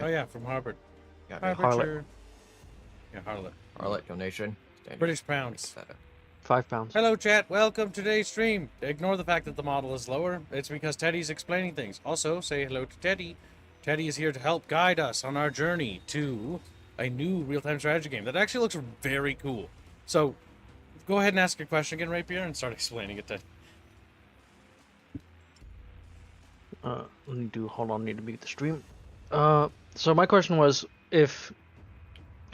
Oh yeah, from Harvard. Got me. Harvard. Yeah, Harlot. Harlot donation. Standard. British pounds. Like that. 5 pounds. Hello, chat. Welcome to today's stream. Ignore the fact that the model is lower. It's because Teddy's explaining things. Also, say hello to Teddy. Teddy is here to help guide us on our journey to a new real-time strategy game that actually looks very cool. So, go ahead and ask your question again, Rapier, and start explaining it to. Let me do. Hold on, need to mute the stream. So my question was, if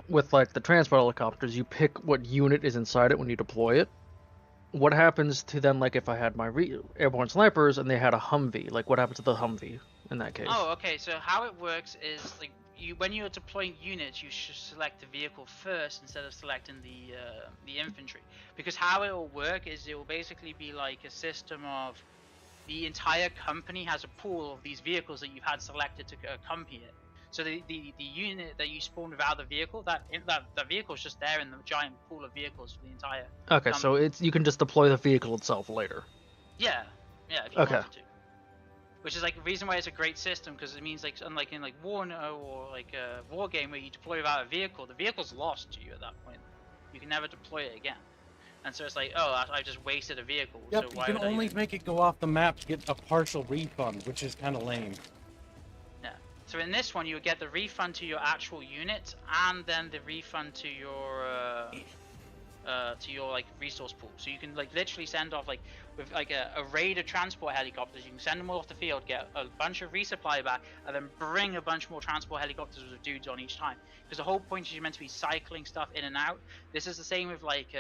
with like the transport helicopters, you pick what unit is inside it when you deploy it. What happens to them? Like if I had my airborne snipers and they had a Humvee, like what happens to the Humvee in that case? Oh, okay. So how it works is like when you're deploying units, you should select the vehicle first instead of selecting the infantry, because how it will work is it will basically be like a system of the entire company has a pool of these vehicles that you've had selected to accompany it. So the unit that you spawn without the vehicle, that vehicle is just there in the giant pool of vehicles for the entire. Okay, so it's you can just deploy the vehicle itself later. Yeah, if you wanted to. Which is like the reason why it's a great system, because it means like unlike in like War or like a War game where you deploy without a vehicle, the vehicle's lost to you at that point. You can never deploy it again. And so it's like, oh, I just wasted a vehicle. Yep, so you why can would I only even... make it go off the map to get a partial refund, which is kind of lame. Yeah. So in this one, you would get the refund to your actual unit, and then the refund to your like resource pool. So you can like literally send off like with like a raid of transport helicopters. You can send them all off the field, get a bunch of resupply back, and then bring a bunch more transport helicopters with dudes on each time. Because the whole point is you're meant to be cycling stuff in and out. This is the same with like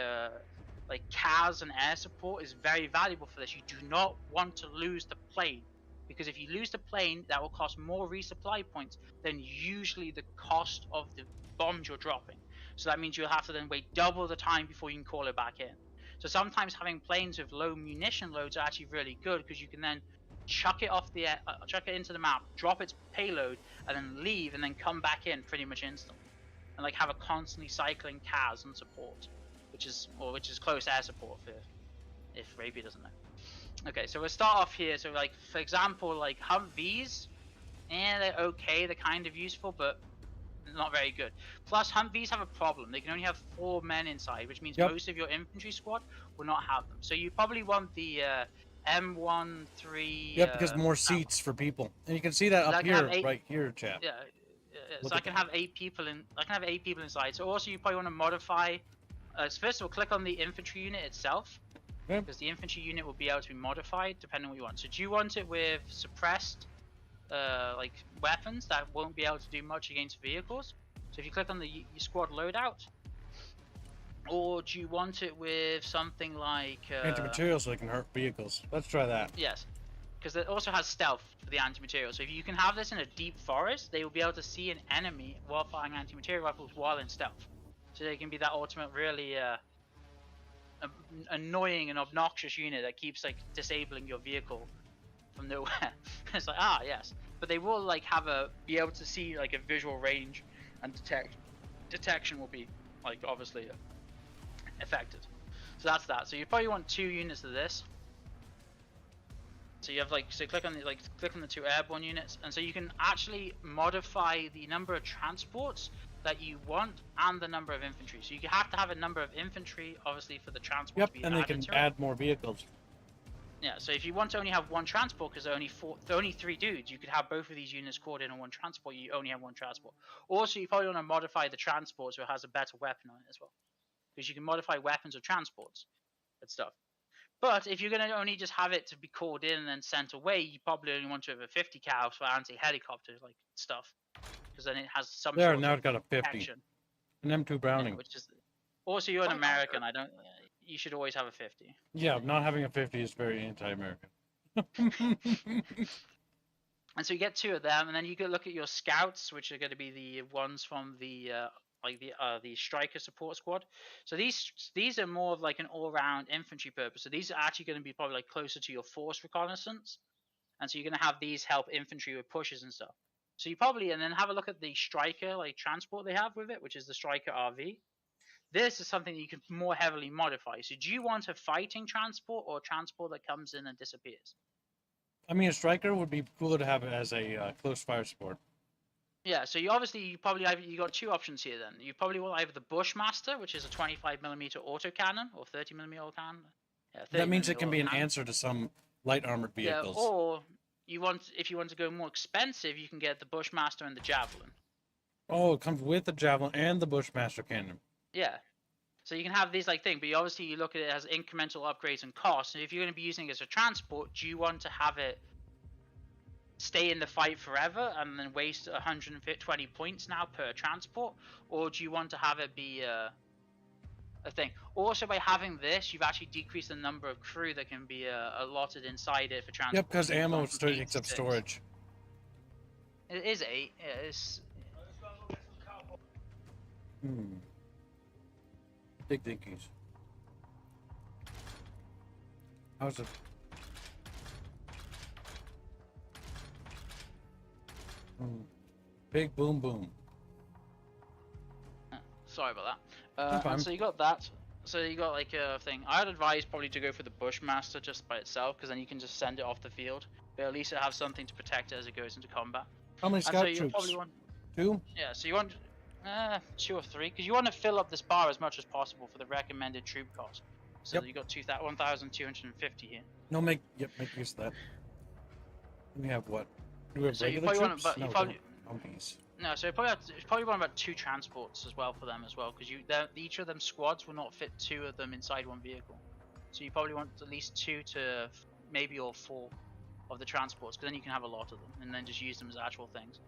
CAS and air support is very valuable for this. You do not want to lose the plane, because if you lose the plane, that will cost more resupply points than usually the cost of the bombs you're dropping. So that means you'll have to then wait double the time before you can call it back in. So sometimes having planes with low munition loads are actually really good, because you can then chuck it off the air, chuck it into the map, drop its payload, and then leave, and then come back in pretty much instantly, and like have a constantly cycling CAS and support, which is close air support if Rapier doesn't know. Okay, so we'll start off here. So like for example, like Humvees, they're okay, they're kind of useful, but not very good. Plus Humvees have a problem. They can only have 4 men inside, which means most of your infantry squad will not have them. So you probably want the M13. Yep, because more seats for people, and you can see that up here, right here, chat. Yeah. So I can have 8 people in. I can have 8 people inside. So also you probably want to modify. First of all, click on the infantry unit itself, because the infantry unit will be able to be modified depending on what you want. So do you want it with suppressed like weapons that won't be able to do much against vehicles? So if you click on the squad loadout, or do you want it with something like anti-material so they can hurt vehicles? Let's try that. Yes, because it also has stealth for the anti-material. So if you can have this in a deep forest, they will be able to see an enemy while firing anti-material rifles while in stealth. So they can be that ultimate really annoying and obnoxious unit that keeps like disabling your vehicle from nowhere. It's like, yes, but they will like be able to see like a visual range, and detection will be like obviously affected. So that's that. So you probably want 2 units of this. So you have click on the 2 airborne units, and so you can actually modify the number of transports that you want and the number of infantry. So you have to have a number of infantry, obviously, for the transport to be and they can add more vehicles. Yeah, so if you want to only have 1 transport, because there are only 3 dudes, you could have both of these units called in on 1 transport. You only have 1 transport. Also, you probably want to modify the transport so it has a better weapon on it as well, because you can modify weapons or transports and stuff. But if you're going to only just have it to be called in and then sent away, you probably only want to have a 50 cal for anti-helicopter like stuff, because then it has some there. sort Now of it got a 50. protection. An M2 Browning. Yeah, which is also, you're an American. You should always have a 50. Yeah, not having a 50 is very anti-American. And so you get 2 of them, and then you can look at your scouts, which are going to be the ones from the the striker support squad. So these are more of like an all-round infantry purpose. So these are actually going to be probably like closer to your force reconnaissance, and so you're going to have these help infantry with pushes and stuff. So you probably, and then have a look at the striker like transport they have with it, which is the striker RV. This is something that you can more heavily modify. So do you want a fighting transport or a transport that comes in and disappears? I mean, a striker would be cooler to have as a close fire support. Yeah, so you probably you got two options here. Then you probably want either the Bushmaster, which is a 25mm autocannon, or 30mm autocannon. Yeah, 30 That means it millimeter can be an autocannon. answer to some light armored Yeah, vehicles. or if you want to go more expensive, you can get the Bushmaster and the Javelin. Oh, it comes with the Javelin and the Bushmaster cannon. Yeah. So you can have these like thing, but you look at it as incremental upgrades and costs. And if you're going to be using it as a transport, do you want to have it stay in the fight forever and then waste 120 points now per transport, or do you want to have it be a thing? Also, by having this, you've actually decreased the number of crew that can be allotted inside it for transport. Yep, because So you've ammo gone from still 8 takes to up 6. storage. It is 8. Yeah, it's Big thinkies. How's it? Big boom boom. sorry about No that. problem. And so you got that. So you got like a thing. I'd advise probably to go for the Bushmaster just by itself, because then you can just send it off the field. But at least it have something to protect it as it goes into combat. How many And so scout you troops? probably want, 2? yeah. So you want 2 or 3, because you want to fill up this bar as much as possible for the recommended troop cost. So Yep. you got 1,250 here. No, make use of that. We have what? Do we have So you regular probably want, troops? but No, you we probably don't. Humvees. no. So you probably want about 2 transports as well for them as well, because each of them squads will not fit 2 of them inside one vehicle. So you probably want at least 2 to maybe or 4 of the transports, because then you can have a lot of them and then just use them as actual things.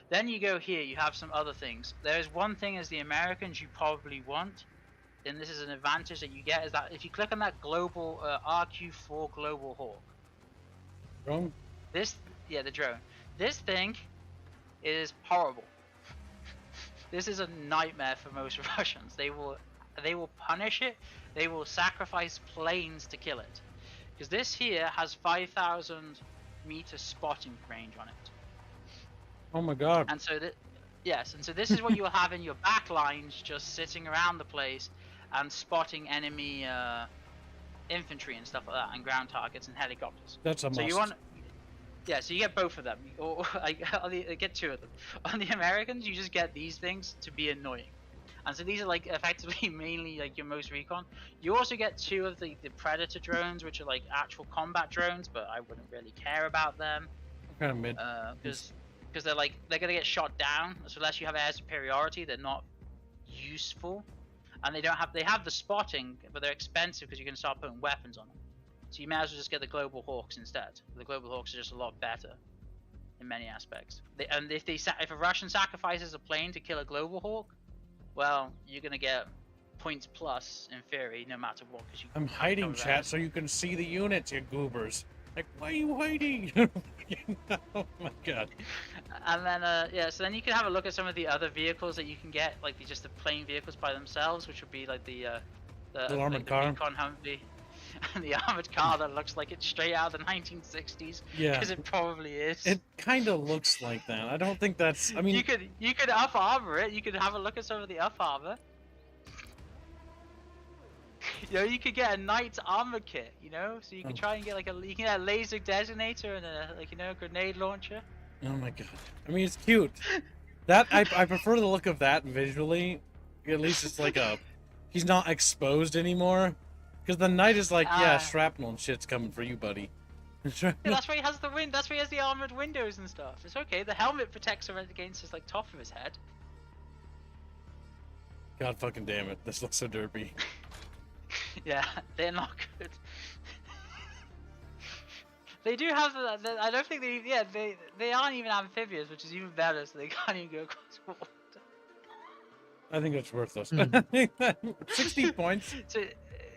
Then you go here, you have some other things. There's one thing as the Americans you probably want, and this is an advantage that you get, is that if you click on that global RQ4 Global Hawk, Drone? the drone. This thing is horrible. This is a nightmare for most Russians. They will punish it. They will sacrifice planes to kill it, because this here has 5,000 meter spotting range on it. Oh my god. And so this is what you'll have in your back lines, just sitting around the place and spotting enemy infantry and stuff like that, and ground targets and helicopters. That's a must. So you want, so you get both of them, or I get 2 of them. On the Americans, you just get these things to be annoying, and so these are like effectively mainly like your most recon. You also get 2 of the Predator drones, which are like actual combat drones, but I wouldn't really care about them. Kind of mid. Because they're gonna get shot down. So unless you have air superiority, they're not useful, and they have the spotting, but they're expensive because you can start putting weapons on them. So you may as well just get the Global Hawks instead. The Global Hawks are just a lot better in many aspects. If a Russian sacrifices a plane to kill a Global Hawk, well, you're gonna get points plus in theory, no matter what. Because I'm hiding, chat, so you can see the units, you goobers. Like, why are you hiding? Oh my god. And then so then you can have a look at some of the other vehicles that you can get, like just the plain vehicles by themselves, which would be like the armored the car. Recon Humvee, and the armored car that looks like it's straight out of the 1960s. Yeah. Because it probably is. It kind of looks like that. I don't think that's. I mean, you could up armor it. You could have a look at some of the up armor. You know, you could get a knight's armor kit. You know, so you can try and get you can get a laser detonator and a grenade launcher. oh my god. I mean, it's cute. That I prefer the look of that visually. At least it's like he's not exposed anymore. Because the knight is like, yeah, shrapnel and shit's coming for you, buddy. Yeah, that's why he has That's why he has the armored windows and stuff. It's okay. The helmet protects him against his top of his head. God fucking damn it! This looks so derpy. Yeah, they're not good. They do have I don't think they aren't even amphibious, which is even better. So they can't even go across water. I think that's worthless. 60 points. So,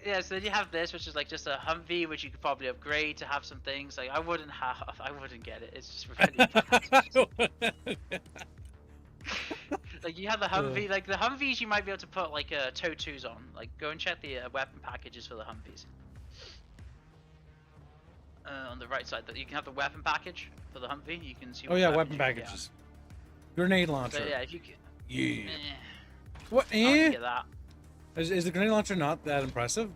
yeah, so then you have this, which is like just a Humvee, which you could probably upgrade to have some things. Like I wouldn't get it. It's just really bad. Like you have the Humvee, like the Humvees, you might be able to put like TOW2s on. Like go and check the weapon packages for the Humvees. On the right side, that you can have the weapon package for the Humvee. You can see. Oh yeah, weapon packages. Grenade launcher. So, yeah, if you can. Yeah. What? Get that. Is the grenade launcher not that impressive?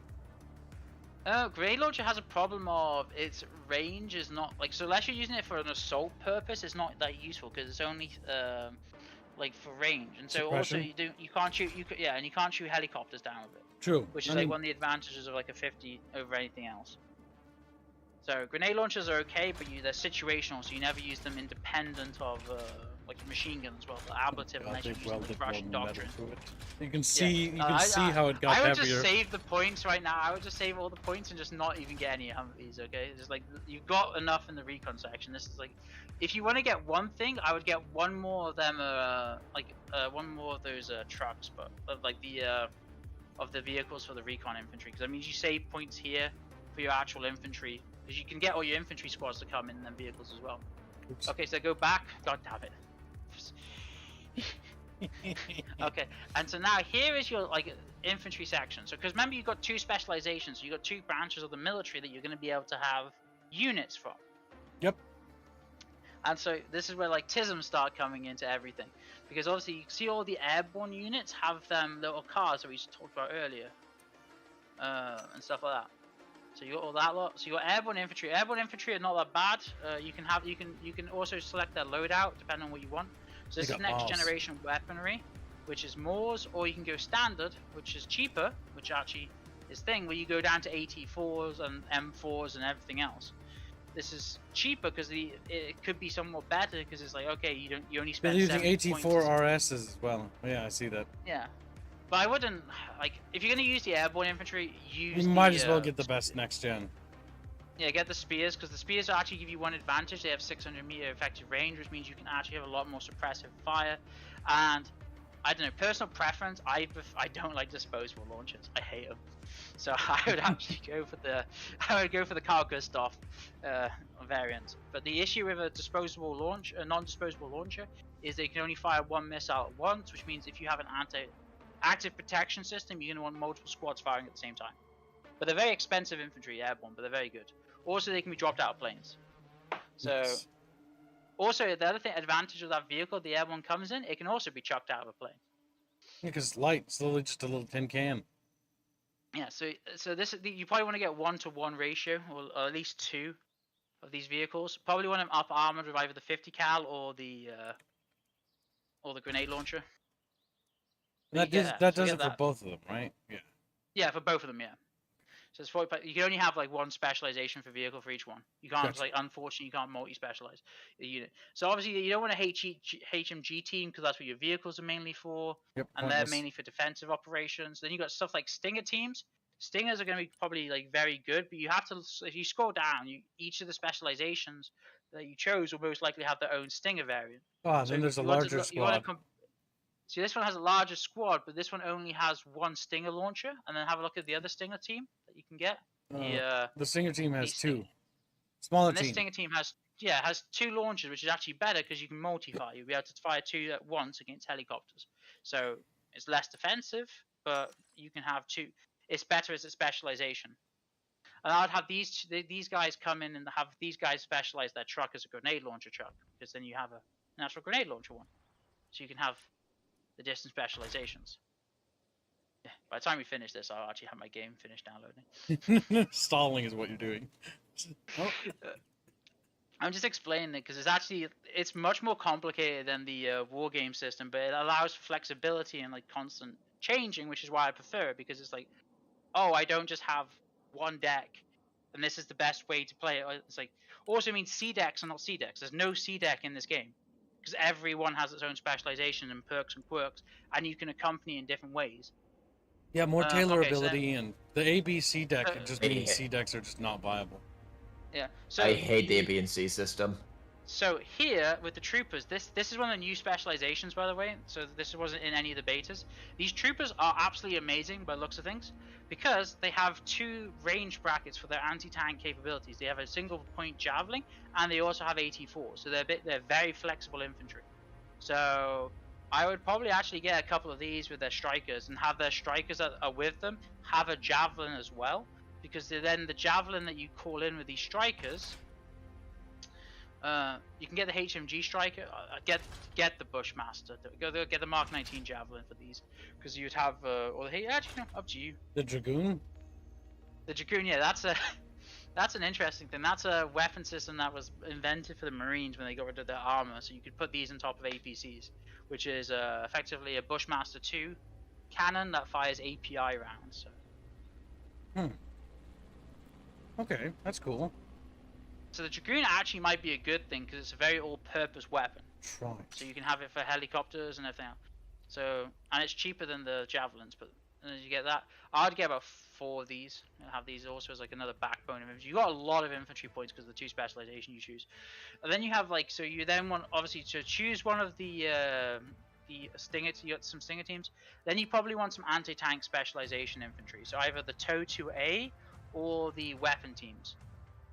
Grenade launcher has a problem of it's range is not like, so unless you're using it for an assault purpose, it's not that useful because it's only like for range, and so also Suppression? you can't shoot and you can't shoot helicopters down with it, True. which is like one of the advantages of like a 50 over anything else. So grenade launchers are okay, but they're situational, so you never use them independent of like a machine gun as well. The ablative unless you use the Russian doctrine. You can see, see how it got I would heavier. just save the points right now. I would just save all the points and just not even get any Humvees. Okay, just like you've got enough in the recon section. This is like, if you want to get one thing, I would get one more of them. One more of those trucks, but like the of the vehicles for the recon infantry, because that means you save points here for your actual infantry. Because you can get all your infantry squads to come in them vehicles as well. Oops. Okay, so go back. God damn it. Okay, and so now here is your like infantry section. So because remember you've got two specializations, so you've got two branches of the military that you're going to be able to have units from. Yep. And so this is where like TISMs start coming into everything, because obviously you see all the airborne units have them little cars that we just talked about earlier, and stuff like that. So you got all that lot. So you got airborne infantry. Airborne infantry are not that bad. You can also select their loadout depending on what you want. So this is next generation weaponry, which is MORS, or you can go standard, which is cheaper, which actually is thing where you go down to AT4s and M4s and everything else. This is cheaper because it could be somewhat better because it's like, okay, you only spend. They're using AT4 RS as well. Yeah, I see that. Yeah. But I wouldn't, like, if you're going to use the airborne infantry, use You might as well get the best next gen. Yeah, get the spears, because the spears actually give you one advantage. They have 600 meter effective range, which means you can actually have a lot more suppressive fire. And, I don't know, personal preference, I don't like disposable launchers. I hate them. So I would actually go for the Carl Gustav variant. But the issue with a non-disposable launcher, is they can only fire one missile at once, which means if you have an active protection system, you're going to want multiple squads firing at the same time. But they're very expensive infantry, airborne, but they're very good. Also, they can be dropped out of planes. So, yes. Also, the other advantage of that vehicle, the airborne comes in, it can also be chucked out of a plane. Yeah, because it's light. It's literally just a little tin can. Yeah, so this you probably want to get 1-to-1 ratio, or at least 2 of these vehicles. Probably want them up armored with either the 50 cal or the grenade launcher. That does it for both of them, right? Yeah. Yeah, for both of them, yeah. So it's 40, you can only have like one specialization for vehicle for each one. You can't unfortunately you can't multi-specialize a unit. So obviously you don't want a HMG team because that's what your vehicles are mainly for, and they're mainly for defensive operations. Then you got stuff like Stinger teams. Stingers are going to be probably like very good, but you have to, if you scroll down, each of the specializations that you chose will most likely have their own Stinger variant. Oh, so then there's a larger squad. See, this one has a larger squad, but this one only has one Stinger launcher. And then have a look at the other Stinger team that you can get. The Stinger team has 2. Smaller team. This Stinger team has 2 launchers, which is actually better because you can multi-fire. You'll be able to fire 2 at once against helicopters. So it's less defensive, but you can have 2. It's better as a specialization. And I would have these guys come in and have these guys specialize their truck as a grenade launcher truck, because then you have a natural grenade launcher one. So you can have the distance specializations. Yeah, by the time we finish this, I'll actually have my game finished downloading. Stalling is what you're doing. Oh. I'm just explaining it because it's much more complicated than the war game system, but it allows flexibility and like constant changing, which is why I prefer it, because it's like, oh, I don't just have one deck and this is the best way to play it. It's like, also means C decks are not C decks. There's no C deck in this game, because everyone has its own specialization and perks and quirks, and you can accompany in different ways. Yeah, more tailorability, and the A, B, C deck just means C decks are just not viable. Yeah. So I hate the A, B, and C system. So here with the troopers, this is one of the new specializations, by the way. So this wasn't in any of the betas. These troopers are absolutely amazing by the looks of things, because they have 2 range brackets for their anti-tank capabilities. They have a single point javelin, and they also have AT4. So they're very flexible infantry. So I would probably actually get a couple of these with their strikers, and have their strikers that are with them have a javelin as well, because then the javelin that you call in with these strikers, you can get the HMG striker, get the Bushmaster, get the Mark 19 javelin for these, because you'd have, or the actually no, up to you. The Dragoon. The Dragoon, yeah, That's an interesting thing. That's a weapon system that was invented for the Marines when they got rid of their armor. So you could put these on top of APCs, which is effectively a Bushmaster 2 cannon that fires API rounds. So. Okay, that's cool. So the Dragoon actually might be a good thing because it's a very all-purpose weapon. Right. So you can have it for helicopters and everything else. So, and it's cheaper than the javelins, but you get that. I'd get about 4 of these and have these also as like another backbone of infantry. You got a lot of infantry points because of the 2 specialization you choose. And then you have like, so you then want obviously to choose one of the stinger. You got some stinger teams. Then you probably want some anti-tank specialization infantry. So either the TOW 2A or the weapon teams.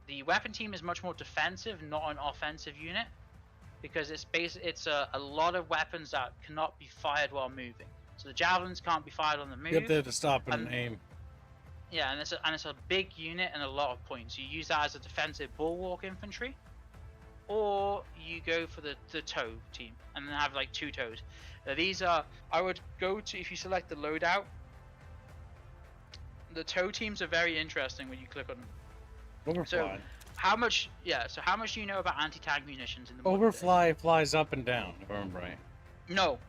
The weapon team is much more defensive, not an offensive unit, because it's a lot of weapons that cannot be fired while moving. So the javelins can't be fired on the move. You have to stop and aim. Yeah, and it's a big unit and a lot of points. You use that as a defensive bulwark infantry, or you go for the TOW team and then have like 2 TOWs. These are, I would go to, if you select the loadout, the TOW teams are very interesting when you click on them. Overfly. So how much do you know about anti-tank munitions in the modern day? Overfly flies up and down, if I remember right. No.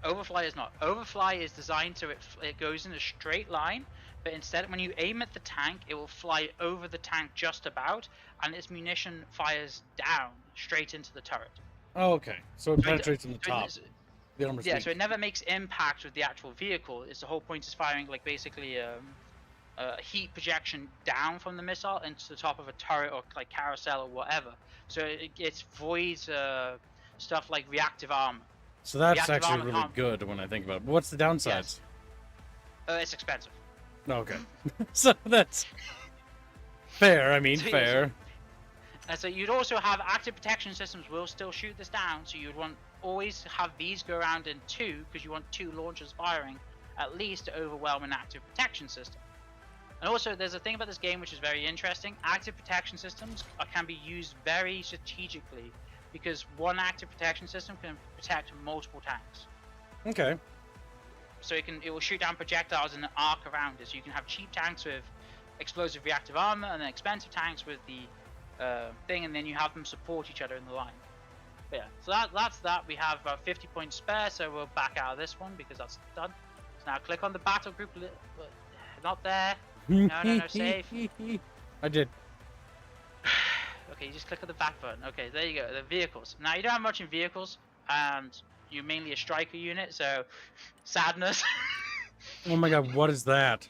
Overfly is not. Overfly is designed so it goes in a straight line, but instead when you aim at the tank, it will fly over the tank just about, and its munition fires down straight into the turret. Oh, okay. So it penetrates from the top. Yeah, so it never makes impact with the actual vehicle. It's the whole point is firing like basically a heat projection down from the missile into the top of a turret or like carousel or whatever. So it voids stuff like reactive armor. So that's reactive actually armor really can't... good when I think about it. But what's the downsides? Yes. It's expensive. Okay. So that's fair. I mean, So fair. And so you'd also have active protection systems will still shoot this down. So you'd want always have these go around in 2 because you want 2 launchers firing at least to overwhelm an active protection system. And also, there's a thing about this game which is very interesting. Active protection systems can be used very strategically because one active protection system can protect multiple tanks. Okay. So it will shoot down projectiles in an arc around it. So you can have cheap tanks with explosive reactive armor and then expensive tanks with the thing, and then you have them support each other in the line. But yeah, so that's that. We have about 50 points spare, so we'll back out of this one because that's done. So now click on the battle group. Not there. No, save. I did. Okay, you just click on the back button. Okay, there you go. The vehicles. Now you don't have much in vehicles, and you're mainly a striker unit, so sadness. Oh my god, what is that?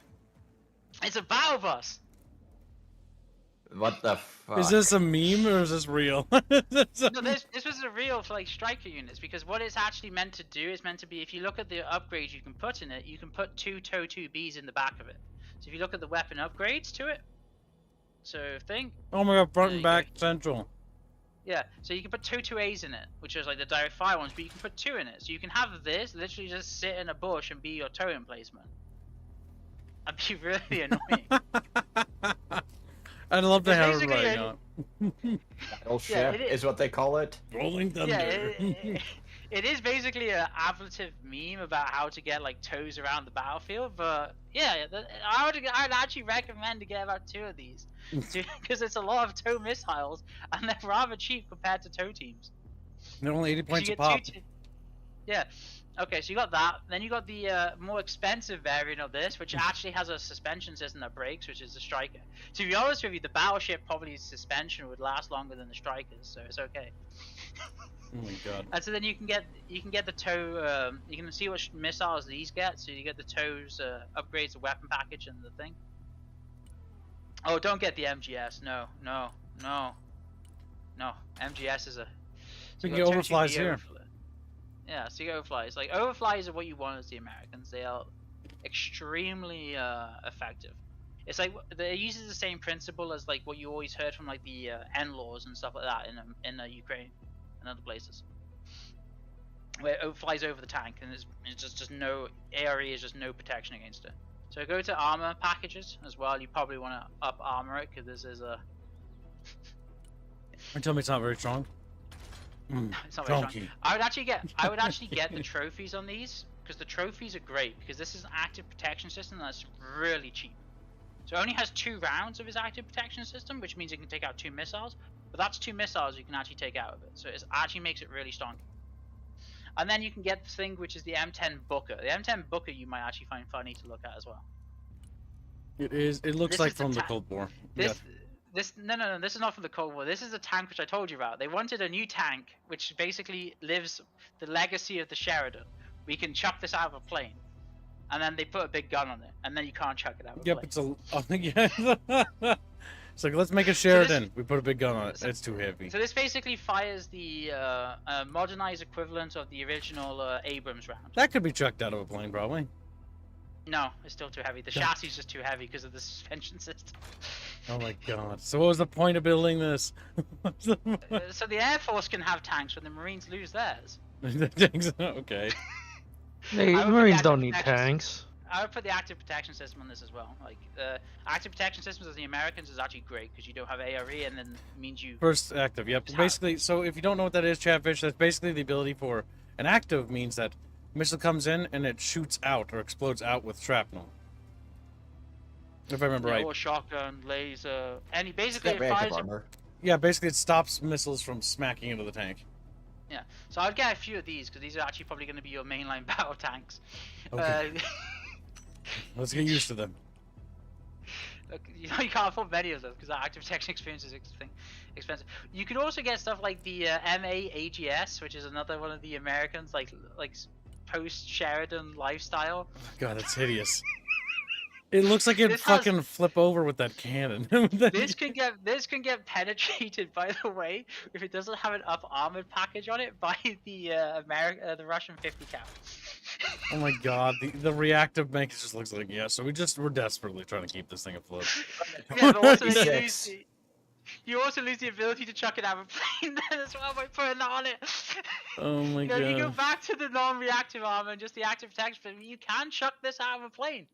It's a battle bus. What the fuck? Is this a meme or is this real? No, this was a real for like striker units because what it's actually meant to do is meant to be. If you look at the upgrades you can put in it, you can put 2 TOW 2Bs in the back of it. So if you look at the weapon upgrades to it, so think. Oh my god, front and back central. Yeah, so you can put 2 2As in it, which is like the direct fire ones, but you can put 2 in it. So you can have this literally just sit in a bush and be your tow emplacement. That'd be really annoying. I'd love to It's have it basically right a- now. Battleship is what they call it. Rolling thunder. Yeah, it is basically a ablative meme about how to get like tows around the battlefield, but yeah, I'd actually recommend to get about 2 of these because it's a lot of tow missiles and they're rather cheap compared to tow teams. They're only 80 points You a get pop. Yeah. Okay, so you got that. Then you got the more expensive variant of this, which actually has a suspension system that breaks, which is the striker. To be honest with you, the battleship probably suspension would last longer than the strikers, so it's okay. Oh my god. And so then you can get the tow. You can see what missiles these get. So you get the tows upgrades, the weapon package, and the thing. Oh, don't get the MGS. No. MGS is a. We can get overflies here. Yeah, so you get overflies. Like overflies are what you want as the Americans. They are extremely effective. It's like it uses the same principle as like what you always heard from like the N-laws and stuff like that in Ukraine and other places, where it flies over the tank and it's just no area, just no protection against it. So go to armor packages as well. You probably want to up armor it because this is a. Tell me it's not very strong. It's not very strong. I would actually get the trophies on these because the trophies are great because this is an active protection system that's really cheap. So it only has 2 rounds of his active protection system, which means it can take out 2 missiles. But that's 2 missiles you can actually take out of it. So it actually makes it really strong. And then you can get this thing which is the M10 Booker. The M10 Booker you might actually find funny to look at as well. It is. It looks This like is the from the Cold War. No, this is not from the Cold War. This is the tank which I told you about. They wanted a new tank which basically lives the legacy of the Sheridan. We can chuck this out of a plane, and then they put a big gun on it, and then you can't chuck it out of a plane. It's a. Yeah. It's like, let's make a Sheridan. We put a big gun on it. It's too heavy. So this basically fires the modernized equivalent of the original Abrams round. That could be chucked out of a plane, probably. No, it's still too heavy. The chassis is just too heavy because of the suspension system. Oh my god. So what was the point of building this? So the Air Force can have tanks when the Marines lose theirs. Okay. Hey, Marines don't need tanks. I would put the active protection system on this as well. Like, active protection systems of the Americans is actually great because you don't have ARE and then it means you... First active, yep. Basically, so if you don't know what that is, Chatfish, that's basically the ability for... An active means that missile comes in and it shoots out or explodes out with shrapnel. If I remember right. Or shotgun, laser, any... Basically, It fires armor. Yeah, basically it stops missiles from smacking into the tank. Yeah, so I'd get a few of these because these are actually probably going to be your mainline battle tanks. Okay. Let's get used to them. Look, you know, you can't afford many of them because that active protection experience is expensive. You can also get stuff like the MA AGS, which is another one of the Americans, like post Sheridan lifestyle. Oh my god, that's hideous. It looks like it'd fucking flip over with that cannon. This can get penetrated, by the way, if it doesn't have an up armored package on it by the the Russian 50 cal. Oh my god, the reactive bank just looks like, yeah, so we're desperately trying to keep this thing afloat. Yeah, but also you also lose the ability to chuck it out of a plane then as well by putting that on it. Oh my god. You go back to the non-reactive armor and just the active protection, but you can chuck this out of a plane.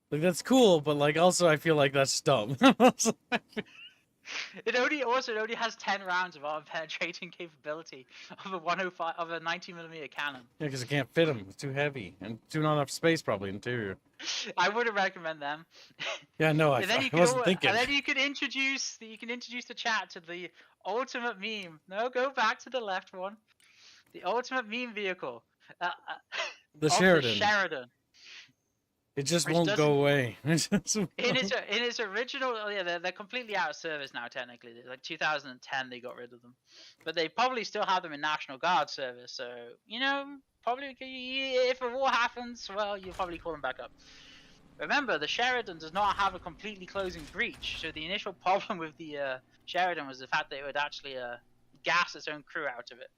Like, that's cool, but like also I feel like that's dumb. It only has 10 rounds of armor penetrating capability of a 105 of a 90mm cannon. Yeah, because it can't fit them. It's too heavy and too not enough space probably interior. I wouldn't recommend them. Yeah, no, I wasn't thinking. And then you could introduce the chat to the ultimate meme. No, go back to the left one. The ultimate meme vehicle. The Sheridan. The Sheridan. It just won't go away. in its original, they're completely out of service now. Technically, like 2010, they got rid of them, but they probably still have them in National Guard service. So you know, probably if a war happens, well, you'll probably call them back up. Remember, the Sheridan does not have a completely closing breach. So the initial problem with the Sheridan was the fact that it would actually gas its own crew out of it.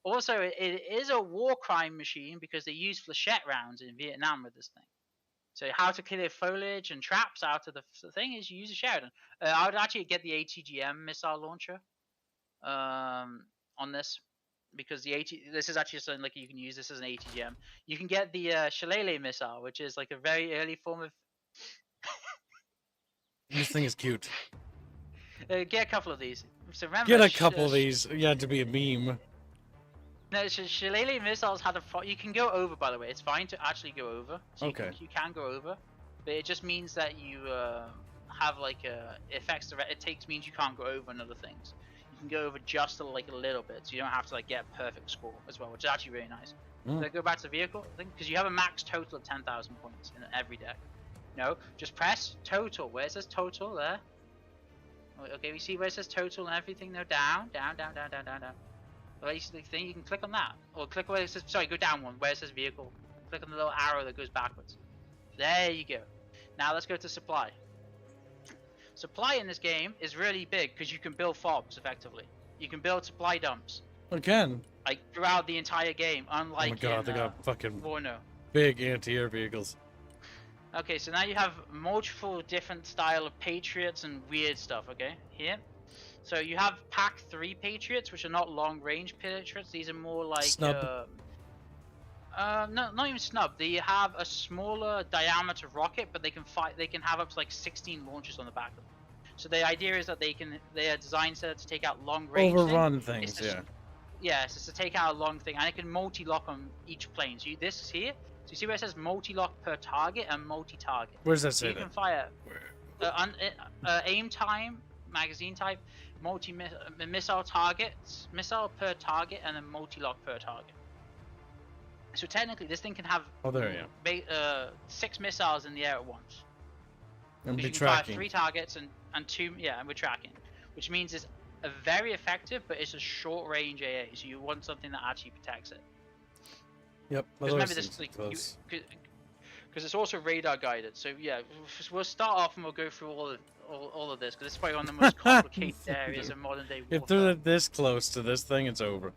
Also, it is a war crime machine because they use flechette rounds in Vietnam with this thing. So how to clear foliage and traps out of the thing is you use a Sheridan. I would actually get the ATGM missile launcher on this because this is actually something like you can use this as an ATGM. You can get the Shillelagh missile, which is like a very early form of... This thing is cute. Get a couple of these. So remember, get a couple of these. Yeah, to be a meme. No, Shillelagh missiles had you can go over, by the way. It's fine to actually go over. So okay. You can go over, but it just means that you have like effects. It means you can't go over and other things. You can go over just a little bit, so you don't have to like get a perfect score as well, which is actually really nice. So go back to the vehicle thing because you have a max total of 10,000 points in every deck. No, just press total. Where it says total there. Okay, we see where it says total and everything. No, down. The thing, you can click on that, or click where it says, go down one, where it says vehicle. Click on the little arrow that goes backwards. There you go. Now let's go to supply. Supply in this game is really big because you can build FOBs effectively. You can build supply dumps. Again. Like throughout the entire game, unlike oh my god, they got fucking Warno. Big anti-air vehicles. Okay, so now you have multiple different style of Patriots and weird stuff, okay? Here. So you have Pack 3 Patriots, which are not long-range Patriots. These are more like... Snub. No, not even snub. They have a smaller diameter rocket, but they can have up to like 16 launches on the back of them. So the idea is that they are designed to take out long-range overrun things, yeah. Yeah, so it's to take out a long thing, and it can multi-lock on each plane. So this here, you see where it says multi-lock per target and multi-target? Where's that So say you that? can fire aim time, magazine type, missile targets, missile per target, and then multi-lock per target. So technically, this thing can have 6 missiles in the air at once. And be you can fire tracking. 3 targets and 2, and we're tracking, which means it's a very effective, but it's a short-range AA. So you want something that actually protects it. Yep. Because remember this, because it's also radar guided. So yeah, we'll start off and we'll go through all of this because it's probably one of the most complicated areas of modern day warfare. If they're this close to this thing, it's over.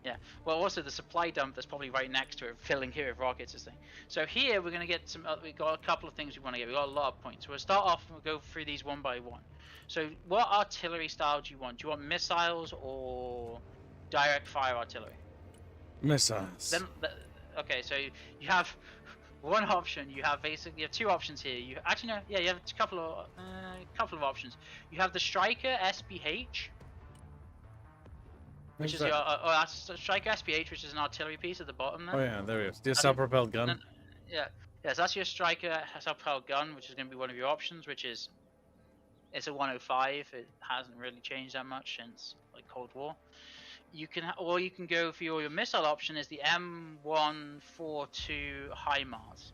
Yeah. Well, also the supply dump that's probably right next to it, filling here with rockets. This thing. So here we're gonna get some. We got a couple of things we want to get. We got a lot of points. So we'll start off and we'll go through these one by one. So what artillery style do you want? Do you want missiles or direct fire artillery? Missiles. Then, okay, so you have one option. You have 2 options here. You actually no, yeah, you have a couple of options. You have the Striker SPH, which is your that's Striker SPH, which is an artillery piece at the bottom there. Oh yeah, there he is. The self-propelled gun. Yeah, so that's your Striker self-propelled gun, which is going to be one of your options, which is it's a 105. It hasn't really changed that much since like Cold War. You can, or you can go for your missile option is the M142 HIMARS,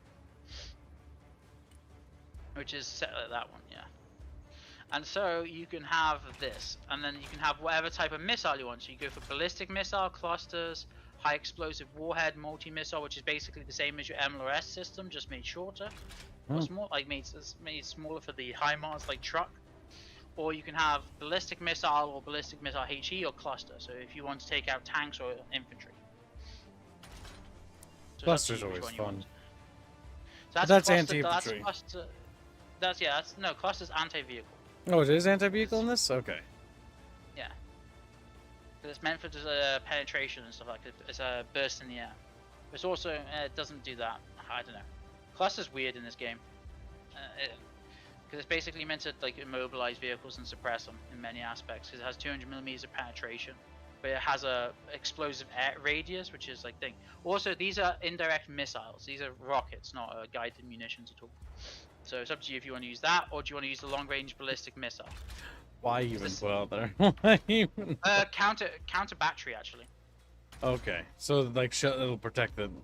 which is set like that one, yeah. And so you can have this, and then you can have whatever type of missile you want. So you go for ballistic missile, clusters, high explosive warhead, multi-missile, which is basically the same as your MLRS system, just made shorter, or small, like made smaller for the HIMARS, like truck. Or you can have ballistic missile or ballistic missile HE or cluster. So if you want to take out tanks or infantry. So Cluster's always fun. So that's anti-infantry. Cluster's anti-vehicle. Oh, it is anti-vehicle in this? Okay. Yeah. Because it's meant for penetration and stuff like that. It's a burst in the air. But it's also it doesn't do that. I don't know. Cluster's weird in this game. Because it's basically meant to like immobilize vehicles and suppress them in many aspects. Because it has 200mm of penetration, but it has a explosive air radius, which is like thing. Also, these are indirect missiles. These are rockets, not guided munitions at all. So it's up to you if you want to use that, or do you want to use the long-range ballistic missile? Why even bother? Why even? Counter battery actually. Okay, so like it'll protect them.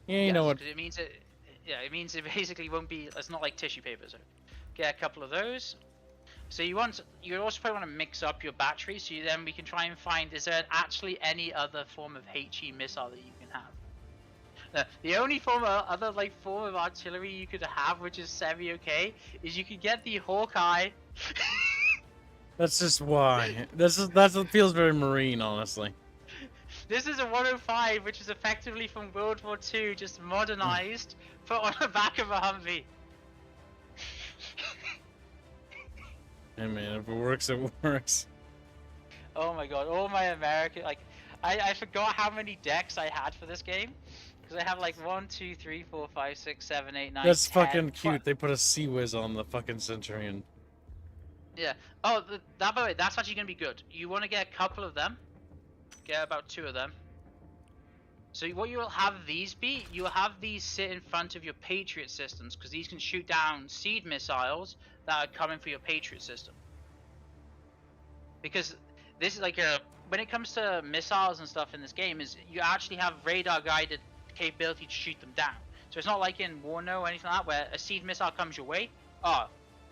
Yeah, you know what? It means it. Yeah, it means it basically won't be. It's not like tissue paper. So get a couple of those. So you also probably want to mix up your batteries. So then we can try and find, is there actually any other form of HE missile that you can have? The only form of artillery you could have, which is semi-okay, is you could get the Hawkeye. That's just why. That's what feels very marine, honestly. This is a 105, which is effectively from World War II, just modernized, put on the back of a Humvee. Hey man, if it works, it works. Oh my god, all my American, like, I forgot how many decks I had for this game. Because I have like 1, 2, 3, 4, 5, 6, 7, 8, 9, That's 10, fucking cute. They put a Sea-Wiz on the fucking Centurion. Yeah. Oh, by the way, that's actually going to be good. You want to get a couple of them. Get about 2 of them. So what you'll have these be, you'll have these sit in front of your Patriot systems. Because these can shoot down seed missiles that are coming for your Patriot system. Because this is like when it comes to missiles and stuff in this game, is you actually have radar guided capability to shoot them down. So it's not like in Warno or anything like that where a seed missile comes your way,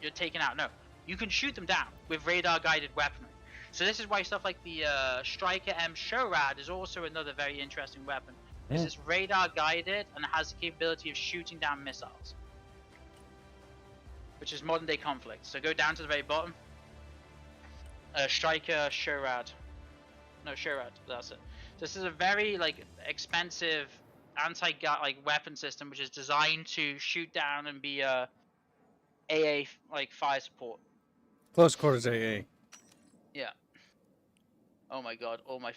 you're taken out. No, you can shoot them down with radar guided weaponry. So this is why stuff like the Striker M Shorad is also another very interesting weapon. Because it's radar guided and it has the capability of shooting down missiles, which is modern day conflict. So go down to the very bottom. Striker Shorad. No, Shorad, that's it. This is a very expensive weapon system which is designed to shoot down and be AA fire support. Close quarters AA. Yeah. Oh my god, all my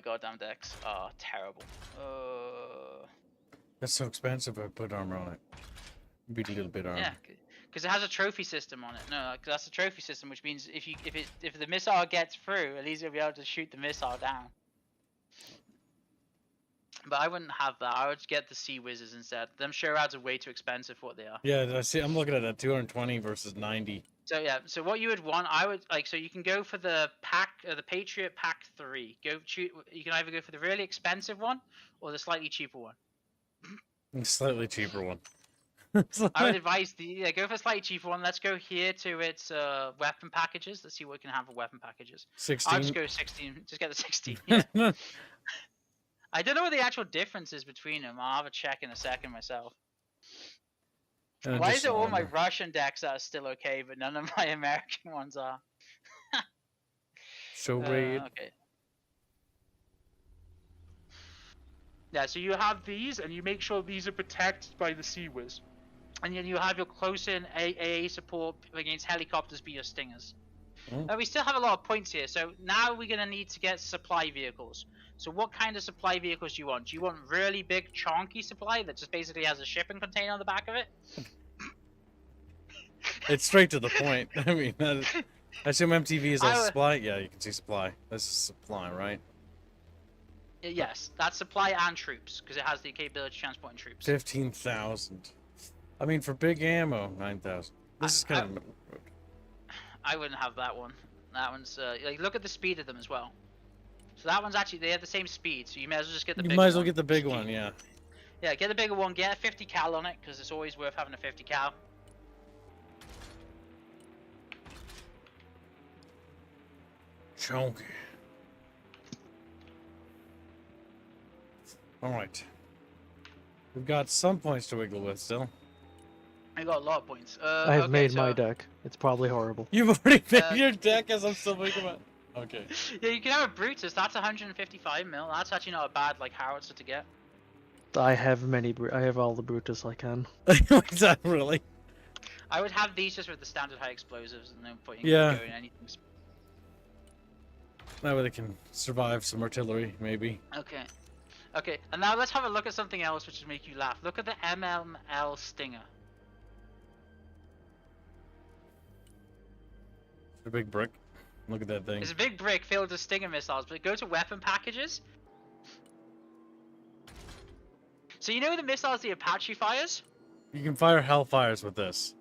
goddamn decks are terrible. That's so expensive. I put armor on it. Beat a little bit armor. Yeah, because it has a trophy system on it. No, that's a trophy system, which means if the missile gets through, at least you'll be able to shoot the missile down. But I wouldn't have that. I would get the Sea Whizzes instead. Them Sheridads are way too expensive for what they are. Yeah, I see. I'm looking at that 220 versus 90. So yeah, so what you would want, I would like, so you can go for the the Patriot Pack 3. You can either go for the really expensive one or the slightly cheaper one. Slightly cheaper one. I would advise go for a slightly cheaper one. Let's go here to its weapon packages. Let's see what we can have for weapon packages. 16. I'll just go 16. Just get the 16. Yeah. I don't know what the actual difference is between them. I'll have a check in a second myself. Why is it all my Russian decks that are still okay, but none of my American ones are? Show raid. Okay. Yeah, so you have these, and you make sure these are protected by the Sea Whiz. And then you have your close-in AA support against helicopters be your stingers. We still have a lot of points here, so now we're going to need to get supply vehicles. So what kind of supply vehicles do you want? Do you want really big, chunky supply that just basically has a shipping container on the back of it? It's straight to the point. I mean, I assume MTV is a supply? Yeah, you can see supply. This is supply, right? Yes, that's supply and troops, because it has the capability to transport troops. 15,000. I mean, for big ammo, 9,000. This is kind of middle road. I wouldn't have that one. That one's like, look at the speed of them as well. So that one's actually, they have the same speed, so you may as well just get the big one. You might as well get the big one, yeah. Yeah, get the bigger one, get a 50 cal on it, because it's always worth having a 50 cal. Chunky. Alright. We've got some points to wiggle with still. I got a lot of points. I've made my deck. It's probably horrible. You've already made your deck as I'm still thinking about. Okay. Yeah, you can have a Brutus. That's 155 mil. That's actually not a bad like howitzer to get. I have I have all the Brutus I can. Is that really? I would have these just with the standard high explosives and then putting going anything. That way they can survive some artillery, maybe. Okay. Okay, and now let's have a look at something else which will make you laugh. Look at the MML Stinger. It's a big brick. Look at that thing. It's a big brick filled with Stinger missiles, but go to weapon packages. So you know the missiles the Apache fires? You can fire Hellfires with this.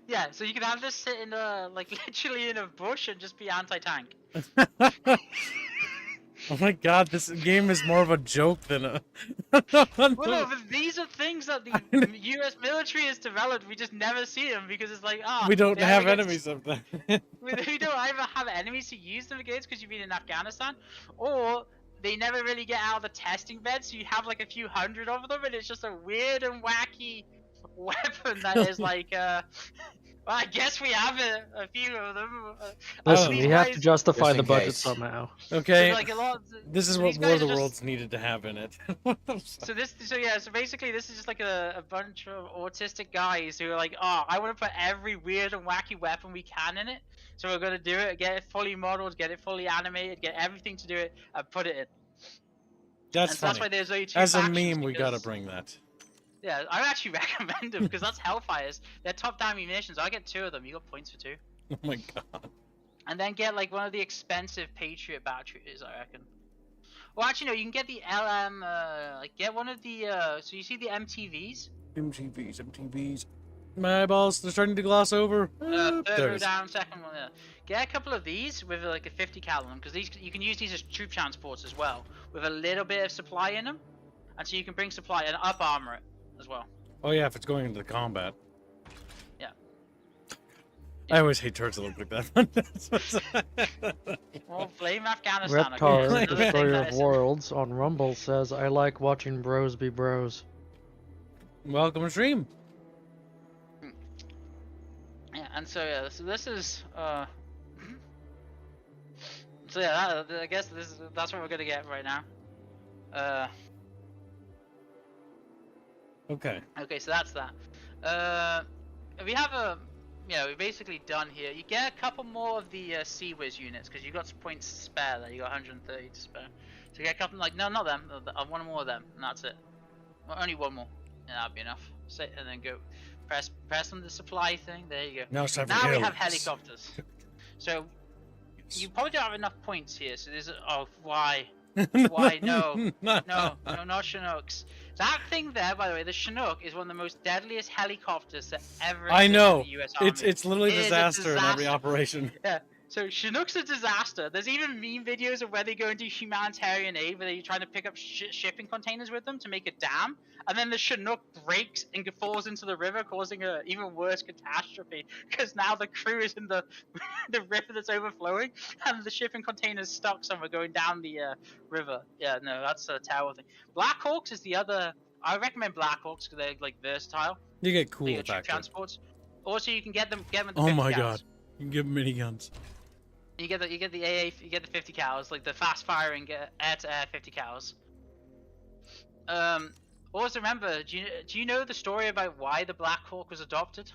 Yeah, so you can have this sit in like literally in a bush and just be anti-tank. Oh my god, this game is more of a joke than a... Well, no, but these are things that the US military has developed. We just never see them because it's like, we don't have enemies of them. We don't either have enemies to use them against because you've been in Afghanistan, or they never really get out of the testing bed, so you have like a few hundred of them, and it's just a weird and wacky weapon that is like, well, I guess we have a few of them. Listen, we have to justify the budget somehow. Okay, like this is what War of the Worlds needed to have in it. So basically this is just like a bunch of autistic guys who are like, oh, I want to put every weird and wacky weapon we can in it. So we're gonna do it, get it fully modeled, get it fully animated, get everything to do it, and put it in. That's funny. That's why there's only two As a factions, meme, we gotta bring that. Yeah, I actually recommend them because that's Hellfires. They're top-down munitions. I get 2 of them. You got points for 2. Oh my god. And then get like one of the expensive Patriot batteries, I reckon. Well, actually, no. You can get the LM. Like get one of the. So you see the MTVs? MTVs. My eyeballs, they're starting to gloss over. Third row down, second one. Yeah. Get a couple of these with like a 50 cal on them because these you can use these as troop transports as well with a little bit of supply in them, and so you can bring supply and up armor it as well. Oh yeah, if it's going into the combat. Yeah. I always hate turrets that look like that. Well, blame Afghanistan. Reptar, Destroyer of Worlds, on Rumble says, I like watching bros be bros. Welcome to stream. Yeah, and so yeah, so this is so yeah, I guess that's what we're gonna get right now. Okay. Okay, so that's that. We have we're basically done here. You get a couple more of the Sea Whiz units because you got some points to spare there. You got 130 to spare. So you get a couple, like no, not them. One more of them, and that's it. Well, only one more. Yeah, that'd be enough. Sit and then go. Press on the supply thing. There you go. Now it's time for Now we have helicopters. So you probably don't have enough points here. So there's why? Why? No, not Chinooks. That thing there, by the way, the Chinook is one of the most deadliest helicopters that ever I existed know. in the U.S. Army. It's literally It is a disaster in every disaster. operation. Yeah. So Chinook's a disaster. There's even meme videos of where they go and do humanitarian aid, where they're trying to pick up shipping containers with them to make a dam, and then the Chinook breaks and falls into the river, causing a even worse catastrophe. Because now the crew is in the the river that's overflowing, and the shipping container's stuck somewhere going down the river. Yeah, no, that's a terrible thing. Black Hawks is the other. I recommend Black Hawks because they're like versatile. You get cool They got factor. transports. Also, you can get them with the Oh 50 my cals. god. You can give them miniguns. You get the AA, you get the 50 cals, like the fast firing air-to-air 50 cals. Also remember, do you know the story about why the Black Hawk was adopted?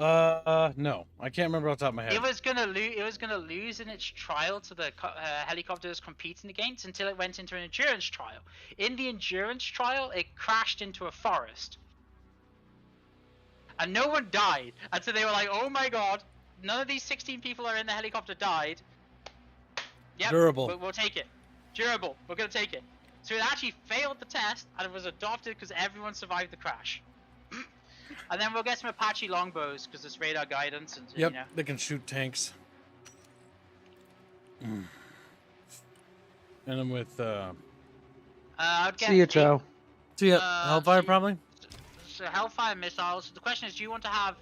No, I can't remember off the top of my head. It was gonna lose in its trial to the helicopters competing against until it went into an endurance trial. In the endurance trial, it crashed into a forest, and no one died. And so they were like, "Oh my god, none of these 16 people are in the helicopter died." Yep, Durable. we'll take it. Durable. We're gonna take it. So it actually failed the test, and it was adopted because everyone survived the crash. And then we'll get some Apache longbows because it's radar guidance and Yep, you know. they can shoot tanks. And I'm with I'd get See you, Joe. so yeah, Hellfire so- probably. So Hellfire missiles. The question is, do you want to have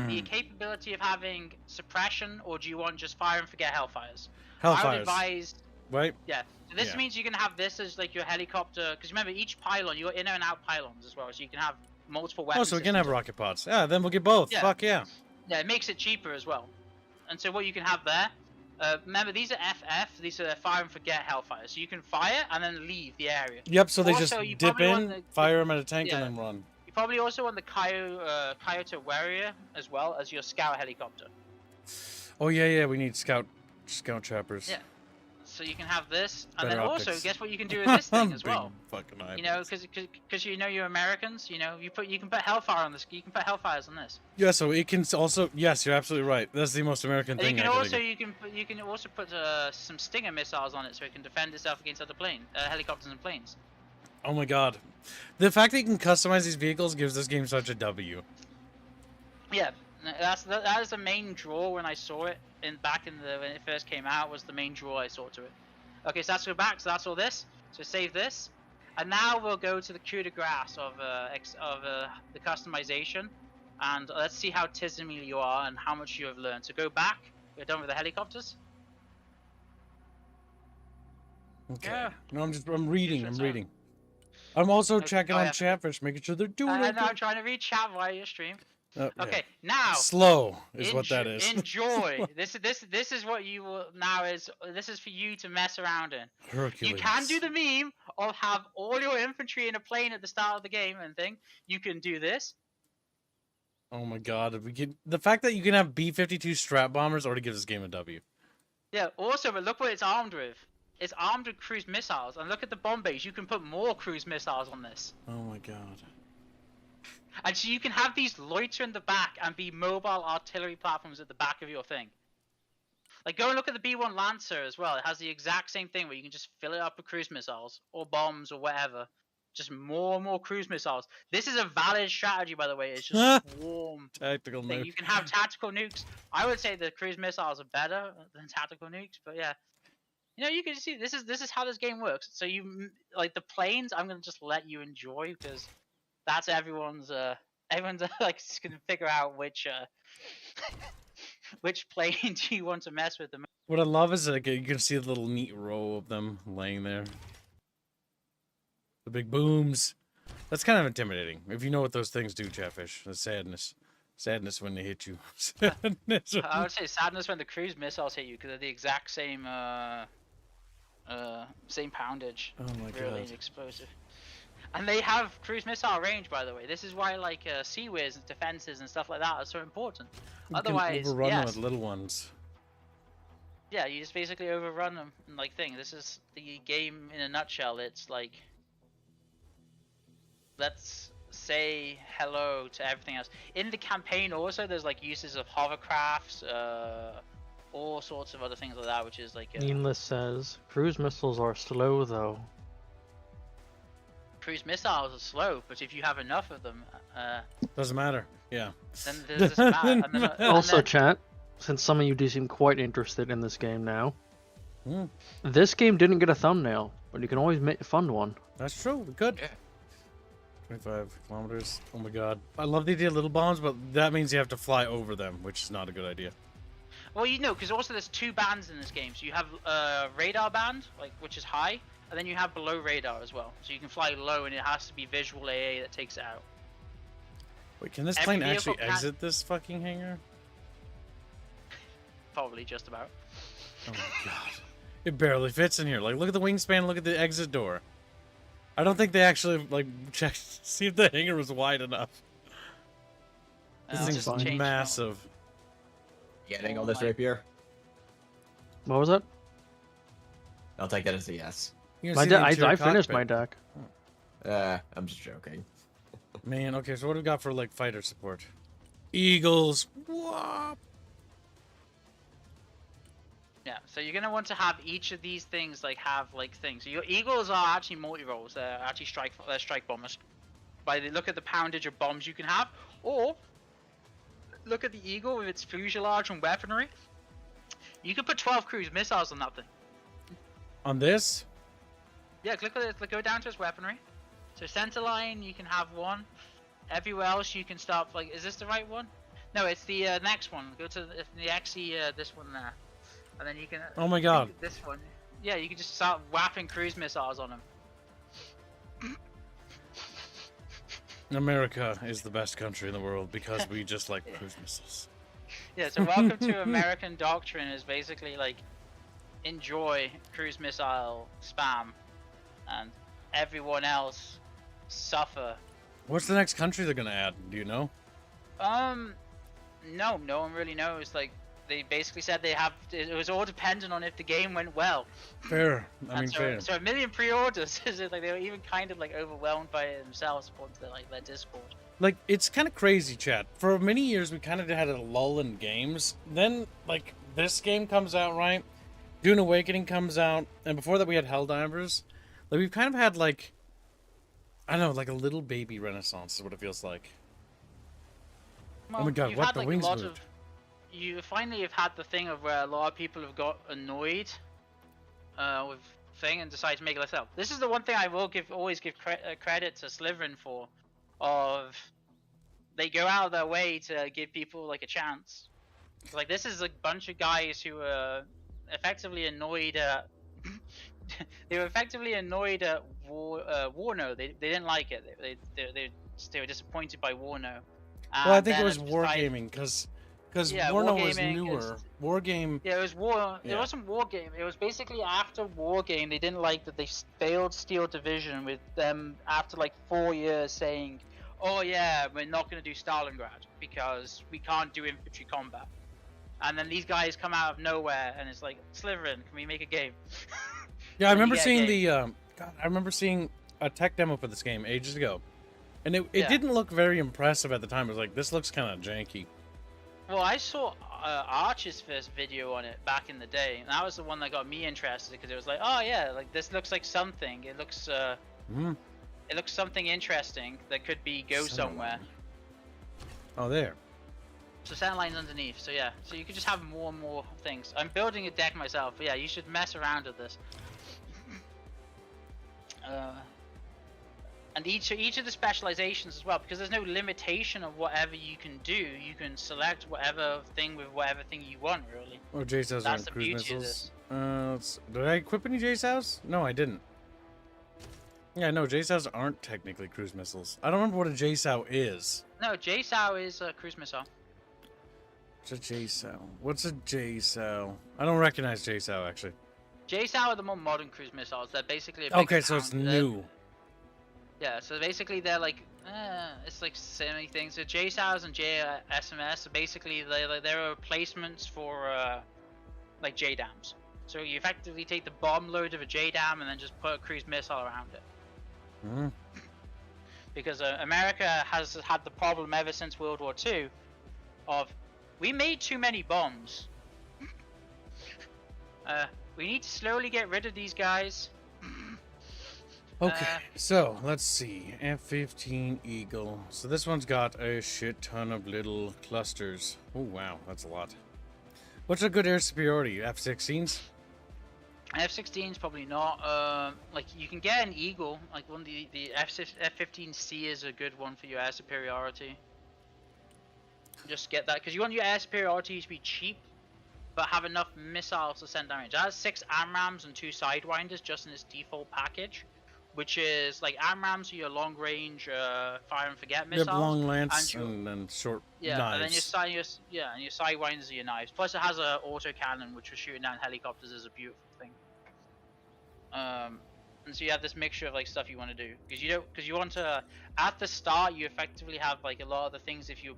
the capability of having suppression, or do you want just fire and forget Hellfires? I would Hellfires. advise. Right? Yeah. So this Yeah. means you can have this as like your helicopter, because remember each pylon, you got inner and out pylons as well, so you can have multiple Oh, weapons. so we can have rocket pods. Yeah, then we'll get both. Yeah. Fuck yeah. Yeah, it makes it cheaper as well. And so what you can have there, remember these are FF, these are fire and forget Hellfire, so you can fire and then leave the area. Yep, so they Also, just you dip probably want in, the- fire them at a tank, Yeah. and then run. You probably also want the Coyote Warrior as well as your scout helicopter. Oh yeah, we need scout trappers. Yeah. So you can have this, and Better then also optics. guess what you can do with this thing as Big well. Fucking You know, because you know you're Americans. You know, you can put Hellfire on this. You can put Hellfires on this. Yeah, so it can also. Yes, you're absolutely right. That's the most American And thing. you can I also think. you can also put some Stinger missiles on it, so it can defend itself against other helicopters and planes. Oh my god, the fact that you can customize these vehicles gives this game such a W. Yeah, that is the main draw when I saw it when it first came out, was the main draw I saw to it. Okay, so let's go back. So that's all this. So save this, and now we'll go to the coup de grace of the customization, and let's see how tismy you are and how much you have learned. So go back. We're done with the helicopters. Okay. Yeah. No, I'm reading. Sure, I'm sir. reading. I'm also Okay, checking oh, on yeah. Chatfish, making sure they're doing And okay. I'm trying to read chat via your stream. Yeah. Okay, now Slow is what that is. Enjoy. This is what you will now is. This is for you to mess around in. Hercules. You can do the meme of have all your infantry in a plane at the start of the game and thing. You can do this. Oh my god, if we could, the fact that you can have B-52 strap bombers already gives this game a W. Yeah. Also, but look what it's armed with. It's armed with cruise missiles, and look at the bomb base. You can put more cruise missiles on this. Oh my god. And so you can have these loiter in the back and be mobile artillery platforms at the back of your thing. Like, go and look at the B-1 Lancer as well. It has the exact same thing where you can just fill it up with cruise missiles or bombs or whatever. Just more and more cruise missiles. This is a valid strategy, by the way. It's just swarm Tactical thing. nuke. You can have tactical nukes. I would say the cruise missiles are better than tactical nukes, but yeah. You know, you can see this is how this game works. So you like the planes. I'm gonna just let you enjoy because that's everyone's like can figure out which which plane do you want to mess with the most. What I love is like you can see the little neat row of them laying there. The big booms. That's kind of intimidating. If you know what those things do, Chatfish. The sadness. Sadness when they hit you. Sadness. I would say sadness when the cruise missiles hit you because they're the exact same same poundage. Oh my really god. explosive. And they have cruise missile range, by the way. This is why like Seaways and defenses and stuff like that are so important. You Otherwise, can overrun them yes. with little ones. Yeah, you just basically overrun them and like thing. This is the game in a nutshell. It's like let's say hello to everything else. In the campaign also there's like uses of hovercrafts, all sorts of other things like that, which is like Needless says, cruise missiles are slow though. cruise missiles are slow, but if you have enough of them, Doesn't matter. Yeah. then it doesn't matter. And then, Also, chat, since some of you do seem quite interested in this game now, Hmm. this game didn't get a thumbnail, but you can always fund one. That's true. We could. Yeah. 25 kilometers. Oh my god. I love the idea of little bombs, but that means you have to fly over them, which is not a good idea. well, you know, because also there's 2 bands in this game. So you have radar band, like which is high, and then you have below radar as well. So you can fly low, and it has to be visual AA that takes it out. Wait, can this Every plane vehicle actually can- exit this fucking hangar? Probably just about. Oh my god. It barely fits in here. Like, look at the wingspan, look at the exit door. I don't think they actually, like, checked, see if the hangar was wide enough. This I'll thing's just change now. massive. Getting all Oh this my- rapier? What was that? I'll take that as a yes. You can My see the interior I finished my cockpit. deck. I'm just joking. Man, okay, so what do we got for, like, fighter support? Eagles. Whoop. Yeah, so you're gonna want to have each of these things have things. So your eagles are actually multi-rolls. They're actually strike bombers. By the look at the poundage of bombs you can have, or look at the eagle with its fuselage and weaponry. You could put 12 cruise missiles on that thing. On this? Yeah, click on it. Go down to its weaponry. So center line, you can have 1. Everywhere else, you can start. Is this the right one? No, it's the next one. Go to the XE. This one there. And then you can. Oh my god. This one. Yeah, you can just start whapping cruise missiles on them. America is the best country in the world because we just like cruise missiles. Yeah, so welcome to American doctrine is basically enjoy cruise missile spam, and everyone else suffer. What's the next country they're gonna add? Do you know? No one really knows. They basically said it was all dependent on if the game went well. Fair. I mean, so, fair. So 1 million pre-orders. They were even kind of overwhelmed by it themselves according to their Discord. Like, it's kind of crazy, chat. For many years, we kind of had a lull in games. Then, this game comes out, right? Dune Awakening comes out, and before that, we had Helldivers. We've kind of had I don't know, a little baby renaissance is what it feels like. Well, oh my god, you've what had, the a wings lot moved. You finally have had the thing of where a lot of people have got annoyed with thing and decided to make it themselves. This is the one thing I will always give credit to Slytherin for, of they go out of their way to give people a chance. This is a bunch of guys who are effectively annoyed at they were effectively annoyed at Warno. They didn't like it. They were disappointed by Warno. Well, I think it was Wargaming, because Warno was Wargaming newer. Wargame. Yeah, it was War. Yeah. It wasn't Wargame. It was basically after Wargame. They didn't like that they failed Steel Division with them after 4 years saying, "Oh yeah, we're not going to do Stalingrad because we can't do infantry combat." And then these guys come out of nowhere, and it's like, Slytherin, can we make a game? Yeah, I remember seeing game. I remember seeing a tech demo for this game ages ago, and it Yeah. didn't look very impressive at the time. It was this looks kind of janky. Well, I saw Arch's first video on it back in the day, and that was the one that got me interested because it was oh yeah, this looks like something. It looks it looks something interesting that could go somewhere. Oh, there. So center line's underneath. So yeah, so you could just have more and more things. I'm building a deck myself, but yeah, you should mess around with this. And each of the specializations as well, because there's no limitation of whatever you can do. You can select whatever thing with whatever thing you want, really. Oh, J-Sows That's aren't the cruise beauty of missiles. Did I equip any J-Sows? No, I didn't. Yeah, no, J-Sows aren't technically cruise missiles. I don't remember what a J-Sow is. No, J-Sow is a cruise missile. What's a J-Sow? What's a J-Sow? I don't recognize J-Sow, actually. J-Sow are the more modern cruise missiles. They're basically a big Okay, so it's pound- new. Yeah, so basically they're it's semi things. So J-SOWs and JSMS are basically they're replacements for JDAMs. So you effectively take the bomb load of a JDAM and then just put a cruise missile around it. Mm. Because America has had the problem ever since World War II of we made too many bombs. We need to slowly get rid of these guys. Okay, so let's see. F-15 Eagle. So this one's got a shit ton of little clusters. Oh wow, that's a lot. What's a good air superiority? F-16s? F-16's probably not. Like you can get an Eagle. Like one of the F-15C is a good one for your air superiority. Just get that because you want your air superiority to be cheap, but have enough missiles to send damage. It has 6 AMRAAMs and 2 Sidewinders just in its default package, which is like AMRAAMs are your long range fire and forget missiles. Yep, long lance and then short knives. And then your Sidewinders are your knives. Plus it has a auto cannon which for shooting down helicopters is a beautiful thing. And so you have this mixture of like stuff you want to do because you want to at the start you effectively have like a lot of the things. If you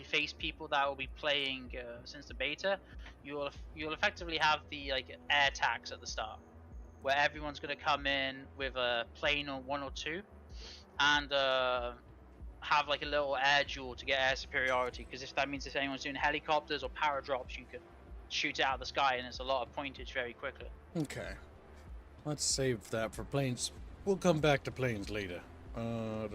face people that will be playing since the beta, you'll effectively have the like air attacks at the start where everyone's going to come in with a plane or 1 or 2 and have like a little air duel to get air superiority, because if that means if anyone's doing helicopters or paradrops, you can shoot it out of the sky and it's a lot of pointage very quickly. Okay. Let's save that for planes. We'll come back to planes later. I'm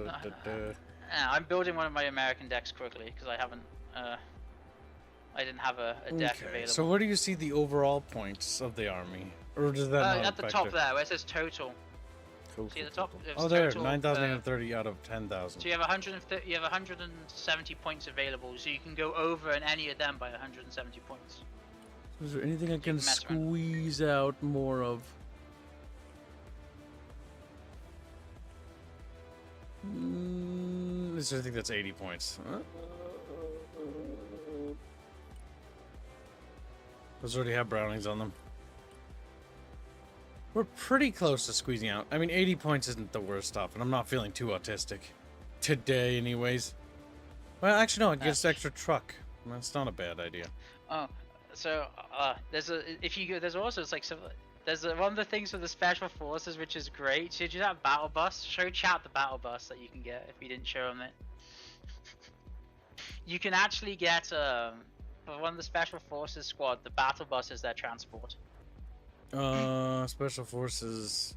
building one of my American decks quickly because I haven't. I didn't have a deck available. So where do you see the overall points of the army, or does that not at the affect top it? there where it says total? Cool, See cool, the top? cool, It's cool. Oh, there, total, 9,830 out of 10,000. So you have 170 points available, so you can go over in any of them by 170 points. Is there anything I can mess around. squeeze out more of? I think that's 80 points. Those already have Brownings on them. We're pretty close to squeezing out. I mean, 80 points isn't the worst stuff, and I'm not feeling too autistic. Today, anyways. Well, actually, no, I get an extra truck. That's not a bad idea. Oh, so there's also it's like some. There's one of the things for the special forces which is great. Should you that battle bus? Show chat the battle bus that you can get if you didn't show them it. You can actually get for one of the special forces squad, the battle bus is their transport. Special forces.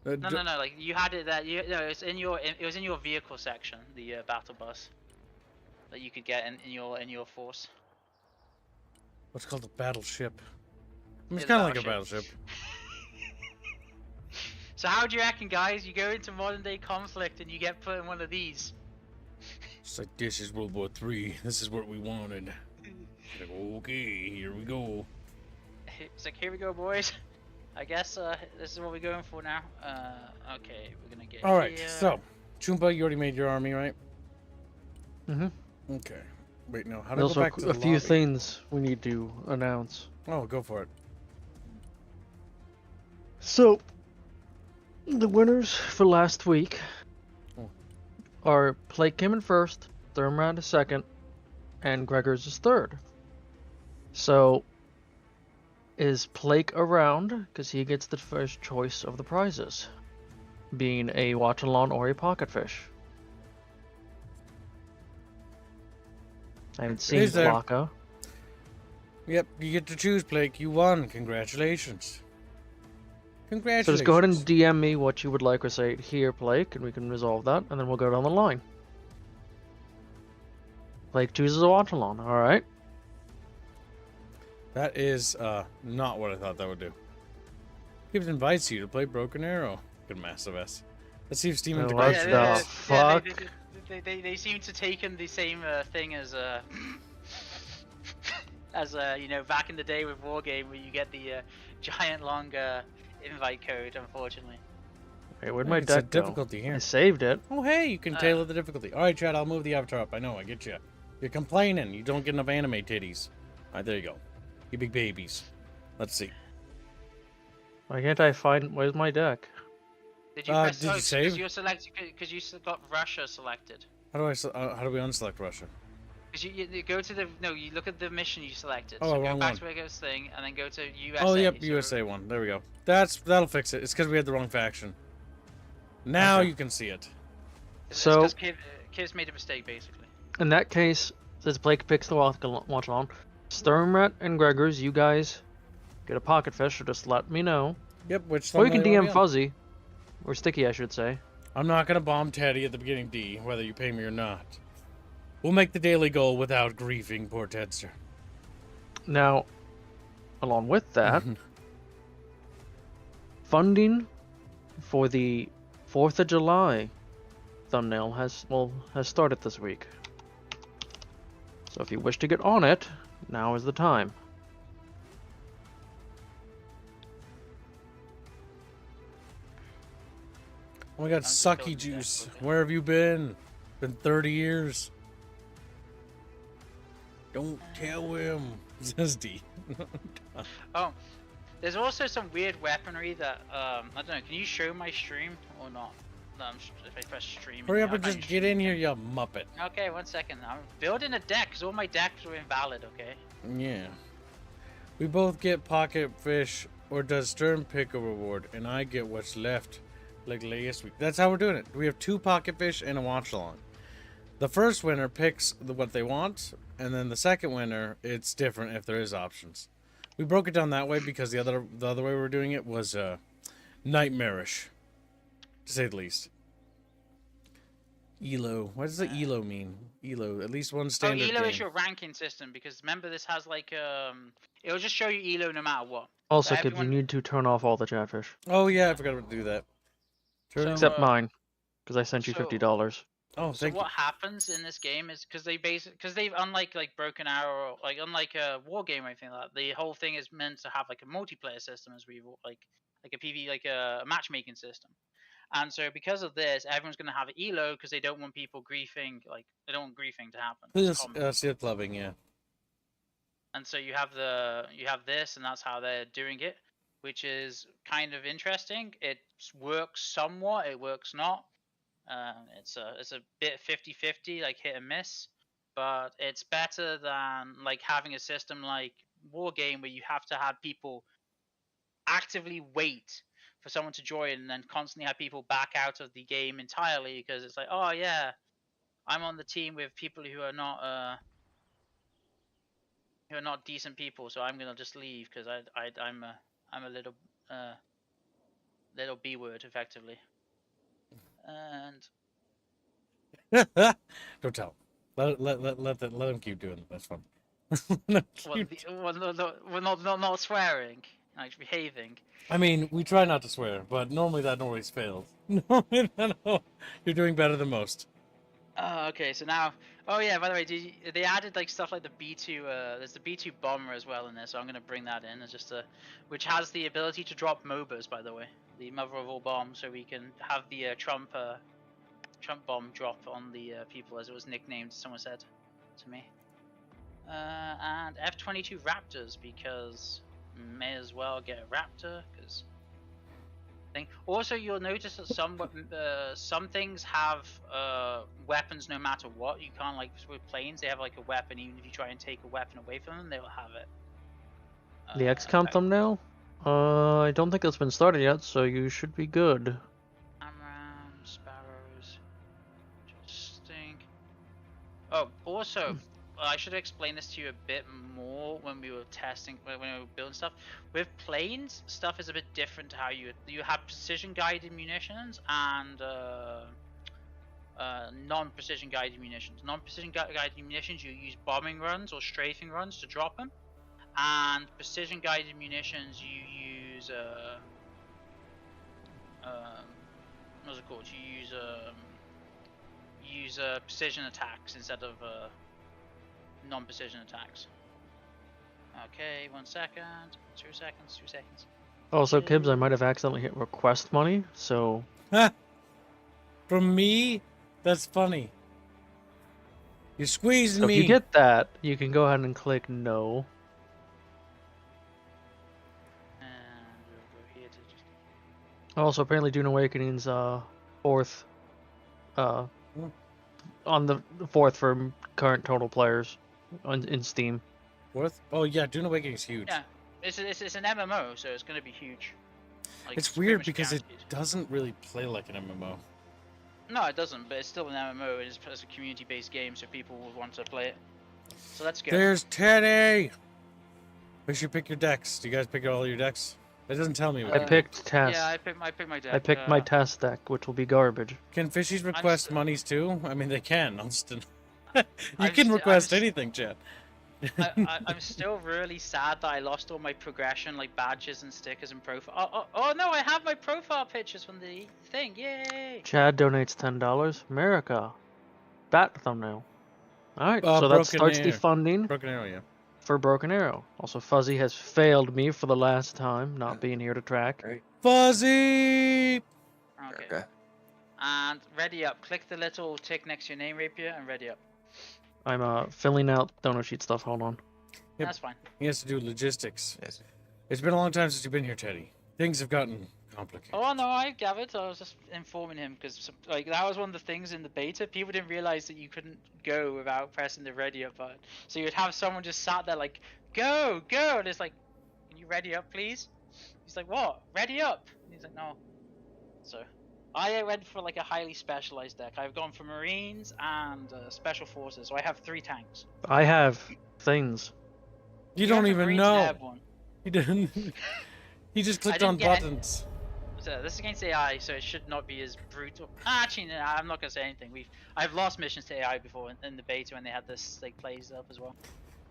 No, like you had it that it was in your vehicle section, the battle bus that you could get in your force. What's called a battleship? It's Yeah, kind of like a battleship. So how do you reckon, guys? You go into modern day conflict and you get put in one of these. It's like, this is World War III. This is what we wanted. Like, okay, here we go. It's like, here we go, boys. I guess this is what we're going for now. Okay, we're gonna get. All right, here. so Chumba, you already made your army, right? Mhm. Okay. Wait, no. How do There's I go back also to a the few lobby? things we need to announce. Oh, go for it. So, the winners for last week are Plake came in first, Thermrad is second, and Gregor's is third. So, is Plake around? Because he gets the first choice of the prizes, being a watch-along or a pocket fish. I haven't seen He's there. Plaka. Yep, you get to choose, Blake. You won. Congratulations. Congratulations. So just go ahead and DM me what you would like, or say here, Blake, and we can resolve that, and then we'll go down the line. Blake chooses a watch-along, alright? That is not what I thought that would do. It invites you to play Broken Arrow. Good massive S. Let's see if Steam Oh, integrates what that. the fuck? They seem to taken the same thing as you know, back in the day with Wargame, where you get the giant long invite code. Unfortunately. Hey, where'd my It's a deck go? difficulty here. I saved it. Oh, hey, you can tailor the difficulty. All right, Chad, I'll move the avatar up. I know, I get you. You're complaining. You don't get enough anime titties. All right, there you go. You big babies. Let's see. Why can't I find? Where's my deck? Did you press? did you save? Because you're selected. Because you got Russia selected. How do we unselect Russia? Because you go to the you look at the mission you selected. Oh, so go wrong back one. to where it goes thing, and then go to USA. Oh, yep, so- USA one. There we go. That'll fix it. It's because we had the wrong faction. Now Okay. you can see it. So- it's Kiv's made a mistake basically. In that case, since Blake picks the watch-along, Sturmrat and Gregors, you guys get a pocket fish, or just let me know. Yep, which Or you can thumbnail you wanna DM be on? Fuzzy, or Sticky, I should say. I'm not gonna bomb Teddy at the beginning, D, whether you pay me or not. We'll make the daily goal without grieving poor Tedster. Now, along with that, funding for the 4th of July thumbnail has started this week. So if you wish to get on it, now is the time. Oh my god, just Sucky building Juice. deck, okay. Where have you been? Been 30 years. Don't tell him. Says D. Oh, there's also some weird weaponry that I don't know. Can you show my stream or not? No, if I press stream. Hurry up I and can't just stream get in it. here, you muppet. Okay, 1 second. I'm building a deck because all my decks were invalid. Okay. Yeah. We both get pocket fish, or does Stern pick a reward, and I get what's left, like last week. That's how we're doing it. We have 2 pocket fish and a watch along. The first winner picks what they want, and then the second winner, it's different if there is options. We broke it down that way because the other way we were doing it was nightmarish, to say the least. ELO. What does the ELO mean? ELO. At least one standard ELO game. is your ranking system because remember this has like it'll just show you ELO no matter what. Also, So kids, you everyone- need to turn off all the chatfish. Oh yeah, I forgot to do that. Turn So, Except uh, mine, because I sent you so- $50. Oh, So thank what happens in this game is because they've unlike Broken Arrow, like unlike a war game or anything like that, the whole thing is meant to have like a multiplayer system as we like a PV like a matchmaking system. And so because of this, everyone's gonna have ELO because they don't want people griefing, like they don't want griefing to happen. It's common. Seal clubbing, yeah. And so you have this, and that's how they're doing it, which is kind of interesting. It works somewhat, it works not. It's a bit 50-50, like hit and miss, but it's better than like having a system like War Game where you have to have people actively wait for someone to join and then constantly have people back out of the game entirely because it's like, oh yeah, I'm on the team with people who are not decent people, so I'm gonna just leave because I'm a little little B word effectively. And Don't tell. Let them keep doing it. That's fun. Let 'em keep- we're not swearing, like behaving. I mean, we try not to swear, but normally that always fails. Normally you're doing better than most. Okay, so now, oh yeah, by the way, they added like stuff like the B2. There's the B2 bomber as well in there, so I'm gonna bring that in as just which has the ability to drop MOBAs, by the way, the mother of all bombs, so we can have the Trump bomb drop on the people as it was nicknamed. Someone said to me. And F-22 Raptors because may as well get a Raptor because. Also, you'll notice that some things have weapons no matter what. You can't like with planes; they have like a weapon. Even if you try and take a weapon away from them, they'll have it. The XCOM thumbnail? I don't think it's been started yet, so you should be good. Amram, sparrows, interesting. Oh, also, I should explain this to you a bit more when we were testing, when we were building stuff. With planes, stuff is a bit different to how you have precision guided munitions and non-precision guided munitions. Non-precision guided munitions, you use bombing runs or strafing runs to drop them, and precision guided munitions you use what's it called? You use precision attacks instead of non-precision attacks. Okay, 1 second, 2 seconds, 2 seconds. Also, Kibbs, I might have accidentally hit request money, so... From me? That's funny. You're squeezing So me. if you get that, you can go ahead and click no. And we'll go here to just... Also, apparently Dune Awakening's 4th, on the 4th for current total players in Steam. Fourth? Oh yeah, Dune Awakening is huge. Yeah, it's an MMO, so it's gonna be huge. Like, It's pretty weird much because it guaranteed. doesn't really play like an MMO. No, it doesn't, but it's still an MMO. It's a community-based game, so people will want to play it. So let's go. There's Teddy! We should pick your decks. Do you guys pick all your decks? It doesn't tell me. I picked test. Yeah, I picked my deck. I picked my test deck, which will be garbage. Can fishies request st- monies too? I mean, they can. You I'm can st- request I'm anything, Chad. I'm still really sad that I lost all my progression, like badges and stickers and profile. Oh no, I have my profile pictures from the thing. Yay! Chad donates $10. America. Bat thumbnail. Alright, so that Broken starts the Arrow. funding Broken Arrow, yeah. for Broken Arrow. Also, Fuzzy has failed me for the last time, not being here to track. Right. Fuzzy! Okay. And ready up. Click the little tick next to your name rapier and ready up. I'm filling out donor sheet stuff. Hold on. Yep. That's fine. He has to do logistics. Yes. It's been a long time since you've been here, Teddy. Things have gotten complicated. Oh no, I gathered. I was just informing him because like that was one of the things in the beta. People didn't realize that you couldn't go without pressing the ready up button. So you'd have someone just sat there like, go, and it's like, can you ready up, please? He's like, what? Ready up? And he's like, no. So I went for like a highly specialized deck. I've gone for Marines and Special Forces. So I have 3 tanks. I have things. You have don't the even Marines and know. Airborne. He didn't. He just clicked on didn't get buttons. So this is against AI, so it should not be as brutal. Actually, no, I'm not gonna say anything. I've lost missions to AI before in the beta when they had this like plays up as well.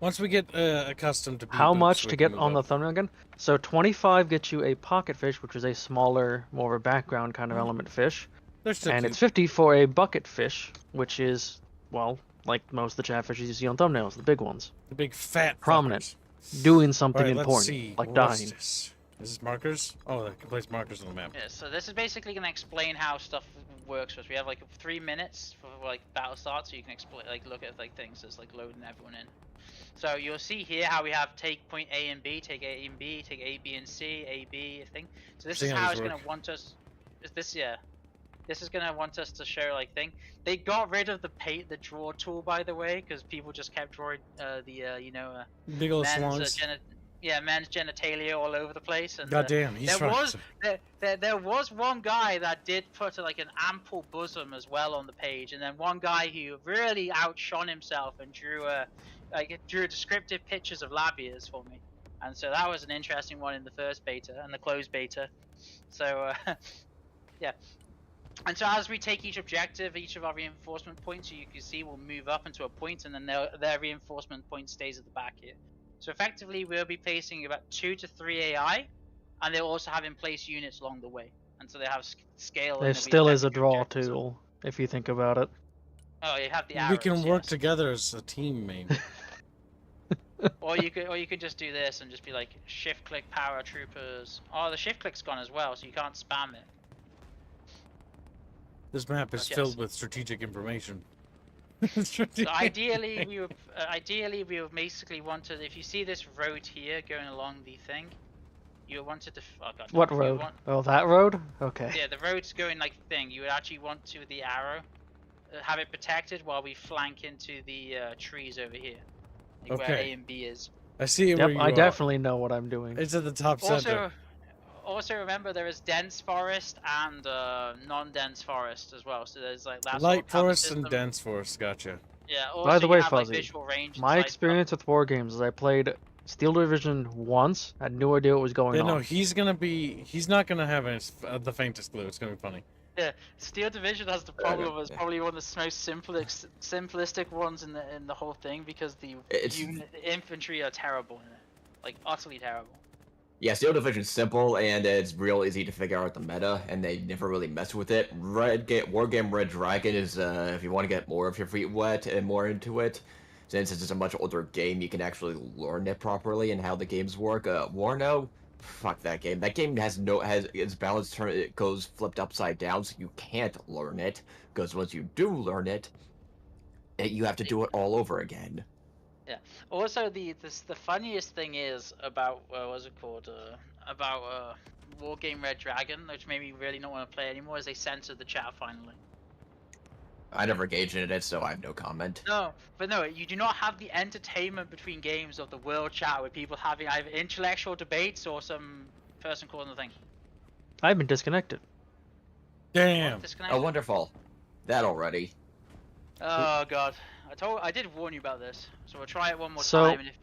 Once we get accustomed to How beep-boops, much we to can get move on the up. thumbnail again? So 25 gets you a pocket fish, which is a smaller, more of a background kind of element fish. They're still And cute. it's 50 for a bucket fish, which is, well, like most of the chatfishes you see on thumbnails, the big ones. The big fat Prominent. fuckers. Doing something Alright, let's important, see. like What's dying. this? Is this markers? Oh, I can place markers on the map. Yeah, so this is basically gonna explain how stuff works for us. We have like 3 minutes for like battle start, so you can explain, like look at like things that's like loading everyone in. So you'll see here how we have take point A and B, take A and B, take A, B, and C, A, B thing. So this See is how how these it's gonna work. want us. This is gonna want us to show like thing. They got rid of the draw tool, by the way, because people just kept drawing Big old men's swans. men's genitalia all over the place. And God damn, he's there right. was there was one guy that did put like an ample bosom as well on the page, and then one guy who really outshone himself and drew descriptive pictures of labias for me, and so that was an interesting one in the first beta and the closed beta. So yeah. And so as we take each objective, each of our reinforcement points, you can see we'll move up into a point, and then their reinforcement point stays at the back here. So effectively, we'll be placing about 2 to 3 AI, and they'll also have in place units along the way. And so they have scale. There and still is a effective draw objectives. tool, if you think about it. Oh, you have the We arrows. can work yes. together as a team, maybe. Or you could just do this and just be like shift click paratroopers. Oh, the shift click's gone as well, so you can't spam it. This map is Yes. filled with strategic information. So ideally, we would basically want to. If you see this road here going along the thing, you wanted to. Oh God, What you road? want- Oh, that road? Okay. Yeah, the road's going like thing. You would actually want to the arrow, have it protected while we flank into the trees over here, like where Okay. A and B is. I see where Yep, you I are. definitely know what I'm doing. It's at the top center. Also remember there is dense forest and non-dense forest as well. So there's like that Light sort of cover forest and system. dense forest, gotcha. Yeah. Also By the you way, have, like, Fuzzy, visual range and My sight cover. experience with war games is I played Steel Division once, had no idea what was going Yeah, on. no, he's not gonna have the faintest clue. It's gonna be funny. Yeah, Steel Division has the problem as probably one of the most simplistic ones in the whole thing because the infantry are terrible in it, like utterly terrible. Yeah, Steel Division's simple and it's real easy to figure out the meta, and they never really mess with it. Wargame Red Dragon is if you want to get more of your feet wet and more into it. Since it's a much older game, you can actually learn it properly and how the games work. Warno, fuck that game. That game has its balance turn. It goes flipped upside down, so you can't learn it. Because once you do learn it, you have to do it all over again. Yeah. Also, the funniest thing is about what's it called? Wargame Red Dragon, which made me really not want to play anymore, is they censored the chat finally. I never engaged in it, so I have no comment. No, you do not have the entertainment between games of the world chat with people having either intellectual debates or some person calling the thing. I've been disconnected. Damn. Disconnected. Oh, wonderful. That already. Oh God, I did warn you about this, so we'll try it one more So- time. And if...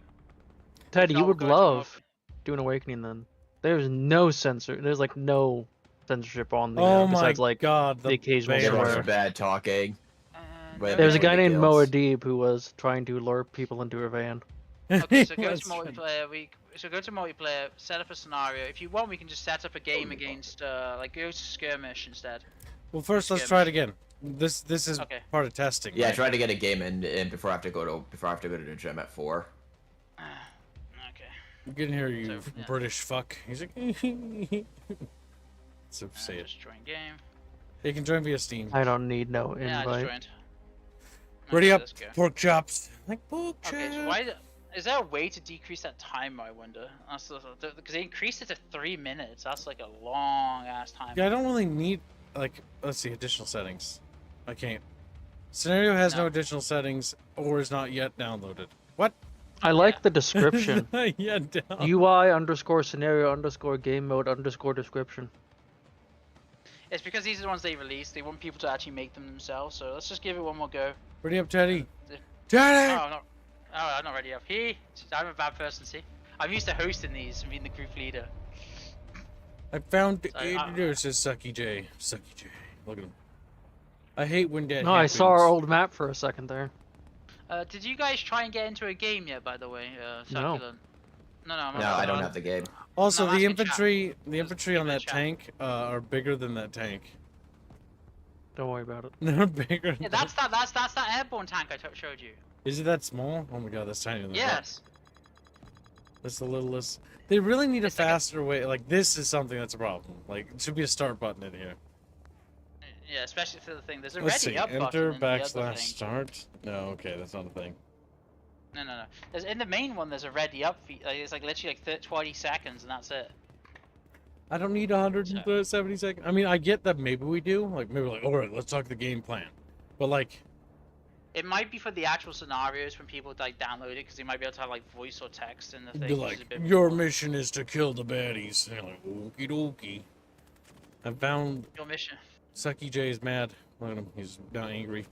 Ted, If you not, we'll would go into more- love doing Awakening then. There's no censor. There's like no censorship on the Oh my besides like god, the occasional bear. There was swear. bad talking. no But There was a There guy were the named guilds. Moadib who was trying to lure people into a van. Okay, so go to That's right. multiplayer. Go to multiplayer. Set up a scenario. If you want, we can just set up a game against like go to skirmish instead. Well, first let's try it again. This is Okay. part of testing. Yeah, I right? tried to get a game in before I have to go to the gym at 4. Okay. Get in here, you So, yeah. British fuck. He's like, so say it. Just join game. You can join via Steam. I don't need no Yeah, I just invite. joined. Ready Okay, up, let's go. pork chops. Like pork chops. Okay, so is there a way to decrease that time? I wonder. Because they increased it to 3 minutes. That's like a long ass time. Yeah, I don't really need, like, let's see, additional settings. I can't. Scenario has no No. additional settings or is not yet downloaded. What? I like the description. Yeah, down. UI_scenario_game mode _description. It's because these are the ones they released. They want people to actually make them themselves. So let's just give it one more go. Ready up, Teddy. Oh, Teddy! I'm not ready up. I'm a bad person. See, I'm used to hosting these and being the group leader. I found the Sorry, introducer, says Sucky J. Sucky J. Look at him. I hate when that No, I happens. saw our old map for a second there. Did you guys try and get into a game yet? By the way, No. Succulent? No, I'm No, I don't have the game. Also, No, the ask in infantry, chat. Just give on it a that chat. tank are bigger than that tank. Don't worry about it. They're bigger. Yeah, than- that's that airborne tank I showed you. Is it that small? Oh my god, that's tiny. Yes. That's the littlest. They really need a It's like a- faster way. Like, this is something that's a problem. Like, it should be a start button in here. Yeah, especially for the thing. There's a Let's ready see. up Enter button in the other / thing. start. No, okay, that's not a thing. No. There's in the main one. There's a ready up feat. Like, it's like literally like 20 seconds, and that's it. I don't need 170 seconds. I mean, I get that maybe we do. Like, maybe like, all right, let's talk the game plan. But like, It might be for the actual scenarios when people like download it, because they might be able to have like voice or text in the thing. be which is like, a bit your more- mission is to kill the baddies. And you're like, okie dokie. I found Your mission. Sucky J is mad. Look at him. He's now angry.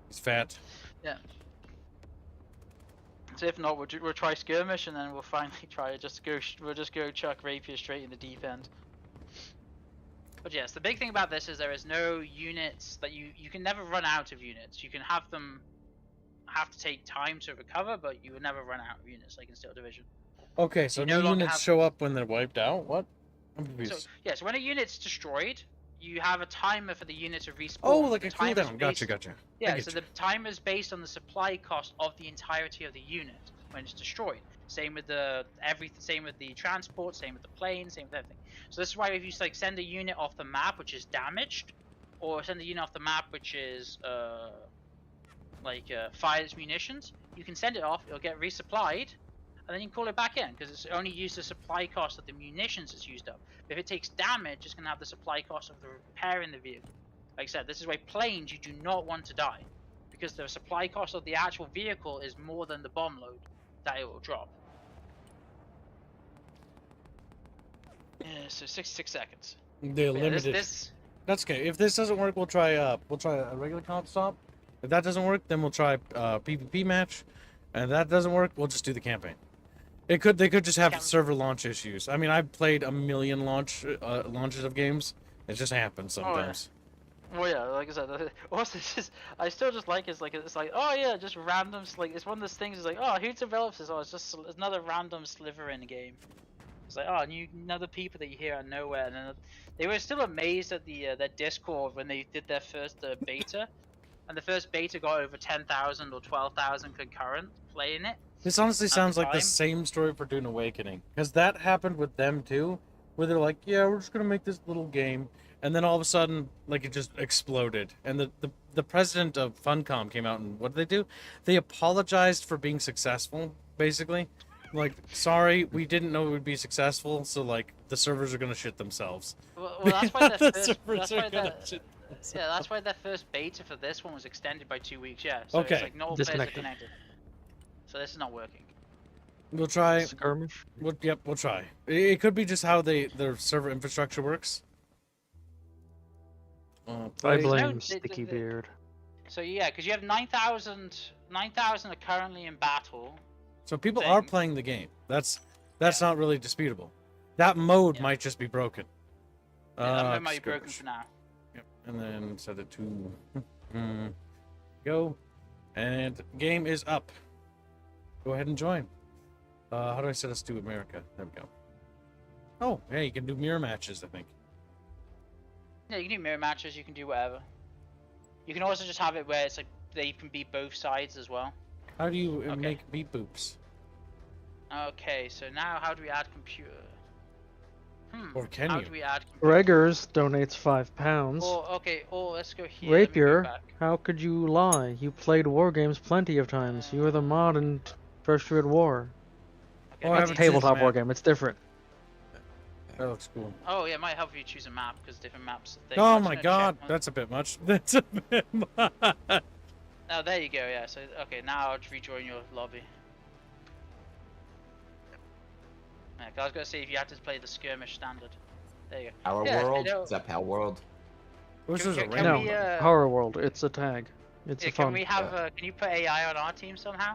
He's fat. Yeah. So if not, we'll try skirmish, and then we'll finally try to we'll just go chuck rapier straight in the deep end. But yes, the big thing about this is there is no units that you can never run out of units. You can have them have to take time to recover, but you will never run out of units like in Steel Division. Okay, so You no new longer units have- show up when they're wiped out? What? I'm So confused. yes, when a unit's destroyed, you have a timer for the unit to respawn. Oh, like The a timer's cooldown. based- Gotcha. I Yeah, get so you. the timer is based on the supply cost of the entirety of the unit when it's destroyed. Same with the same with the transport, same with the plane, same with everything. So this is why if you like send a unit off the map which is damaged, or send a unit off the map which is fires munitions, you can send it off. It'll get resupplied, and then you can call it back in because it's only used the supply cost of the munitions it's used up. But if it takes damage, it's gonna have the supply cost of the repair in the vehicle. Like I said, this is why planes you do not want to die, because the supply cost of the actual vehicle is more than the bomb load that it will drop. Yeah, so 66 seconds. They're But yeah, limited. this That's okay. If this doesn't work, we'll try a regular comp stop. If that doesn't work, then we'll try a PvP match. And if that doesn't work, we'll just do the campaign. They could just have server launch issues. I mean, I've played a million launches of games. It just happens sometimes. Well, yeah, like I said, also I still just like it's like oh yeah, just random like it's one of those things. It's like oh, who develops this? Oh, it's another random sliver in the game. It's like oh, another people that you hear out of nowhere, and then they were still amazed at their Discord when they did their first beta, and the first beta got over 10,000 or 12,000 concurrent playing it. This honestly sounds like the time. same story for Dune Awakening. Because that happened with them too. Where they're like, yeah, we're just going to make this little game. And then all of a sudden, like, it just exploded. And the president of Funcom came out and what did they do? They apologized for being successful, basically. Like, sorry, we didn't know it would be successful, so, like, the servers are going to shit themselves. Well, that's why their The first, servers that's are why gonna their, shit yeah, that's why their first beta for this one was extended by 2 weeks. Yeah. So Okay. It's like not all players are Disconnected. connected. So this is not working. We'll try. Skirmish. We'll try. It could be just how their server infrastructure works. I Play- blame No, Sticky the- Beard. So yeah, because you have 9,000 are currently in battle. So people are thing. playing the game. That's not really disputable. That mode Yeah. might just be broken. Yeah, that mode might be broken skirmish. for now. Yep. And then set it to go. And game is up. Go ahead and join. How do I set us to America? There we go. Oh, yeah, you can do mirror matches, I think. Yeah, you can do mirror matches. You can do whatever. You can also just have it where it's like they can be both sides as well. How do you Okay. make beep boops? Okay, so now how do we add computer? Or can how you? do we add computer? Gregors donates £5. Or let's go here. Let me go Rapier, back. how could you lie? You played war games plenty of times. You were the mod in First World War. Okay, Oh, I That's a haven't seen the tabletop war map. game. It's different. That looks cool. Oh yeah, it might help you choose a map because different maps. Are things. Oh I'm just my gonna god, check one. that's a bit much. That's a bit much. Oh, there you go. Yeah. So okay, now I'll rejoin your lobby. Yeah, 'cause I was gonna say if you had to play the skirmish standard. There you go. Power Yeah, World? you know- Is that Power World? This Can- is a can random. we, No, Horror World. It's a tag. It's Yeah, a fun. can we have? Can you put AI on our team somehow?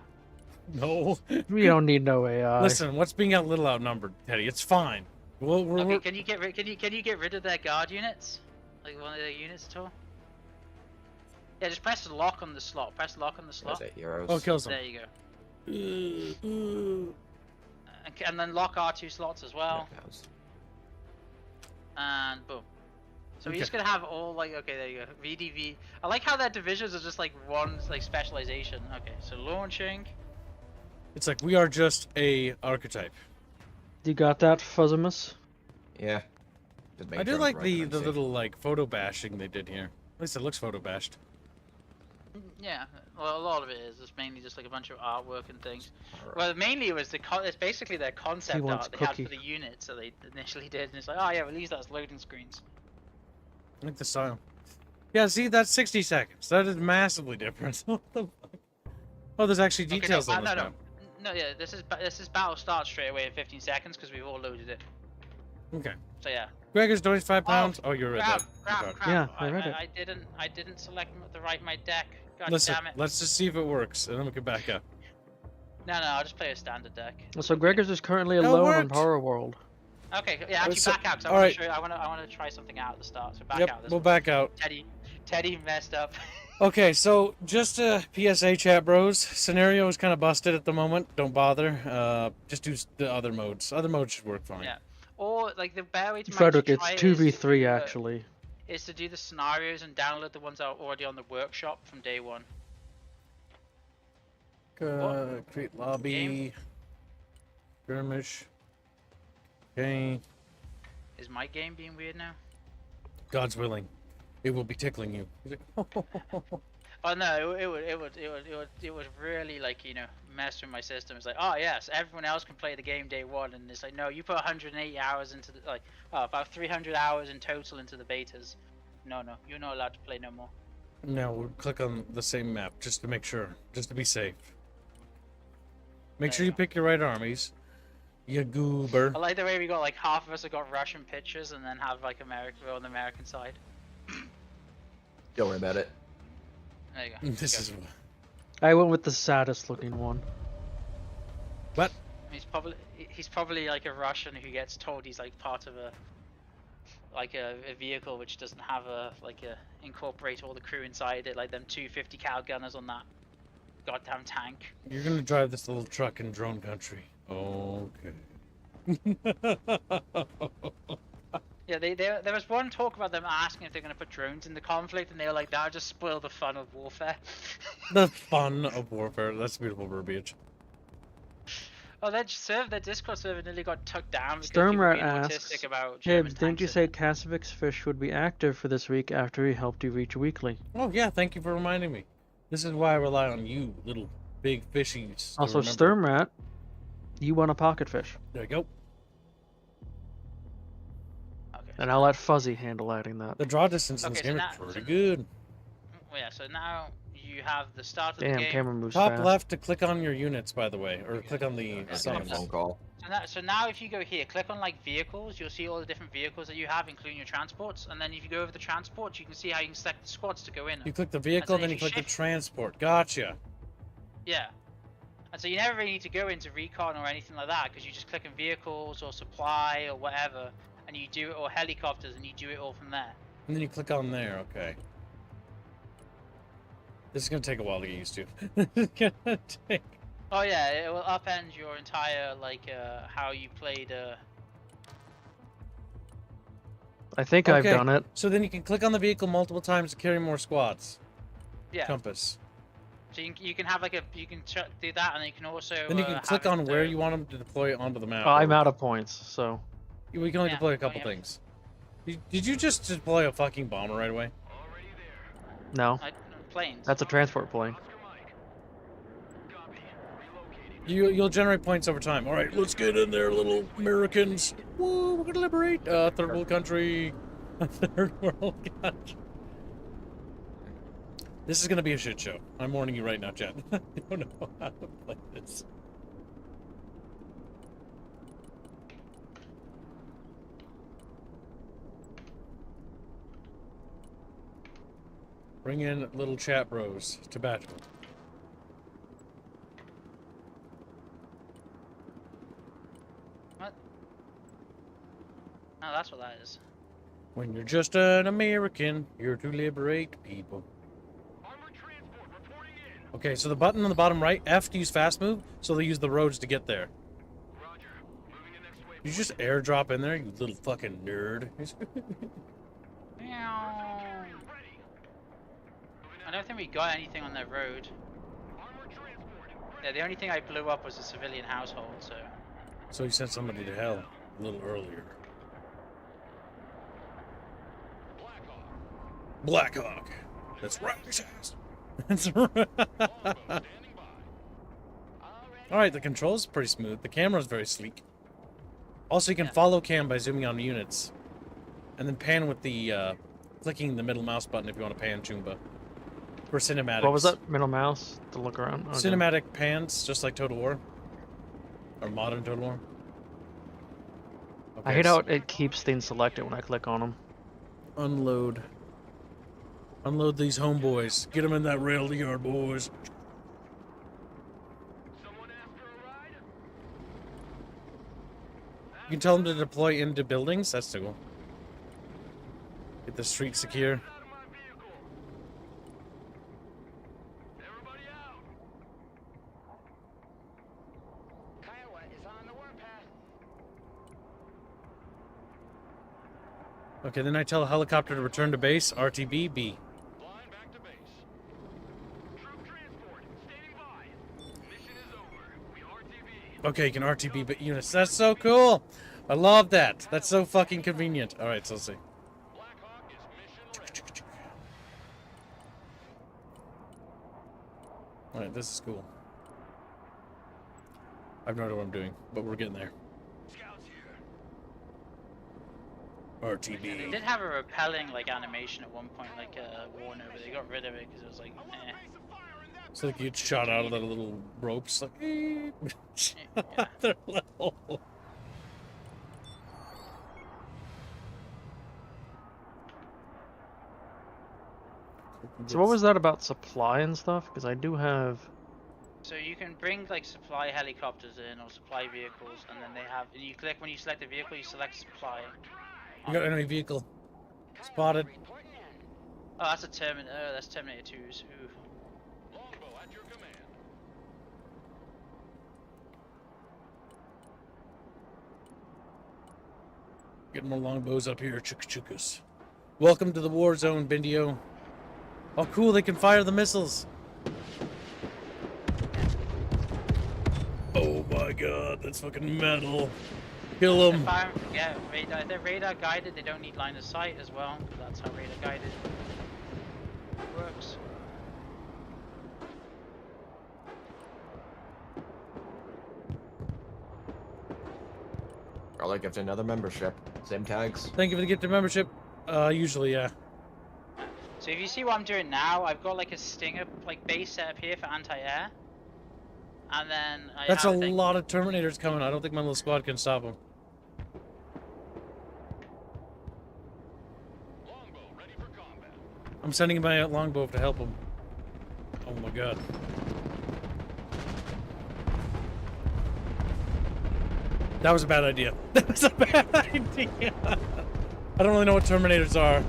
No. We don't need no AI. Listen, what's being a little outnumbered, Teddy? It's fine. We're Okay, can you get rid? Can you get rid of their guard units? Like one of their units at all? Yeah, just press lock on the slot. Press lock on the Is slot. it heroes? Oh, kills them. There you go. And then lock R2 slots as well. Yeah, that was- And boom. So Okay. we're just gonna have all like there you go. VDV. I like how their divisions are just like one like specialization. Okay, so launching. It's like we are just a archetype. You got that, Fuzzimus? Yeah. Just make I do sure I'm like right the when I say it. little like photo bashing they did here. At least it looks photo bashed. Yeah, well, a lot of it is. It's mainly just like a bunch of artwork and things. Well, mainly it was it's basically their concept wants art they had cookie. for the units that they initially did, and it's like, oh yeah, we'll use that as loading screens. I like the style. Yeah, see, that's 60 seconds. That is massively different. What the fuck? Oh, there's actually Okay, details no, on this no, map. no, yeah, this is battle starts straight away in 15 seconds because we've all loaded it. Okay. So yeah. Gregor's donates £5. Oh, you're right. Crap. Yeah, I read it. I didn't select the right my deck. God Listen, damn it. let's just see if it works, and then we can back up. No, I'll just play a standard deck. So Gregors is currently That alone on worked. Horror World. Okay, yeah, actually So- back out. 'Cause alright. I want to try something out at the start. So back Yep, out. This we'll one. back out. Teddy messed up. Okay, so just a PSA, chat bros. Scenario is kind of busted at the moment. Don't bother. Just do the other modes. Other modes should work fine. Yeah. Or like the better way to Frederick, try it's it is 2v3 to, actually. is to do the scenarios and download the ones that are already on the workshop from day one. Create lobby. Skirmish. Okay. Is my game being weird now? God's willing. It will be tickling you. He's like, Oh no, it would really like mess with my system. It's like, oh yes, everyone else can play the game day one, and it's like, no, you put 180 hours into the about 300 hours in total into the betas. No, you're not allowed to play no more. No, we'll click on the same map just to make sure, just to be safe. Make There sure you you go. pick your right armies. You goober. I like the way we got like half of us have got Russian pictures, and then have like America on the American side. Don't worry about it. There you go. This Go. is I went with the saddest looking one. what? He's probably like a Russian who gets told he's like part of a vehicle which doesn't have incorporate all the crew inside it, like them 250 cal gunners on that goddamn tank. You're gonna drive this little truck in drone country. Okay. Yeah, there was one talk about them asking if they're gonna put drones in the conflict, and they were like, that'll just spoil the fun of warfare. The fun of warfare. That's beautiful verbiage. Oh, their Discord server nearly got took down because Sturmrat people being asks, autistic about German Hibbs, didn't you tanks say and- Kasevic's fish would be active for this week after he helped you reach weekly? Oh yeah, thank you for reminding me. This is why I rely on you, little big fishies. to Also, remember. Sturmrat, you want a pocket fish. There you go. Okay. And I'll let Fuzzy handle adding that. The draw distance in this Okay, so game now- is pretty so- good. Well, yeah, so now you have the start of Damn, the game. camera moves Top fast. left to click on your units, by the way, or click on the Getting a signs. phone call. So now if you go here, click on like vehicles, you'll see all the different vehicles that you have, including your transports. And then if you go over the transports, you can see how you can select the squads to go in. You click the vehicle, then then if you you click the shift- transport. Gotcha. Yeah. And so you never really need to go into Recon or anything like that, because you just click on vehicles or supply or whatever, and you do it, or helicopters, and you do it all from there. And then you click on there, okay. This is gonna take a while to get used to. It's gonna take... Oh yeah, it will upend your entire, like, how you played, I think I've Okay, done it. so then you can click on the vehicle multiple times to carry more squads. yeah. Compass. So you can have like you can do that, and then you can also. Then you can have click it, on where you want them to deploy onto the map. I'm or- out of points, so We can only Yeah, deploy a oh, couple yeah. things. Did you just deploy a fucking bomber right away? no. Planes. That's a transport plane. You'll generate points over time. All right, let's get in there, little Americans. Woo, we're gonna liberate third world country. Third world country. This is gonna be a shit show. I'm warning you right now, chat. I don't know how to play this. Bring in little chat bros to battle. What? No, that's what that is. When you're just an American, you're to liberate people. Okay, so the button on the bottom right, F to use fast move, so they use the roads to get there. You just airdrop in there, you little fucking nerd. I don't think we got anything on that road. Yeah, the only thing I blew up was a civilian household, so. So you sent somebody to hell a little earlier. Blackhawk. That's right, his ass. That's right. Alright, the controls pretty smooth. The camera's very sleek. Also, you can follow cam by zooming on units. And then pan with the, clicking the middle mouse button if you want to pan Chumba. For cinematics. What was that? Middle mouse to look around? Okay. Cinematic pans, just like Total War. Or modern Total War. Okay, I hate how it keeps things selected when I click on them. Unload. Unload these homeboys. Get them in that rail yard, boys. You can tell them to deploy into buildings. That's too cool. Get the street secure. Okay, then I tell a helicopter to return to base. RTB, B. Okay, you can RTB but units. That's so cool. I love that. That's so fucking convenient. All right, so let's see. All right, this is cool. I have no idea what I'm doing, but we're getting there. They RTB. did have a repelling like animation at one point, like Warner, but they got rid of it because it was like, eh. So like you get shot out of the little ropes, like Yeah. their level. So what was that about supply and stuff? Because I do have... So you can bring like supply helicopters in or supply vehicles, and then they have. And you click when you select a vehicle, you select supply. You got enemy vehicle spotted. Oh, that's a Terminator. That's Terminator 2's. Ooh. Getting more longbows up here, chukas. Welcome to the war zone, Bindio. Oh, cool! They can fire the missiles. Oh my god, that's fucking metal. Kill them. Yeah, radar. If they're radar guided, they don't need line of sight as well. That's how radar guided works. Probably gives another membership. Same tags. Thank you for the gift of membership. Usually, yeah. So if you see what I'm doing now, I've got like a Stinger like base set up here for anti-air, and then I That's a have thing. lot of Terminators coming. I don't think my little squad can stop them. I'm sending my longbow to help them. Oh my god. That was a bad idea. That was a bad idea. I don't really know what Terminators are.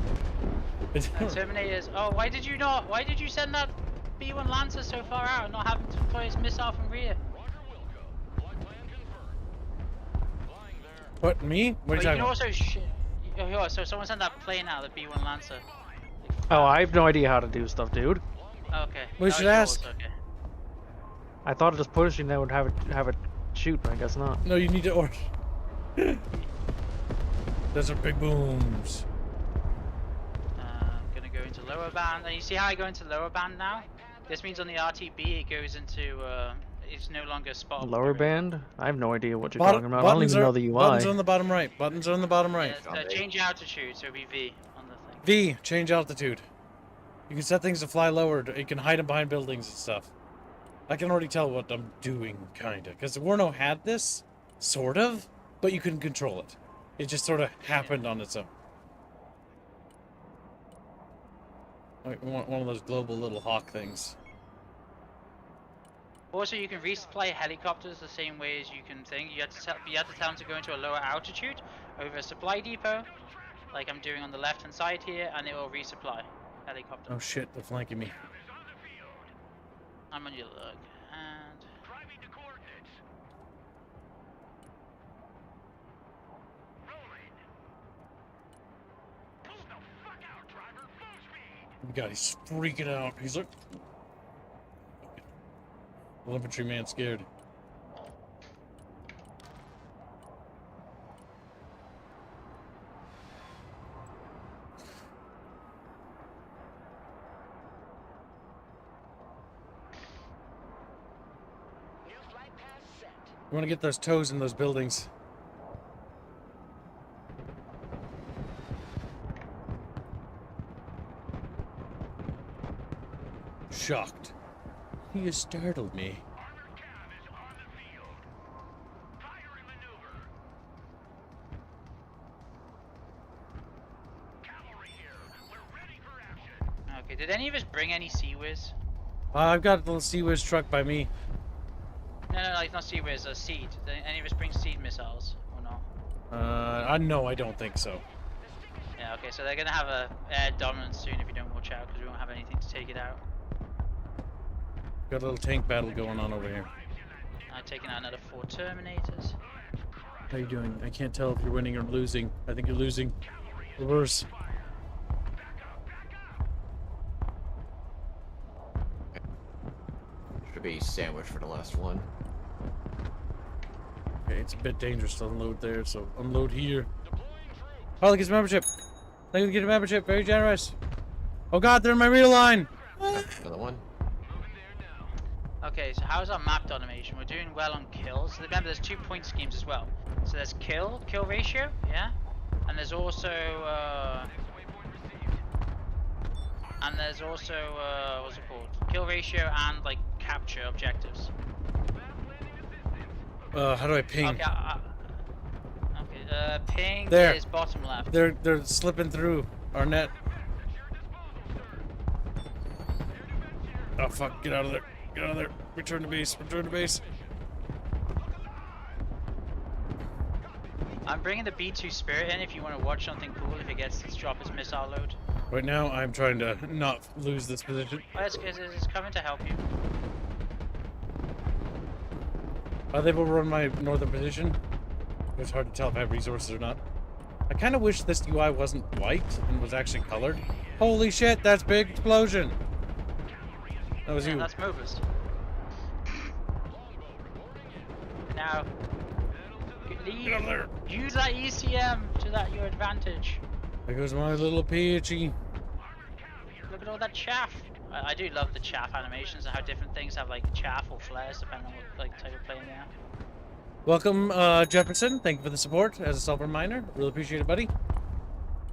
Terminators. Oh, why did you send that B1 Lancer so far out and not have him deploy his missile from rear? What, me? What are you talking about? Also so someone sent that plane out, the B1 Lancer. Oh, I have no idea how to do stuff, dude. Okay. We should ask. Okay. I thought just pushing that would have it shoot, but I guess not. No, you need to order. Those are big booms. I'm gonna go into lower band. And you see how I go into lower band now? This means on the RTB it goes into it's no longer spot. Lower band? I have no idea what you're talking about. I don't even know the UI. Buttons are on the bottom right. Buttons are on the bottom right. Change altitude, so it'll be V on the thing. V, change altitude. You can set things to fly lower. You can hide them behind buildings and stuff. I can already tell what I'm doing, kinda. Because Warno had this, sort of, but you couldn't control it. It just sort of happened on its own. Like one of those global little hawk things. Also, you can resupply helicopters the same way as you can think. You have to tell them to go into a lower altitude over a supply depot, like I'm doing on the left-hand side here, and it will resupply helicopter. Oh shit, they're flanking me. I'm on your look, and Oh my god, he's freaking out. He's like... The infantry man scared. We want to get those toes in those buildings. Shocked. He has startled me. okay. Did any of us bring any Sea-Wiz? I've got a little Sea-Wiz truck by me. No, like not Sea-Wiz, Seed. Did any of us bring Seed missiles or not? No, I don't think so. Yeah, okay. So they're gonna have a air dominance soon if you don't watch out, because we won't have anything to take it out. Got a little tank battle going on over here. I've taken out another 4 Terminators. How you doing? I can't tell if you're winning or losing. I think you're losing. Reverse. Should be sandwich for the last one. Okay, it's a bit dangerous to unload there, so unload here. Oh, look, it's membership. Thank you for getting membership. Very generous. Oh god, they're in my real line. Another one. Okay, so how's our mapped automation? We're doing well on kills. Remember, there's 2 point schemes as well. So there's kill ratio, yeah, and there's also what's it called? Kill ratio and like capture objectives. How do I ping? Okay, ping There. is bottom left. They're slipping through our net. Oh fuck, get out of there. Get out of there. Return to base. Return to base. I'm bringing the B2 Spirit in if you want to watch something cool if it gets to drop its missile load. Right now, I'm trying to not lose this position. Oh, it's coming to help you. They've overrun my northern position. It's hard to tell if I have resources or not. I kind of wish this UI wasn't white and was actually colored. Holy shit, that's big explosion. That was you. That's movers. Now, Get over there. use that ECM to your advantage. There goes my little Peachy. Look at all that chaff. I do love the chaff animations and how different things have like chaff or flares depending on what like type of plane they are. Welcome, Jefferson. Thank you for the support as a silver miner. Really appreciate it, buddy.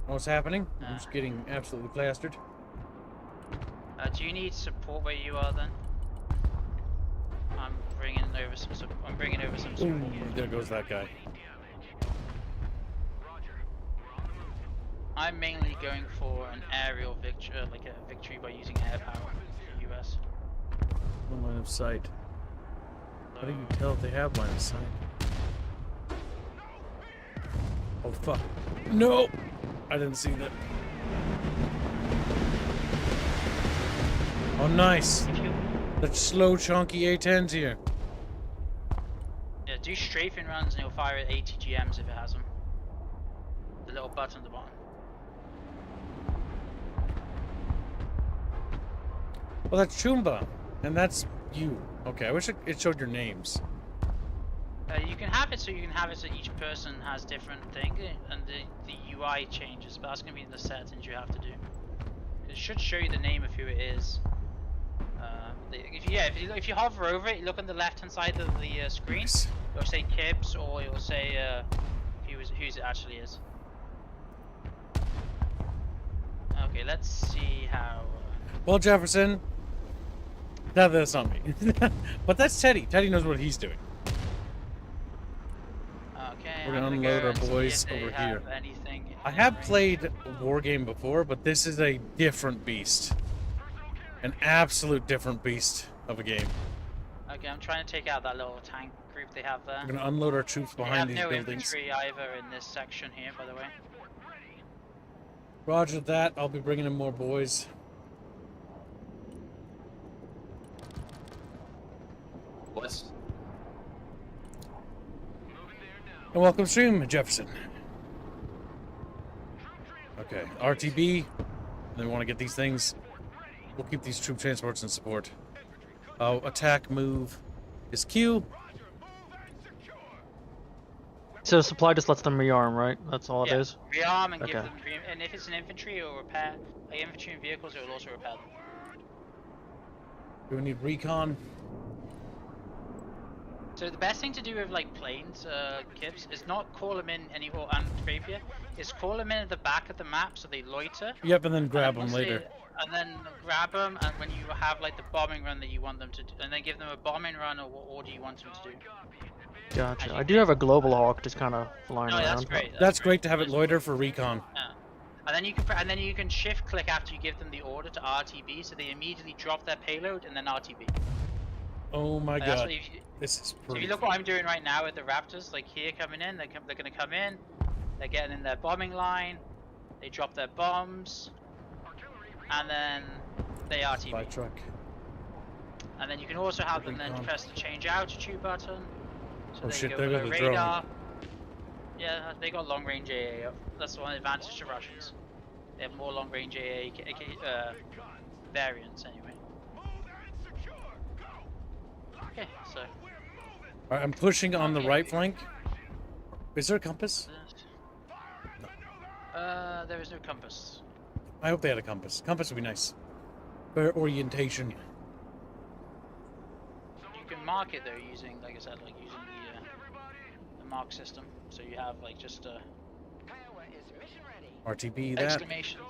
What's happening? I'm just getting absolutely plastered. Do you need support where you are then? I'm bringing over some support. Ooh, there goes that guy. I'm mainly going for an aerial victory, like a victory by using air power for the US. No line of sight. How do you tell if they have line of sight? Oh fuck. No! I didn't see that. Oh nice. If you That slow chunky A10's here. yeah, do strafing runs and it'll fire at 80 GMs if it has them. The little button at the bottom. Well, that's Chumba, and that's you. Okay, I wish it showed your names. You can have it so each person has different thing, and the UI changes, but that's gonna be in the settings you have to do. It should show you the name of who it is. If you hover over it, look on the left hand side of the screen. Nice. It'll say Kibbs, or it'll say whose it actually is. Okay, let's see how. Well, Jefferson. No, that's not me. But that's Teddy. Teddy knows what he's doing. Okay, We're gonna I'm unload go our and see boys if they over have here. anything I in have range. played Wargame before, but this is a different beast. An absolute different beast of a game. Okay, I'm trying to take out that little tank group they have there. We're gonna unload our troops They have behind these no buildings. infantry either in this section here, by the way. Roger that. I'll be bringing in more boys. What's And welcome stream, Jefferson. Okay, RTB. Then we want to get these things. We'll keep these troop transports in support. Attack move is Q. So supply just lets them rearm, right? That's all it is. Rearm and give Okay. them, and if it's an infantry, it will repair. Like infantry and vehicles, it will also repair them. Do we need recon? So the best thing to do with like planes, Kibbs, is not call them in anymore and rapier. Is call them in at the back of the map so they loiter. Yep, and then grab and them once later. And then grab them, and when you have like the bombing run that you want them to do, and then give them a bombing run or what order you want them to do. Gotcha. I do have a global hawk just kind of flying No, around. that's great. That's great to have it loiter for recon. Yeah. And then you can shift click after you give them the order to RTB, so they immediately drop their payload and then RTB. Oh my Like, that's god. what This is So if pretty. you look what I'm doing right now with the Raptors, like here coming in, they're going to come in, they're getting in their bombing line, they drop their bombs, and then they By RTB. truck. And then you can also have them then Recon. press the change altitude button. So Oh they shit, go there below goes the drone. radar. Yeah, they got long range AA up. That's one advantage to Russians. They have more long range AA variants anyway. Okay, so. Alright, I'm pushing on the right flank. Is there a compass? There is no compass. I hope they had a compass. Compass would be nice. For orientation. You can mark it though using, like I said, like using the mark system. So you have like just a RTB that. exclamation.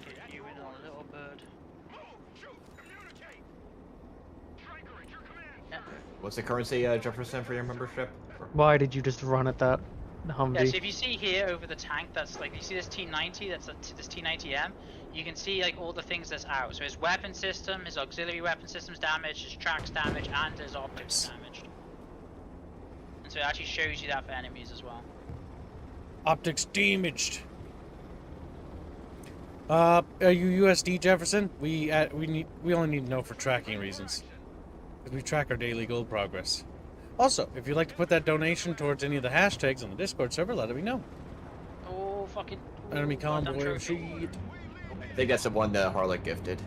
Get you in on a little bird. Yeah. What's the currency, Jefferson, for your membership? Why did you just run at that Yeah, Humvee? so if you see here over the tank, that's like, you see this T90, this T90M, you can see like all the things that's out. So his weapon system, his auxiliary weapon system's damaged, his tracks damaged, and his optics damaged. And so it actually shows you that for enemies as well. Optics damaged. Are you USD Jefferson? We only need to know for tracking reasons. Because we track our daily gold progress. Also, if you'd like to put that donation towards any of the hashtags on the Discord server, let me know. Oh, fucking... Enemy goddamn convoy. trophy. Shit. I think that's the one that Harlot gifted.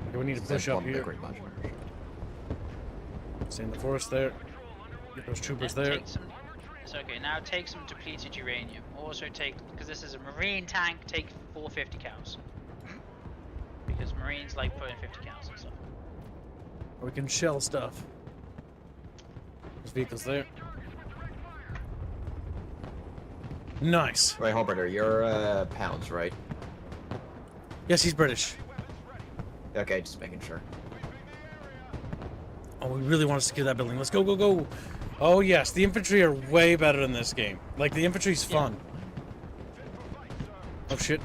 Okay, we need to That's push up one here. Bickering bunch. Stay in the forest there. Get those troopers Yeah, there. take some, it's okay, now take some depleted uranium. Also take, because this is a marine tank, take 450 cows. Because marines like putting 50 cows and stuff. We can shell stuff. There's vehicles there. Nice. Right, Holberter, you're pounds, right? Yes, he's British. Okay, just making sure. Oh, we really want to secure that building. Let's go, go, go. Oh, yes. The infantry are way better in this game. Like, the infantry's fun. Oh, shit.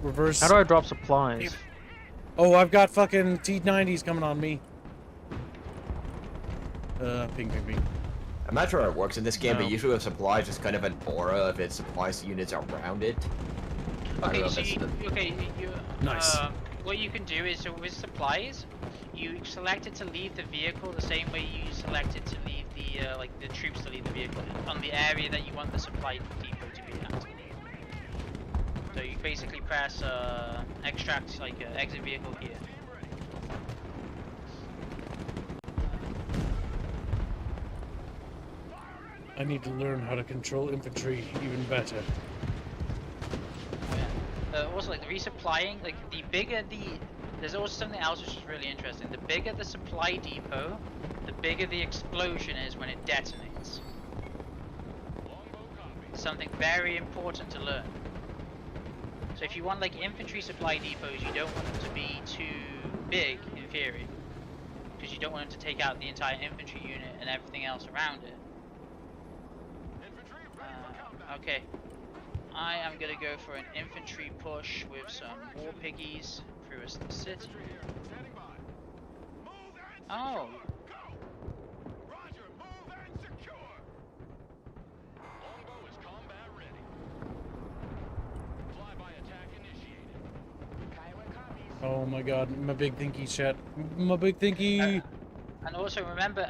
Reverse. How do I drop supplies? Oh, I've got fucking T-90s coming on me. Ping, ping, ping. I'm not sure how it works in this game, No. but usually with supplies, it's kind of an aura of its supplies units around it. I don't know Okay, if so that's you Nice. what you can do is, so with supplies, you select it to leave the vehicle the same way you select it to leave the like the troops to leave the vehicle on the area that you want the supply depot to be at. So you basically press extract, like exit vehicle here. I need to learn how to control infantry even better. Also, like the resupplying, like the bigger there's also something else which is really interesting. The bigger the supply depot, the bigger the explosion is when it detonates. Something very important to learn. So if you want like infantry supply depots, you don't want them to be too big in theory, because you don't want them to take out the entire infantry unit and everything else around it. Okay. I am gonna go for an infantry push with some war piggies through a city. Oh. Oh my god, my big thinky chat. My big thinky. And also remember,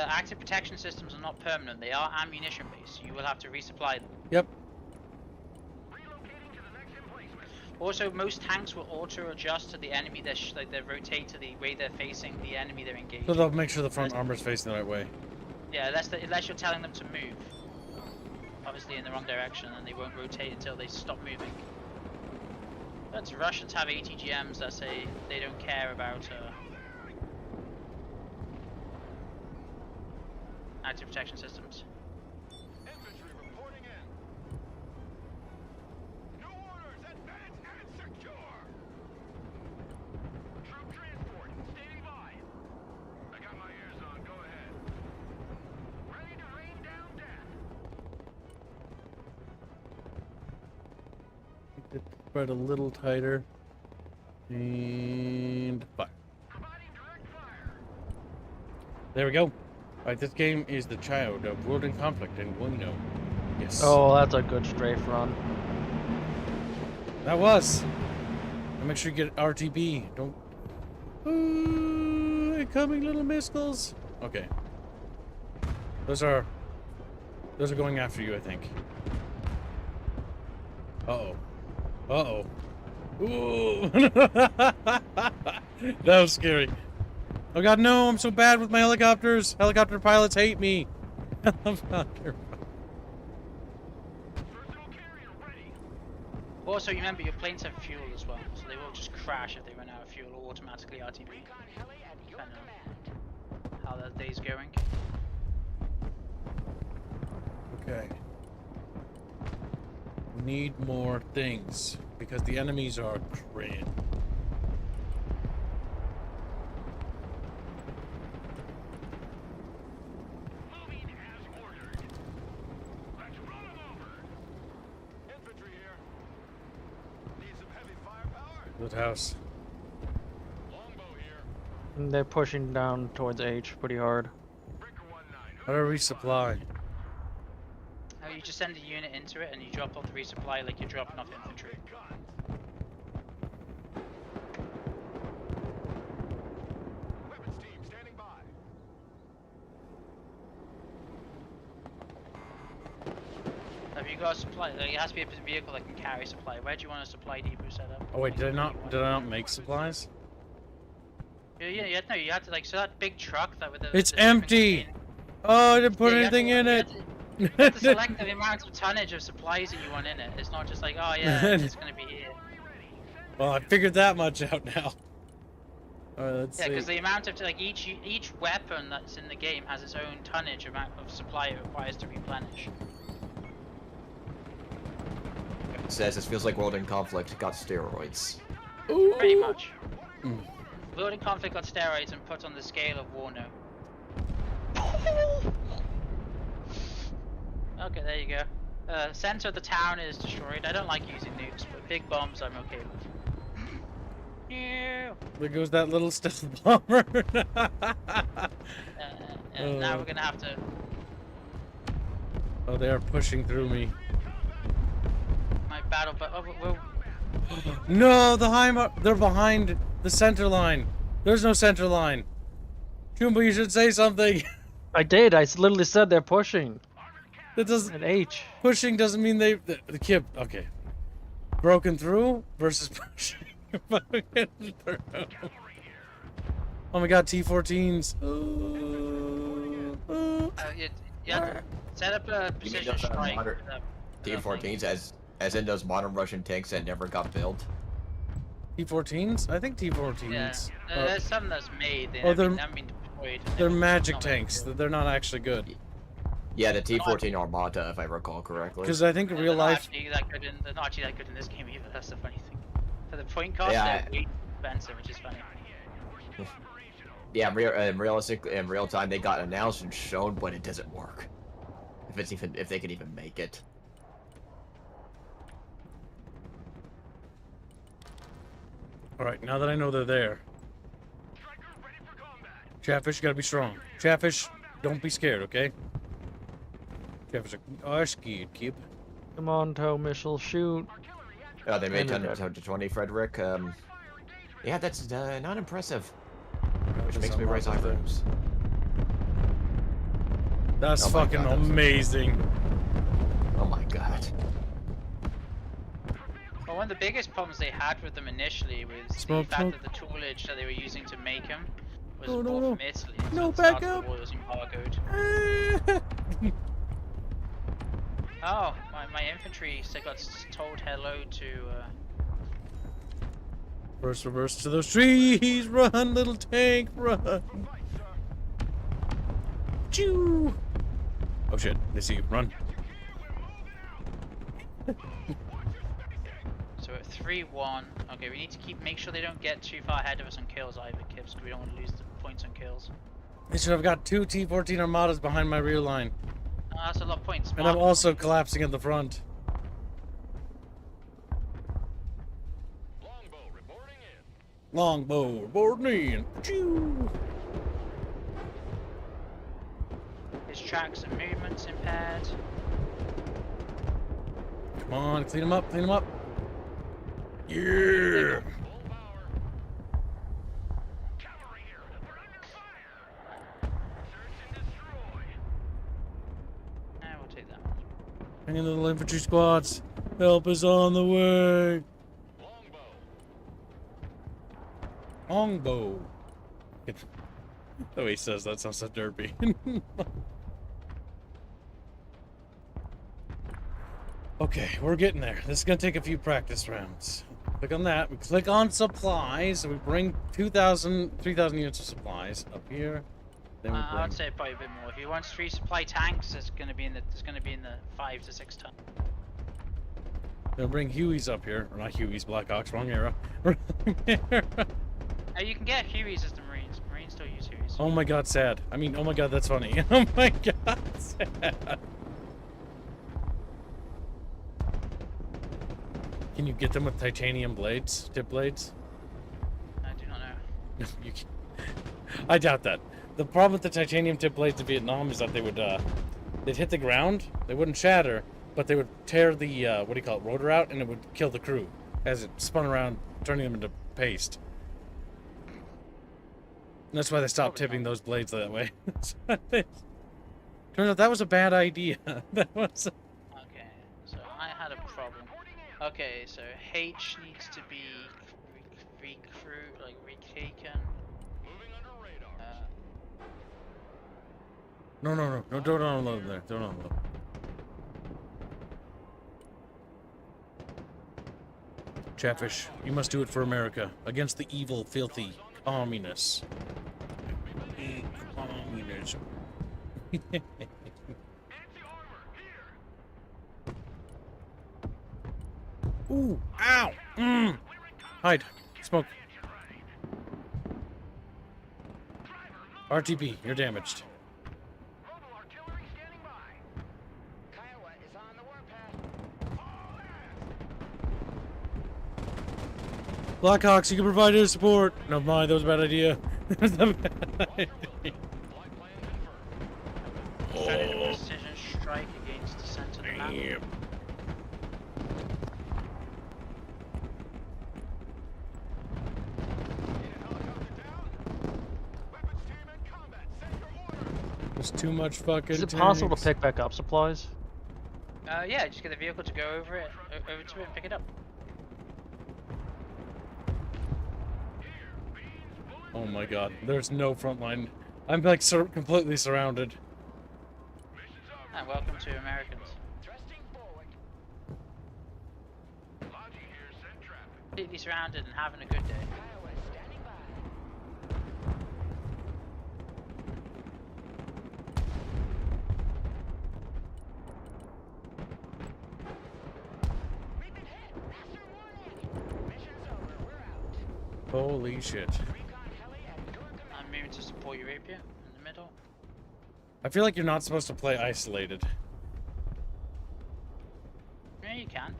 active protection systems are not permanent. They are ammunition based. So you will have to resupply them. Yep. Also, most tanks will auto-adjust to the enemy. They rotate to the way they're facing the enemy they're engaging. So they'll make sure the front armor's facing the right way. Yeah, unless you're telling them to move. Obviously in the wrong direction, and they won't rotate until they stop moving. But Russians have ATGMs that say they don't care about active protection systems. Infantry reporting in. New orders, advance and secure. Troop transport standing by. I got my ears on. Go ahead. Ready to rain down death. Spread a little tighter. And fire. Providing direct fire. There we go. Alright, this game is the child of World in Conflict, and we know. Yes. Oh, that's a good strafe run. That was. And make sure you get RTB. Don't. Incoming little missiles. Okay. Those are going after you, I think. Uh-oh. Uh-oh. Ooh. That was scary. Oh god, no, I'm so bad with my helicopters. Helicopter pilots hate me. Helicopter. Personal carrier ready. Also, remember your planes have fuel as well, so they will just crash if they run out of fuel or automatically RTB. Recon heli at your Depending command. on how that day's going. Okay. We need more things because the enemies are crazy. Moving as ordered. Let's run them over. Infantry here. Need some heavy firepower. Good house. Longbow here. They're pushing down towards H pretty hard. Breaker 19. How do we resupply? Oh, you just send a unit into it and you drop off the resupply like you're dropping off infantry. Big gun. Weapons team standing by. Have you got a supply? Like, it has to be a vehicle that can carry supply. Where do you want a supply depot set up? Oh wait, Like, did I where do not you want did it? I not make supplies? Yeah, no, you have to, like, so that big truck that with the... It's the different empty! contain- Oh, I didn't put Yeah, you have to- anything in you it. have to- You have to select the amount of tonnage of supplies that you want in it. It's not just like, oh yeah, it's gonna be here. Well, I figured that much out now. Alright, let's Yeah, see. because the amount of like each weapon that's in the game has its own tonnage amount of supply it requires to replenish. It says this feels like World in Conflict got steroids. Pretty much. Mm. World in Conflict got steroids and put on the scale of war now. Okay, there you go. Center of the town is destroyed. I don't like using nukes, but big bombs I'm okay with. No. There goes that little stealth bomber. Now we're gonna have to. Oh, they are pushing through me. My battle, but we'll. No, the they're behind the center line. There's no center line. Jumbo, you should say something. I did. I literally said they're pushing. That doesn't. An H. Pushing doesn't mean the kid. Okay. Broken through versus pushing. Broken through. Oh my God, T14s. Yeah. Set up a You mean precision those strike. modern T14s, as in those modern Russian tanks that never got built? T14s? I think T14s. Yeah. There's some that's made. They Oh, haven't been deployed. They're magic not tanks. good. They're not actually good. Yeah, the T14 Armata, if I recall correctly. Because I think in Yeah, real they're not life, actually that good they're not actually that good in this game either. That's the funny thing. For the point cost, Yeah, they're way expensive, which is funny. Yeah, in real time, they got announced and shown, but it doesn't work. If they can even make it. all right. Now that I know they're there, Chatfish, you gotta be strong. Chatfish, don't be scared, okay? Chatfish are scared, kid. Come on, tow missile, shoot. Oh, they made And 10 they're to 20, Frederick. Yeah, that's not impressive. Which That's makes a me lot raise of things. eyebrows. That's Oh my fucking God, that was amazing. Oh my God. Well, one of the biggest problems they had with them initially was Smoke, the fact smoke. that the toolage that they were using to make them was No, no, bought no. from Italy. No, so at the back start of up. the war, it was embargoed. Oh, my infantry so got told hello to. First reverse to those trees. Run, little tank, run. Choo. Oh shit, they see you. Run. So at 3-1. Okay, we need to make sure they don't get too far ahead of us on kills either, Kips, because we don't want to lose the points on kills. They should have got 2 T14 Armadas behind my rear line. Oh, that's a lot of points. And I'm Mark. also collapsing at the front. Longbow reporting in. Longbow, boarding in. Choo. His tracks and movements impaired. Come on, clean them up, clean them up. Yeah. Full power. Cavalry here. We're under fire. Search and destroy. We'll take that one. Hang in, little infantry squads. Help is on the way. Longbow. Longbow. The way he says that sounds so derpy. Okay, we're getting there. This is gonna take a few practice rounds. Click on that. We click on supplies. So we bring 2,000, 3,000 units of supplies up here. Then we bring... I'd say probably a bit more. If you want 3 supply tanks, it's gonna be in the 5 to 6 ton. Then bring Hueys up here. Or not Hueys, Blackhawks, wrong era. You can get Hueys as the Marines. Marines still use Hueys. Oh my god, sad. I mean, oh my god, that's funny. Oh my god, sad. Can you get them with titanium blades, tip blades? I do not know. No, you can't. I doubt that. The problem with the titanium tip blades in Vietnam is that they would, they'd hit the ground, they wouldn't shatter, but they would tear the, what do you call it, rotor out, and it would kill the crew as it spun around, turning them into paste. And that's why they stopped tipping those blades that way. Turns out that was a bad idea. That was... Okay, so I had a problem. Okay, so H needs to be retaken. Moving under radar. No, don't unload there. Don't unload. Chatfish, you must do it for America. Against the evil, filthy communists. Communism. Ooh, ow! Hide. Smoke. RTB, you're damaged. Mobile artillery standing by. Kiowa is on the warpath. Blackhawks, you can provide air support. Never mind, that was a bad idea. That was a bad idea. Trying to do a precision strike against the center of the map. Damn. There's too much fucking. Is it possible to tanks. pick back up supplies? Yeah, just get the vehicle to go over to it and pick it up. Oh my god, there's no front line. I'm like completely surrounded. And welcome to Americans. Completely surrounded and having a good day. Holy shit. I'm moving to support Eurapia in the middle. I feel like you're not supposed to play isolated. Yeah, you can.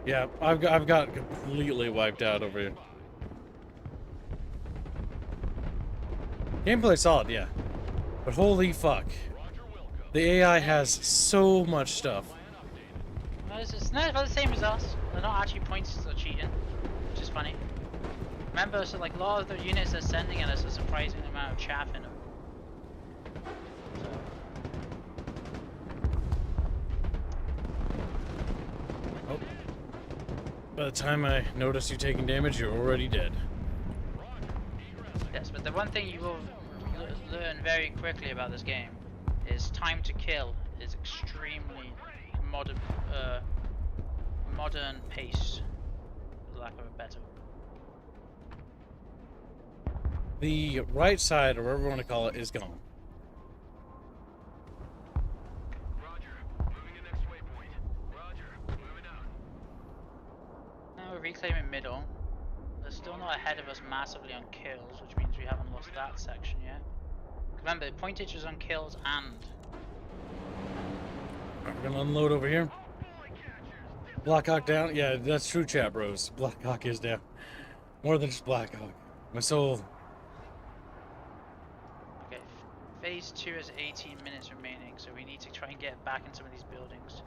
Yeah, I've got completely wiped out over here. Gameplay solid, yeah. But holy fuck. The AI has so much stuff. Well, it's not about the same as us. They're not actually points or cheating, which is funny. Remember, so like a lot of the units they're sending at us a surprising amount of chaff in them. Oh. By the time I notice you taking damage, you're already dead. Yes, but the one thing you will learn very quickly about this game is time to kill is extremely modern pace, for lack of a better. The right side, or whatever you want to call it, is gone. Roger. Moving to next waypoint. Roger. Moving out. Now we're reclaiming middle. They're still not ahead of us massively on kills, which means we haven't lost that section yet. Remember, the pointage is on kills and... We're gonna unload over here. Blackhawk down? Yeah, that's true, chat bros. Blackhawk is down. More than just Blackhawk. My soul. Okay, phase 2 has 18 minutes remaining, so we need to try and get back in some of these buildings.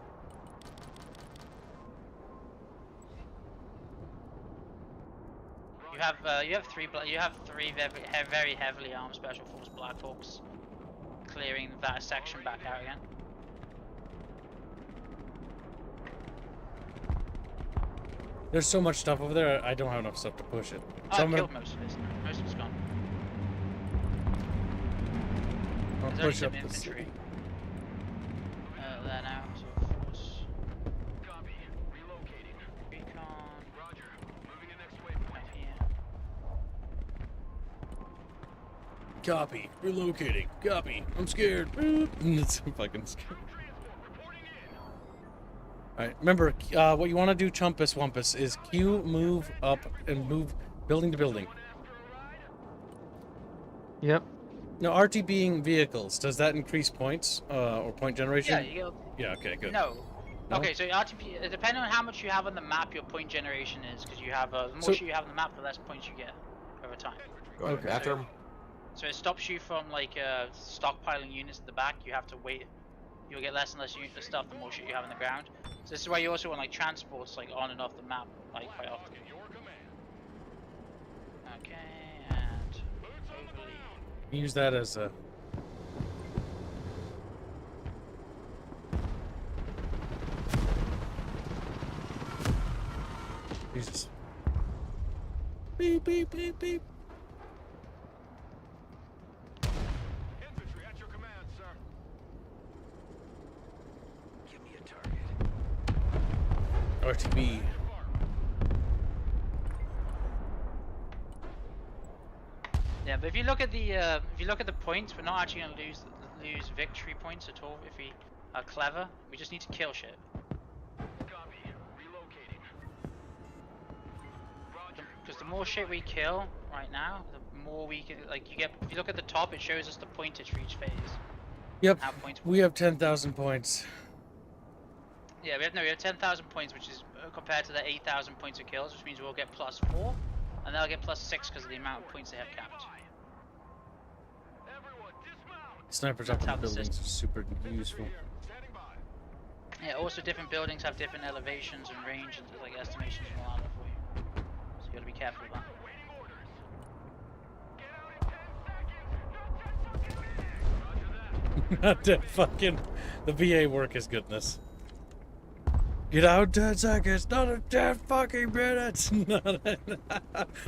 You have three very heavily armed special force Blackhawks clearing that section back out again. There's so much stuff over there, I don't have enough stuff to push it. Oh, So I I'm killed gonna most of it. Most of it's gone. I'll There's only push some up this. infantry. There now, so force. Copy. Relocating. Recon. Roger. Moving to next waypoint. Up here. Copy. Relocating. Copy. I'm scared. It's fucking scared. Alright, remember, what you want to do, Chumpus Wumpus, is Q, move up, and move building to building. Yep. Now, RT being vehicles, does that increase points, or point generation? Yeah, you go. Yeah, okay, good. No. No? Okay, so RTP, depending on how much you have on the map, your point generation is, because you have the more So- shit you have on the map, the less points you get over time. Go ahead. Okay. After him. So it stops you from like stockpiling units at the back. You have to wait. You'll get less and less units of stuff the more shit you have on the ground. So this is why you also want like transports like on and off the map like quite often. Okay, and overly. Use that as a... Jesus. Beep, beep, beep, beep. Infantry at your command, sir. Give me a target. RTB. Yeah, but if you look at the points, we're not actually gonna lose victory points at all if we are clever. We just need to kill shit. Copy. Relocating. Roger. Because the more shit we kill right now, the more we can like you get. If you look at the top, it shows us the pointage for each phase. Yep, How points. we have 10,000 points. Yeah, we have 10,000 points, which is compared to the 8,000 points of kills, which means we'll get +4, and they'll get +6 because of the amount of points they have capped. Everyone, dismount. Snipers up in how the the buildings are super useful. Standing by. Yeah, also different buildings have different elevations and range and like estimations and all that for you. So you gotta be careful of that. Waiting orders. Get out in 10 seconds. Not 10 fucking minutes. Roger that. Not that fucking. The VA work is goodness. Get out in 10 seconds, not in 10 fucking minutes.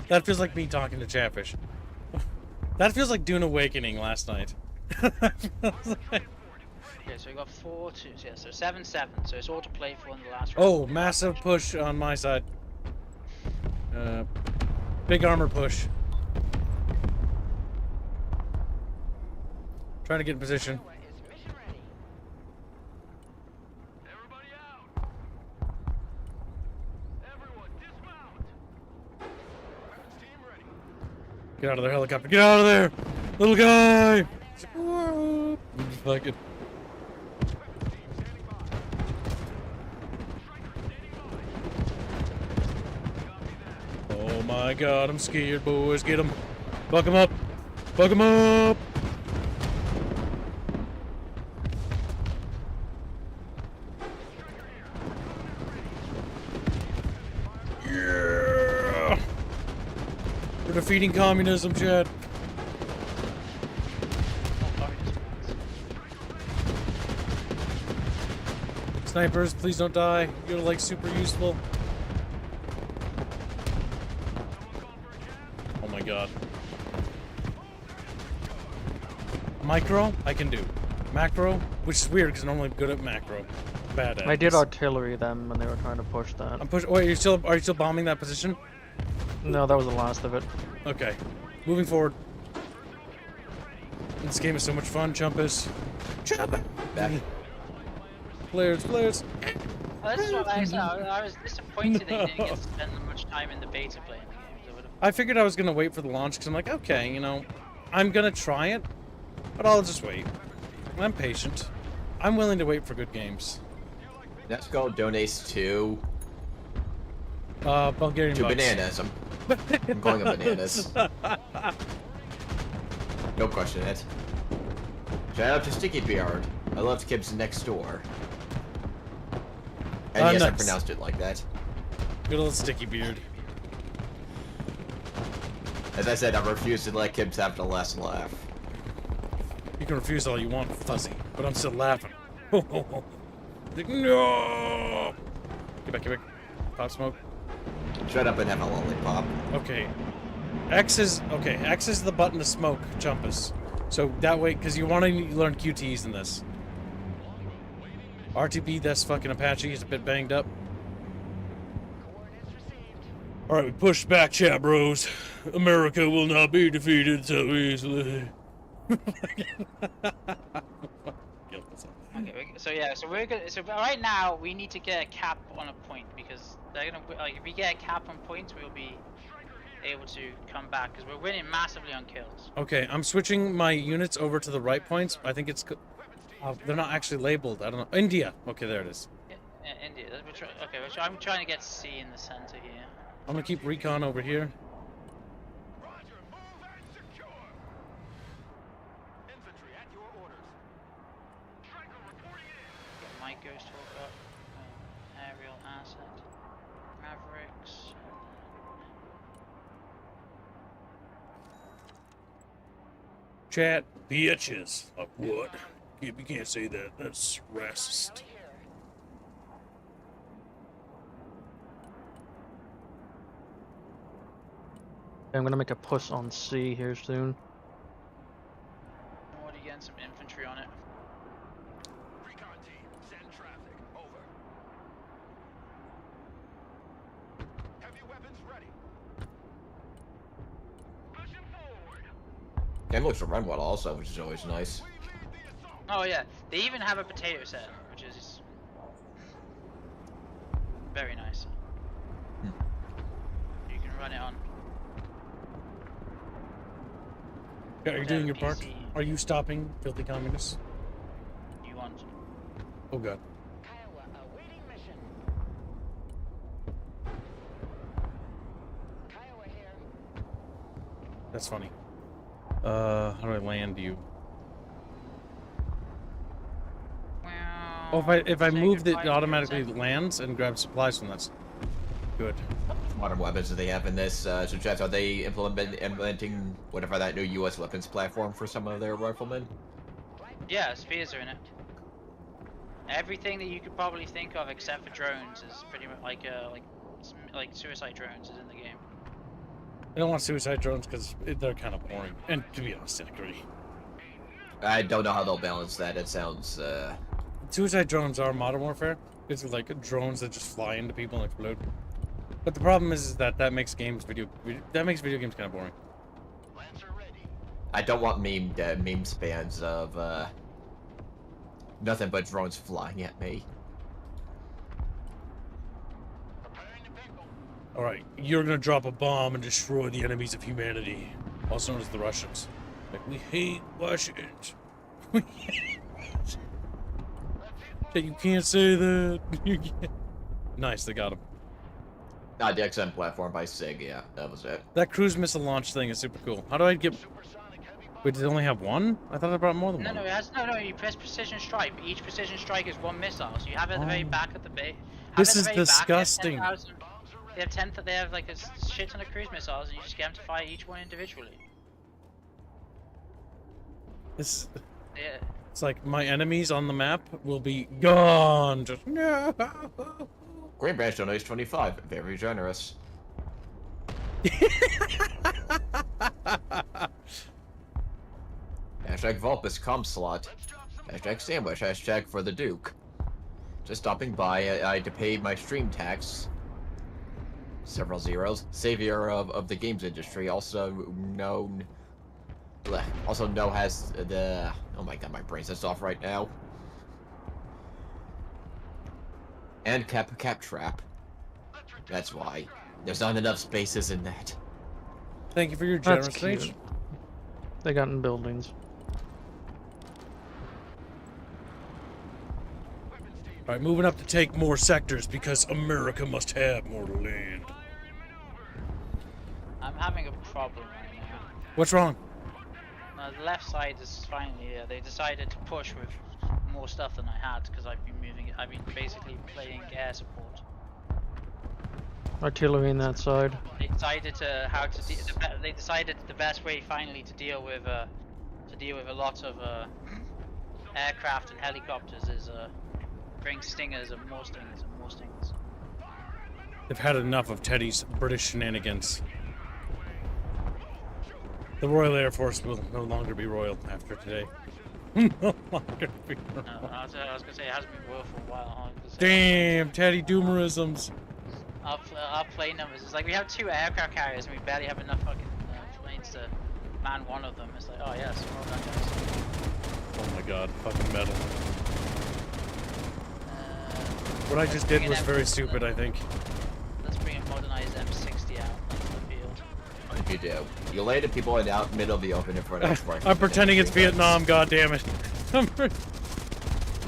That feels like me talking to Chatfish. That feels like Dune Awakening last night. Okay, so we got 4 2s, yeah, so 7-7, so it's all to play for in the last round. Oh, massive push on my side. Big armor push. Trying to get in position. Everybody out. Everyone, dismount. Team ready. Get out of there, helicopter. Get out of there! Little guy! Whoa. Fucking. Team standing by. Striker standing by. Copy that. Oh my god, I'm scared, boys. Get him. Buck him up. Buck him up! Yeah! We're defeating communism, Chad. Snipers, please don't die. You're like super useful. Oh my god. Micro, I can do. Macro, which is weird because I'm normally good at macro. Bad at I did this. artillery them when they were trying to push that. I'm pushing. Wait, are you still bombing that position? No, that was the last of it. Okay. Moving forward. This game is so much fun, Chumpus. Back. Players. Well, this is what I said. I was disappointed that you didn't get to spend much time in the beta playing the games. I would have. I figured I was gonna wait for the launch because I'm like, okay, you know, I'm gonna try it, but I'll just wait. I'm patient. I'm willing to wait for good games. Let's go donates to Bulgarian bucks. bananas. I'm calling them bananas. No question it. Shout out to Sticky Beard. I loved Kib's next door. And yes, I Nuts. pronounced it like that. Good old sticky beard. As I said, I refuse to let Kibs have the last laugh. You can refuse all you want, Fuzzy, but I'm still laughing. Like, no! Get back. Pop smoke. Shut up and have a lollipop. Okay. X is the button to smoke, Chumpus. So that way, because you want to learn QTs in this. RTB, that's fucking Apache. He's a bit banged up. Alright, we push back, chat bros. America will not be defeated so easily. Okay, so we're gonna. So right now we need to get a cap on a point because they're gonna like if we get a cap on points, we'll be able to come back because we're winning massively on kills. Okay, I'm switching my units over to the right points. I think it's... they're not actually labeled. I don't know. India. Okay, there it is. India. I'm trying to get C in the center here. I'm gonna keep Recon over here. Roger, move and secure. Infantry at your orders. Striker reporting in. Get my ghost hawk up. Aerial asset. Mavericks. Chat bitches. Like what? You can't say that. That's racist. I'm gonna make a push on C here soon. I'm already getting some infantry on it. Recon team, send traffic. Over. Heavy weapons ready. Pushing forward. Game looks to run well also, which is always nice. We lead the assault. Oh yeah, they even have a potato set, which is very nice. You can run it on. Are you doing your part? PC. Are you stopping filthy communists? You want? Oh god. Iowa awaiting That's funny. How do I land you? Oh, if I Say move goodbye it to automatically yourself. lands and grabs supplies from that's good. Modern weapons that they have in this. So, Jets, are they implementing whatever that new U.S. weapons platform for some of their riflemen? Yeah, spheres are in it. Everything that you could probably think of except for drones is pretty much like suicide drones is in the game. I don't want suicide drones because they're kind of boring. And to be honest, I agree. I don't know how they'll balance that. It sounds. Suicide drones are Modern Warfare. It's like drones that just fly into people and explode. But the problem is that makes video games kind of boring. I don't want meme spans of nothing but drones flying at me. All right, you're gonna drop a bomb and destroy the enemies of humanity, also known as the Russians. Like, we hate Russians. We hate Russians. You can't say that. You can't. Nice, they got him. The XM platform by SIG, yeah, that was it. That cruise missile launch thing is super cool. How do I get? Wait, did it only have one? I thought I brought more than No, one. no, it has no. You press precision strike. But each precision strike is one missile, so you have it at the very Oh. back of the base. This is disgusting. They have like a shit ton of cruise missiles, and you just get them to fire each one individually. This. Yeah. It's like my enemies on the map will be gone. Just no. Green Branch donates 25. Very generous. Hashtag Vulpus com slot. Hashtag sandwich. Hashtag for the Duke. Just stopping by, I had to pay my stream tax. Several zeros. Savior of the games industry, also known... Also known as the... Oh my god, my brain's just off right now. And Cap Trap. That's why. There's not enough spaces in that. Thank you for your That's generous cute. speech. They got in buildings. All right, moving up to take more sectors because America must have more land. I'm having a problem right now. What's wrong? The left side is finally. They decided to push with more stuff than I had because I've been moving. I've been basically playing air support. Artillery in that side. They decided they decided the best way finally to deal with a lot of aircraft and helicopters is bring stingers and more stingers and more stingers. They've had enough of Teddy's British shenanigans. The Royal Air Force will no longer be royal after today. No longer be royal. I was gonna say it hasn't been royal for a while. Damn, Teddy Doomerisms. Our plane numbers. It's like we have 2 aircraft carriers and we barely have enough fucking planes to man one of them. It's like, oh yes, well done guys. Oh my god, fucking metal. What I just did was very stupid, I think. Let's bring a modernized M60 out onto the field. If you do. You landed people out middle of the open in front of I'm pretending it's Vietnam, god damn it.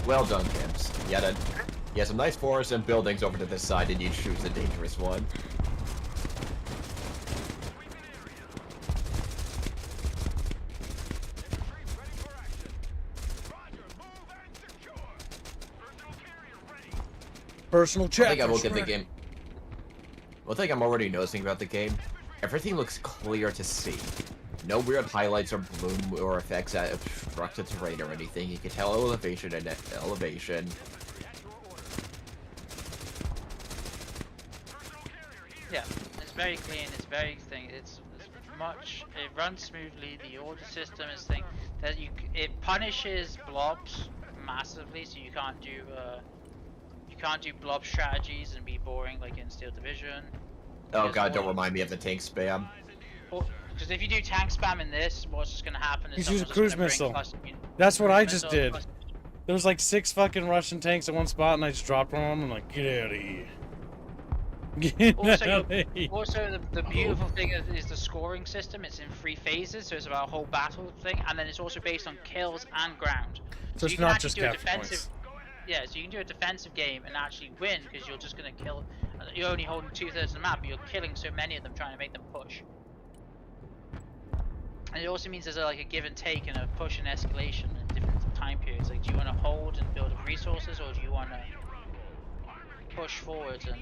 Well done, Camps. You had some nice forests and buildings over to this side, and you choose the dangerous one. Personal check. I think I will get the game. One thing I'm already noticing about the game, everything looks clear to see. No weird highlights or bloom or effects that obstruct the terrain or anything. You can tell elevation and elevation. Yeah, it's very clean. It's very thing. It's much. It runs smoothly. The order system is thing that it punishes blobs massively, so you can't do blob strategies and be boring like in Steel Division. Oh god, don't remind me of the tank spam. Because if you do tank spam in this, what's just gonna happen is He's someone's using just cruise gonna bring missile. cluster- That's what cruise I just missile, did. cluster- There was like 6 fucking Russian tanks at one spot, and I just dropped one on them. I'm like, get out of here. Get Also, out of here. the beautiful thing is the scoring system. It's in 3 phases, so it's about a whole battle thing, and then it's also based on kills and ground. So you it's can not actually just do a capture defensive. points. Yeah, so you can do a defensive game and actually win because you're just gonna kill. You're only holding 2/3 of the map, but you're killing so many of them trying to make them push. And it also means there's like a give and take and a push and escalation in different time periods. Like, do you want to hold and build up resources, or do you want to push forward and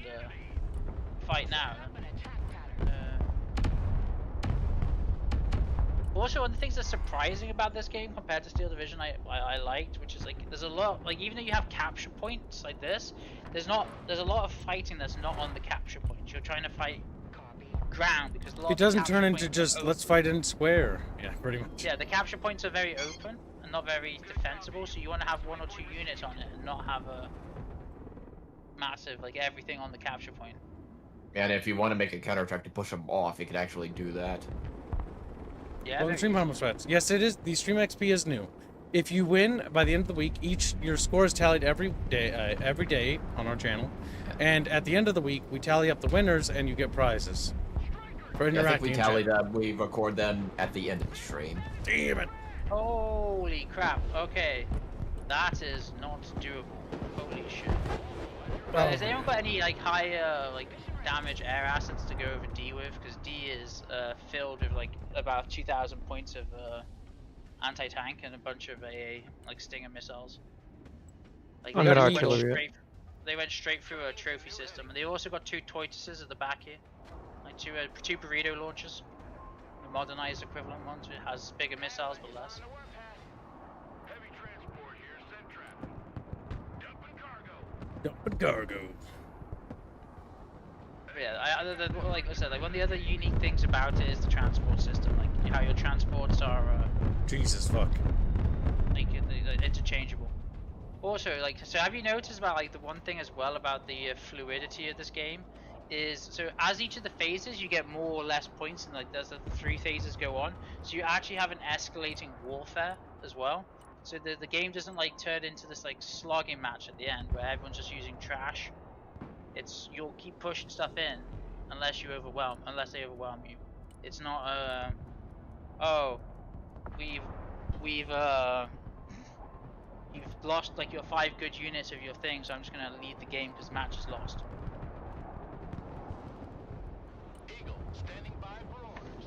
fight now? Also, one of the things that's surprising about this game compared to Steel Division I liked, which is like there's a lot, like even though you have capture points like this, there's a lot of fighting that's not on the capture points. You're trying to fight ground because a lot It of the doesn't capture turn into points just are let's open. fight in square. Yeah, pretty much. Yeah, the capture points are very open and not very defensible, so you want to have 1 or 2 units on it and not have a massive like everything on the capture point. And if you want to make a counterattack to push them off, you can actually do that. Yeah, Well, very extreme easy. harmless threats. Yes, it is. The stream XP is new. If you win by the end of the week, your score is tallied every day on our channel, and at the end of the week, we tally up the winners, and you get prizes for I think interacting. we in tally chat. them. We record them at the end of the stream. Damn it! Holy crap! Okay, that is not doable. Holy shit! Oh. Has anyone got any like high like damage air assets to go over D with? Because D is filled with like about 2,000 points of anti-tank and a bunch of AA like Stinger missiles. Like I'm they at went artillery. they went straight through a trophy system, and they also got 2 Toituses at the back here, like two burrito launchers, the modernized equivalent ones. It has bigger missiles but less. Heavy transport here, send traffic. Dumping cargo. Dumping cargo. But yeah, like I said, like one of the other unique things about it is the transport system, like how your transports are Jesus fuck. like they're interchangeable. Also, like, so have you noticed about like the one thing as well about the fluidity of this game is so as each of the phases you get more or less points, and like as the 3 phases go on, so you actually have an escalating warfare as well. So the game doesn't like turn into this like slogging match at the end where everyone's just using trash. It's you'll keep pushing stuff in unless they overwhelm you. It's not oh we've you've lost like your 5 good units of your thing, so I'm just gonna leave the game because the match is lost. Eagle, standing by for orders.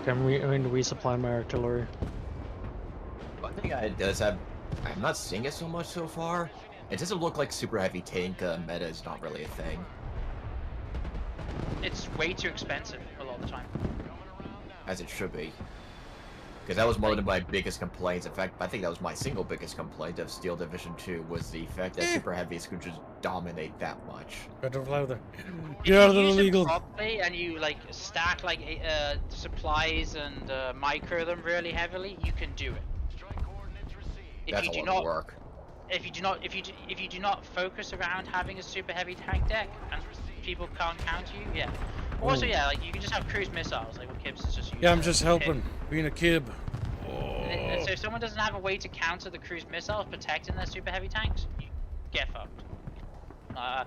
Okay, I'm going to resupply my artillery. One thing I'm not seeing it so much so far. It doesn't look like super heavy tank meta is not really a thing. It's way too expensive a lot of the time. As it should be. Because that was one of my biggest complaints. In fact, I think that was my single biggest complaint of Steel Division 2 was the fact that super heavies could just dominate that much. Got to fly with her. If Get out of you the use illegal. them properly and you like stack like supplies and micro them really heavily, you can do it. Strike coordinates received. If That's you a do lot not of work. if you do not focus around having a super heavy tank deck and people can't counter you, yeah. Also, Ooh. yeah, like you can just have cruise missiles, like what Kibbs is just using. Yeah, I'm just helping. Being a kib. So if someone doesn't have a way to counter the cruise missiles protecting their super heavy tanks, you get fucked. I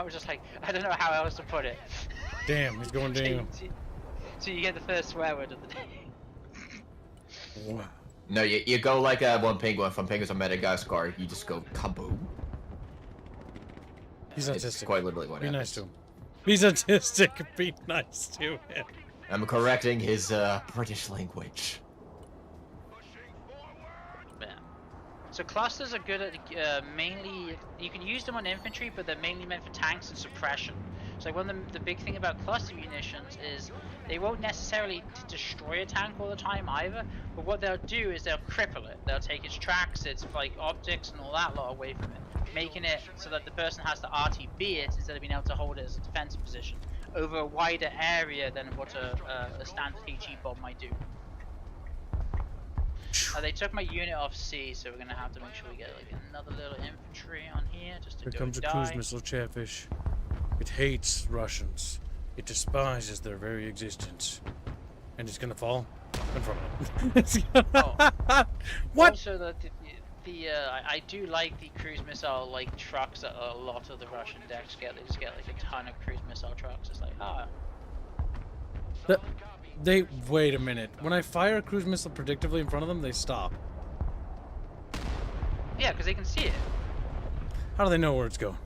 was just like, I don't know how else to put it. Damn, he's going down. So you get the first swear word of the day. No, you go like one penguin from Penguins of Madagascar. You just go kaboom. He's It's autistic. quite literally what Be happens. nice to him. He's autistic. Be nice to him. I'm correcting his British language. Pushing forward. Yeah. So clusters are good at mainly, you can use them on infantry, but they're mainly meant for tanks and suppression. So like one of the big thing about cluster munitions is they won't necessarily destroy a tank all the time either, but what they'll do is they'll cripple it. They'll take its tracks, its like optics and all that lot away from it, making it so that the person has to RTB it instead of being able to hold it as a defensive position over a wider area than what a standard HE bomb might do. They took my unit off C, so we're gonna have to make sure we get like another little infantry on here just to Here go comes a die. cruise missile chatfish. It hates Russians. It despises their very existence. And it's gonna fall in front of it. Oh. What? Also, I do like the cruise missile like trucks that a lot of the Russian decks get. They just get like a ton of cruise missile trucks. It's like, ah, Wait a minute. When I fire a cruise missile predictably in front of them, they stop. yeah, because they can see it. How do they know where it's going?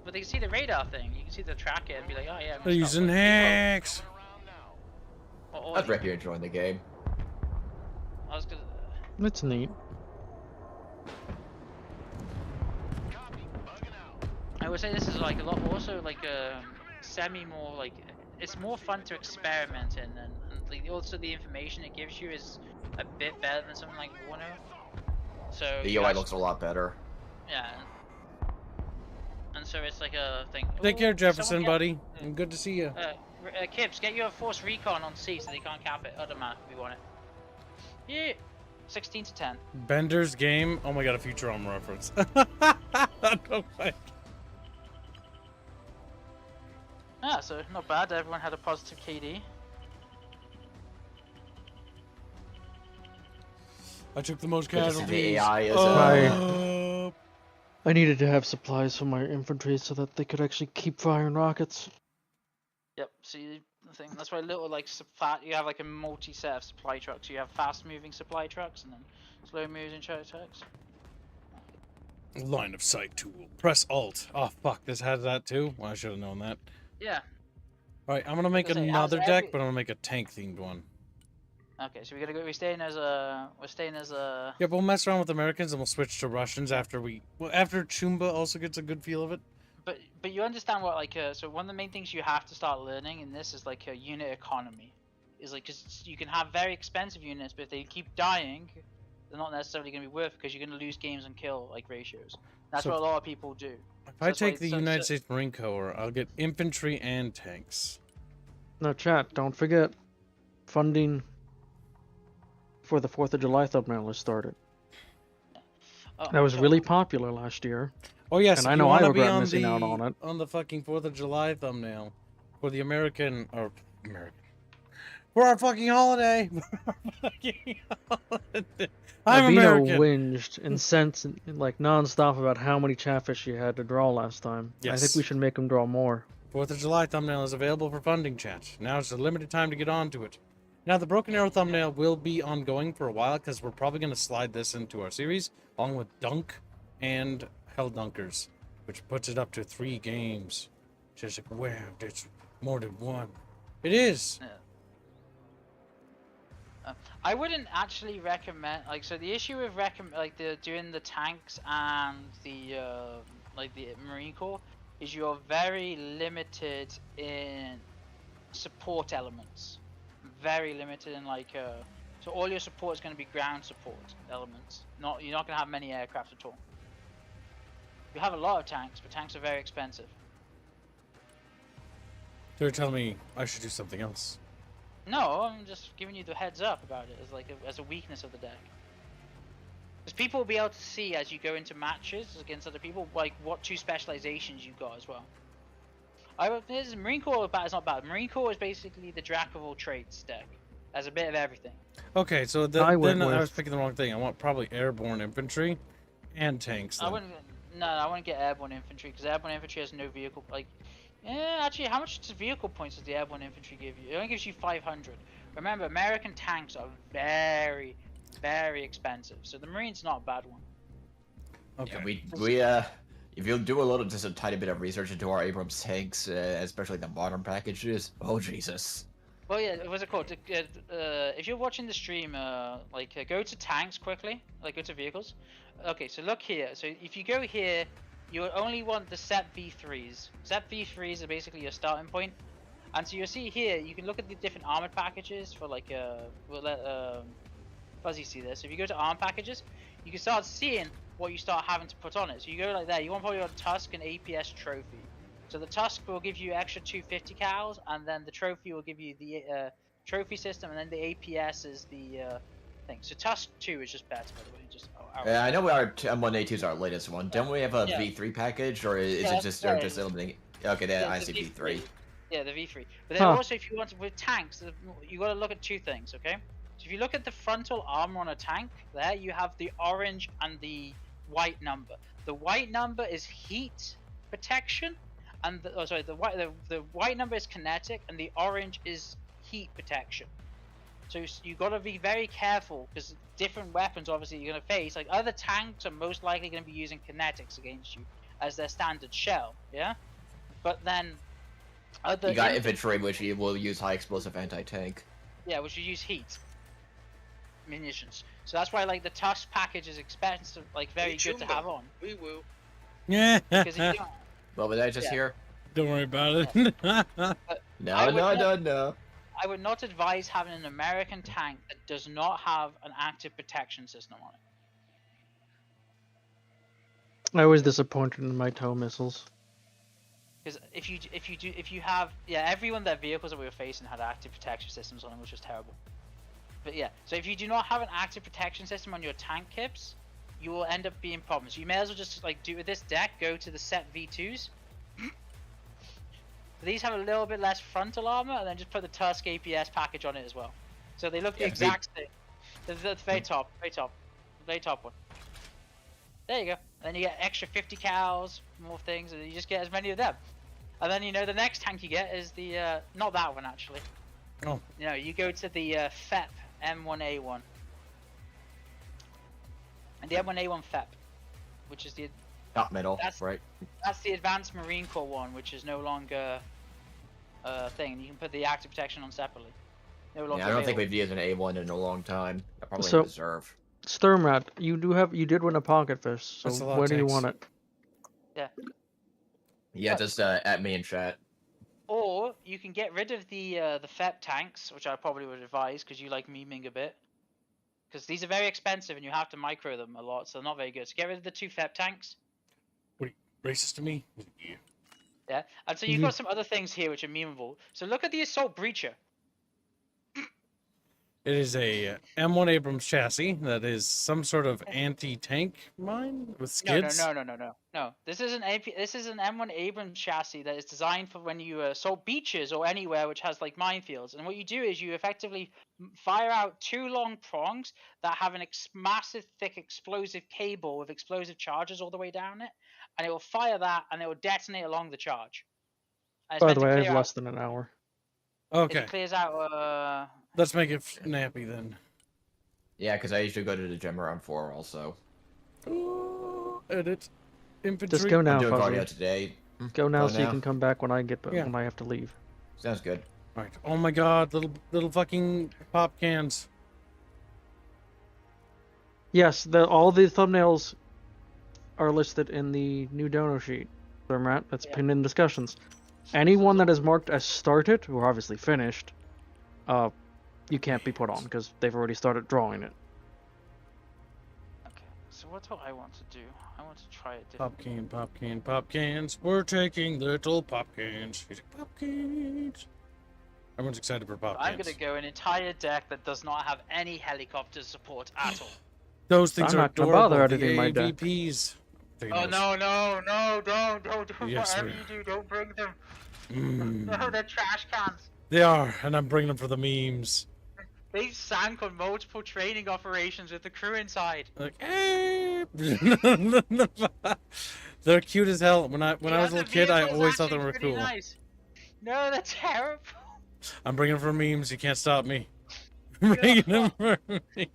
but they can see the radar thing. You can see the tracker and be like, oh yeah. I'm They're gonna stop using working. hacks. Or I'm right here enjoying the game. I was gonna. It's neat. I would say this is like a lot also like a semi more like it's more fun to experiment in, and like also the information it gives you is a bit better than something like Warner. So The you UI actually- looks a lot better. yeah. And so it's like a thing. Take Ooh, care, someone Jefferson, get- buddy. Good to see you. Kips, get your Force Recon on C so they can't cap it. Other man, if you want it. Yeah. 16 to 10. Bender's game. Oh my god, a Futurama reference. Don't like. Ah, so not bad. Everyone had a positive KD. I took the most Good to see casualties. the AI is I needed to have supplies for my infantry so that they could actually keep firing rockets. Yep. See the thing. That's why little like you have like a multi set of supply trucks. You have fast moving supply trucks and then slow moving trucks. Line of sight tool. Press Alt. Oh fuck, this has that too. Well, I should have known that. Yeah. All right, I'm gonna make Does it has another deck, every- but I'm gonna make a tank themed one. Okay, so we're staying as a Yeah, we'll mess around with Americans and we'll switch to Russians after after Chumba also gets a good feel of it. But you understand what like so one of the main things you have to start learning in this is like a unit economy, is like because you can have very expensive units, but if they keep dying, they're not necessarily going to be worth it because you're going to lose games and kill like ratios. That's So what a lot of people do. If So I that's why take the it's so- United so- States Marine Corps, I'll get infantry and tanks. Now, chat, don't forget, funding for the 4th of July thumbnail has started. Oh, That was so- really popular last year. Oh yes, And if I you know I wanna be regret on missing the, out on it. on the fucking 4th of July thumbnail for the American for our fucking holiday. I'm Albino American. whinged incensed like nonstop about how many chatfish he had to draw last time. I think Yes. we should make him draw more. 4th of July thumbnail is available for funding, chat. Now it's a limited time to get onto it. Now the Broken Arrow thumbnail will be ongoing for a while because we're probably going to slide this into our series along with Dunk and Hell Dunkers, which puts it up to 3 games. Just like, wow, that's more than one. It is. I wouldn't actually recommend like so the issue with doing the tanks and the like the Marine Corps is you're very limited in support elements. Very limited in like so all your support is going to be ground support elements. You're not going to have many aircraft at all. You have a lot of tanks, but tanks are very expensive. They're telling me I should do something else. No, I'm just giving you the heads up about it as like as a weakness of the deck. Because people will be able to see as you go into matches against other people, like what 2 specializations you got as well. Marine Corps is not bad. Marine Corps is basically the jack of all trades deck. Has a bit of everything. Okay, so I went then I with- was picking the wrong thing. I want probably airborne infantry and tanks. I then. wouldn't. No, I wouldn't get airborne infantry because airborne infantry has no vehicle. Like, yeah, actually, how much vehicle points does the airborne infantry give you? It only gives you 500. Remember, American tanks are very, very expensive. So the Marine's not a bad one. Okay. Yeah, we if you'll do just a tiny bit of research into our Abrams tanks, especially the modern packages, oh Jesus. Well, yeah, what's it called? If you're watching the stream, go to tanks quickly, like go to vehicles. Okay, so look here. So if you go here, you only want the SEP V3s. SEP V3s are basically your starting point. And so you'll see here, you can look at the different armored packages for like, we'll let Fuzzy see this. So if you go to arm packages, you can start seeing what you start having to put on it. So you go like that, you want probably a Tusk and APS trophy. So the Tusk will give you extra 250 cals, and then the trophy will give you the trophy system, and then the APS is the thing. So Tusk 2 is just better, by the way. I know our M1A2 is our latest one. Don't we have a Yeah. V3 package, or is Yeah, it just right. eliminating? Okay, then I the see V3. Yeah, the V3. But then Huh. also, if you want to, with tanks, you got to look at 2 things, okay? So if you look at the frontal armor on a tank, there you have the orange and the white number. The white number is heat protection, and the white number is kinetic, and the orange is heat protection. So you got to be very careful because different weapons, obviously, you're going to face. Like other tanks are most likely going to be using kinetics against you, as their standard shell, yeah. But then other You got infantry, which you will use high explosive anti-tank. yeah, which you use heat munitions. So that's why like the Tusk package is expensive, like very good to have on. Wee woo. Yeah. Because if you don't, What was I just Yeah. hear? Don't worry about it. but No, I would no, not- no, no. I would not advise having an American tank that does not have an active protection system on it. I was disappointed in my tow missiles. Because if you have every one of their vehicles that we were facing had active protection systems on them, which was terrible. But yeah, so if you do not have an active protection system on your tank kits, you will end up being problems. You may as well just like do with this deck, go to the set V2s. These have a little bit less frontal armor, and then just put the Tusk APS package on it as well. So they look the Yeah, exact same. The very top one. There you go. And then you get extra 50 cows, more things, and you just get as many of them. And then the next tank you get is the not that one actually. Oh. You go to the FEP M1A1. And the M1A1 FEP, which is the Top middle, That's- right? that's the Advanced Marine Corps one, which is no longer a thing. You can put the active protection on separately. No longer Yeah, I don't think available. we've used an A1 in a long time. I probably So- deserve. Sturmrat, you did win a pocket fish, so That's a lot where of do you tanks. want it? Yeah, Yeah. just at me in chat. Or you can get rid of the FEP tanks, which I probably would advise because you like memeing a bit. Because these are very expensive and you have to micro them a lot, so they're not very good. So get rid of the 2 FEP tanks. Racist to me? Yeah. Yeah, and so you've got some other things here which are memeable. So look at the Assault Breacher. It is a M1 Abrams chassis that is some sort of anti-tank mine with skids. No. This is an M1 Abrams chassis that is designed for when you assault beaches or anywhere which has like minefields. And what you do is you effectively fire out 2 long prongs that have an massive thick explosive cable with explosive charges all the way down it, and it will fire that and it will detonate along the charge. And it's By meant the to way, I clear have out- less than an hour. Okay, It clears out. let's make it snappy then. Yeah, because I usually go to the gym around 4 also. Ooh, edit. Infantry. Just go now, I'm doing Fuzzy. cardio today. Go now Go so you now? can come back when I Yeah. when I have to leave. Sounds good. Right. Oh my god, little fucking pop cans. Yes, all the thumbnails are listed in the new dono sheet, Sturmrat. That's Yeah. pinned in discussions. Anyone that is marked as started, who are obviously finished, you can't be put on because they've already started drawing it. Okay, so what do I want to do? I want to try it Pop differently. can, pop can, pop cans. We're taking little pop cans. Pop cans. Everyone's excited for pop I'm cans. gonna go an entire deck that does not have any helicopter support at all. Those things I'm are not gonna adorable. bother The editing my deck. AVPs. Taking Oh those. no, don't Yes, whatever sir. you do, don't bring them. Mm. No, they're trash cans. They are, and I'm bringing them for the memes. They sank on multiple training operations with the crew inside. Like, hey. They're cute as hell. When I was a little kid, I always thought they were cool. Nice. No, they're terrible. I'm bringing them for memes. You can't stop me. I'm bringing them for me.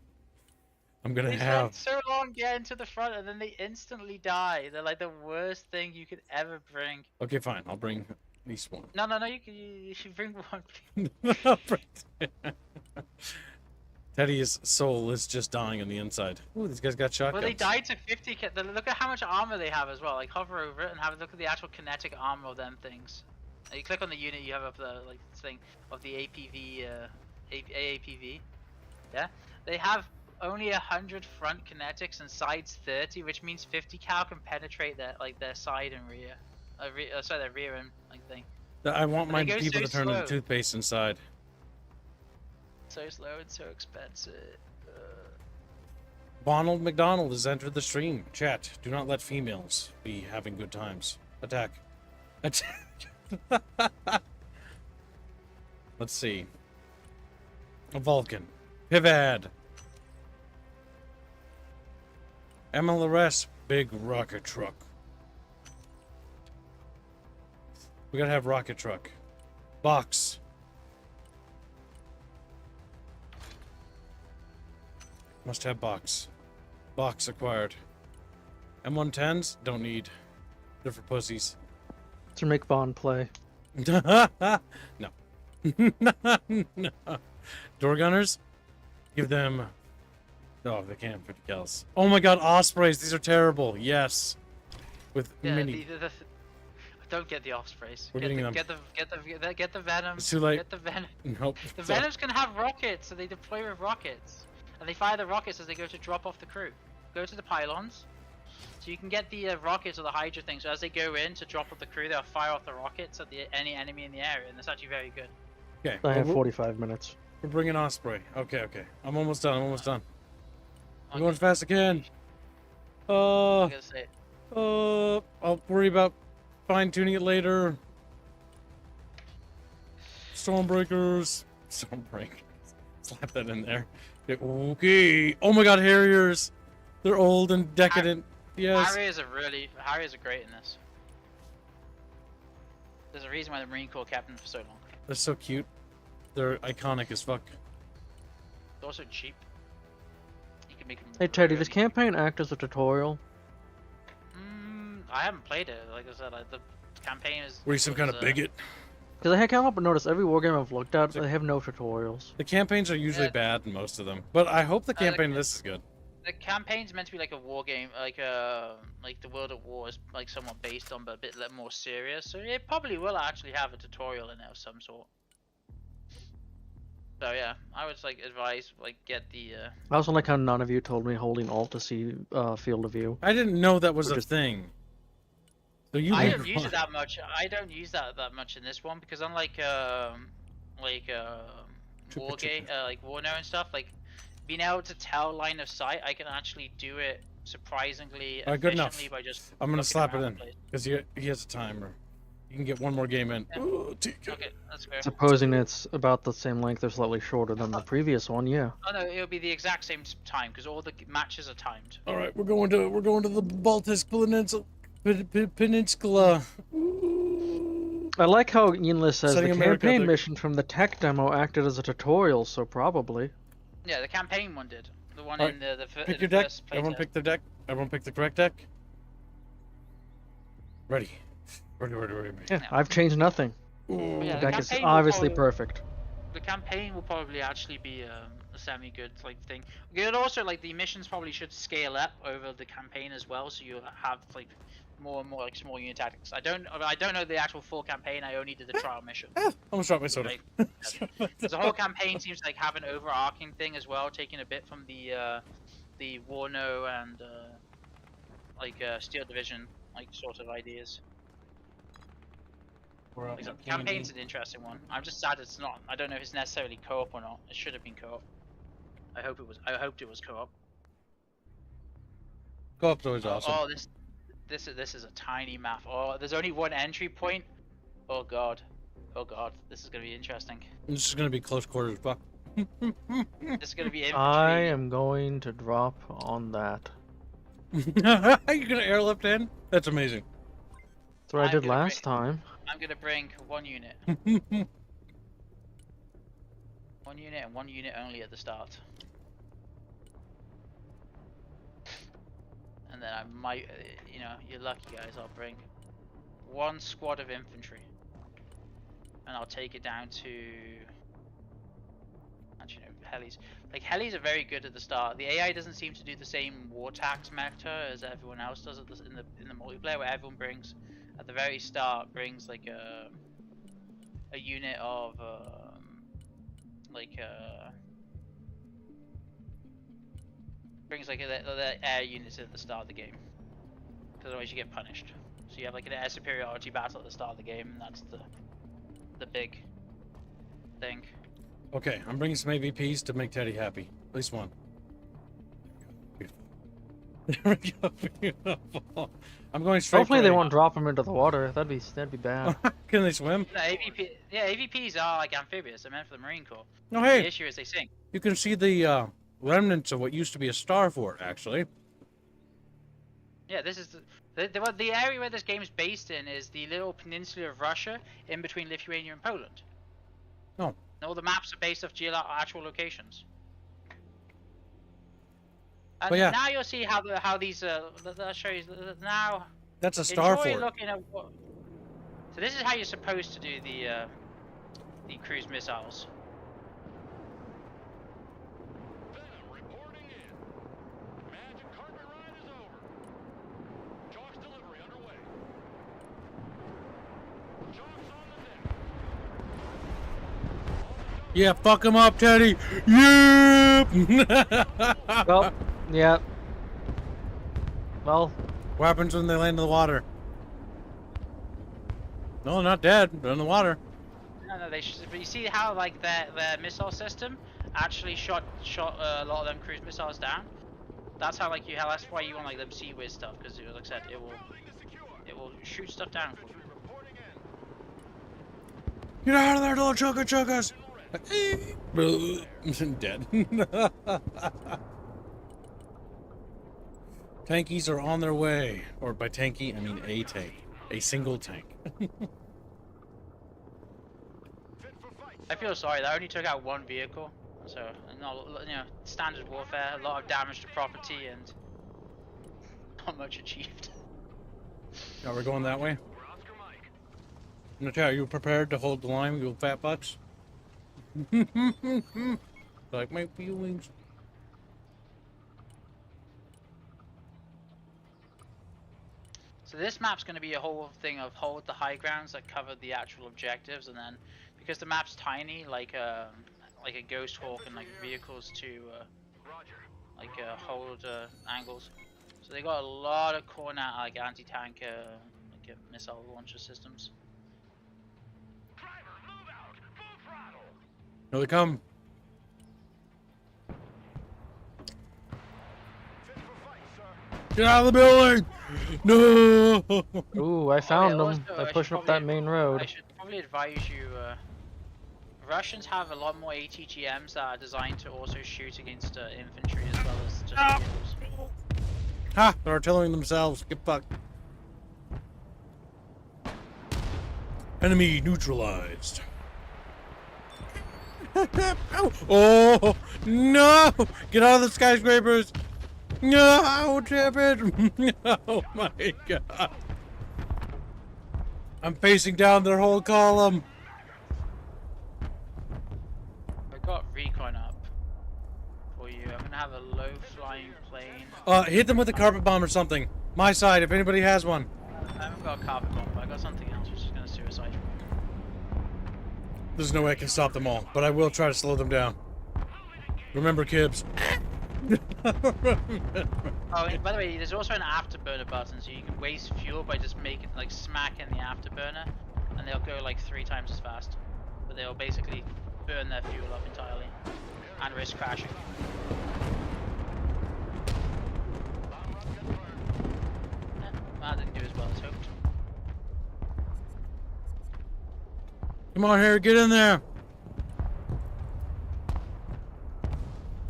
I'm gonna They have. spend so long getting to the front and then they instantly die. They're like the worst thing you could ever bring. Okay, fine. I'll bring at least one. No, you should bring one. I'll bring- Teddy's soul is just dying on the inside. Ooh, these guys got shotguns. Well, they died to 50. Look at how much armor they have as well. Like hover over it and have a look at the actual kinetic armor of them things. You click on the unit you have up the like thing of the APV, AAPV. Yeah, they have only 100 front kinetics and sides 30, which means 50 cal can penetrate their side and rear. Sorry, their rear and like thing. I want But my they go people so to turn into slow. toothpaste inside. So slow and so expensive. Bonald McDonald has entered the stream. Chat, do not let females be having good times. Attack. Attack. Let's see. A Vulcan. Pivad. MLRS. Big rocket truck. We gotta have rocket truck. Box. Must have box. Box acquired. M110s? Don't need. They're for pussies. To make Bond play. No. No. Door gunners? Give them... Oh, they can't 50 cals. Oh my god, ospreys. These are terrible. Yes. With Yeah, mini... don't get the ospreys. We're getting them. Get the venom. It's too late. Get the venom. Nope. The Sorry. venoms can have rockets, so they deploy with rockets, and they fire the rockets as they go to drop off the crew. Go to the pylons, so you can get the rockets or the Hydra thing. So as they go in to drop off the crew, they'll fire off the rockets at any enemy in the area, and that's actually very good. Okay. I have we're- 45 minutes. We're bringing osprey. Okay. I'm almost done. I'm Okay. going as fast as I can. I'm gonna say, I'll worry about fine-tuning it later. Stormbreakers. Slap that in there. Okay. Oh my god, Harriers. They're old and decadent. Yes. Harriers are great in this. There's a reason why the Marine Corps kept them for so long. They're so cute. They're iconic as fuck. They're also cheap. You can make them. Hey Teddy, really does campaign act as a tutorial? I haven't played it. Like I said, the campaign is. Were you some kind of bigot? Because I can't help but notice every wargame I've looked at, they have no tutorials. The campaigns are usually bad in most of them, but I hope the campaign this is good. The campaign's meant to be like a war game, like the World at War is like somewhat based on, but a bit more serious. So it probably will actually have a tutorial in it of some sort. So yeah, I would advise get the. I also like how none of you told me holding Alt to see field of view. I didn't know that was Or a just- thing. So you I learned don't use one. it that much. I don't use that much in this one because unlike war game, like Warno and stuff, like being able to tell line of sight, I can actually do it surprisingly Alright, good efficiently enough. by just. I'm gonna looking slap it around in the place. because he has a timer. You can get one more game in. Yeah. Ooh, Tika. Okay, that's fair. Supposing it's about the same length or slightly shorter than the previous one, yeah. Oh no, it'll be the exact same time because all the matches are timed. All right, we're going to the Baltic Peninsula. I like how Yinlis says Setting the America campaign there. mission from the tech demo acted as a tutorial, so probably. Yeah, the campaign one did. The one Alright, in the Pick the your deck. first Everyone playtest. pick their deck. Everyone pick the correct deck. Ready. Ready. Yeah, I've changed nothing. Ooh. Yeah, The the deck is campaign will obviously probably- perfect. The campaign will probably actually be a semi-good thing. It also the missions probably should scale up over the campaign as well, so you have more and more small unit tactics. I don't know the actual full campaign. I only did the trial mission. Almost dropped my soda. Right. The whole campaign seems to have an overarching thing as well, taking a bit from the Warno and Steel Division sort of ideas. The campaign's an interesting one. I'm just sad it's not. I don't know if it's necessarily co-op or not. It should have been co-op. I hope it was. I hoped it was co-op. Co-op's always awesome. Oh, this is a tiny map. Oh, there's only one entry point. Oh god. Oh god. This is gonna be interesting. This is gonna be close quarters, fuck. This is gonna be infantry. I am going to drop on that. You're gonna airlift in? That's amazing. That's what I I'm did gonna last time. I'm gonna bring one unit. One unit and one unit only at the start. And then I might, you're lucky guys, I'll bring one squad of infantry. And I'll take it down to... Actually, no, helis. Helis are very good at the start. The AI doesn't seem to do the same war tax meta as everyone else does in the multiplayer, where everyone brings, at the very start, brings a unit of brings the air units at the start of the game, because otherwise you get punished. So you have an air superiority battle at the start of the game, and that's the big thing. Okay, I'm bringing some AVPs to make Teddy happy. At least one. There we go. Beautiful. I'm going straight. Hopefully for they A. won't drop him into the water. That'd be bad. Can they swim? No, AVPs are amphibious. They're meant for the Marine Corps. No, The hey, issue is they sink. you can see the remnants of what used to be a star fort, actually. Yeah, this is the area where this game is based in is the little peninsula of Russia in between Lithuania and Poland. Oh. And all the maps are based off actual locations. And But yeah. now you'll see how these. I'll show you now. That's a star Enjoy fort. looking at what. So this is how you're supposed to do the cruise missiles. Venom reporting in. Magic carpet ride is over. Chalk's delivery underway. Chalk's on the deck. Yeah, fuck him up, Teddy. Yep. Well, yeah. Well, What happens when they land in the water? No, they're not dead. They're in the water. No, they should. But you see how like their missile system actually shot a lot of them cruise missiles down. That's how like that's why you want like them Sea Whiz stuff, because like I said, it will shoot stuff down for you. Get out of there, little chugga chuggas. Dead. Tankies are on their way. Or by tanky, I mean a tank. A single tank. I feel sorry. That only took out one vehicle, so standard warfare, a lot of damage to property, and not much achieved. Now we're going that way. Natalia, are you prepared to hold the line, you fat bucks? Like my feelings. So this map's going to be a whole thing of hold the high grounds that cover the actual objectives, and then because the map's tiny, like a Ghost Hawk and like vehicles to hold angles. So they got a lot of corner like anti-tank missile launcher systems. Driver, move out. Full throttle. Here they come. Fit for fight, sir. Get out of the building! No! ooh, I found them. Also, They're I pushing should up that probably- main I road. should probably advise you. Russians have a lot more ATGMs that are designed to also shoot against infantry as well as just vehicles. Ha! They're artillerying themselves. Get fucked. Enemy neutralized. Oh no! Get out of the skyscrapers! No, damn it! Oh my god! I'm facing down their whole column. I got Recon up for you. I'm gonna have a low flying plane. Hit them with a carpet bomb or something. My side, if anybody has one. I haven't got a carpet bomb, but I got something else which is gonna suicide you. There's no way I can stop them all, but I will try to slow them down. Remember, Kibbs. Oh, and by the way, there's also an afterburner button, so you can waste fuel by just smacking the afterburner, and they'll go like 3 times as fast. But they'll basically burn their fuel up entirely and risk crashing. That didn't do as well as hoped. Come on, Harry, get in there.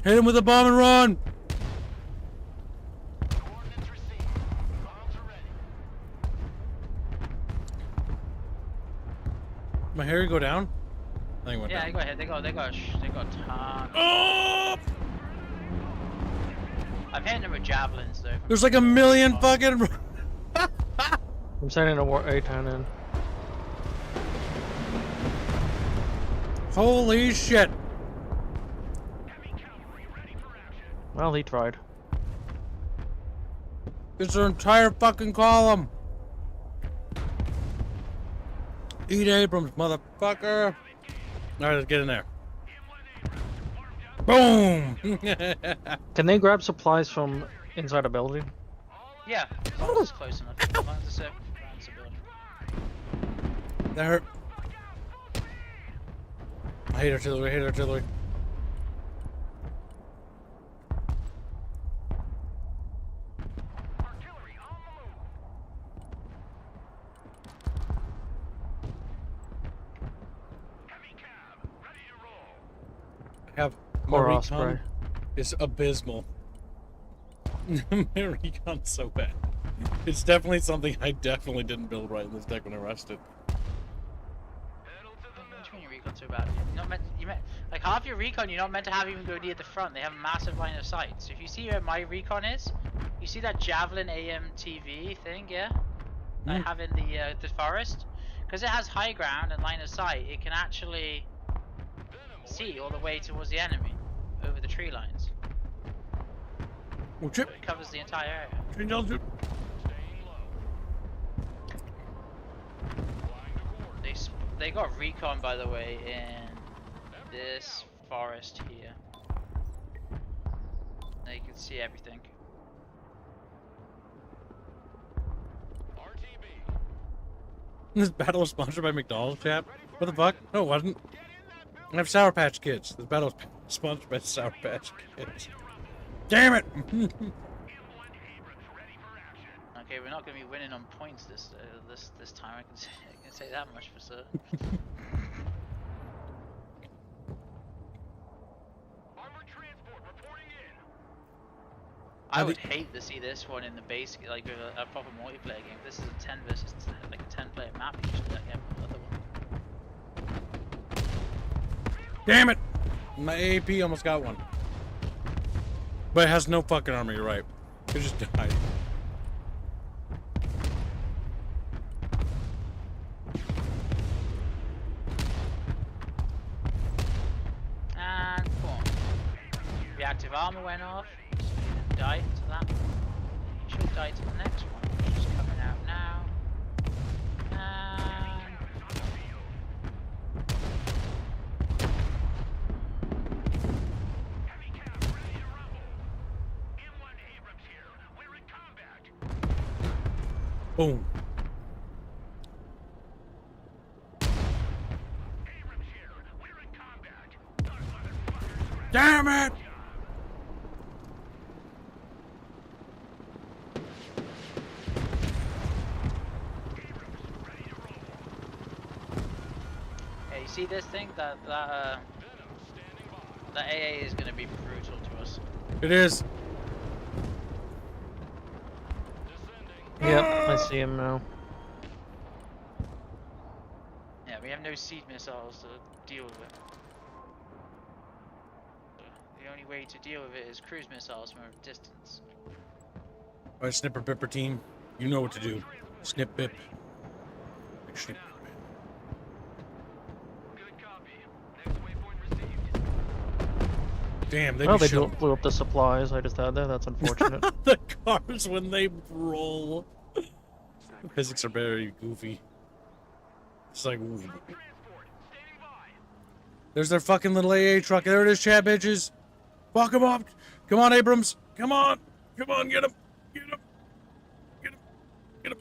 Hit him with a bomb and run. Coordinates received. Bombs are ready. My Harry go down? I think it went Yeah, down. go ahead. They got tons. Oh! I'm hitting them with javelins though. There's like a million fucking. I'm sending a A10 in. Holy shit! Heavy cavalry ready for action. Well, he tried. It's their entire fucking column. Eat Abrams, motherfucker! Alright, let's get in there. Boom! Can they grab supplies from inside a building? Yeah, as long as it's close enough. As long as it's around the building. That hurt. I hate artillery, I hate artillery. Artillery on the move. Heavy cab ready to roll. I have my Or recon Osprey. is abysmal. My recon's so bad. It's definitely something I definitely didn't build right in this deck when I rushed it. Pedal to the What do metal. you mean your recon's so bad? You meant like half your recon you're not meant to have even go near the front. They have a massive line of sight. So if you see where my recon is, you see that javelin AMTV thing, yeah? I have in the forest, because it has high ground and line of sight. It can actually see all the way towards the enemy over the tree lines. Oh, chip. It covers the entire area. Change altitude. Staying low. Flying to course. They got Recon, by the way, in this forest here. Now you can see everything. RTB. This battle was sponsored by McDonald's, chap. What the fuck? No, it wasn't. I have Sour Patch Kids. This battle was sponsored by Sour Patch Kids. Damn it! Okay, we're not going to be winning on points this time. I can say that much for certain. Armored transport reporting in. I would hate to see this one in the base, like with a proper multiplayer game. This is a 10 versus like a 10-player map. Usually, like every other one. Damn it! My AAP almost got one. But it has no fucking armor, you're right. It just died. And boom. Reactive armor went off. So you didn't die to that. You should die to the next one, which is coming out now. And Heavy cap ready to rumble. M1 Abrams here. We're in combat. Boom. Abrams here. We're in combat. Those motherfuckers. Damn it! yeah, you see this thing? That AA is going to be brutal to us. It is. Yep, I see him now. Yeah, we have no seed missiles to deal with it. So the only way to deal with it is cruise missiles from a distance. Alright, Snipper Bipper team. You know what to do. Snip Bip. Snip. Good copy. Next waypoint received. Damn, they Oh, be they showing blew up the supplies I just had there. That's unfortunate. the cars when they roll. The physics are very goofy. It's like, ooh. Transport. Standing by. There's their fucking little AA truck. There it is, chat bitches. Fuck him up. Come on, Abrams. Come on. Come on, get him. Get him. Get him. Get him.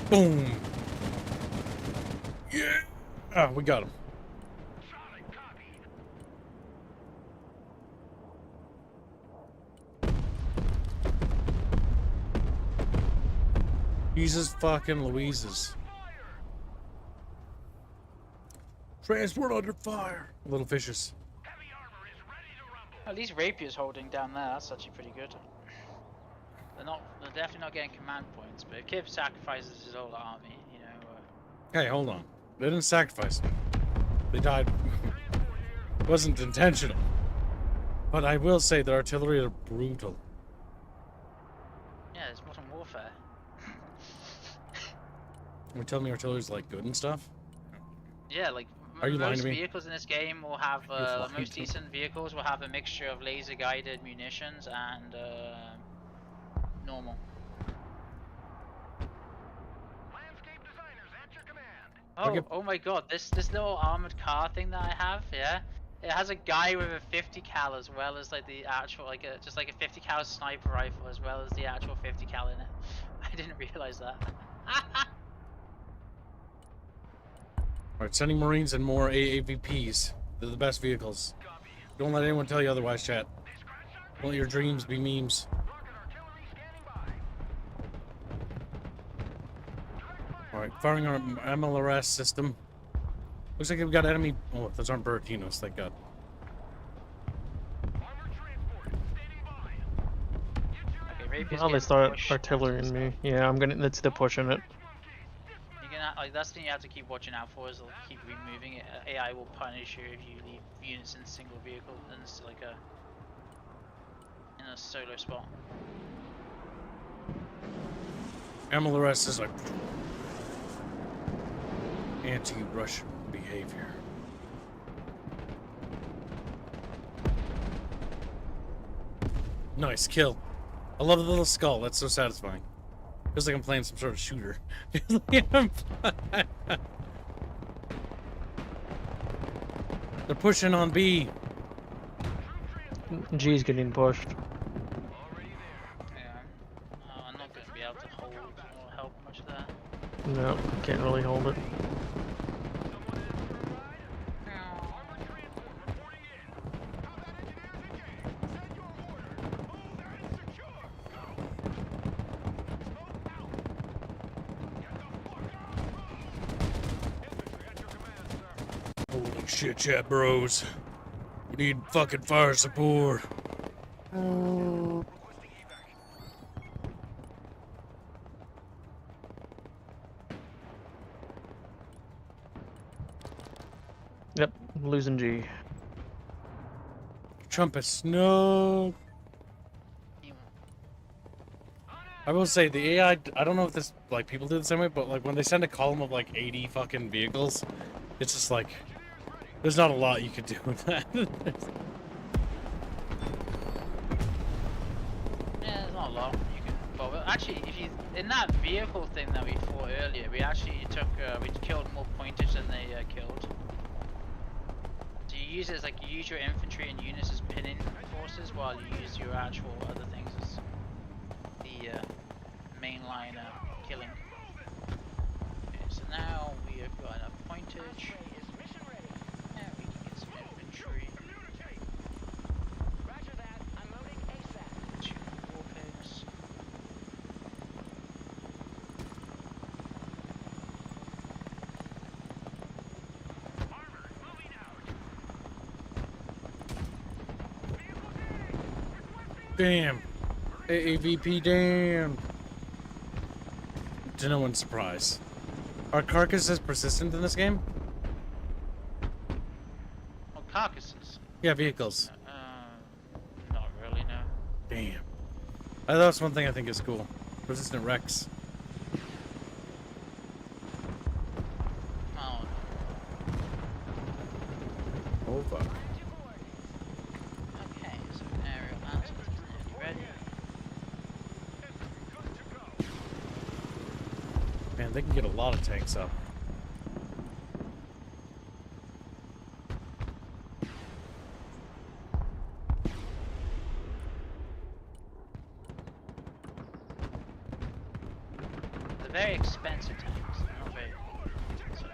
Spearheading. Boom. Yeah. Ah, we got him. Solid copy. Jesus fucking Louises. Transport under fire. Little fishes. Heavy armor is ready to rumble. At least Rapier's holding down there. That's actually pretty good. They're definitely not getting command points. But if Kib sacrifices his whole army, you know. Hey, hold on. They didn't sacrifice them. They died. It wasn't intentional. But I will say the artillery are brutal. Yeah, it's modern warfare. You tell me artillery's like good and stuff? Yeah, like Are you lying most to me? vehicles in this game will have You're lying most to me. decent vehicles will have a mixture of laser guided munitions and normal. Landscape designers at your command. Oh, Okay. oh my god, this little armored car thing that I have, yeah, it has a guy with a 50 cal as well as like the actual just like a 50 cal sniper rifle as well as the actual 50 cal in it. I didn't realize that. Alright, sending Marines and more AAVPs. They're the best vehicles. Copy. Don't let anyone tell you otherwise, chat. They scratch our Don't let your dreams be memes. rocket artillery standing by. Direct fire. Alright, firing our MLRS system. Looks like we've got enemy... Oh, those aren't Buratinos, thank God. Armored transport standing by. Get your Okay, Rapier's Well, they getting start pushed. artillery in me. Yeah, I'm gonna. They're pushing it. You're gonna like that's the thing you have to keep watching out for is they'll keep removing it. AI will punish you if you leave units in single vehicle and it's like in a solo spot. MLS is like anti-Russian behavior. Nice kill. I love the little skull. That's so satisfying. Feels like I'm playing some sort of shooter. They're pushing on B. G's getting pushed. Yeah. I'm not going to be able to hold or help much there. No, can't really hold it. Holy shit, chat bros. We need fucking fire support. Yep, losing G. Trumpets, no. I will say the AI. I don't know if this like people do the same way, but like when they send a column of like 80 fucking vehicles, it's just like there's not a lot you could do with that. Yeah, there's not a lot you can. But actually, if you in that vehicle thing that we fought earlier, we actually took we killed more pointers than they killed. So you use it as like you use your infantry and units as pinning forces, while you use your actual other things as the mainline killing. Okay, so now we have got enough pointage. Yeah, we can get some infantry. Two war pigs. Damn. AAVP, damn. To no one's surprise. Are carcasses persistent in this game? Oh, carcasses. Yeah, vehicles. Not really, no. Damn. That's one thing I think is cool. Persistent wrecks. Oh, Oh fuck. okay, so aerial answers is nearly ready. Man, they can get a lot of tanks up. They're very expensive tanks, they're not very so.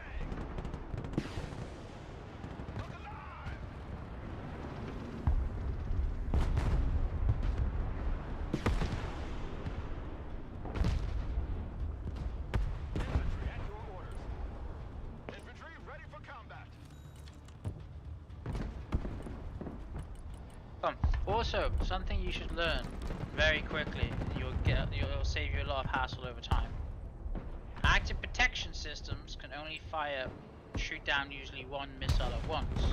Also, something you should learn very quickly, you'll save you a lot of hassle over time. Active protection systems can only shoot down usually one missile at once.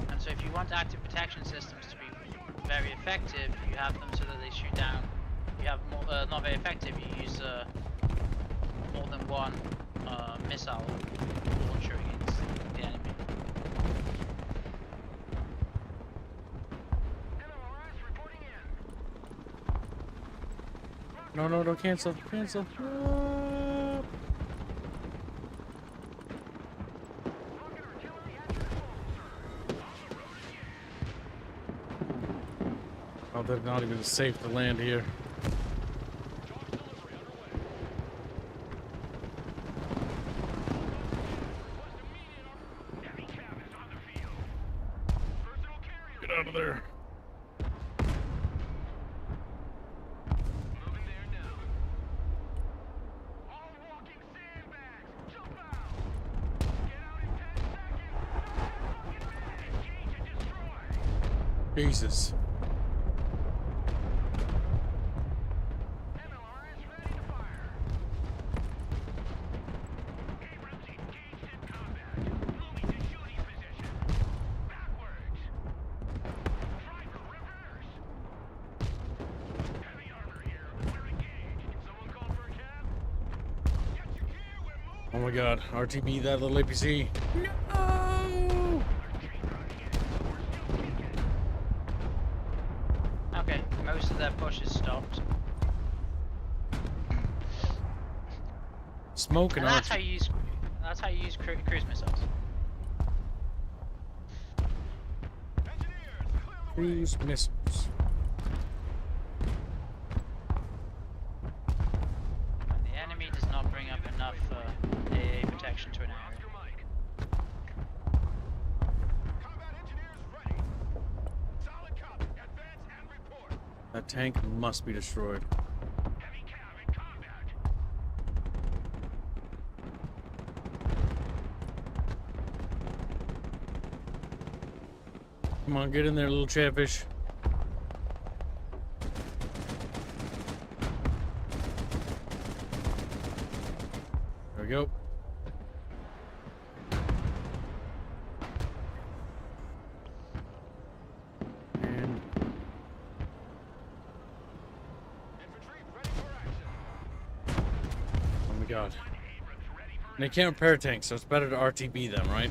And so if you want active protection systems to be very effective, you have them so that they shoot down. You have more, not very effective, you use more than one missile launcher against the enemy. No, no, don't cancel. Cancel. Oh, they're not even safe to land here. Get out of there. Jesus. my god. RTB that little APC. No! Okay, most of their push is stopped. Smoke and And that's RTB. how you use cruise missiles. Cruise missiles. When the enemy does not bring up enough AA protection to an area. That tank must be destroyed. Come on, get in there, little chatfish. There we go. And oh my god. And they can't repair tanks, so it's better to RTB them, right?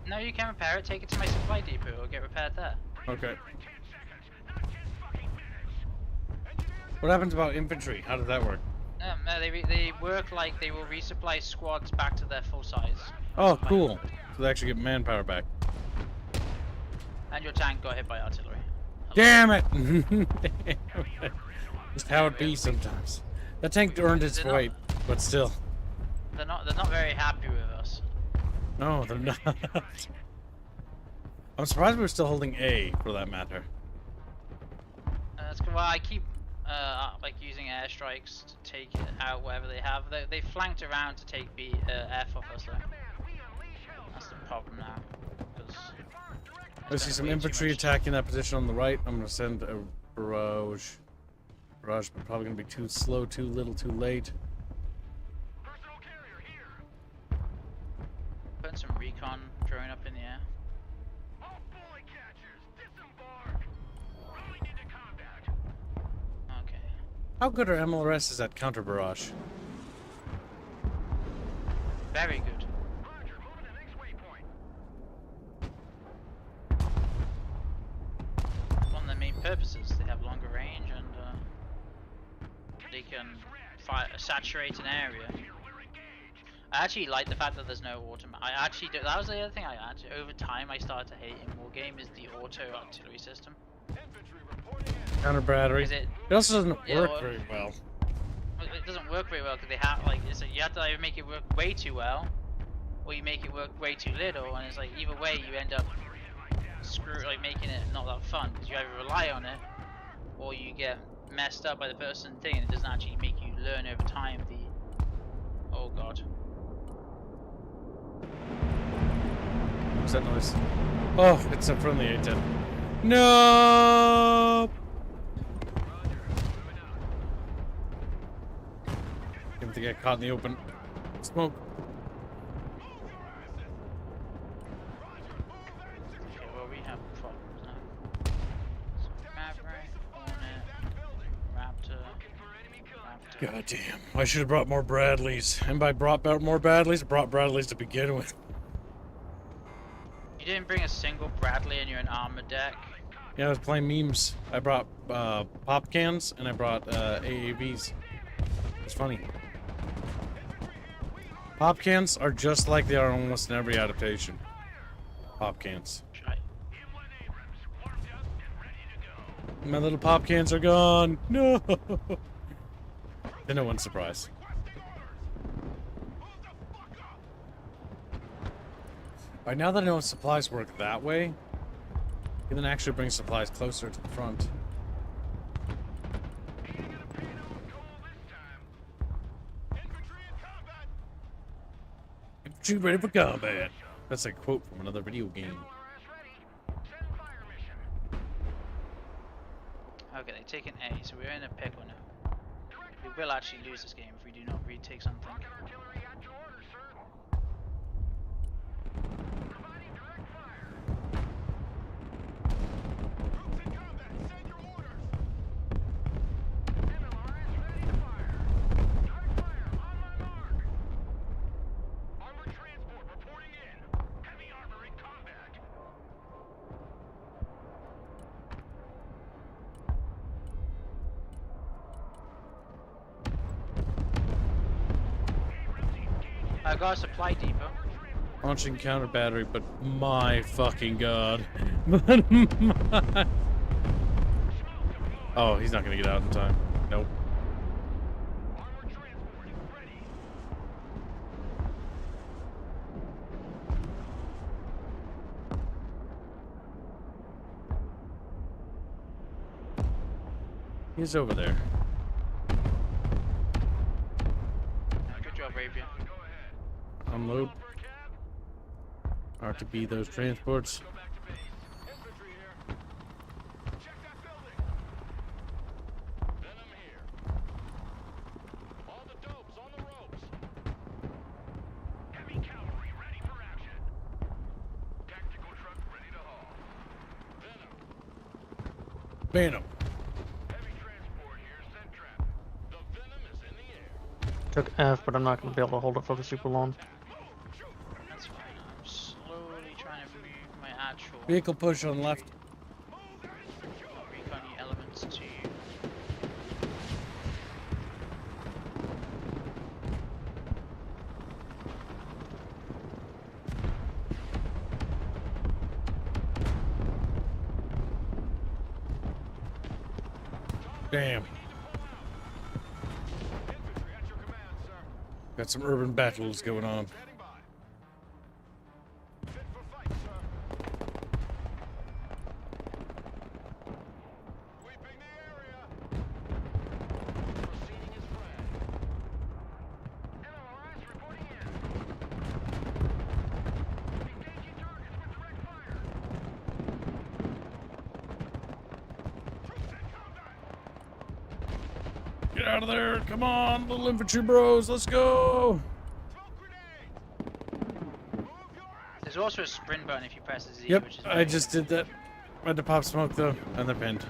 No, you can repair it. Take it to my supply depot. It'll get repaired there. Okay. What happens about infantry? How does that work? They work like they will resupply squads back to their full size. Oh, cool. So they actually get manpower back. And your tank got hit by artillery. Damn it! Just how it be sometimes. That tank earned its They're not- weight, but still. They're not very happy with us. No, they're not. I'm surprised we're still holding A, for that matter. That's good. Well, I keep like using airstrikes to take it out wherever they have. They flanked around to take F off us though. That's the problem now. I see some infantry attacking that position on the right. I'm gonna send a barrage. Barrage, but probably gonna be too slow, too little, too late. Putting some recon drone up in the air. Okay. How good are MLRSs at counter barrage? Very good. One of their main purposes. They have longer range and they can saturate an area. I actually like the fact that there's no auto. I actually do. That was the other thing I actually over time I started to hate in Wargame is the auto artillery system. Counter battery. Is it? It also doesn't Yeah, work well- very well. It doesn't work very well because they have like you have to either make it work way too well, or you make it work way too little, and it's like either way you end up making it not that fun because you either rely on it, or you get messed up by the first thing and it doesn't actually make you learn over time the. Oh god. What's that noise? Oh, it's a friendly A-10. No! Him to get caught in the open. Smoke. Okay, well we have problems now. So Maverick, Hornet, Raptor. God damn. I should have brought more Bradleys. And by brought more Bradleys, I brought Bradleys to begin with. You didn't bring a single Bradley and you're an armored deck. Yeah, I was playing memes. I brought pop cans and I brought AAVs. It's funny. Pop cans are just like they are almost in every adaptation. Pop cans. Shite. My little pop cans are gone. No. To no one's surprise. Alright, now that I know supplies work that way, I can then actually bring supplies closer to the front. Infantry ready for combat. That's a quote from another video game. Okay, they take an A, so we're in a pickle now. We will actually lose this game if we do not retake something. I got a supply depot. Launching counter battery, but my fucking god. Oh, he's not gonna get out in time. Nope. Armored transport ready. He's over there. Good job, Rapier. Unload. RTB those transports. Go back to base. Infantry here. Check that building. Venom here. All the dopes on the ropes. Heavy cavalry ready for action. Tactical truck ready to haul. Venom. Venom. Heavy transport here. Send traffic. The venom is in the air. Took F, but I'm not going to be able to hold it for super long. That's fine. I'm slowly trying to move my actual Vehicle push on left. recon elements to. Damn. Infantry at your command, sir. Got some urban battles going on. Standing by. Fit for fight, sir. Sweeping the area. Proceeding as planned. LRS reporting in. Engaging targets with direct fire. Troops in combat. Get out of there. Come on, little infantry bros. Let's go. Smoke grenade. Move your ass. There's also a sprint button if you press Z, Yep, which is I just did that. I had to pop smoke though, and they're pinned.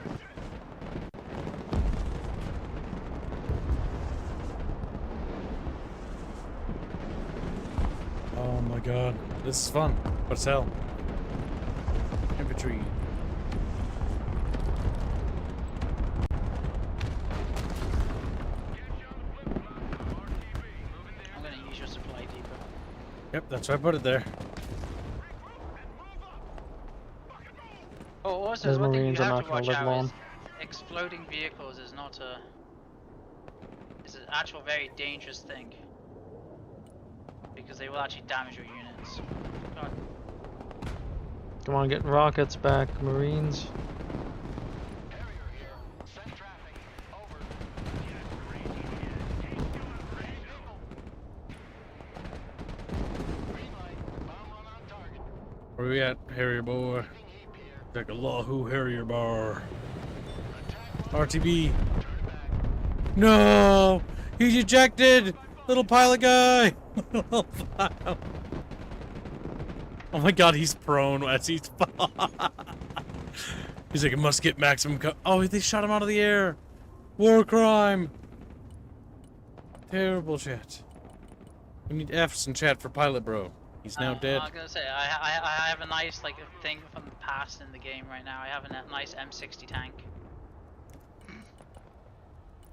Oh my god, this is fun, but it's hell. Infantry. I'm gonna use your supply depot. Yep, that's why I put it there. Oh, also, Those one thing you Marines are have not to gonna watch live out long. is exploding vehicles is not a. It's an actual very dangerous thing. Because they will actually damage your units. God. Come on, get rockets back, Marines. Carrier here. Send traffic. Over. Green light. Bomb run on target. Where we at, Harrier boy? Ping heap here. Like a Lahu Harrier bar. Attack RTB. turn back. No! He's ejected! Little pilot guy! Little pilot. Oh my god, he's prone as he's He's like, I must get maximum oh, they shot him out of the air! War crime! Terrible shit. We need F's in chat for pilot bro. He's now dead. I was gonna say, I have a nice like thing from the past in the game right now. I have a nice M60 tank.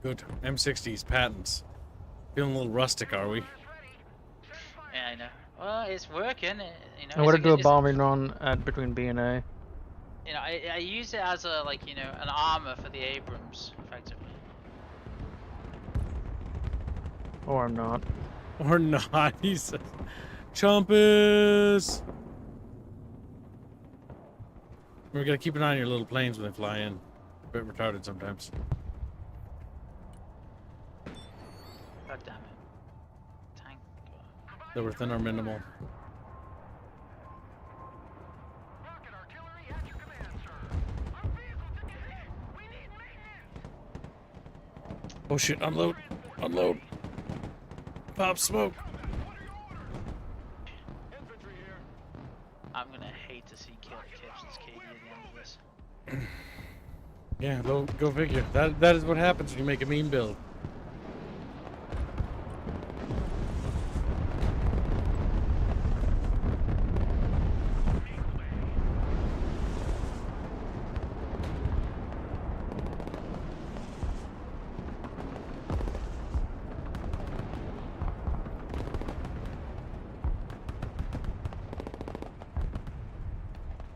Good. M60s, patents. Feeling a little rustic, are we? Yeah, I know. Well, it's working. You know. I'm gonna it's do a it's- bombing run at between B and A. You know, I use it as a like you know an armor for the Abrams, effectively. Or I'm not. Or not, he says. Chumpus! We gotta keep an eye on your little planes when they fly in. A bit retarded sometimes. God damn it. Tank. They're within our minimal. Rocket artillery at your command, sir. Our vehicles are getting hit. We need maintenance. Oh shit, unload! Unload! Pop smoke! Infantry here. I'm gonna hate to see Kitchen's KD at the end of this. Yeah, go figure. That is what happens when you make a meme build.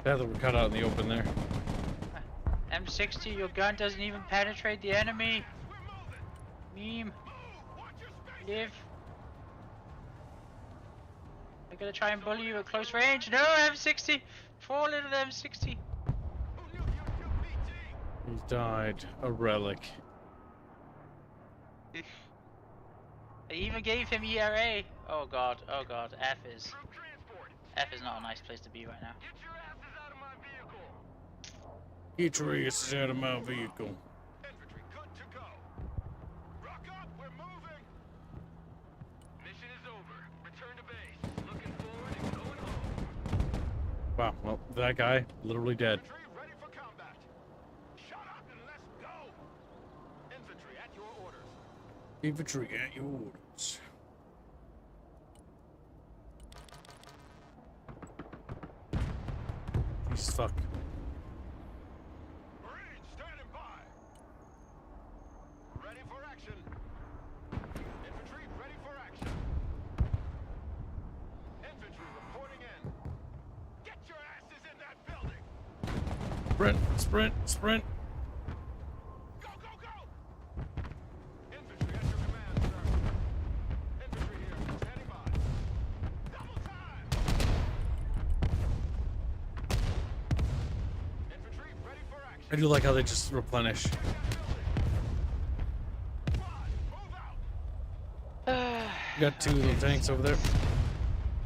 Yeah, that were cut out in the open there. M60, your gun doesn't even penetrate the enemy. Meme. Live. They're gonna try and bully you at close range. No, M60! Fall into the M60. He died. A relic. They even gave him ERA. Oh god, oh god. F is not a nice place to be right now. Get your asses out of my vehicle. Infantry, good to go. Rock up, we're moving. Mission is over. Return to base. Looking forward and going home. Wow, well, that guy, literally dead. Infantry, ready for combat. Shut up and let's go. Infantry, at your orders. Infantry at your orders. Jesus fuck. Marines, standing by. Ready for action. Infantry, ready for action. Infantry reporting in. Get your asses in that building. Sprint, sprint, sprint. Go, go, go! Infantry at your command, sir. Infantry here, standing by. Double time! Infantry ready for action. I do like how they just replenish. That building. Squad, move out. You got two little tanks over there.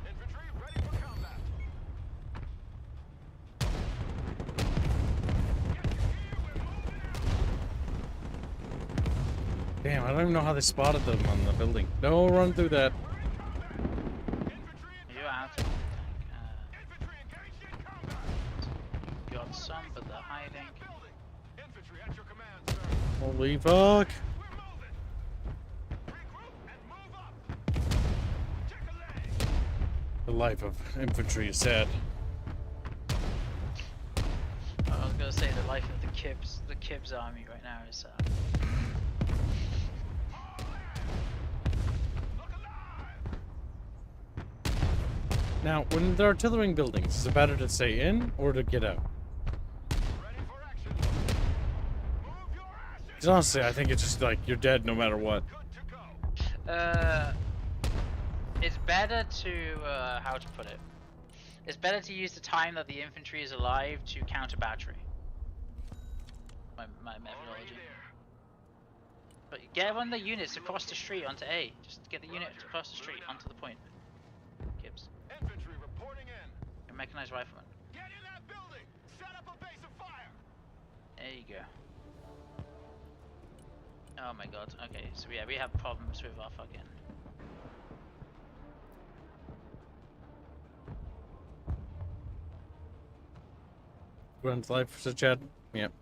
Infantry ready for combat. Damn, I don't even know how they spotted them on the building. No, run through that. You're out. Infantry engaged in combat. Got some, but they're hiding. Building. Infantry at your command, sir. Holy fuck. We're moving. Regroup and move up. Check a leg. The life of infantry is sad. I was gonna say the life of the Kibs army right now is Look alive. Now, when they're artillerying buildings, is it better to stay in or to get out? Ready for action. Move your asses. 'Cause honestly, I think it's just like you're dead no matter what. Good to go. it's better to how to put it? It's better to use the time that the infantry is alive to counter battery. My methodology. But get one of the units across the street onto A. Just get the unit across the street onto the point. Gibbs. Infantry reporting in. Your mechanized rifleman. Get in that building. Set up a base of fire. There you go. Oh my god. Okay, so yeah, we have problems with our fucking. Grunt's life, said Chad. Yep.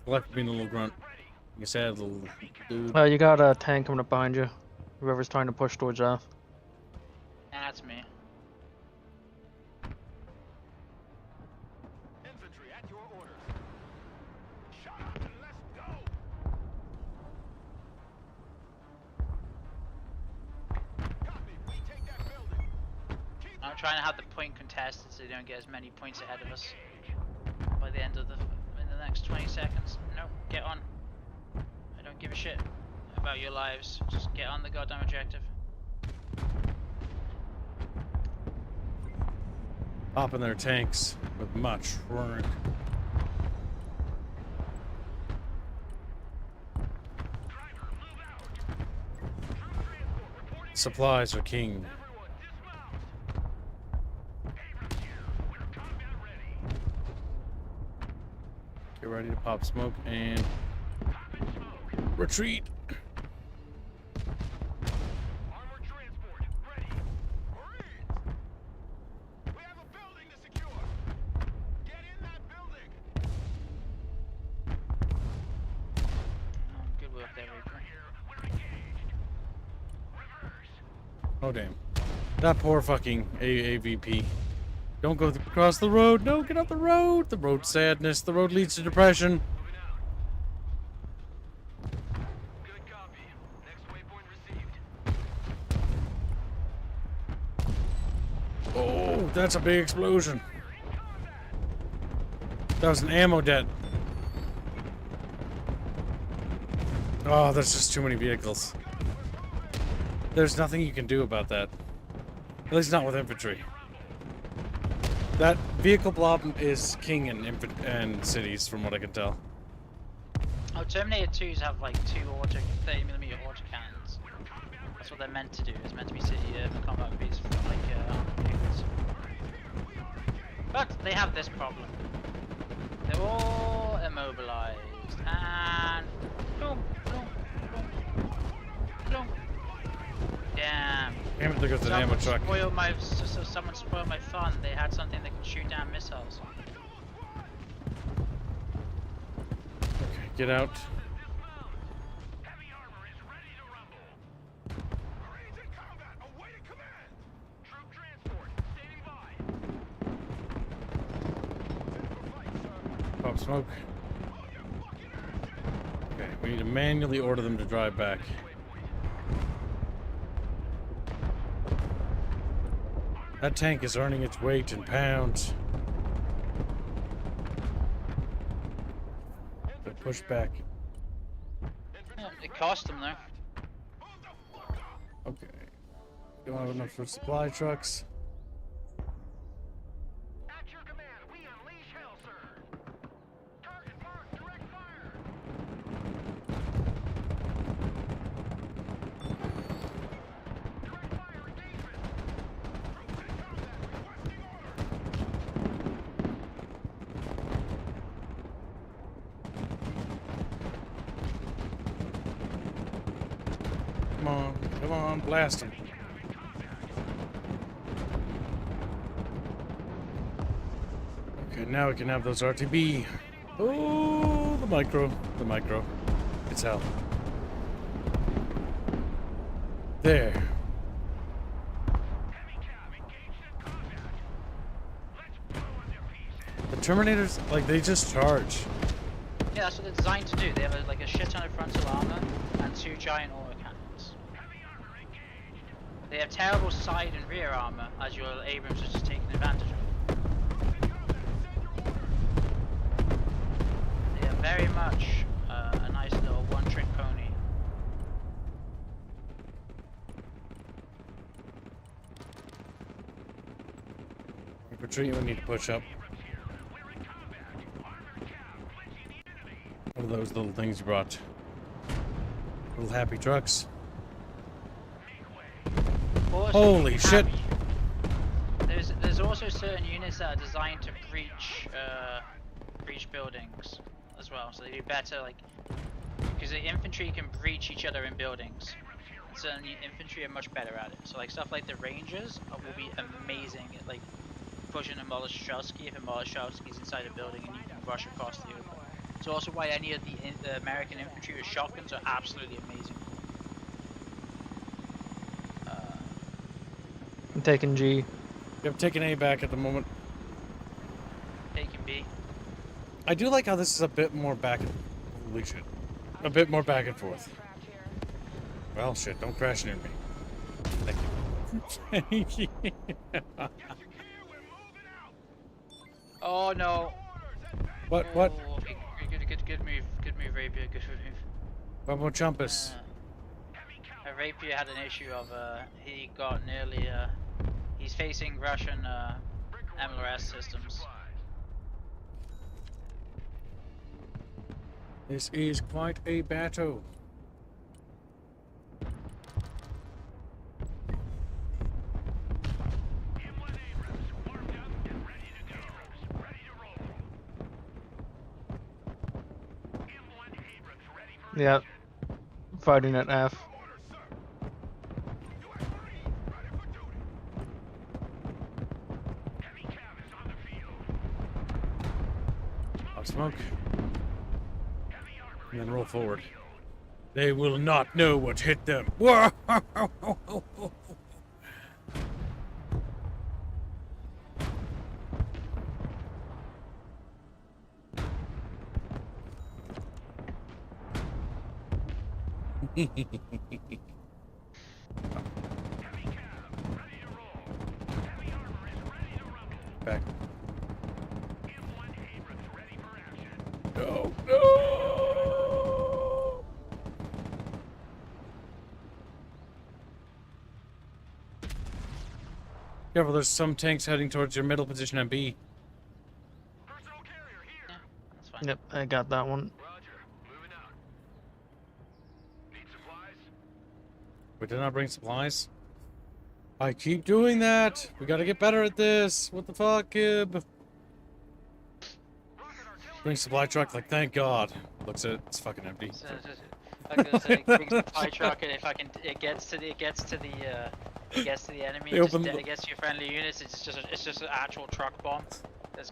Life of being a little grunt. You sad little dude. You got a tank coming up behind you. Whoever's trying to push towards F. That's me. Infantry at your orders. Shut up and let's go. Copy. We take that building. Keep I'm trying to have the point contested so they don't get as many points ahead of us by the end of in the next 20 seconds. No, get on. I don't give a shit about your lives. Just get on the goddamn objective. Popping their tanks with much work. Supplies are king. everyone dismount. Abrams here. We're combat ready. Get ready to pop smoke and Popping smoke. retreat. Armored transport ready. Marines. We have a building to secure. Get in that building. Oh, good work there, Reaper. Here. We're engaged. Reverse. Oh damn. That poor fucking AAVP. Don't go across the road. No, get off the road. The road sadness. The road leads to depression. Moving out. Good copy. Next waypoint received. Oh, that's a big explosion. We're in combat. That was an ammo debt. Oh, there's just too many vehicles. There's nothing you can do about that. At least not with infantry. That vehicle blob is king in cities, from what I can tell. Oh, Terminator 2s have like 2 30mm autocannons. That's what they're meant to do. It's meant to be city combat beats for like vehicles. But they have this problem. They're all immobilized and boom, boom, boom, boom. Damn. Damn it, there goes an ammo truck. Someone spoiled my fun. They had something that can shoot down missiles. Okay, get out. Heavy armor is ready to rumble. Marines in combat, awaiting command. Troop transport, standing by. Pop smoke. Okay, we need to manually order them to drive back. That tank is earning its weight in pounds. So push back. Yeah, it cost them though. Okay. Don't have enough for supply trucks. At your command, we unleash hell, sir. Target marked, direct fire. Direct fire engagement. Troops in combat, requesting order. Come on, blast them. Okay, now we can have those RTB. Oh, the micro. It's hell. There. The Terminators, like, they just charge. Yeah, that's what they're designed to do. They have like a shit ton of frontal armor and 2 giant autocannons. They have terrible side and rear armor, as your Abrams has just taken advantage of. They are very much a nice little one-trick pony. Retreat, we need to push up. What are those little things you brought? Little happy trucks. Also, Holy shit! There's also certain units that are designed to breach buildings as well, so they do better, like, because the infantry can breach each other in buildings. Certain infantry are much better at it. So like stuff like the Rangers will be amazing at like pushing a Molotowski if a Molotowski is inside a building and you can rush across the open. It's also why any of the American infantry with shotguns are absolutely amazing. I'm taking G. Yep, taking A back at the moment. Taking B. I do like how this is a bit more back and... Holy shit. A bit more back and forth. Well, shit, don't crash near me. Thank you. Oh no. What? Oh, okay, good move, Rapier, good move. What about Chumpus? Rapier had an issue of, he got nearly, he's facing Russian, MLRS systems. This is quite a battle. Yeah. Fighting at F. I'll smoke. And then roll forward. They will not know what hit them. Whoa! Back. Careful, there's some tanks heading towards your middle position at B. Personal carrier here. Yeah, that's fine. Yep, I got that one. Roger. Moving out. Need supplies? We did not bring supplies. I keep doing that. We gotta get better at this. What the fuck, Kib? Bring supply truck, like, thank God. Looks at it, it's fucking empty. So, I'm gonna say, bring the fire truck, and if I can, it gets to the enemy. They It, just, open the- it gets to your friendly units. It's just an actual truck bomb. That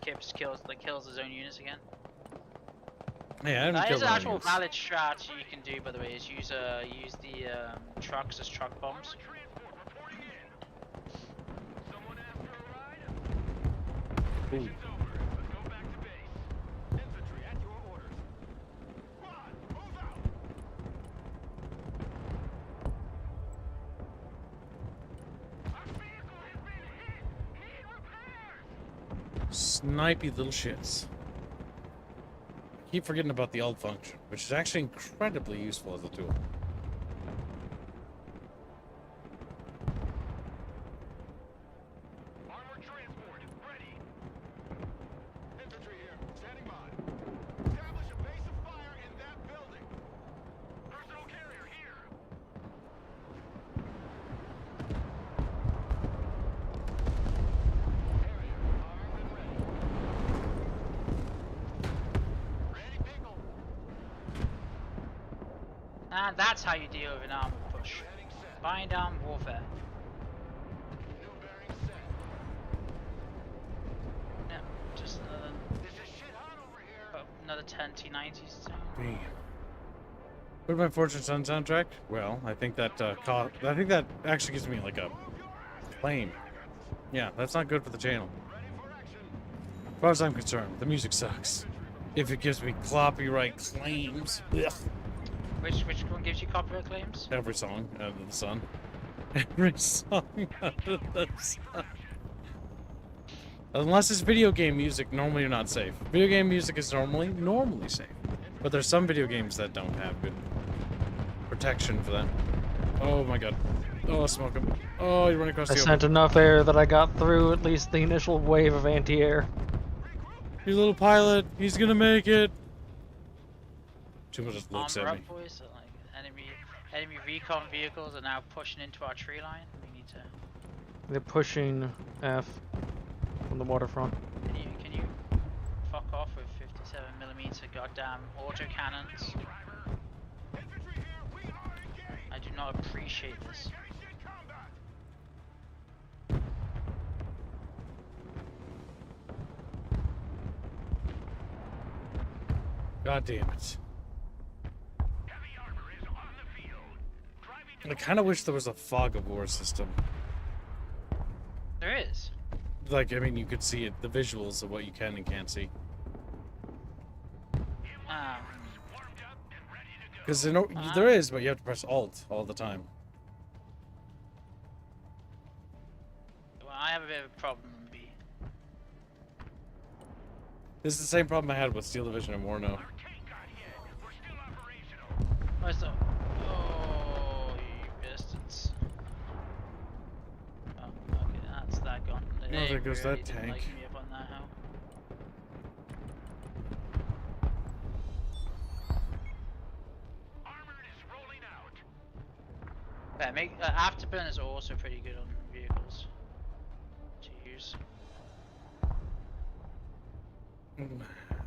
kills his own units again. Yeah, I haven't That killed is an one actual of these. valid strat you can do, by the way. Is use the trucks as truck bombs. Transport reporting in. Someone asked for a ride? Mission's over. Let's go back to base. Infantry at your orders. Squad, move out. Our vehicle has been hit. Need repairs. Snipey little shits. Keep forgetting about the alt function, which is actually incredibly useful as a tool. Armored transport ready. Infantry here, standing by. Establish a base of fire in that building. Personal carrier here. Carrier armed and ready. Ready, pickle. And that's how you deal with an armor push. Heading set. Bind arm warfare. New bearing set. Yeah, just This is shit hot over here. another 10 T90s. to Me. What my Fortune Sun soundtrack? Well, I think that I think that actually gives me like a claim. Yeah, that's not good for the channel. Ready for action. As far as I'm concerned, the music sucks. If it gives me copyright claims, ugh. Which one gives you copyright claims? Every song under the sun. Every song under the sun. Unless it's video game music, normally you're not safe. Video game music is normally safe. But there's some video games that don't have good protection for that. Oh my god. Oh, smoke him. Oh, you're running across I the sent open. enough air that I got through at least the initial wave of anti-air. Your little pilot, he's gonna make it. Chuba just looks Armor at up, me. boys. So, like, enemy recon vehicles are now pushing into our tree line. We need to. They're pushing F from the waterfront. Can you fuck off with 57mm goddamn auto cannons? Infantry here, we are engaged. I do not appreciate this. Engaged in combat. God damn it. Heavy armor is on the field. Driving I kind of wish there was a fog of war system. There is. Like, I mean, you could see it, the visuals of what you can and can't see. Um, warmed up and ready to go. Because there is, but you have to press Alt all the time. well, I have a bit of a problem in B. This is the same problem I had with Steel Division and Warno. Our tank got hit. We're still operational. Where's the? Oh, you bastards! Oh, okay, that's that gone. Oh, there goes that didn't tank. like me up on that hill. Armored is rolling out. Yeah, afterburners are also pretty good on vehicles to use.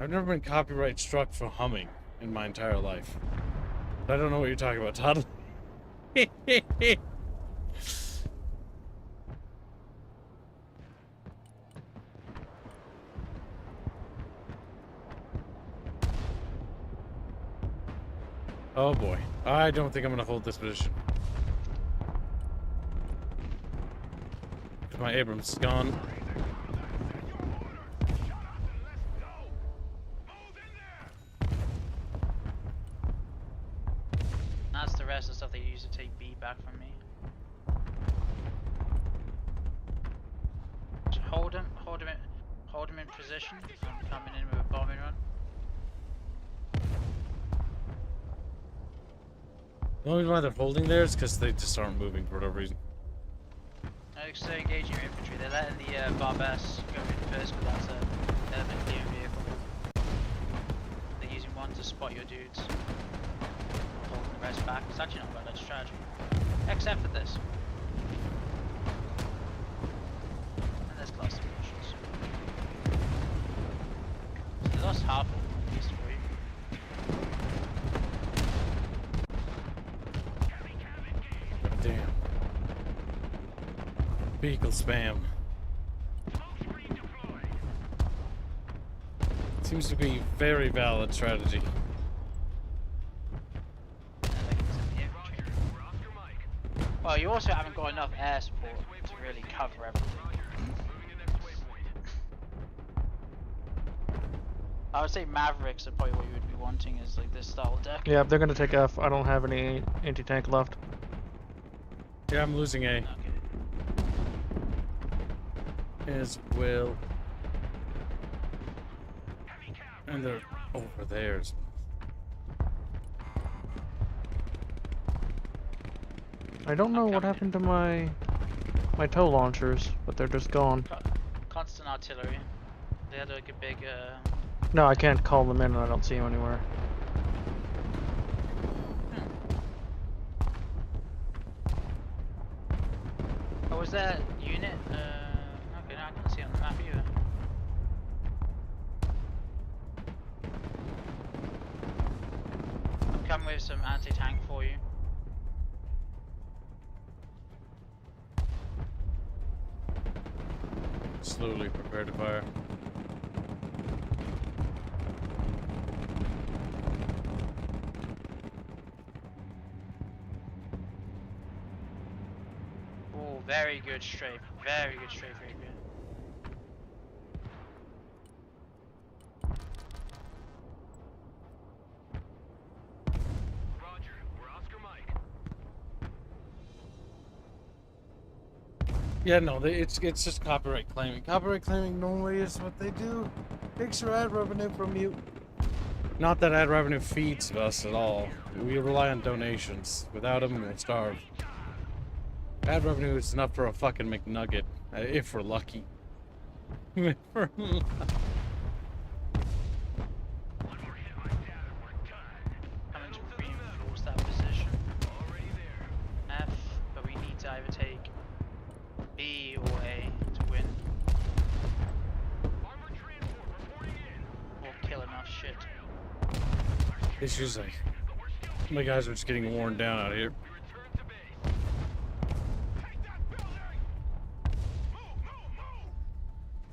I've never been copyright struck for humming in my entire life. But I don't know what you're talking about, Todd. Oh boy. I don't think I'm gonna hold this position. My Abrams is gone. That's the rest of the stuff they use to take B back from me. Just hold him in position. I'm coming in with a bombing run. The only reason why they're holding there is because they just aren't moving for whatever reason. So engaging your infantry. They're letting the Barbess go in first because that's a element clear vehicle. They're using one to spot your dudes. Holding the rest back. It's actually not a bad strategy. Except for this. And there's cluster missions. So they lost half of these for you. Damn. Vehicle spam. Seems to be very valid strategy. Well, you also haven't got enough air support to really cover everything. I would say Mavericks are probably what you would be wanting is like this style deck. Yeah, they're gonna take F. I don't have any anti-tank left. Yeah, I'm losing A. Okay. As well. And they're over there. I don't know what happened to my tow launchers, but they're just gone. Constant artillery. They had like a big No, I can't call them in and I don't see them anywhere. Oh, was that unit? Okay, no, I can't see it on the map either. I'm coming with some anti-tank for you. Slowly prepare to fire. Oh, very good strafe. Very good strafe right here. Roger, we're Oscar Mike. Yeah, no, it's just copyright claiming. Copyright claiming normally is what they do. Takes your ad revenue from you. Not that ad revenue feeds us at all. We rely on donations. Without them, we'll starve. Ad revenue is enough for a fucking McNugget, if we're lucky. If we're lucky. One more hit like that and we're done. Coming to reinforce that position. Already there. F, but we need to either take B or A to win, Armored transport reporting in. or kill enough shit. It's just like, my guys are just getting worn down out here. We return to base. Take that building! Move, move, move!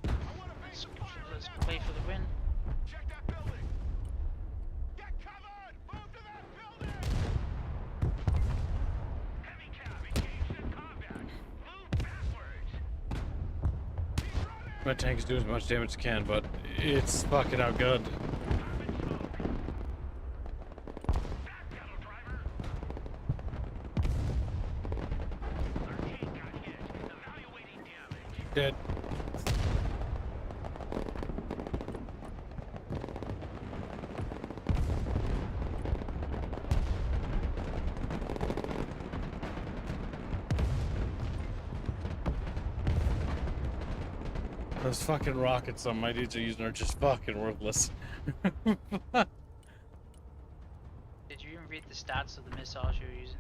I want a base Let's play for the win. Check that building! Get covered! Move to that building! Heavy cab engaged in combat. Move backwards! Keep running! My tank is doing as much damage as it can, but it's fucking outgunned. I'm in smoke. Back pedal, driver! 13 got hit. Evaluating damage. Dead. Those fucking rockets on my dudes are using are just fucking worthless. Did you even read the stats of the missiles you're using?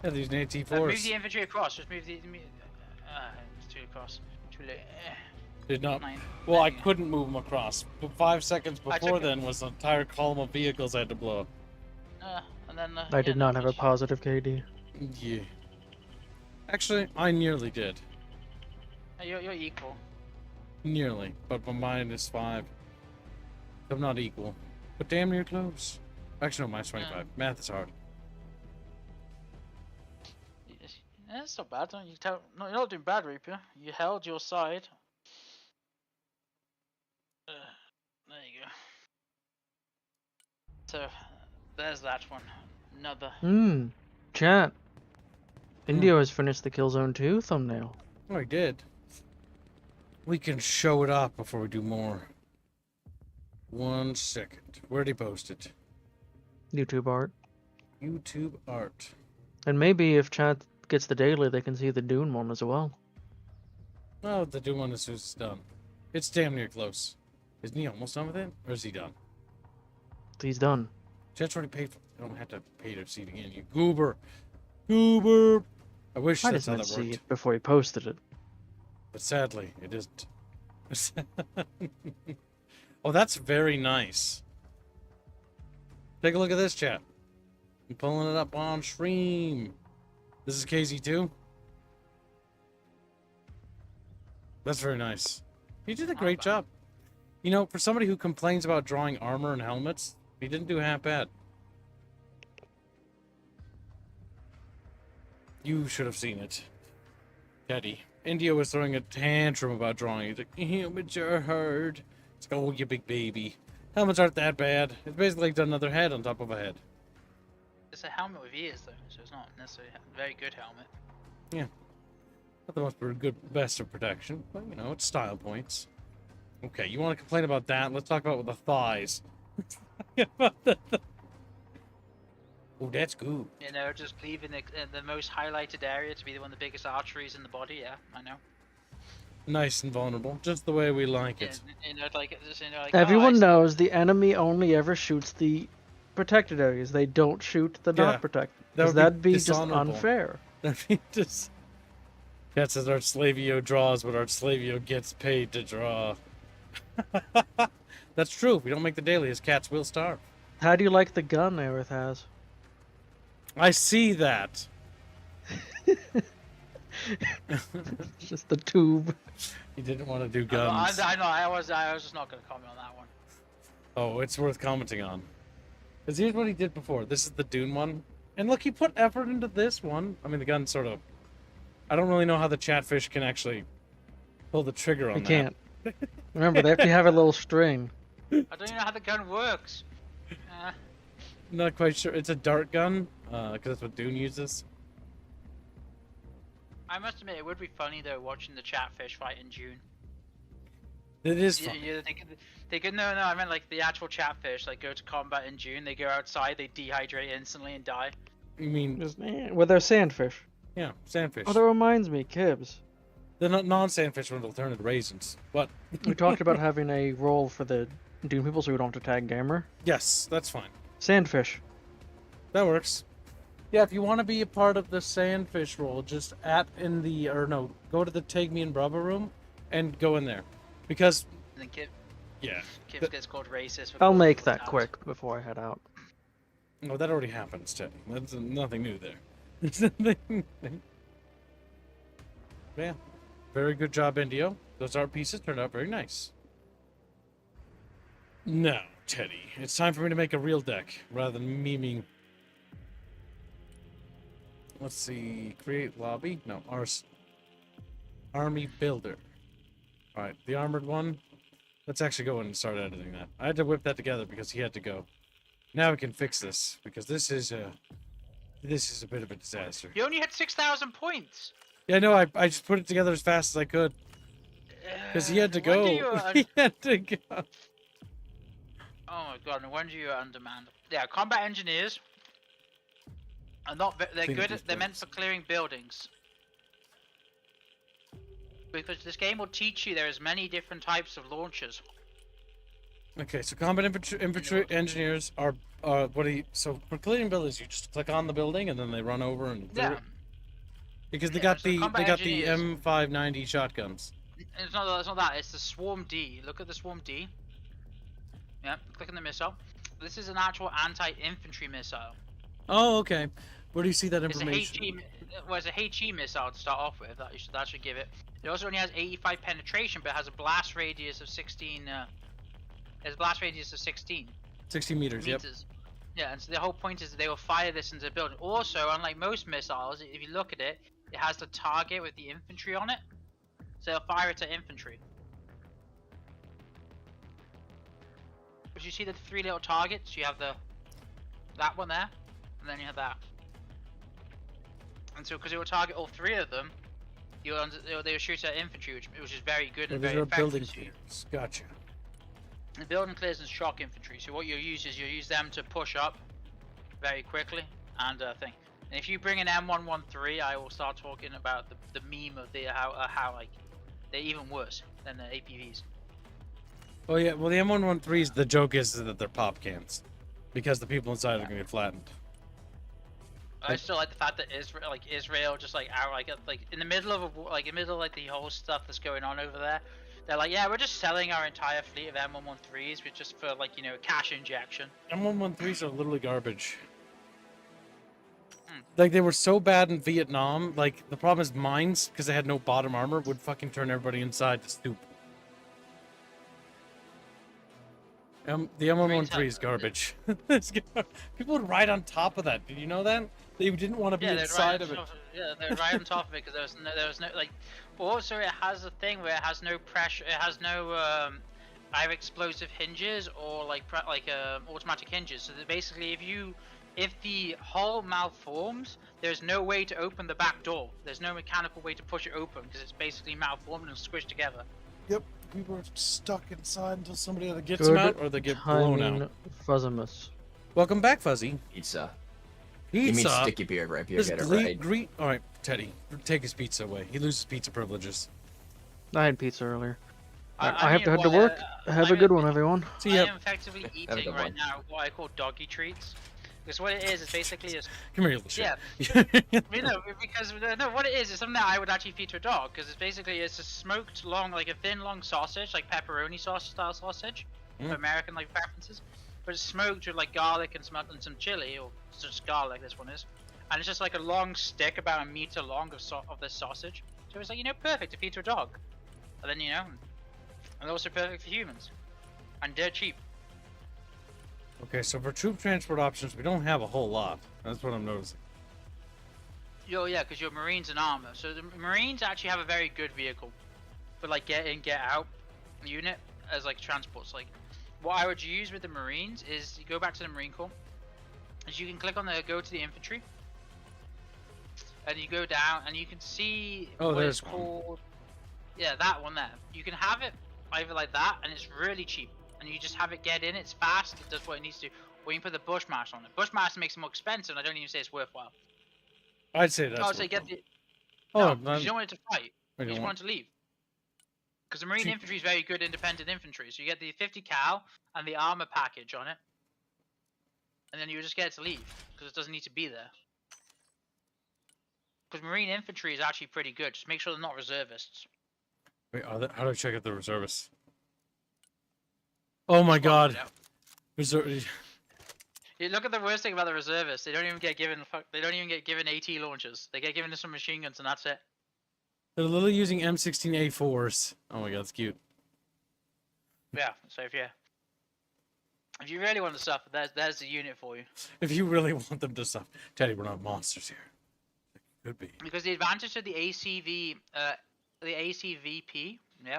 Yeah, these Move AT-4s the infantry across. Just move the. It's too across. Too late. did not. Nine. Well, I Nine. couldn't move them across. But 5 seconds I before took it. then was an entire column of vehicles I had to blow up. And then. I did not have a positive KD. Yeah. Actually, I nearly did. You're equal. Nearly. But my -5. I'm not equal. But damn near close. Actually, no, -25. Yeah. Math is hard. Yeah, it's not bad. Don't you tell? No, you're not doing bad, Reaper. You held your side. There you go. So, there's that one. Another. Chat. Indio has finished the Killzone 2 thumbnail. Oh, I did. We can show it off before we do more. 1 second. Where'd he post it? YouTube art. YouTube art. And maybe if chat gets the daily, they can see the Dune one as well. Oh, the Doom one is done. It's damn near close. Isn't he almost done with it? Or is he done? He's done. Jet's already paid for it. I don't have to pay to see it again, you goober. Goober! I wish I that's just how meant that to see worked. it before he posted it. But sadly, it isn't. Oh, that's very nice. Take a look at this, chat. I'm pulling it up on stream. This is KZ2. That's very nice. You did a great job. You know, for somebody who complains about drawing armor and helmets, he didn't do half bad. You should have seen it. Teddy. India was throwing a tantrum about drawing. He's like, helmets are hard. It's like, oh, you big baby. Helmets aren't that bad. It's basically like another head on top of a head. It's a helmet with ears though, so it's not necessarily a very good helmet. Yeah. Not the most good, best of protection, but you know, it's style points. Okay, you want to complain about that? Let's talk about the thighs. Oh, that's good. You know, just leaving the most highlighted area to be the one of the biggest arteries in the body. Yeah, I know. Nice and vulnerable, just the way we like it. You know, like just, you know, like Everyone knows the enemy only ever shoots the protected areas. They don't shoot the Yeah, not protected. that Because would be that'd be just dishonorable. unfair. That'd be just. Cat says Art Slavio draws what Art Slavio gets paid to draw. That's true. If we don't make the daily, his cats will starve. How do you like the gun Aerith has? I see that. Just the tube. He didn't want to do I guns. know. I was just not going to comment on that one. Oh, it's worth commenting on. Because here's what he did before. This is the Dune one. And look, he put effort into this one. I mean, the gun sort of... I don't really know how the Chatfish can actually pull the trigger on They that. can't. Remember, they have to have a little string. I don't even know how the gun works. Not quite sure. It's a dart gun, because that's what Dune uses. I must admit, it would be funny though watching the Chatfish fight in June. It is fun. They could no, I meant like the actual Chatfish, like go to combat in June. They go outside, they dehydrate instantly and die. You mean, Just, well, they're sandfish. yeah, sandfish. Oh, that reminds me, Kibbs. The non-sandfish ones will turn into raisins. But, We talked about having a role for the Dune people so we don't have to tag Gamer. yes, that's fine. Sandfish. That works. Yeah, if you want to be a part of the sandfish roll, just go to the Take Me and Bravo room and go in there. Because, And then Kip yeah. gets called racist. I'll make that quick before I head out. No, that already happens, Teddy. That's nothing new there. It's nothing. Yeah. Very good job, Indio. Those art pieces turned out very nice. Now, Teddy, it's time for me to make a real deck rather than memeing. Let's see. Create lobby. No, army builder. Alright, the armored one. Let's actually go in and start editing that. I had to whip that together because he had to go. Now we can fix this because this is a bit of a disaster. You only had 6,000 points. Yeah, no, I just put it together as fast as I could because he had to When go. do you, He had to go. Oh my god, no wonder you're on demand. Yeah, combat engineers are not. They're Clean good. these They're meant buildings. for clearing buildings. Because this game will teach you there is many different types of launchers. Okay, so combat infantry engineers are so for clearing buildings you just click on the building and then they run over and clear Yeah. it? Because they Yeah, got so the combat engineers- M590 shotguns. It's not that. It's the Swarm D. Look at the Swarm D. Yeah, click on the missile. This is an actual anti-infantry missile. Oh, okay. Where do you see that It's a information? HE. Well, it's a HE missile to start off with. That should give it. It also only has 85 penetration, but has a blast radius of 16. Has a blast radius of 16 60 meters. Yep. meters. Yeah, and so the whole point is that they will fire this into the building. Also, unlike most missiles, if you look at it, it has the target with the infantry on it. So they'll fire it at infantry. But you see the three little targets? You have that one there, and then you have that. And so, because it will target all three of them, they'll shoot at infantry, which is very good and These very are building effective. clears. Gotcha. The building clears and shock infantry. So what you'll use is them to push up very quickly and thing. And if you bring an M113, I will start talking about the meme of how like They're even worse than the APVs. Oh yeah, well the M113s, the joke is that they're pop cans, because the people inside are gonna get flattened. I still like the fact that Israel just like out like in the middle of in the middle of like the whole stuff that's going on over there. They're like, yeah, we're just selling our entire fleet of M113s, but just for like cash injection. M113s are literally garbage. Like they were so bad in Vietnam. Like the problem is mines, because they had no bottom armor, would fucking turn everybody inside to stoop. The M113 is garbage. People would ride on top of that. Did you know that? They didn't want to be inside of it. Yeah, they're right on top of it because there was no like. Also, it has a thing where it has no pressure. It has no either explosive hinges or like automatic hinges. So that basically, if the hull malforms, there's no way to open the back door. There's no mechanical way to push it open because it's basically malformed and squished together. Yep, people are stuck inside until somebody either gets them out or they get blown out. Fuzzimus. Welcome back, Fuzzy. Pizza. Pizza. You mean sticky beard, right? You get it right. All right, Teddy, take his pizza away. He loses pizza privileges. I had pizza earlier. I have to head to work. Have a good one, everyone. See ya. I am effectively eating right now what I call doggy treats. Because what it is basically is. Come here, little shit. Yeah. Because what it is something that I would actually feed to a dog. Because it's a smoked long, like a thin long sausage, like pepperoni sauce style sausage, for American like preferences. But it's smoked with like garlic and some chili, or just garlic. This one is, and it's just like a long stick about 1 meter long of this sausage. So it's like perfect to feed to a dog, and then and also perfect for humans, and dirt cheap. Okay, so for troop transport options, we don't have a whole lot. That's what I'm noticing. Yeah, because you're Marines and armor. So the Marines actually have a very good vehicle for like get in, get out unit as like transports. Like what I would use with the Marines is you go back to the Marine Corps, is you can click on go to the infantry, and you go down and you can see what it's called. Yeah, that one there. You can have it either like that, and it's really cheap. And you just have it get in, it's fast, it does what it needs to do. Or you can put the Bushmaster on it. Bushmaster makes it more expensive, and I don't even say it's worthwhile. I'd say that's I would say get the... Oh, no, you don't want it to fight. You just want it to leave. Because the Marine Infantry is very good independent infantry. So you get the 50 cal and the armor package on it. And then you just get it to leave, because it doesn't need to be there. Because Marine Infantry is actually pretty good. Just make sure they're not reservists. Wait, how do I check out the reservists? Oh my god. You look at the worst thing about the reservists. They don't even get given AT launchers. They get given some machine guns and that's it. They're literally using M16A4s. Oh my god, that's cute. Yeah, so if you really want to suffer, there's the unit for you. If you really want them to suffer. Teddy, we're not monsters here. Could be. Because the advantage of the ACVP,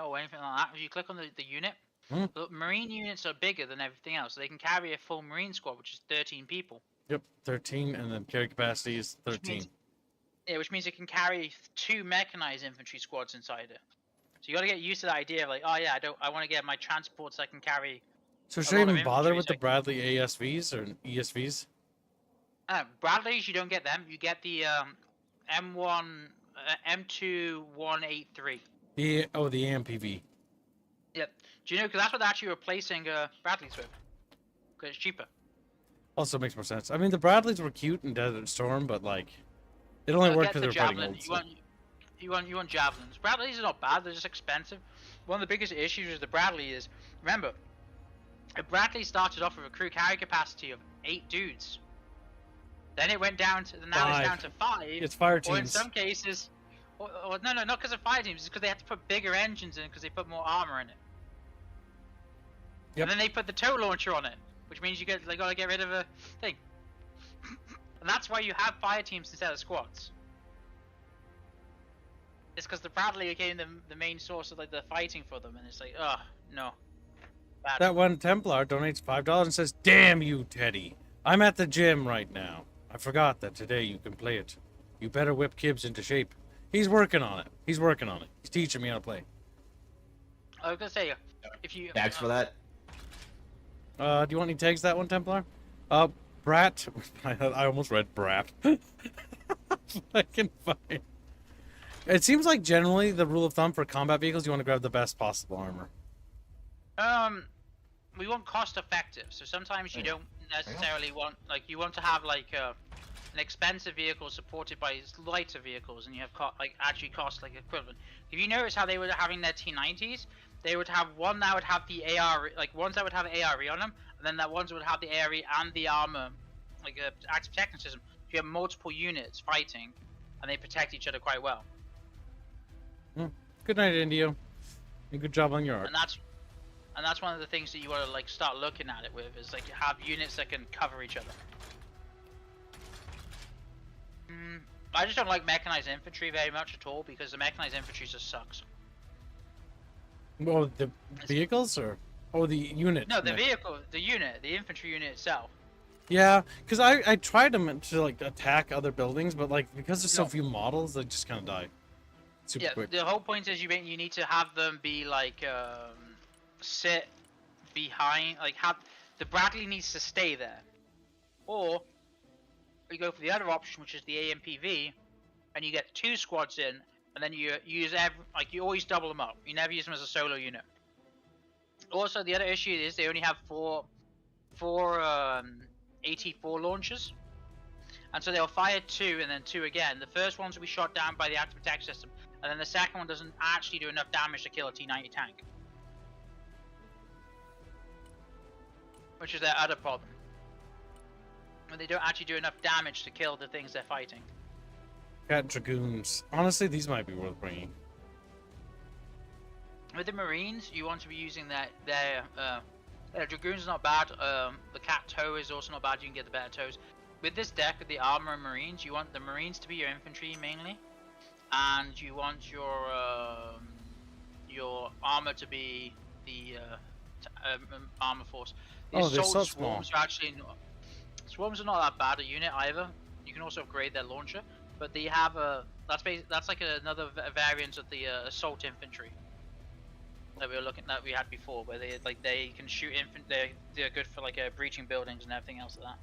or anything like that, if you click on the unit, the Marine units are bigger than everything else. So they can carry a full Marine squad, which is 13 people. Yep, 13, and then carry capacity is 13. Which means it can carry 2 mechanized infantry squads inside it. So you got to get used to the idea of like, oh yeah, I want to get my transports I can carry. So should I even bother with the Bradley ASVs or ESVs? Bradleys, you don't get them. You get the M2183. The AMPV. Yep. Do you know? Because that's what they're actually replacing Bradleys with. Because it's cheaper. Also makes more sense. I mean, the Bradleys were cute in Desert Storm, but like, it only worked because they were fighting old stuff. You want javelins. Bradleys are not bad. They're just expensive. One of the biggest issues with the Bradley is, remember, a Bradley started off with a crew carry capacity of 8 dudes. Then it went down to it's down to 5. It's fire teams. Or in some cases, or no, not because of fire teams. It's because they have to put bigger engines in because they put more armor in it. Yep. And then they put the tow launcher on it, which means they gotta get rid of a thing. And that's why you have fire teams instead of squads. It's because the Bradley became the main source of like the fighting for them, and it's like, oh no. Bad. That one Templar donates $5 and says, "Damn you, Teddy! I'm at the gym right now. I forgot that today you can play it. You better whip Kibbs into shape." He's working on it. He's teaching me how to play. I was gonna say, if you tags for that. Do you want any tags that one, Templar? Brat. I almost read Brat. Fucking fine. It seems like generally the rule of thumb for combat vehicles, you want to grab the best possible armor. We want cost effective, so sometimes you don't necessarily want, like, you want to have like an expensive vehicle supported by lighter vehicles, and you have actually cost like equivalent. If you notice how they were having their T90s, they would have one that would have the AR, like ones that would have ARE on them, and then that ones would have the ARE and the armor, like a active protection system. So you have multiple units fighting, and they protect each other quite well. Good night, Indio. And good job on your art. And that's one of the things that you want to like start looking at it with, is like have units that can cover each other. I just don't like mechanized infantry very much at all, because the mechanized infantry just sucks. Well, the vehicles or the unit? No, the vehicle, the unit, the infantry unit itself. Yeah, because I tried them to like attack other buildings, but like because there's so few models, they just kind of die super quick. The whole point is you need to have them be like sit behind, like have the Bradley needs to stay there, or you go for the other option, which is the AMPV, and you get 2 squads in, and then you use you always double them up. You never use them as a solo unit. Also, the other issue is they only have four AT4 launchers, and so they'll fire 2 and then 2 again. The first ones will be shot down by the active attack system, and then the second one doesn't actually do enough damage to kill a T90 tank, which is their other problem. When they don't actually do enough damage to kill the things they're fighting. Cat Dragoons. Honestly, these might be worth bringing. With the Marines, you want to be using their Dragoons is not bad. The Cat Toe is also not bad. You can get the better toes. With this deck of the armor and Marines, you want the Marines to be your infantry mainly, and you want your armor to be the armor force. The they're so assault small. swarms are actually swarms are not that bad a unit either. You can also upgrade their launcher, but they have that's like another variant of the assault infantry that we had before, where they can shoot they're good for like breaching buildings and everything else like that.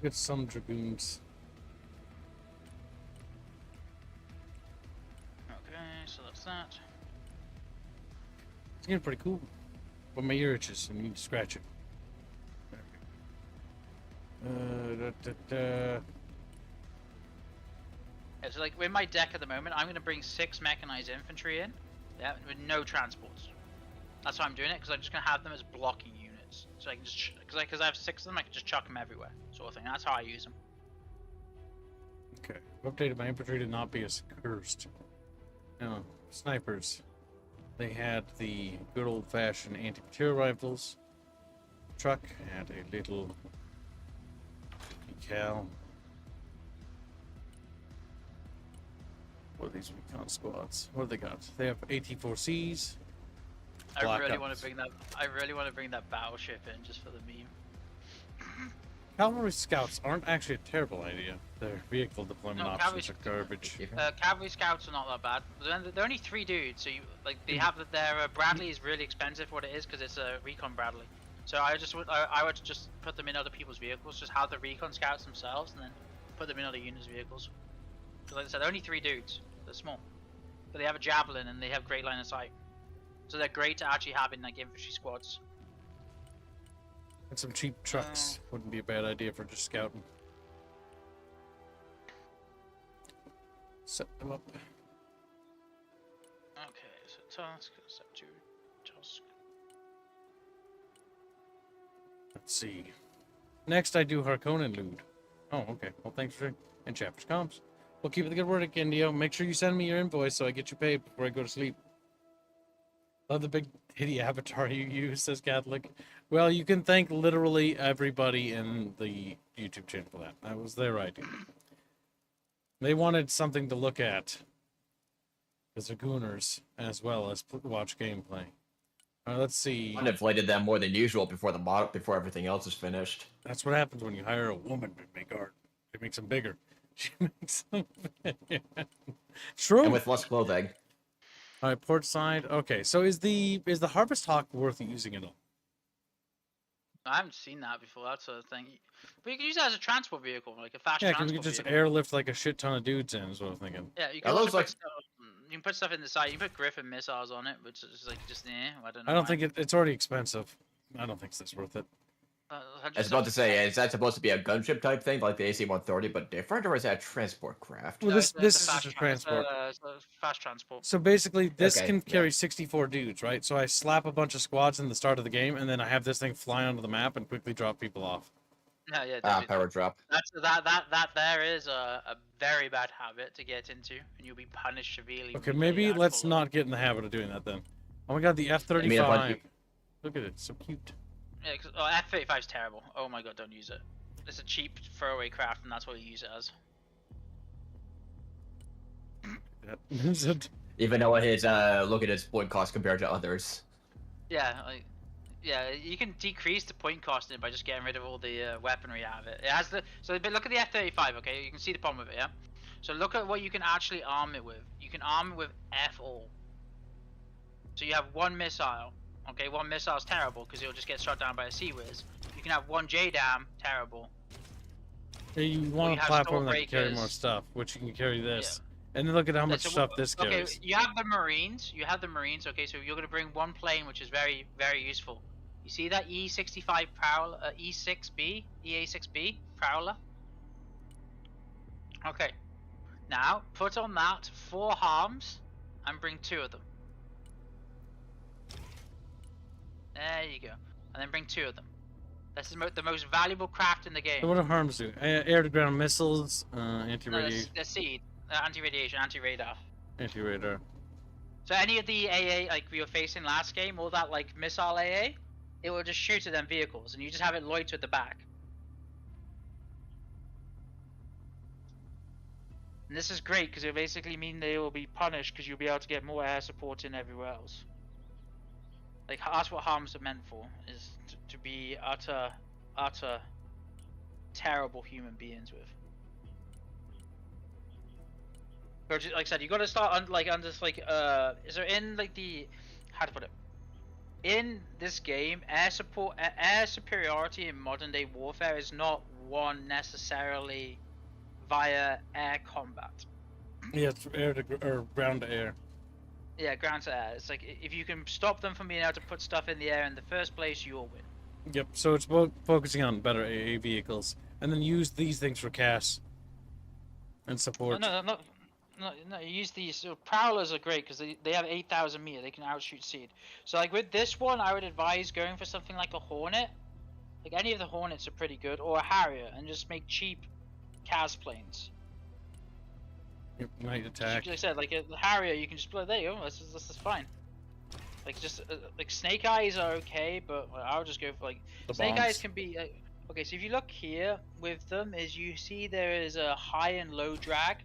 Get some Dragoons. Okay, so that's that. It's getting pretty cool. But my ear itches and you need to scratch it. Yeah, so like with my deck at the moment, I'm going to bring 6 mechanized infantry in, yeah, with no transports. That's why I'm doing it, because I'm just going to have them as blocking units. So I can just, because I have 6 of them, I can just chuck them everywhere, sort of thing. That's how I use them. Okay, I've updated my infantry to not be as cursed. Now, snipers. They had the good old-fashioned anti-material rifles. Truck had a little decal. What are these recon squads? What have they got? They have AT4Cs. I really want to bring that battleship in just for the meme. Cavalry scouts aren't actually a terrible idea. Their vehicle deployment options are garbage. Cavalry scouts are not that bad. They're only 3 dudes, so they have their Bradley is really expensive for what it is, because it's a Recon Bradley. So I would just put them in other people's vehicles, just have the Recon scouts themselves, and then put them in other units' vehicles. So like I said, they're only 3 dudes. They're small, but they have a javelin and they have great line of sight. So they're great to actually have in like infantry squads. And some cheap trucks wouldn't be a bad idea for just scouting. Set them up. Okay, so task, set to task. Let's see. Next, I do Harkonnen loot. Oh, okay. Well, thanks for and chapters comms. Well, keep it the good word, Indio. Make sure you send me your invoice so I get you paid before I go to sleep. Love the big hitty avatar you use, says Catholic. Well, you can thank literally everybody in the YouTube channel for that. That was their idea. They wanted something to look at because they're gooners as well as watch gameplay. Let's see. I inflated them more than usual before before everything else is finished. That's what happens when you hire a woman to make art. It makes them bigger. She makes them bigger. True. And with less clothing. All right, port side. Okay, so is the Harvest Hawk worth using at all? I haven't seen that before. That sort of thing. But you can use that as a transport vehicle, like a fast Yeah, we transport could just vehicle. airlift like a shit ton of dudes in, is what I'm thinking. Yeah, you That can also looks put like stuff. You can put stuff in the side. You can put Griffin missiles on it, which is like just I don't know. I don't why. think it's already expensive. I don't think it's worth it. I was about to say, is that supposed to be a gunship type thing, like the AC-130, but different, or is that a transport craft? Well, No, this it's is a just fast a transport. It's a fast transport. So basically, this Okay, can yeah. carry 64 dudes, right? So I slap a bunch of squads in the start of the game, and then I have this thing fly onto the map and quickly drop people off. No, yeah, Ah, don't do power that. drop. That there is a very bad habit to get into, and you'll be punished severely. Okay, when you maybe get let's actual, not get in the habit of doing that then. Oh my god, the I mean, a bunch F-35. of- Look at it, so cute. Yeah, F-35 is terrible. Oh my god, don't use it. It's a cheap throwaway craft, and that's what you use it as. Even though his look at his point cost compared to others. Yeah, like, yeah, you can decrease the point cost in it by just getting rid of all the weaponry out of it. It has the but look at the F-35. Okay, you can see the problem with it. Yeah. So look at what you can actually arm it with. You can arm it with F-all. So you have one missile. Okay, one missile is terrible because it'll just get shot down by a Sea-Wiz. You can have one J-Dam, terrible. Yeah, you want you a have platform that can carry Stormbreakers. more stuff, which you can carry this. And then look at how much So stuff this okay, carries. you have the Marines. You have the Marines. Okay, so you're gonna bring one plane, which is very, very useful. You see that E65 Prowler, E6B, EA6B Prowler? Okay. Now, put on that 4 harms and bring 2 of them. There you go. And then bring 2 of them. This is the most valuable craft in the game. So what do harms do? Air-to-ground missiles, No, anti-radiation, the seed. Anti-radiation, anti-radar. anti-radar. So any of the AA like we were facing last game, all that like missile AA, it will just shoot at them vehicles, and you just have it loiter at the back. And this is great because it basically mean they will be punished because you'll be able to get more air support in everywhere else. Like that's what harms are meant for, is to be utter terrible human beings with. Or just, like I said, you gotta start is there in like the how to put it? In this game, air superiority in modern day warfare is not won necessarily via air combat. Yeah, it's or ground to air. Yeah, ground to air. It's like if you can stop them from being able to put stuff in the air in the first place, you'll win. Yep, so it's focusing on better AA vehicles, and then use these things for CAS and support. No, you use these. So Prowlers are great because they have 8,000 meter. They can outshoot Seed. So like with this one, I would advise going for something like a Hornet. Like any of the Hornets are pretty good, or a Harrier, and just make cheap CAS planes. Yep, night attack. Like I said, like the Harrier, you can just play. There you go. This is fine. Like just like Snake Eyes are okay, but I'll just go for like The Snake bombs. Eyes can be. Okay, so if you look here with them, is you see there is a high and low drag.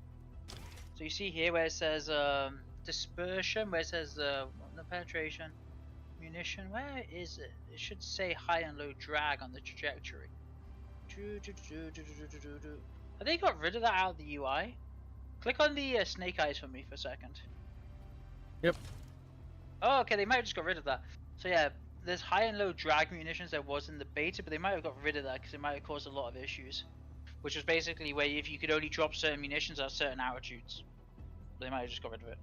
So you see here where it says dispersion, where it says the penetration, munition. Where is it? It should say high and low drag on the trajectory. Have they got rid of that out of the UI? Click on the Snake Eyes for me for a second. Yep. Oh, okay, they might have just got rid of that. So yeah, there's high and low drag munitions there was in the beta, but they might have got rid of that because it might have caused a lot of issues. Which was basically where if you could only drop certain munitions at certain altitudes. They might have just got rid of it.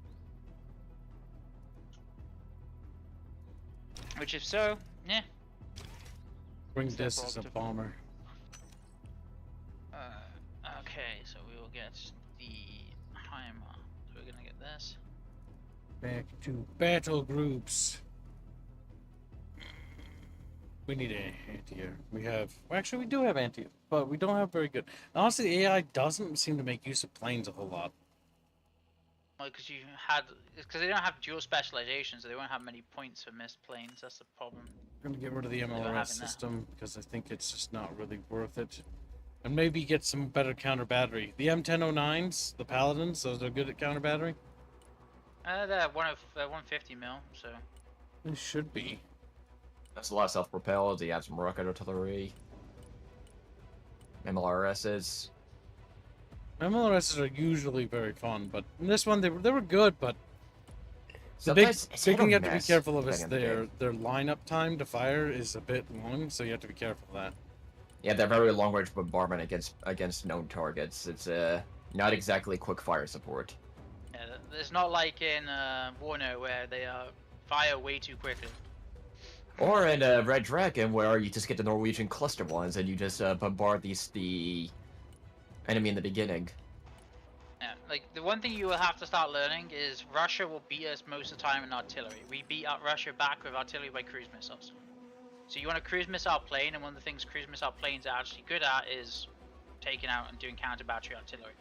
Which if so, yeah. Bring Step this as a up to- bomber. Okay, so we will get the Heimer. So we're gonna get this. Back to battle groups. We need an anti-air. We have... Well, actually, we do have anti-air, but we don't have very good... Honestly, the AI doesn't seem to make use of planes a whole lot. Well, because they don't have dual specializations, so they won't have many points for missed planes. That's the problem. I'm going to get rid of the don't MLRS have that. system, because I think it's just not really worth it. And maybe get some better counter battery. The M1009s, the Paladins, those are good at counter battery? They're 150 mil, so... They should be. That's a lot of self-propelled. You have some rocket artillery. MLRSs. MLRSs are usually very fun, but in this one they were good, but The big, Sometimes it's big hit thing or you have to be miss, careful of is depending on the game. their lineup time to fire is a bit long, so you have to be careful of that. Yeah, they're very long-range bombardment against known targets. It's not exactly quick fire support. Yeah, it's not like in Warner where they fire way too quickly. Or in Red Dragon, where you just get the Norwegian cluster ones and you just bombard the enemy in the beginning. Yeah, like the one thing you will have to start learning is Russia will beat us most of the time in artillery. We beat out Russia back with artillery by cruise missiles. So you want a cruise missile plane, and one of the things cruise missile planes are actually good at is taking out and doing counter battery artillery.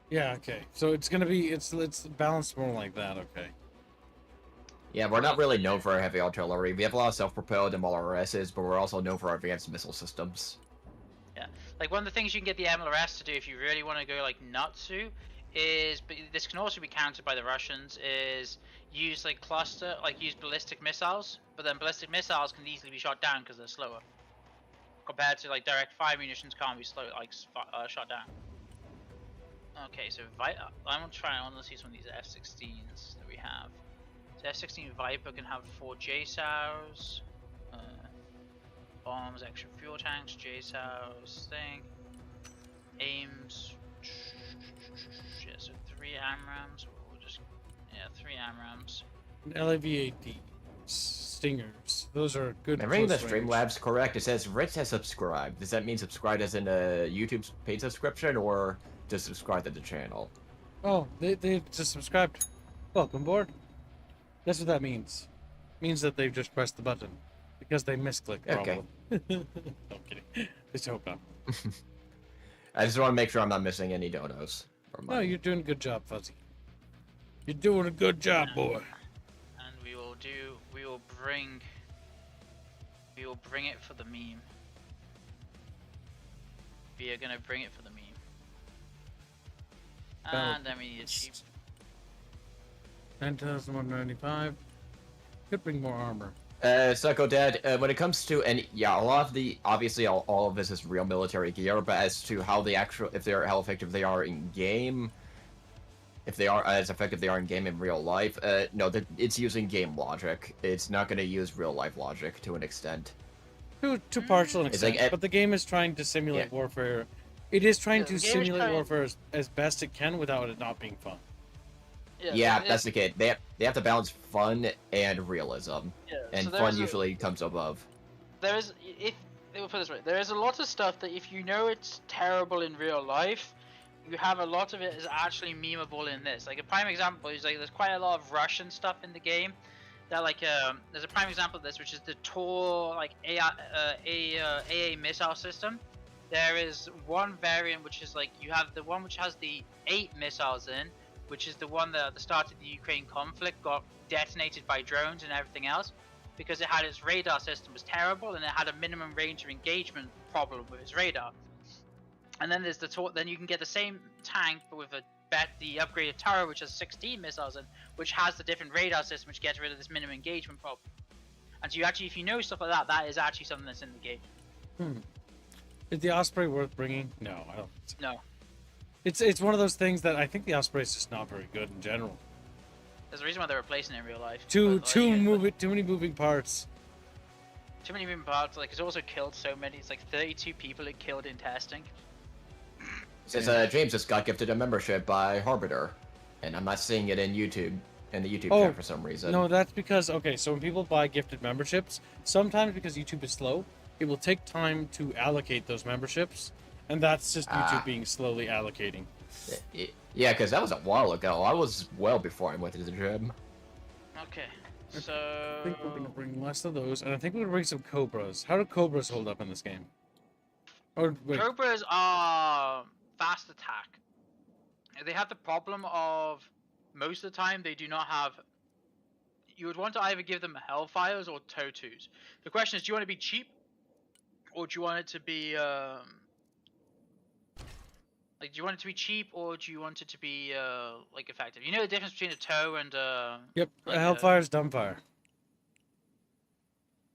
Yeah, okay. So it's gonna be it's balanced more like that, okay. Yeah, we're not really known for our heavy artillery. We have a lot of self-propelled MLRSs, but we're also known for our advanced missile systems. Yeah, like one of the things you can get the MLRS to do if you really want to go like nutsu is, but this can also be countered by the Russians, is use like use ballistic missiles, but then ballistic missiles can easily be shot down because they're slower. Compared to like direct fire munitions can't be shot down. Okay, so I want to see some of these F-16s that we have. So F-16 Viper can have 4 JSOWs, bombs, extra fuel tanks, JSOWs thing, aims. Yeah, so 3 AMRAAMs. We'll just 3 AMRAAMs. LAV-AD Stingers. Those are good. I'm reading the close range. Streamlabs correct. It says Rich has subscribed. Does that mean subscribed as in a YouTube paid subscription, or just subscribe to the channel? Oh, they just subscribed. Welcome aboard. That's what that means. It means that they've just pressed the button because they misclicked. Okay. Probably. I'm kidding. Just hope not. I just want to make sure I'm not missing any donos. No, you're doing a good job, Fuzzy. You're doing a good job, boy. And we will bring it for the meme. We are gonna bring it for the meme. And then we need a cheap. 9,195. Could bring more armor. Psycho Dad, when it comes to, and yeah, a lot of the, obviously all of this is real military gear, but as to how how effective they are in game, if they are as effective they are in game in real life, no, it's using game logic. It's not going to use real life logic to an extent. To partial an extent, like, but the game is trying to simulate warfare. It is trying to simulate warfare as best it can without it not being fun. Yeah, that's the case. They have to balance fun and realism, and so fun usually comes above. There is, we'll put it this way, there is a lot of stuff that if you know it's terrible in real life, you have a lot of it is actually memeable in this. Like a prime example is like there's quite a lot of Russian stuff in the game. That like there's a prime example of this, which is the Tor like AA missile system. There is one variant which is like you have the one which has the 8 missiles in, which is the one that at the start of the Ukraine conflict got detonated by drones and everything else, because it had its radar system was terrible and it had a minimum range of engagement problem with its radar. And then there's then you can get the same tank but with the upgraded turret which has 16 missiles in, which has the different radar system which gets rid of this minimum engagement problem. And so you actually, if you know stuff like that, that is actually something that's in the game. Is the Osprey worth bringing? No, I don't think so. No. It's one of those things that I think the Osprey is just not very good in general. There's a reason why they're replacing it in real life. Too many moving parts. Too many moving parts. Like it's also killed so many. It's like 32 people it killed in testing. Since James just got gifted a membership by Harbiter, and I'm not seeing it in the YouTube chat for some reason. No, that's because so when people buy gifted memberships, sometimes because YouTube is slow, it will take time to allocate those memberships, and that's just YouTube being slowly allocating. Yeah, because that was a while ago. I was well before I went to the gym. Okay, so I think we're gonna bring less of those, and I think we're gonna bring some Cobras. How do Cobras hold up in this game? Or wait. Cobras are fast attack. They have the problem of most of the time they do not have. You would want to either give them Hellfires or Totus. The question is, do you want to be cheap, or do you want it to be like, do you want it to be cheap, or do you want it to be like effective? You know the difference between a tow and Yep, like Hellfire is dumbfire.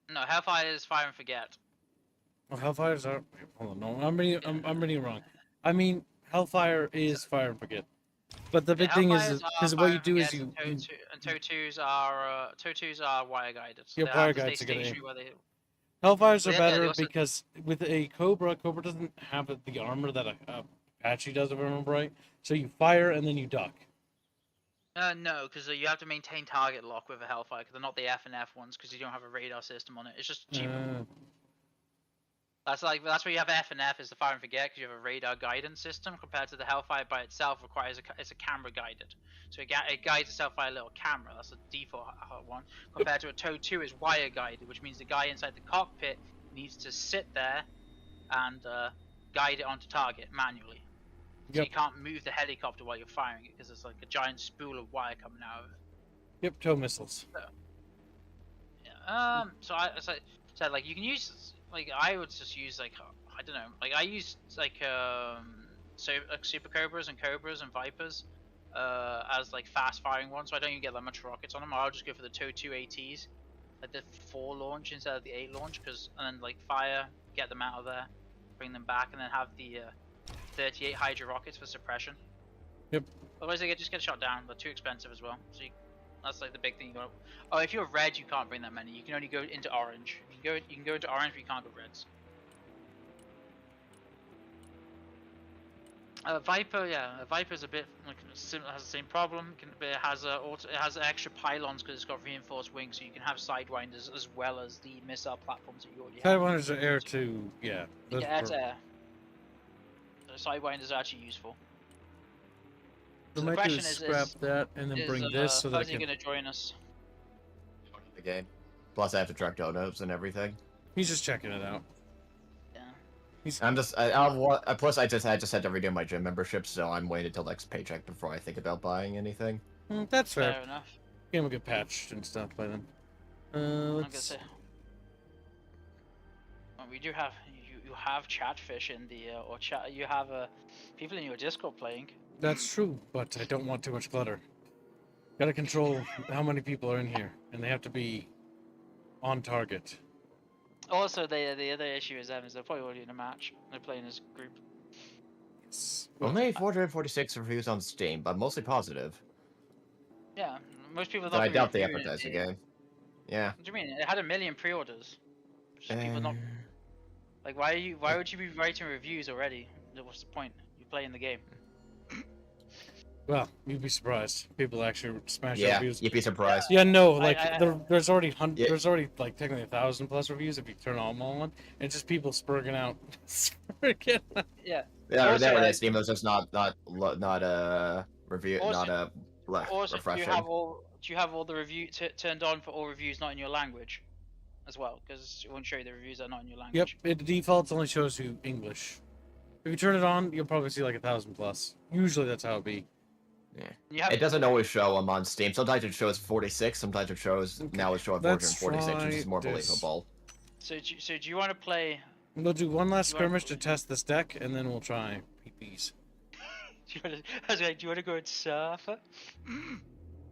No, Hellfire is fire and forget. Well, Hellfires are. Hold on, no, I'm reading it wrong. I mean, Hellfire is fire and forget. But the big thing is, Hellfires are because what you fire do is forgets, you, and Totus are wire guided. So your they fire have to stay guides are gonna. stationary where they. Hellfires are Yeah, they better also. because with a Cobra doesn't have the armor that a Apache does, if I remember right. So you fire and then you duck. No, because you have to maintain target lock with a Hellfire, because they're not the F and F ones, because you don't have a radar system on it. It's just cheaper. That's where you have F and F is the fire and forget, because you have a radar guidance system compared to the Hellfire by itself requires it's a camera guided, so it guides itself by a little camera. That's the default one. Compared to a Tow 2 is wire guided, which means the guy inside the cockpit needs to sit there and guide it onto target manually. So you can't move the helicopter while you're firing it because it's like a giant spool of wire coming out of it. Yep, tow missiles. Yeah. So I said like you can use like I would just use like I don't know like I use like Super Cobras and Vipers as like fast firing ones, so I don't even get that much rockets on them. I'll just go for the Tow 2 ATs, like the 4 launch instead of the 8 launch, and then like fire, get them out of there, bring them back, and then have the 38 Hydra rockets for suppression. Yep. Otherwise they just get shot down. They're too expensive as well. So that's like the big thing. You got. Oh, if you're red, you can't bring that many. You can only go into orange. You can go into orange, but you can't go reds. Viper, yeah, Viper's a bit like has the same problem. It has extra pylons because it's got reinforced wings, so you can have sidewinders as well as the missile platforms that you already have. Sidewinders are air too, yeah. Yeah, it's air. So sidewinders are actually useful. So So the the question question is scrap that and then bring this so that I Fuzzy can. gonna join us? The game. Plus, I have to track donuts and everything. He's just checking it out. Yeah. I'm just. Plus, I just had to redo my gym membership, so I'm waiting till next paycheck before I think about buying anything. That's fair. Fair enough. Game will get patched and stuff by then. I'm gonna Let's. say. Well, we do have you have Chatfish in the or chat. You have people in your Discord playing. That's true, but I don't want too much clutter. Gotta control how many people are in here, and they have to be on target. Also, the other issue is them is they're probably already in a match. They're playing as a group. Only 446 reviews on Steam, but mostly positive. Yeah, most people. So I doubt they reviewing advertise it. the game. Yeah. What do you mean? It had 1 million pre-orders. Just people not like. Why would you be writing reviews already? What's the point? You're playing the game. Well, you'd be surprised. People actually smash Yeah, reviews. you'd be surprised. Yeah, no, like I- there's already there's already like technically 1,000+ reviews if you turn them all on. And it's just people spurging out. Yeah. Yeah, Also, that like- Steam was just not review, Also- not Also, refreshing. do you have all the review turned on for all reviews not in your language, as well? Because it won't show you the reviews that are not in your Yep, language. it defaults only shows you English. If you turn it on, you'll probably see like 1,000+. Usually that's how it be. Yeah. You have, It doesn't always show them on Steam. Sometimes it shows 46. Sometimes it shows now it's showing Let's 446, which is more try this. believable. so do you want to play? We'll do one last You want- skirmish to test this deck, and then we'll try PPs. I was like, do you want to go and surf?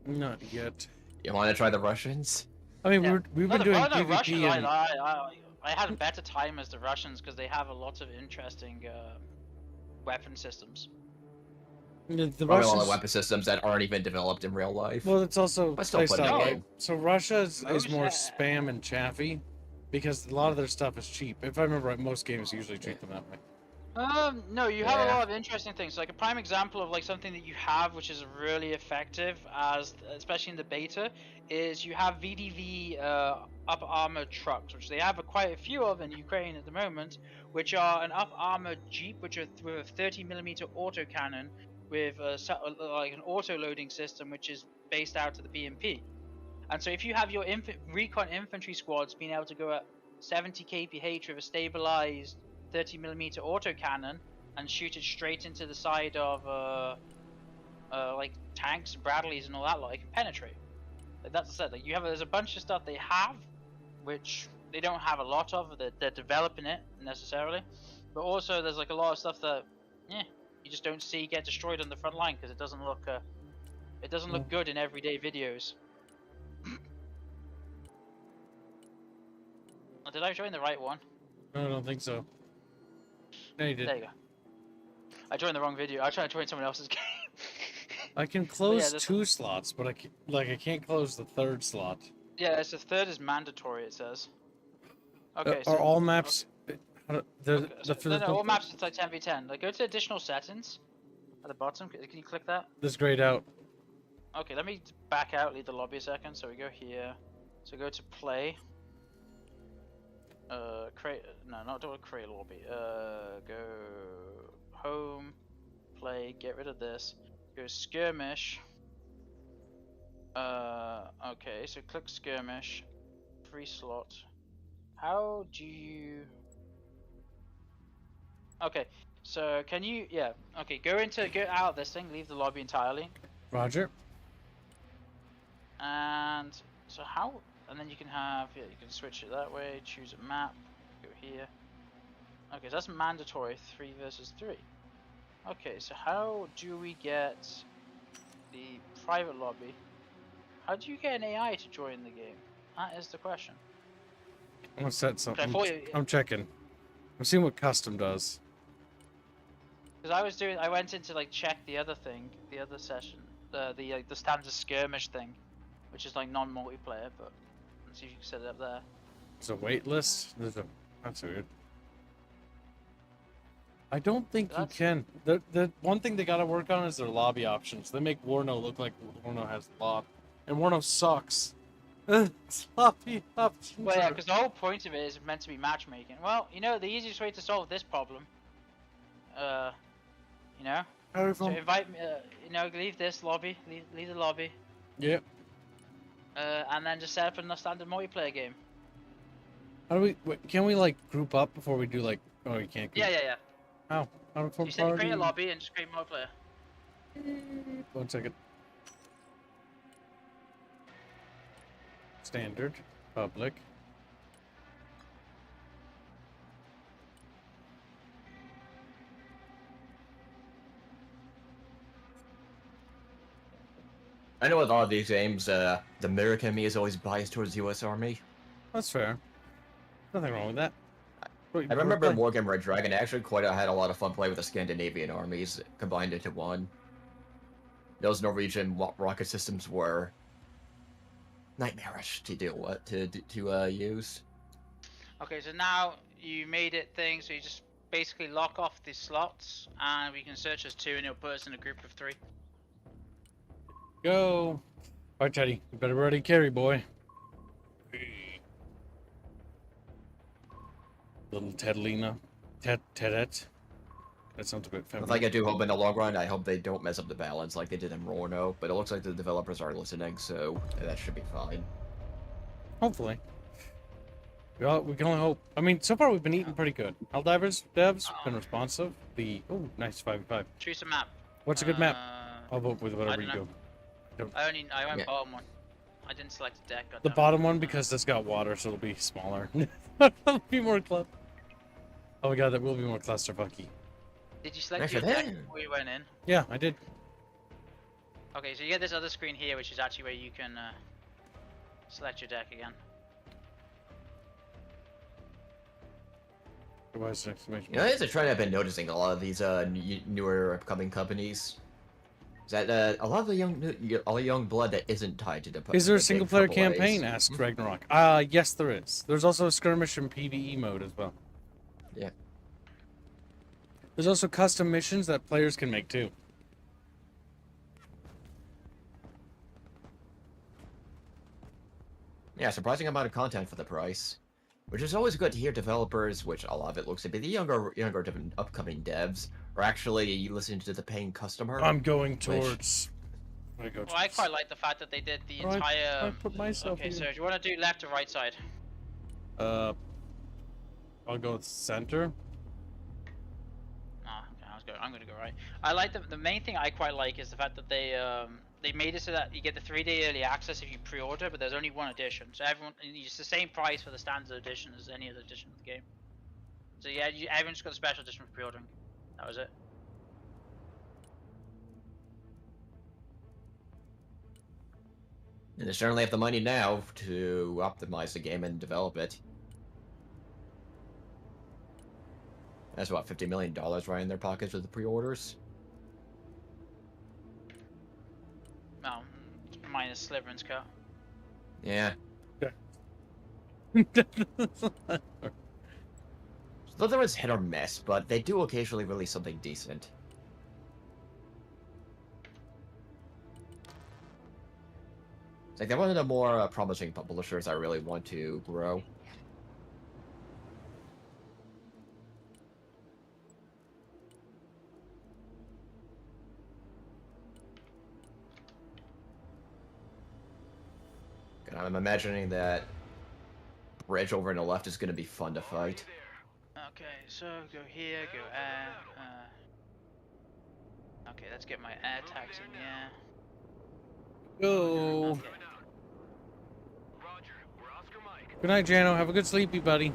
Not yet. You want to try the Russians? I mean, Yeah. we've been doing PvP Russians, and I had a better time as the Russians because they have a lot of interesting weapon systems. the Probably all Russians. the weapon systems that aren't even developed in real life. Well, it's also But still put it in playstyle, the right? game. So Russia is Most, more spam and chaffy because a lot of their stuff is cheap. If I remember right, most games usually treat them that way. No, you have a Yeah. lot of interesting things. Like a prime example of like something that you have, which is really effective, especially in the beta, is you have VDV upper armored trucks, which they have quite a few of in Ukraine at the moment, which are an upper armored jeep, which are with a 30mm autocannon with like an auto loading system, which is based out of the BMP. And so if you have your Recon infantry squads being able to go at 70 kph with a stabilized 30mm autocannon and shoot it straight into the side of like tanks, Bradleys, and all that lot, it can penetrate. Like that's said. Like there's a bunch of stuff they have, which they don't have a lot of. They're developing it necessarily, but also there's like a lot of stuff that, you just don't see get destroyed on the front line because it doesn't look good in everyday videos. Oh, did I join the right one? No, I don't think so. No, you did. There you go. I joined the wrong video. I tried to join someone else's game. I can yeah, close there's- 2 slots, but I can't close the 3rd slot. Yeah, it's the third is mandatory. It says. Okay, Are so all maps? The okay, so, no, physical. all maps it's like 10v10. Like go to additional settings at the bottom. Can you click that? This grayed out. Okay, let me back out, leave the lobby a second. So we go here. So go to play. Create. No, not do create a lobby. Go home. Play. Get rid of this. Go skirmish. Okay. So click skirmish. Free slot. How do you? Okay. So can you? Yeah. Okay. Go out of this thing. Leave the lobby entirely. Roger. And so how? And then you can have, yeah, you can switch it that way. Choose a map. Go here. Okay, so that's mandatory 3 versus 3. Okay, so how do we get the private lobby? How do you get an AI to join the game? That is the question. I'm gonna set something. thought I'm checking. I'm seeing what custom does. Because I went into like check the other thing, the other session, the standard skirmish thing, which is like non-multiplayer, but let's see if you can set it up there. There's a wait list. That's weird. I don't think you can. The one thing they gotta work on is their lobby options. They make Warno look like Warno has lob, and Warno sucks. Sloppy options. Well, yeah, because the whole point of it is meant to be matchmaking. Well, you know, the easiest way to solve this problem, you know, so invite me, you know, leave this lobby, leave the lobby. Yep. And then just set up a standard multiplayer game. How do we? Can we like group up before we do like? Oh, you can't. Group. Yeah. How? How do So you said create a lobby and just create multiplayer. 1 second. Standard, public. I know with all of these games, the American me is always biased towards the U.S. Army. That's fair. Nothing wrong with that. I remember Wargame Red Dragon. I actually had a lot of fun playing with the Scandinavian armies combined into one. Those Norwegian rocket systems were nightmarish to deal with, to use. Okay, so now you made it thing, so you just basically lock off the slots, and we can search as 2, and it'll put us in a group of 3. Go. All right, Teddy. You better ready carry, boy. Little Tedlina. Tedet. That sounds a bit feminine. Like I do hope in the long run, I hope they don't mess up the balance like they did in Rorno, but it looks like the developers are listening, so that should be fine. Hopefully. We can only hope. I mean, so far we've been eating pretty good. Helldivers devs been responsive. Oh, nice 5v5. Choose a map. What's a good map? I'll vote with whatever you know. go. I went bottom one. I didn't select a deck. The bottom one because it's got water, so it'll be smaller. It'll be more Oh my god, that will be more clusterfucky. Did you select your deck before you went in? Yeah, I did. Okay, so you get this other screen here, which is actually where you can select your deck again. Exclamation. You know, it's a trend I've been noticing a lot of these newer upcoming companies. Is that a lot of the young blood that isn't tied to the. Is there a single player campaign? AAAs. Asked Ragnarok. Yes, there is. There's also a skirmish and PvE mode as well. Yeah. There's also custom missions that players can make too. Yeah, surprising amount of content for the price, which is always good to hear. Developers, which a lot of it looks to be the younger upcoming devs, are actually listening to the paying customer. I'm going towards. Well, I quite like the fact that they did the entire. I put myself Okay, here. so do you want to do left or right side? I'll go with center. I'm gonna go right. I like the main thing I quite like is the fact that they made it so that you get the 3-day early access if you pre-order, but there's only one edition, so it's the same price for the standard edition as any other edition of the game. So yeah, everyone's got a special edition for pre-ordering. That was it. And they certainly have the money now to optimize the game and develop it. That's about $50 million right in their pockets with the pre-orders. mine is Slytherin's car. Yeah. Okay. Slytherin's hit or miss, but they do occasionally release something decent. It's like they're one of the more promising publishers I really want to grow. God, I'm imagining that bridge over on the left is going to be fun to fight. Okay, so go here, go air. Okay, let's get my air tags in here. Go. Okay. Roger. We're Oscar Mike. Good night, Jano. Have a good sleepy, buddy.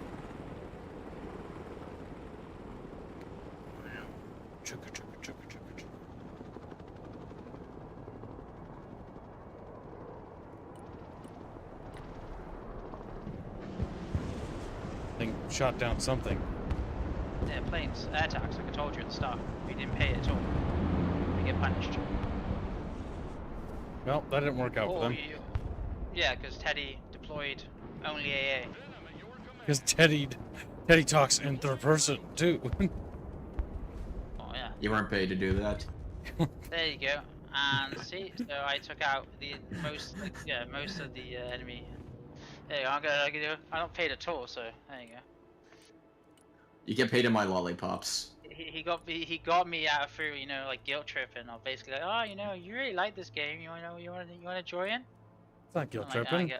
Chugga, chugga, chugga, chugga, chugga. Thing shot down something. Yeah, planes, air tags, like I told you at the start. We didn't pay it at all. We get punished. Well, that didn't work out for them. Yeah, because Teddy deployed only AA. Because Teddy talks in third person too. Oh yeah. You weren't paid to do that. There you go. And see, so I took out the most of the enemy. There you go. I don't pay it at all, so there you go. You get paid in my lollipops. He got me out through, you know, like guilt tripping. Or basically like, oh, you know, you really like this game. You wanna join? It's not guilt I'm like, tripping. you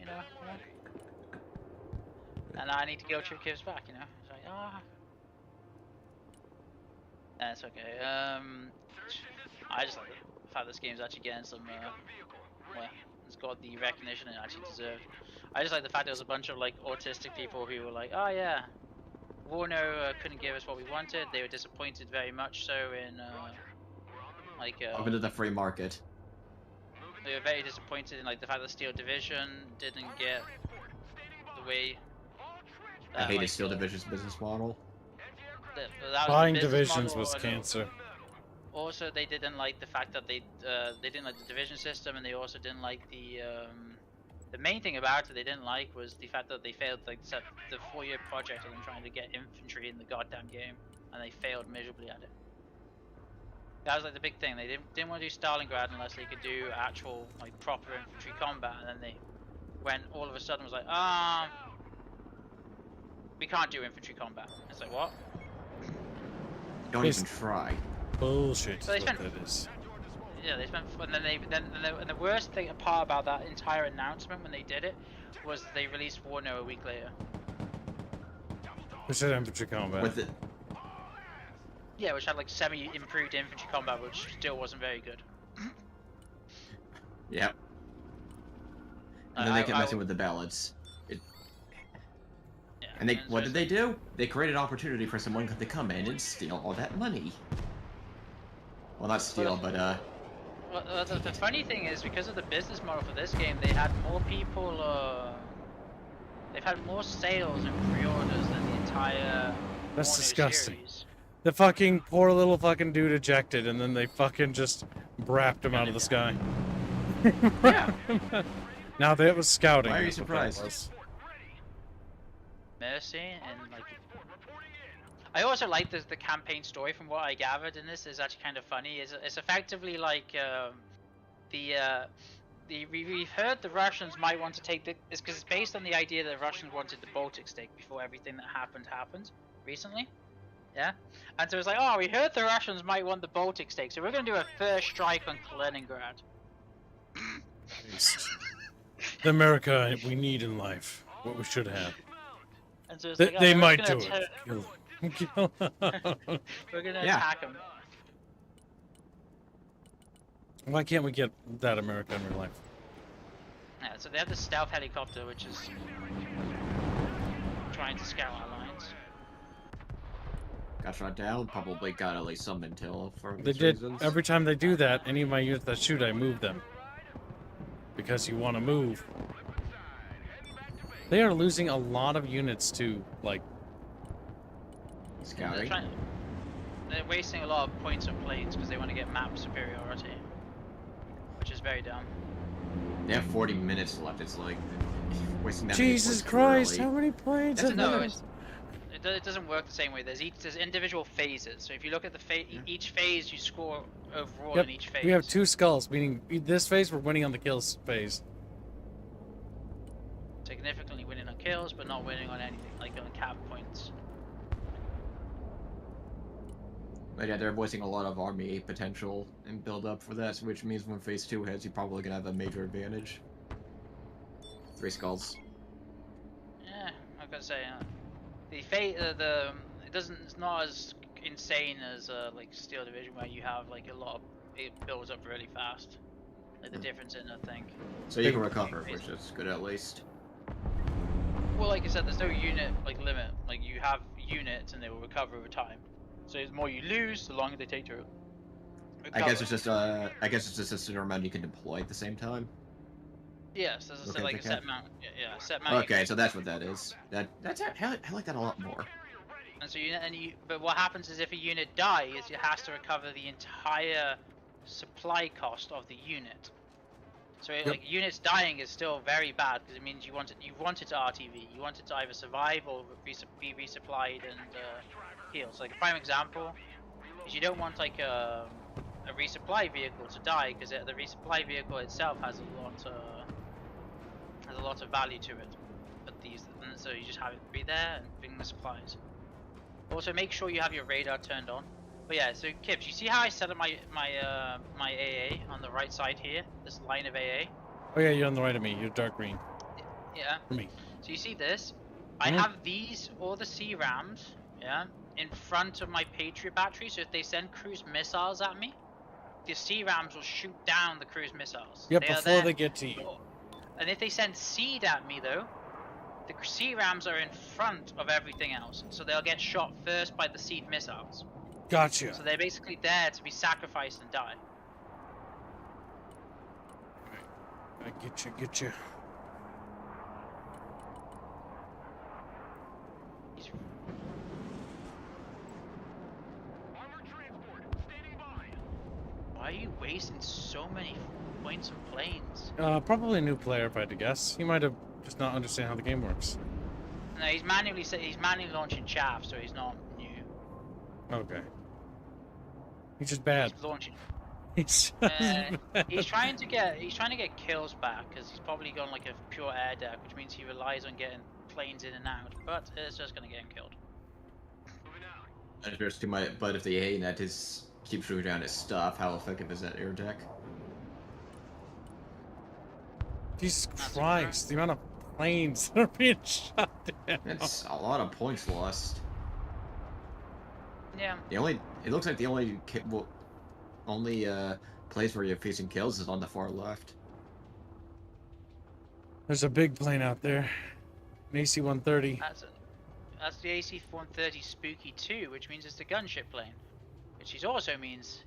know. And I need to guilt trip kids back, you know. It's like, ah. That's okay. I just like the fact this game's actually getting some, well, it's got the recognition it actually deserved. I just like the fact there was a bunch of like autistic people who were like, oh yeah, Warner couldn't give us what we wanted. They were disappointed very much so in, Welcome to the free market. they were very disappointed in like the fact that Steel Division didn't get the way. I hated Steel Division's business model. That was the Buying business divisions model, was and cancer. Also, they didn't like the fact that they didn't like the division system, and they also didn't like the main thing about it they didn't like was the fact that they failed like set the 4-year project of them trying to get infantry in the goddamn game, and they failed miserably at it. That was like the big thing. They didn't want to do Stalingrad unless they could do actual like proper infantry combat, and then they went all of a sudden was like, we can't do infantry combat. It's like, what? Don't Yes. even try. Bullshit is So they what spent- that is. Yeah, they spent, and the worst thing part about that entire announcement when they did it was they released Warner a week later. We said infantry combat. With it, Yeah, which had like semi-improved infantry combat, which still wasn't very good. yep. And then they kept messing with the balance. Yeah, And they, so what it's did they do? They created an opportunity for someone to come in and steal all that money. Well, not steal, but Well, the funny thing is, because of the business model for this game, they had more people. They've had more sales and pre-orders than the entire. That's Warner disgusting. series. The fucking poor little fucking dude ejected, and then they fucking just brapped him out of the sky. yeah. Now that was scouting. Why are you that's what that surprised? was. Mercy and like. I also like the campaign story. From what I gathered in this, is actually kind of funny. It's effectively like we've heard the Russians might want to take the. It's because it's based on the idea that the Russians wanted the Baltic State before everything that happened recently. Yeah, and so it's like, oh, we heard the Russians might want the Baltic State, so we're gonna do a first strike on Kaliningrad. Christ. The America we need in life. What we should have. And so it's They, like, oh, they we're might gonna do it. Kill them. Kill them. We're gonna Yeah. attack them. Why can't we get that America in real life? Yeah, so they have the stealth helicopter, which is trying to scout our lines. Got shot down. Probably got at least some intel for They these did. reasons. Every time they do that, any of my units that shoot, I move them. Because you want to move. They are losing a lot of units to, like, They're Scouting. trying- they're wasting a lot of points on planes because they want to get map superiority, which is very dumb. They have 40 minutes left. It's like wasting that many Jesus points too Christ, early. how many planes That's have No, they- it's, it doesn't work the same way. There's individual phases. So if you look at each phase, you score overall Yep, in each phase. we have 2 skulls, meaning this phase we're winning on the kills phase. Significantly winning on kills, but not winning on anything like on cap points. But yeah, they're voicing a lot of army potential and build up for that, which means when phase 2 hits, you're probably gonna have a major advantage. 3 skulls. Yeah, I gotta say, it's not as insane as like Steel Division where you have like it builds up really fast. Like the difference in I think. So you can recover, which is good at least. Well, like I said, there's no unit like limit. Like you have units and they will recover over time. So the more you lose, the longer they take to recover. I guess it's just a certain amount you can deploy at the same time. Yes, there's Okay, like a okay. set amount. Yeah, set amount. Okay, so that's what that is. I like that a lot more. And so but what happens is if a unit dies, it has to recover the entire supply cost of the unit. So like units dying is still very bad because it means you want it to RTV. You want it to either survive or be resupplied and heal. So like a prime example is you don't want like a resupply vehicle to die because the resupply vehicle itself has a lot of value to it. But and so you just have it be there and bring the supplies. Also, make sure you have your radar turned on. But yeah, so Kibbs, you see how I set up my AA on the right side here? This line of AA? Oh yeah, you're on the right of me. You're dark green. Yeah. For me. So you see this? I have all the C-rams, yeah, in front of my Patriot battery, so if they send cruise missiles at me, the C-rams will shoot down the cruise missiles. Yep, They are before there- they get to you. And if they send seed at me though, the C-rams are in front of everything else, so they'll get shot first by the seed missiles. Gotcha. So they're basically there to be sacrificed and die. I get you. Armored transport, standing by. Why are you wasting so many points on planes? Probably a new player if I had to guess. He might have just not understand how the game works. No, he's manually launching chaff, so he's not new. Okay. He's just bad. He's launching. He's He's trying to get kills back because he's probably gone like a pure air deck, which means he relies on getting planes in and out. But it's just gonna get him killed. That appears to my, but if the A net keeps shooting down his stuff, how effective is that air deck? Jesus Christ, the amount of planes that are being shot down. That's a lot of points lost. Yeah. It looks like the only place where you're facing kills is on the far left. There's a big plane out there. An AC-130. That's the AC-130 Spooky 2, which means it's the gunship plane. Which also means,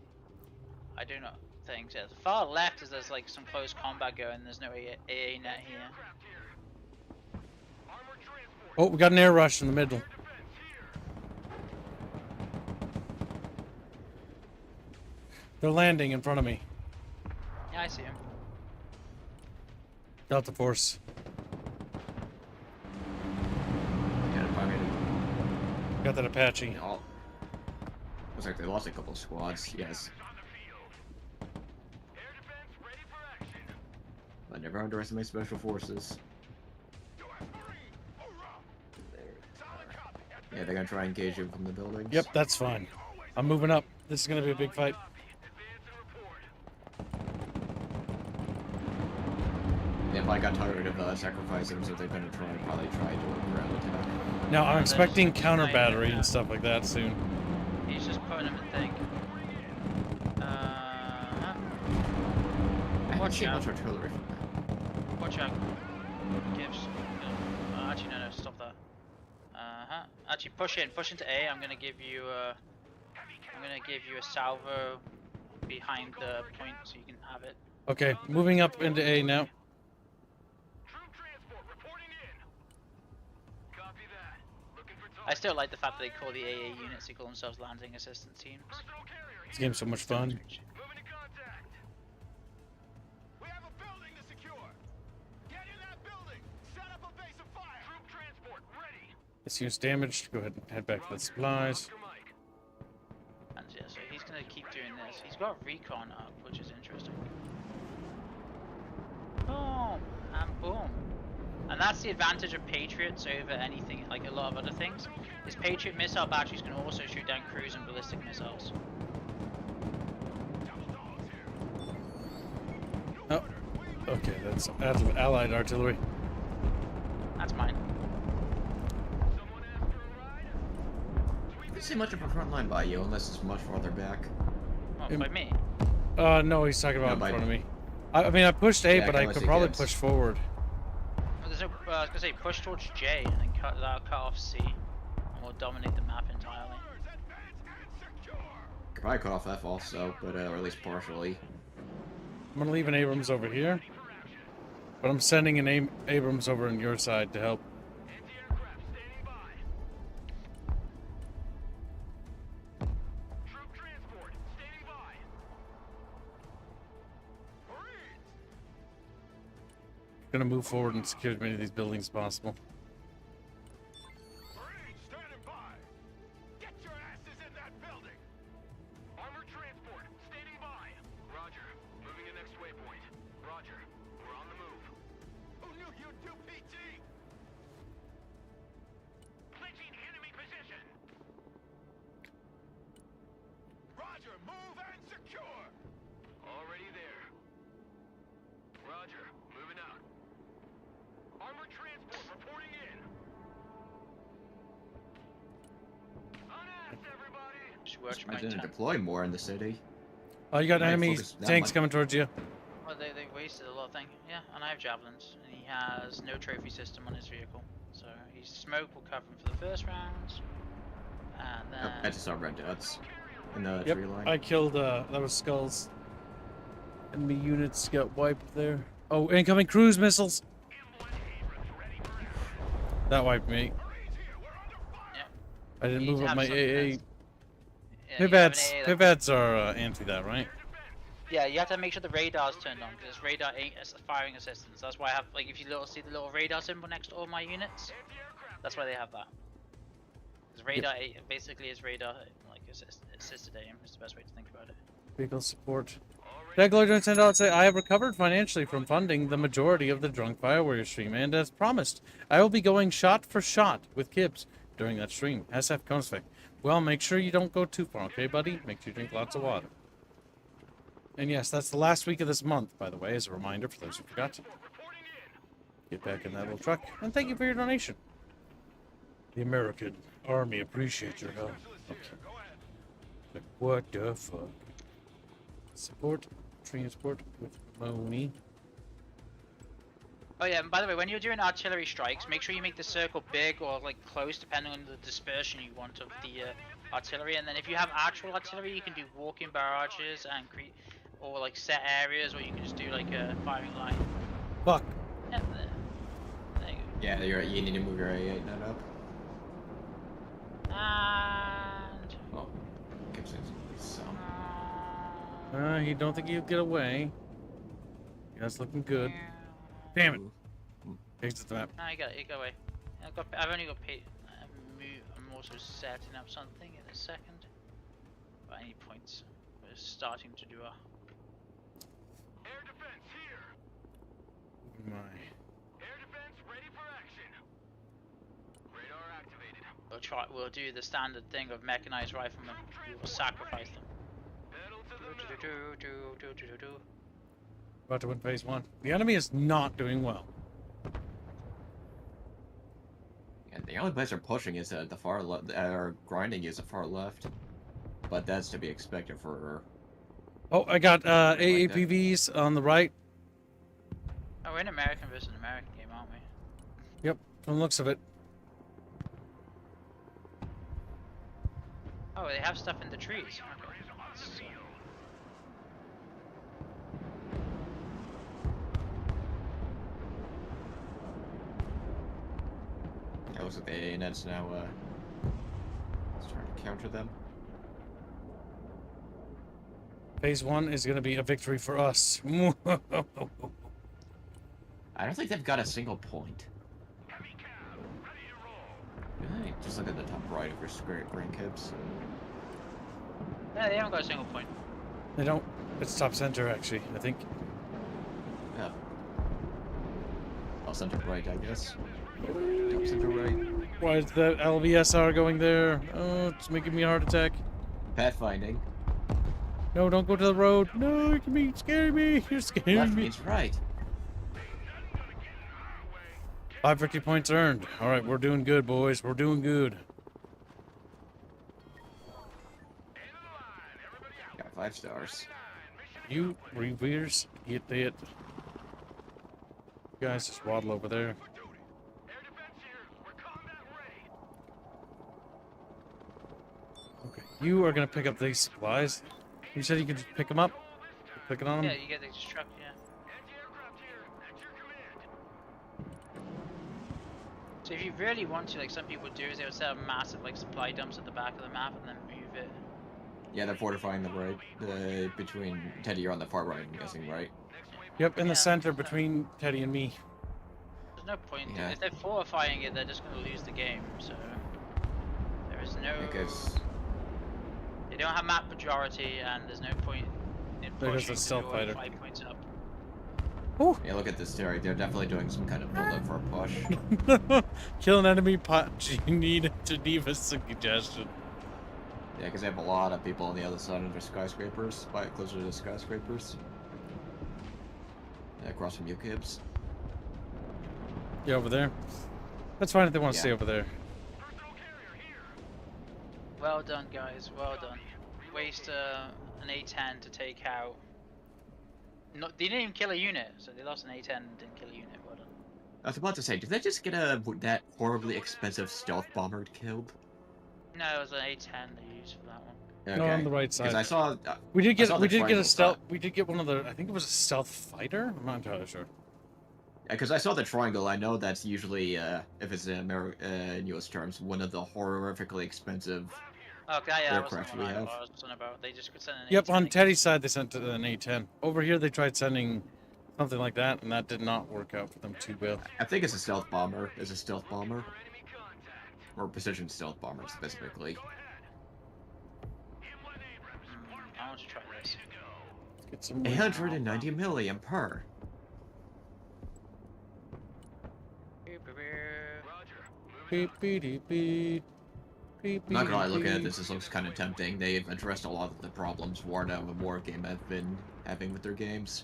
I do not think, so the far left is there's like some close combat going, there's no AA net here. Oh, we got an air rush in the middle. They're landing in front of me. Yeah, I see him. Delta Force. Got that Apache. Looks like they lost a couple of squads, yes. But never underestimate special forces. Yeah, they're gonna try and engage you from the buildings. Yep, that's fine. I'm moving up. This is gonna be a big fight. If I got tired of sacrificing, so they're gonna probably try to do a ground attack. Now, I'm expecting counter battery and stuff like that soon. He's just putting him in think. I haven't seen much artillery from that. Watch out. Gibbs. Actually, no, stop that. Actually, push into A. I'm gonna give you a salvo behind the point so you can have it. Okay, moving up into A now. Troop transport reporting in. Copy that. Looking for I still like the fact that they call the AA units, they call themselves landing assistance teams. This game's so much fun. Moving to contact. We have a building to secure. Get in that building. Set up a base of fire. Troop transport ready. This unit's damaged. Go ahead and head back to the supplies. And yeah, so he's gonna keep doing this. He's got Recon up, which is interesting. Boom and boom. And that's the advantage of Patriots over anything, like a lot of other things. Is Patriot missile batteries can also shoot down cruise and ballistic missiles. Oh, okay, that's allied artillery. That's mine. I don't see much of a front line by you, unless it's much farther back. Well, by me. No, he's talking about No, in by- front of me. I mean, I pushed A, Yeah, but I unless could he probably gets- push forward. Well, there's no, I was gonna say push towards J and then cut off C, and we'll dominate the map entirely. Could probably cut off F also, but or at least partially. I'm gonna leave an Abrams over here, but I'm sending an Abrams over on your side to help. Anti-aircraft standing by. Troop transport standing by. Marines. Gonna move forward and secure as many of these buildings as possible. Marines standing by. Get your asses in that building. Armored transport standing by. Roger. Moving to next waypoint. Roger. We're on the move. Who knew you'd do PT? Clinching enemy position. Roger. Move and secure. Already there. Roger. Moving out. Armored transport reporting in. On ass, everybody. Just watch I my didn't tank. deploy more in the city. Oh, you got Might enemy focus that tanks much. coming towards you. Well, they wasted a lot of things. Yeah, and I have javelins, and he has no trophy system on his vehicle. So his smoke will cover him for the first round, and Oh, then I just saw red dots in the Yep, tree line. I killed, that was Skulls. Enemy units got wiped there. Oh, incoming cruise missiles! That wiped me. yeah, I didn't You need move to up have my some AA. defense. Yeah, you have an Pivots, AA that- pivots are anti that, right? Yeah, you have to make sure the radar's turned on because radar ain't as firing assistance. That's why I have like if you see the little radar symbol next to all my units, that's why they have that. Because radar basically is radar like assisted aim is the best way to think about it. Vehicle support. Degler doing $10 say, I have recovered financially from funding the majority of the Drunk Fire Warrior stream, and as promised, I will be going shot for shot with Kibbs during that stream. SF Consvec. Well, make sure you don't go too far, okay, buddy? Make sure you drink lots of water. And yes, that's the last week of this month, by the way, as a reminder for those who forgot. Get back in that little truck, and thank you for your donation. The American Army appreciates your help. Okay. Like, what the fuck? Support, transport with Moni. Oh yeah, and by the way, when you're doing artillery strikes, make sure you make the circle big or like close, depending on the dispersion you want of the artillery. And then if you have actual artillery, you can do walking barrages and or like set areas, or you can just do like a firing line. Fuck. Yeah, there you go. Yeah, you need to move your A8 net up. And Oh, gives it some. He don't think he'll get away. Yeah, that's looking good. Damn it. Exit the map. No, you got it. You go away. I've only got paid. I'm also setting up something in a second. But I need points. We're starting to do a. Air defense here. My. Air defense ready for action. Radar activated. We'll do the standard thing of mechanized riflemen. We will sacrifice them. Pedal to the metal. About to win phase 1. The enemy is not doing well. And the only place they're pushing is at the far left, or grinding is the far left. But that's to be expected for. Oh, I got that. AAPVs on the right. Oh, we're in American versus American game, aren't we? Yep, from the looks of it. Oh, they have stuff in the trees. Okay. So, That looks like the A9's now counter them. Phase 1 is going to be a victory for us. I don't think they've got a single point. Really? Just look at the top right of your screen, Kibbs. Yeah, they haven't got a single point. They don't. It's top center, actually, I think. Yeah. Oh, center right, I guess. Top center right. Why is the LVSR going there? Oh, it's making me a heart attack. Pathfinding. No, don't go to the road. No, you can be scaring me. You're scaring Left me. means right. 5 victory points earned. All right, we're doing good, boys. We're doing good. Got 5 stars. You reveers, get that. You guys just waddle over there. Okay, you are gonna pick up these supplies. You said you could just pick them up. Clicking on them. Yeah, you get the truck. Yeah. So if you really want to, like some people do, is they'll set up massive like supply dumps at the back of the map and then move it. Yeah, they're fortifying the right. Between Teddy, you're on the far right, I'm guessing, right? Yep, in the Yeah. center between Teddy and me. There's no point. Yeah. If they're fortifying it, they're just going to lose the game. So there is no. Because They don't have map majority, and there's no point in They're just pushing a stealth to fighter. 5 points up. yeah, look at this theory. They're definitely doing some kind of build-up for a push. Kill an enemy punch. You need to leave a suggestion. Yeah, because they have a lot of people on the other side of the skyscrapers, closer to the skyscrapers. Yeah, across from you, Kibbs. Yeah, over there. That's fine if they want to Yeah. stay over there. Well done, guys. Well done. Waste an A10 to take out. Not, they didn't even kill a unit, so they lost an A10 and didn't kill a unit. Well done. I was about to say, did they just get that horribly expensive stealth bomber killed? No, it was an A10 they used for that one. No, on the right Because side. I saw. We did I get saw the we did get a triangle stealth. shot. We did get one of the. I think it was a stealth fighter. I'm not entirely sure. Because I saw the triangle. I know that's usually, if it's in U.S. terms, one of the horrifically expensive. Okay, yeah, that Aircraft wasn't we what I have. was talking about. They just could send an Yep, A10 on again. Teddy's side they sent an A10. Over here they tried sending something like that, and that did not work out for them too well. I think it's a stealth bomber. It's a stealth bomber. Or precision stealth bomber, specifically. I want to try this. Let's get some. 890 million per. Beep, beep, beep, beep. Beep, I'm not gonna lie, beep, looking at beep. this looks kind of tempting. They've addressed a lot of the problems Warner and Wargame have been having with their games.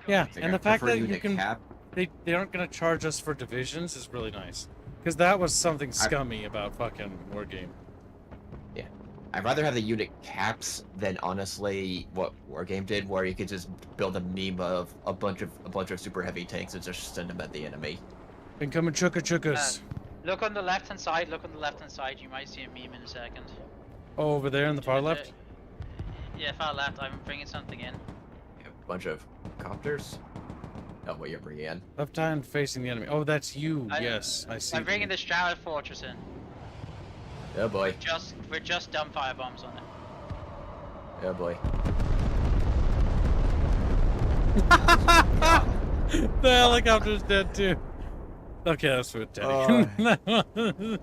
Yeah, They and the got fact preferred that you unit can cap. they aren't gonna charge us for divisions is really nice. Because that was something I- scummy about fucking Wargame. I'd rather have the unit caps than honestly what Wargame did, where you could just build a meme of a bunch of super heavy tanks and just send them at the enemy. Incoming chukka chukkas. Look on the left hand side. Look on the left hand side. You might see a meme in a second. Oh, over there in the far left. Yeah, far left. I'm bringing something in. A bunch of copters. Oh, what you're bringing in? Left hand facing the enemy. Oh, that's you. I- Yes, I see. I'm bringing the Stroud Fortress in. Oh boy. We're just dumb fire bombs on it. Oh boy. The helicopter's dead too. Okay, that's what Teddy. And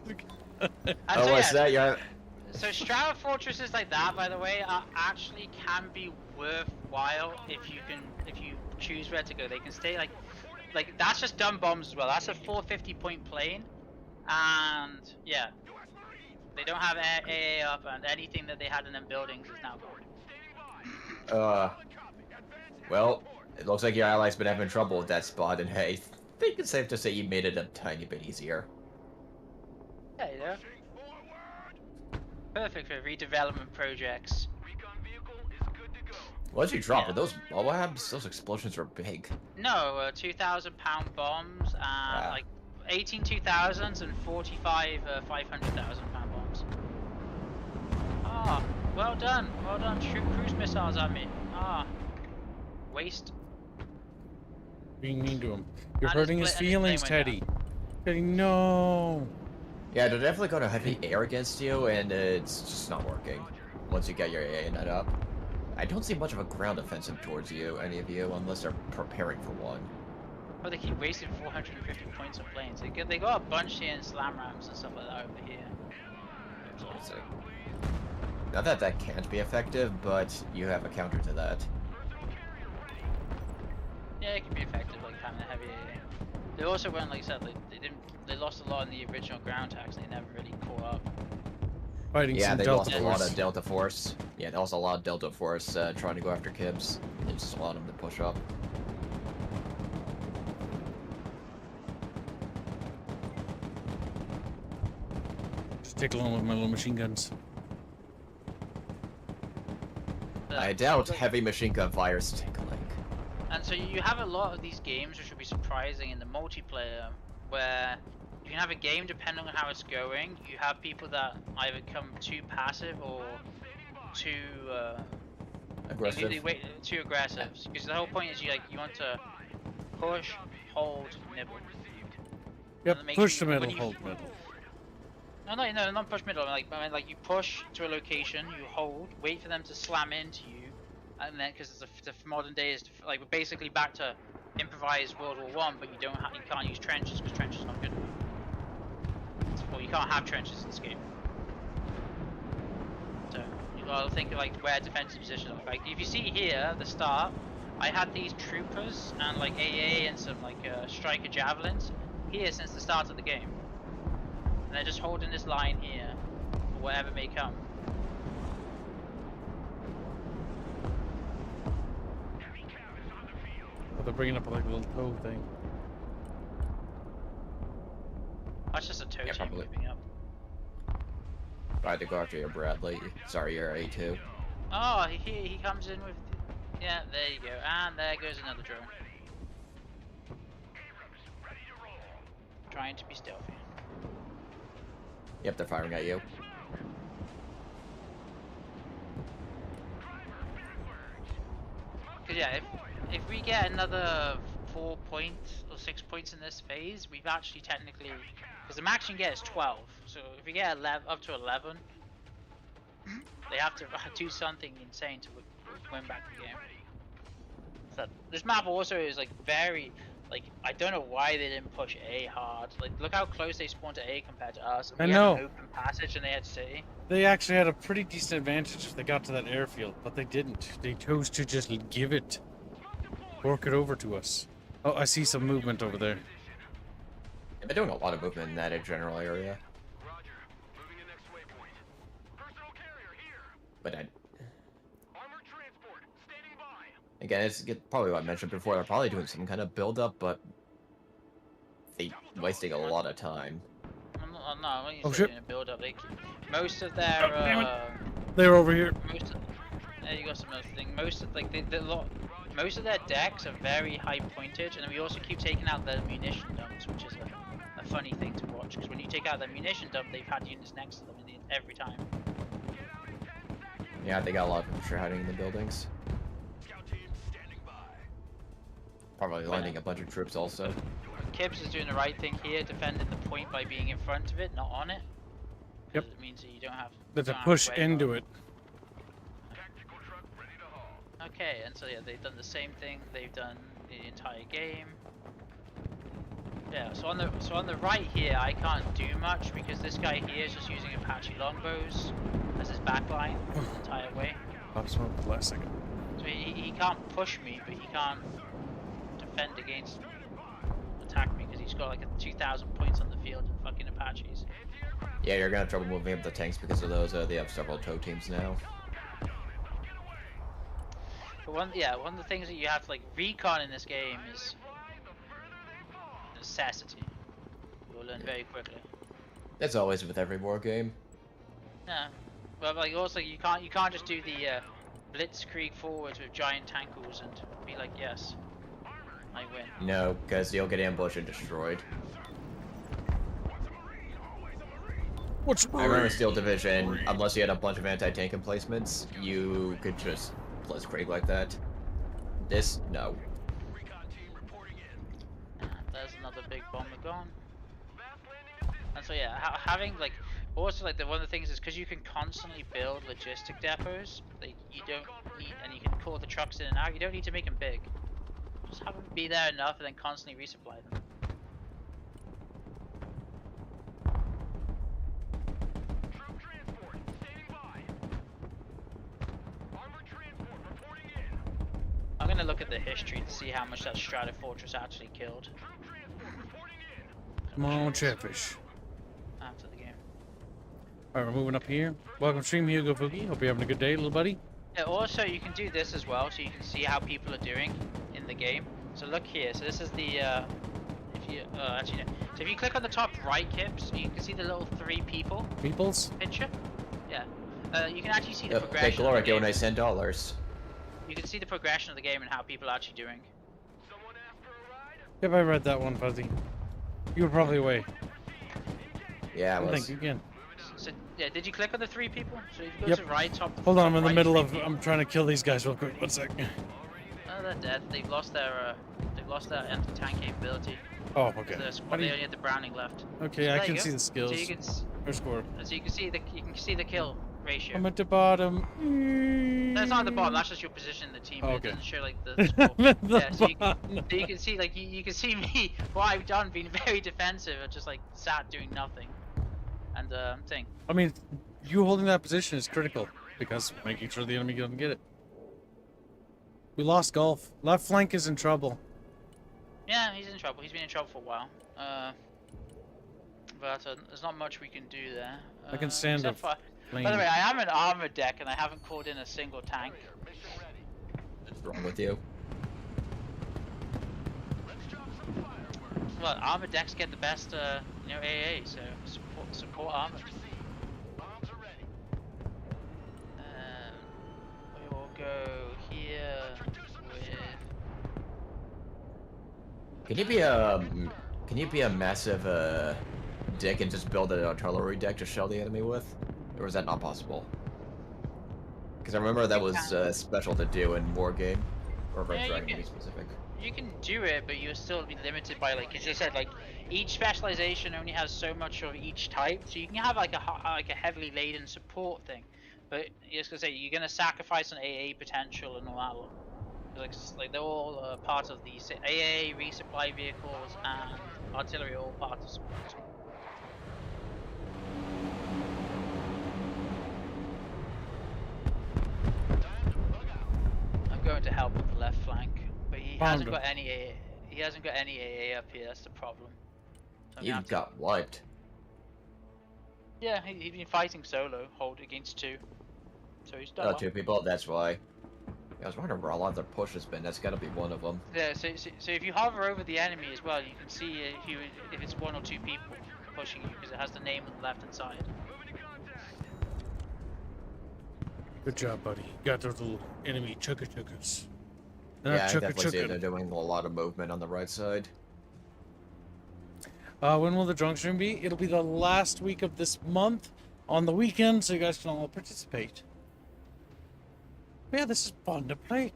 Oh, so, what's yeah, that? You're... So Stroud Fortresses like that, by the way, are actually can be worthwhile if you choose where to go. They can stay like that's just dumb bombs as well. That's a 450 point plane, and yeah, they don't have AA up, and anything that they had in them buildings is now gone. Well, it looks like your ally's been having trouble with that spot, and hey, I think it's safe to say you made it a tiny bit easier. Yeah, you know. Perfect for redevelopment projects. Once you drop Yeah. it, those bombs, those explosions are big. No, 2,000-pound bombs, and Wow. like 18 2000s and 45 500,000-pound bombs. Ah, well done, well done. Shoot cruise missiles at me. Ah, waste. Being mean to him. You're And his hurting his pla- and his feelings, plane went Teddy. Teddy, no. Yeah, they're definitely going to heavy air against you, and it's just not working once you get your AA net up. I don't see much of a ground offensive towards you, any of you, unless they're preparing for one. But they keep wasting 450 points on planes. They got a bunch here in slam rams and stuff like that over here. Let's see. Not that that can't be effective, but you have a counter to that. Yeah, it can be effective, like having a heavy AA. They also weren't, like I said, they lost a lot in the original ground attacks. They never really caught up. Fighting Yeah, some they Delta lost a lot Force. of Delta Force. Yeah, they lost a lot of Delta Force trying to go after Kibs. It just allowed them to push up. Just take along with my little machine guns. I doubt heavy machine gun fire stick link. And so you have a lot of these games which will be surprising in the multiplayer, where you can have a game depending on how it's going. You have people that either come too passive or too Aggressive. too aggressive. Because the whole point is you want to push, hold, nibble. Yep, And it makes push the you- when middle, you- hold middle. No, not push middle. I mean, like you push to a location, you hold, wait for them to slam into you, and then because the modern day is like we're basically back to improvised World War One, but you can't use trenches because trenches are not good. Well, you can't have trenches in this game. So you gotta think of like where defensive positions are. Like if you see here at the start, I had these troopers and like AA and some like striker javelins here since the start of the game. And they're just holding this line here, for whatever may come. Oh, they're bringing up like a little tow thing. That's just a tow team probably. moving up. Tried to go after your Bradley. Sorry, your A2. Oh, he comes in with... Yeah, there you go. And there goes another drone. Trying to be stealthy. Yep, they're firing at you. Because yeah, if we get another 4 points or 6 points in this phase, we've actually technically... Because the max you can get is 12. So if we get 11, up to 11, they have to do something insane to win back the game. So this map also is like very... Like, I don't know why they didn't push A hard. Like, look how close they spawned to A compared to us. I We know. had an open passage and they had C. They actually had a pretty decent advantage if they got to that airfield, but they didn't. They chose to just give it. Work it over to us. Oh, I see some movement over there. Yeah, they're doing a lot of movement in that general area. Roger. Moving in next waypoint. Personal carrier here. But Armored transport standing by. again, it's probably what I mentioned before. They're probably doing some kind of build-up, but they wasting a lot of time. I'm not when you Oh, say shit. doing a build up, they most of their Oh, damn it. They're over here. most of, there you got some other thing. Most of like most of their decks are very high pointage, and then we also keep taking out their munition dumps, which is a funny thing to watch. Because when you take out their munition dump, they've had units next to them every time. Yeah, they got a lot of infantry hiding in the buildings. Scout team standing by. Probably landing a bunch of troops also. Kibbs is doing the right thing here, defending the point by being in front of it, not on it. Yep. It means that you don't have. There's a don't have push wave into on. it. Tactical truck ready to haul. Okay, and so yeah, they've done the same thing they've done the entire game. Yeah, so on the right here, I can't do much because this guy here is just using Apache longbows as his backline the entire way. I was smoking for the last second. So he can't push me, but he can't defend against me, attack me, because he's got like 2,000 points on the field in fucking Apaches. Yeah, you're gonna have trouble moving up the tanks because of those. They have several tow teams now. But one of the things that you have, like, Recon in this game is a necessity. You'll learn very quickly. That's always with every war game. Yeah, but like also you can't just do the blitzkrieg forwards with giant tankles and be like, yes, I win. No, because you'll get ambushed and destroyed. What's I remember Steel Division, unless you had a bunch of anti-tank emplacements, you could just blitzkrieg like that. This, no. Recon team reporting in. There's another big bomber gone. Fast landing assist. So yeah, having like also like one of the things is because you can constantly build logistic depots. Like you don't need, and you can pull the trucks in and out. You don't need to make them big. Just have them be there enough, and then constantly resupply them. Troop transport, standing by. Armored transport reporting in. I'm gonna look at the history to see how much that Strata Fortress actually killed Troop transport reporting in. Come on, Chatfish. after the game. Alright, we're moving up here. Welcome stream, Hugo Foogie. Hope you're having a good day, little buddy. Yeah, also you can do this as well, so you can see how people are doing in the game. So look here. So this is the if you actually no. So if you click on the top right, Kips, you can see the little 3 people Peoples? picture. Yeah. You can actually see the Yep, progression. take glory, of the game. donate $10. You can see the progression of the game and how people are actually doing. Someone after a ride? Yep, I read that one, Fuzzy. You were probably away. Yeah, it was. Thank you again. So yeah, did you click on the 3 people? So if you go Yep. to right top. Hold on, I'm top in the right, middle 3 of. people. I'm trying to kill these guys real quick. 1 sec. Oh, they're dead. They've lost their anti-tank capability. Oh, okay. The How squad, do they you... only had the Browning left. Okay, So I there can you see go. the skills. So you can Or score. you can see the kill ratio. I'm at the bottom. That's not at the bottom. That's just your position in the team. Oh, It okay. doesn't show like the score. I'm at the Yeah, so you bottom. can see like you can see me what I've done being very defensive and just like sat doing nothing. And thing. I mean, you holding that position is critical because making sure the enemy doesn't get it. We lost golf. Left flank is in trouble. Yeah, he's in trouble. He's been in trouble for a while. But there's not much we can do there. I can stand except up. for- By the way, I am an armored deck and I haven't called in a single tank. Mission ready. What's wrong with you? Let's drop some fireworks. Well, armored decks get the best, AA, so support armored. Bombs are ready. We will go here with. Can you be a massive dick and just build an artillery deck to shell the enemy with? Or is that not possible? Because I remember that was special to do in War Game, or Red Yeah, you Dragon to can- be specific. You can do it, but you'll still be limited by like, as I said, like each specialization only has so much of each type. So you can have like a heavily laden support thing, but just gonna say you're gonna sacrifice on AA potential and all that lot. Like they're all part of the AA resupply vehicles and artillery, are all part of support. Time to bug out. I'm going to help with the left flank, but he Found hasn't him. got any AA. He hasn't got any AA up here. That's the problem. So I'm gonna You have to- got what? Yeah, he's been fighting solo, hold against 2. So he's done. Oh, well. 2 people? That's why. I was wondering where a lot of their push has been. That's gotta be one of them. Yeah, so if you hover over the enemy as well, you can see if it's 1 or 2 people pushing you because it has the name on the left hand side. Moving to contact. Good job, buddy. You got those little enemy chugga-chuggas. They're Yeah, not I definitely see chugga-chugga. they're doing a lot of movement on the right side. When will the drunk stream be? It'll be the last week of this month on the weekend, so you guys can all participate. But yeah, this is fun to play.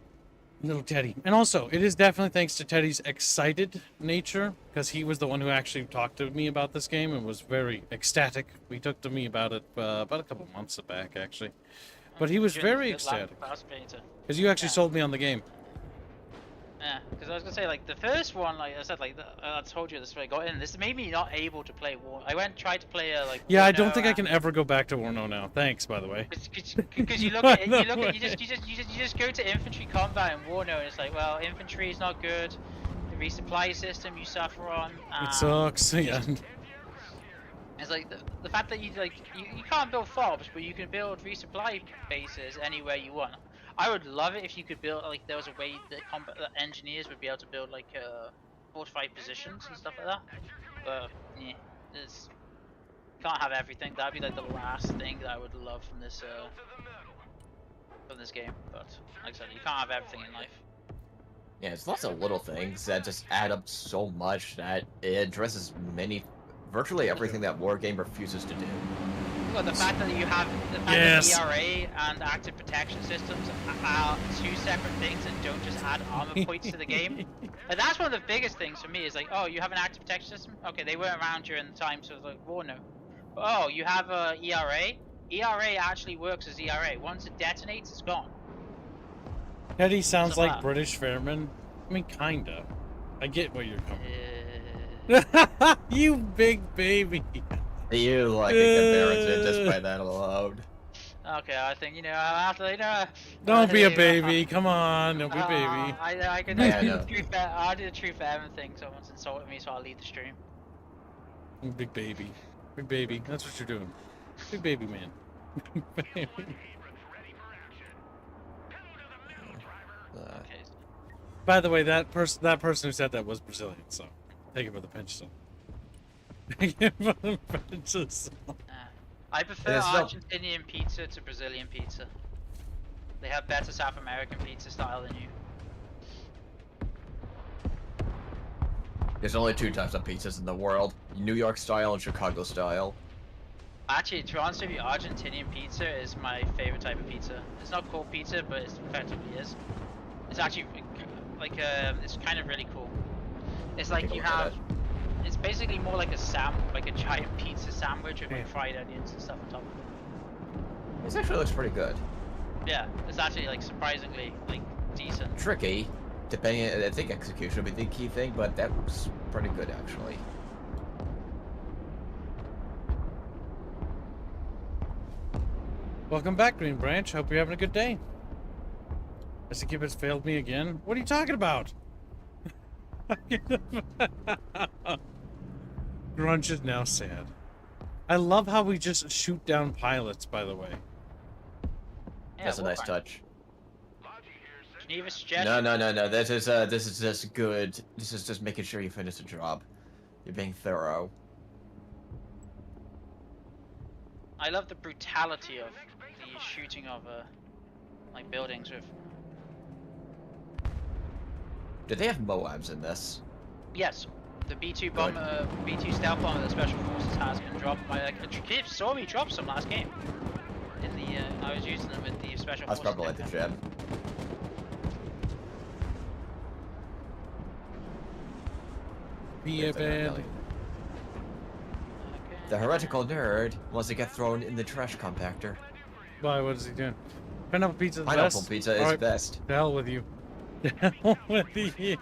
Little Teddy. And also, it is definitely thanks to Teddy's excited nature, because he was the one who actually talked to me about this game and was very ecstatic. He talked to me about it about a couple months back, actually. But he was During the very last ecstatic. beta. Because you actually Yeah. sold me on the game. Yeah, because I was gonna say like the first one, like I said, like I told you this when I got in. This made me not able to play War. I tried to play like. Yeah, I Warno don't think I and- can ever go back to Warno now. Thanks, by the way. Because you look at it, you just go to infantry combat and Warno, and it's like, well, infantry is not good. The resupply system you suffer on. It sucks. Yeah. It's like the fact that you can't build fobs, but you can build resupply bases anywhere you want. I would love it if you could build like there was a way that that engineers would be able to build like fortified positions and stuff like that. But yeah, there's can't have everything. That'd be like the last thing that I would love from this game. But like I said, you can't have everything in life. Yeah, it's lots of little things that just add up so much that it addresses virtually everything that War Game refuses to do. But the fact that you have the fact Yes. that ERA and active protection systems are two separate things and don't just add armor points to the game. Like, that's one of the biggest things for me is like, oh, you have an active protection system? Okay, they weren't around during the times of like war, no. But, oh, you have a ERA? ERA actually works as ERA. Once it detonates, it's gone. Teddy sounds What's like that? British Fairman. I mean, kinda. I get where you're coming. You big baby. You like a comparison just by that alone. Okay, I think, you know, I have to, you know... Don't be a baby. Come on, don't be a baby. I can Yeah, I do know. the truth. I'll do the truth for everyone thing. Someone's insulted me, so I'll leave the stream. Big baby. Big baby. That's what you're doing. Big baby man. Okay. By the way, that person who said that was Brazilian, so take it with a pinch of salt. Take it with a pinch of salt. I prefer There's no- Argentinian pizza to Brazilian pizza. They have better South American pizza style than you. There's only 2 types of pizzas in the world: New York style and Chicago style. Actually, to be honest with you, Argentinian pizza is my favorite type of pizza. It's not called pizza, but it effectively is. It's actually like it's kind of really cool. It's like Take a you look at have, it's basically more like like a giant pizza sandwich with like Yeah. fried onions and stuff on top of it. This actually looks pretty good. Yeah, it's actually like surprisingly like decent. Tricky, depending. I think execution would be the key thing, but that looks pretty good actually. Welcome back, Green Branch. Hope you're having a good day. SCQ has failed me again. What are you talking about? Grunge is now sad. I love how we just shoot down pilots, by the way. Yeah, That's a nice Wolfgang. touch. Geneva suggestion. No. This is just good. This is just making sure you finish the job. You're being thorough. I love the brutality of the shooting of like buildings with. Did they have Moabs in this? Yes, the B2 bomber, B2 stealth bomber that Special Forces has been dropped by. Kip saw me drop some last game. In the I was using them with the Special That's Forces. probably like the gem. Be a bad. Okay. The heretical nerd wants to get thrown in the trash compactor. Why? What is he doing? Pineapple pizza the Pineapple best. pizza is Alright, best. to hell with you. To hell with you.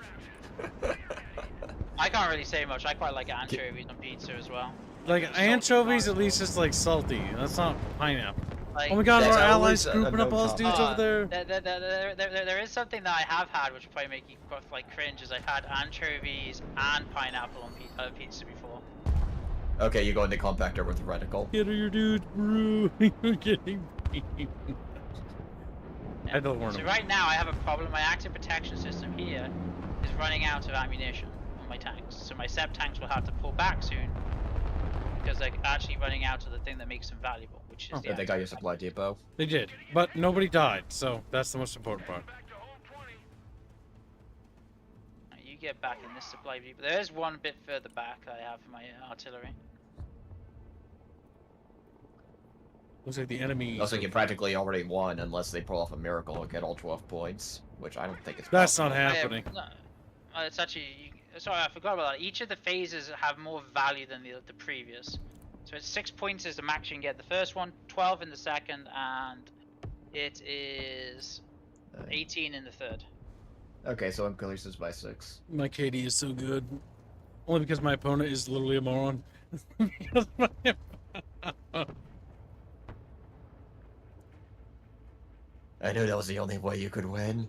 I can't really say much. I quite like anchovies on pizza as well. Like Salty anchovies, fries. at least it's like salty. That's not pineapple. Like, Oh my god, That's our always allies a grouping up all those no-top. dudes over there. There is something that I have had which will probably make you both like cringe. Is I've had anchovies and pineapple on pizza before. Okay, you go in the compactor with the reticle. Get your dudes, bro. You're getting me. I don't want So to. right now I have a problem. My active protection system here is running out of ammunition on my tanks. So my SEP tanks will have to pull back soon because they're actually running out of the thing that makes them valuable, which is the Yeah, they got your active supply depot. They did, but nobody died, so that's the most important part. protection. You get back in this supply view, but there is one bit further back that I have for my artillery. Looks like the enemy. Looks like you practically already won unless they pull off a miracle and get all 12 points, which I don't think is That's possible. not happening. No, it's actually. Sorry, I forgot about that. Each of the phases have more value than the previous. So it's 6 points is the max you can get the first one, 12 in the second, and it is 18 in the third. Okay, so increases by 6. My KD is so good. Only because my opponent is literally a moron. Because my- I knew that was the only way you could win.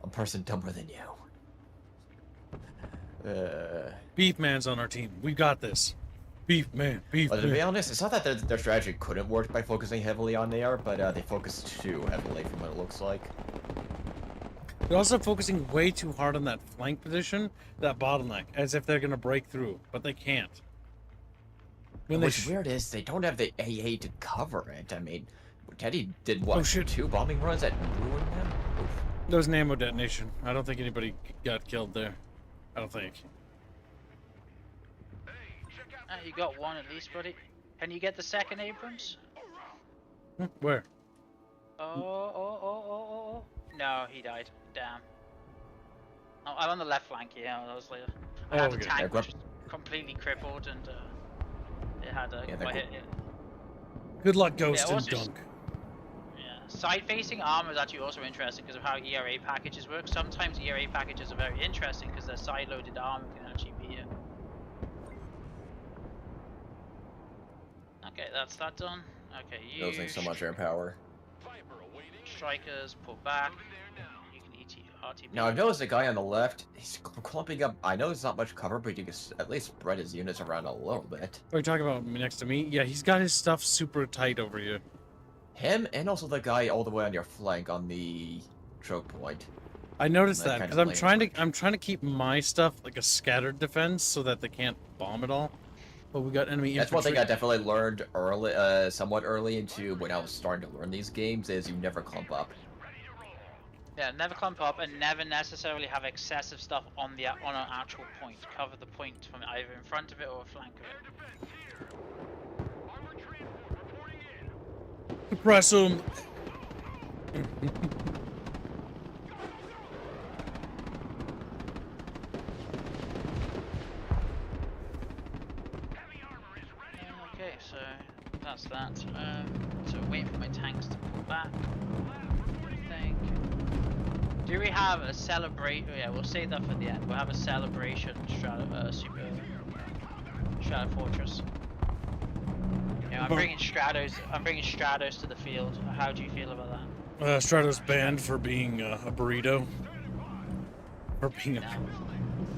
A person dumber than you. Beef Man's on our team. We got this. Beef Man. Beef Well, to be Man. honest, it's not that their strategy couldn't work by focusing heavily on air, but they focused too heavily from what it looks like. They're also focusing way too hard on that flank position, that bottleneck, as if they're gonna break through, but they can't. When What's weird is they don't have the AA to cover it. I mean, Teddy did what? Oh, shit. 2 bombing runs that ruined them? Oof. there was an ammo detonation. I don't think anybody got killed there. I don't think. You got one at least, buddy. Can you get the second Abrams? Where? Oh. No, he died. Damn. Oh, I'm on the left flank here. I was like, I Oh, had a okay. tank Yeah, which was completely crippled, and it had a. Yeah, quite they're hit. Good luck, Ghost and also Dunk. Yeah, side-facing armor is actually also interesting because of how ERA packages work. Sometimes ERA packages are very interesting because their side-loaded armor can actually be. Okay, that's that done. Okay, you. Losing so much air power. Viper awaiting. Strikers pull back. Moving there now. You can RTB. Now I've noticed the guy on the left, he's clumping up. I know there's not much cover, but you can at least spread his units around a little bit. Are you talking about next to me? Yeah, he's got his stuff super tight over here. Him and also the guy all the way on your flank on the choke point. I noticed That that kind because of I'm trying to keep my stuff like a scattered defense so that they can't bomb it all. But we got enemy That's one infantry. thing I definitely learned early, somewhat early into when I was starting to learn these games is you never clump up. Yeah, never clump up and never necessarily have excessive stuff on an actual point. Cover the point from either in front of it or flank of it. Defense here. Armored transport reporting in. Suppress them. Heavy armor is ready to roll. Okay, so that's that. So waiting for my tanks to pull back. I think. Do we have a celebrate? Oh, yeah, we'll save that for the end. We'll have a celebration super Strato Fortress. Yeah, I'm bringing Stratos. I'm bringing Stratos to the field. How do you feel about that? Strato's banned for being a burrito. For being a. No.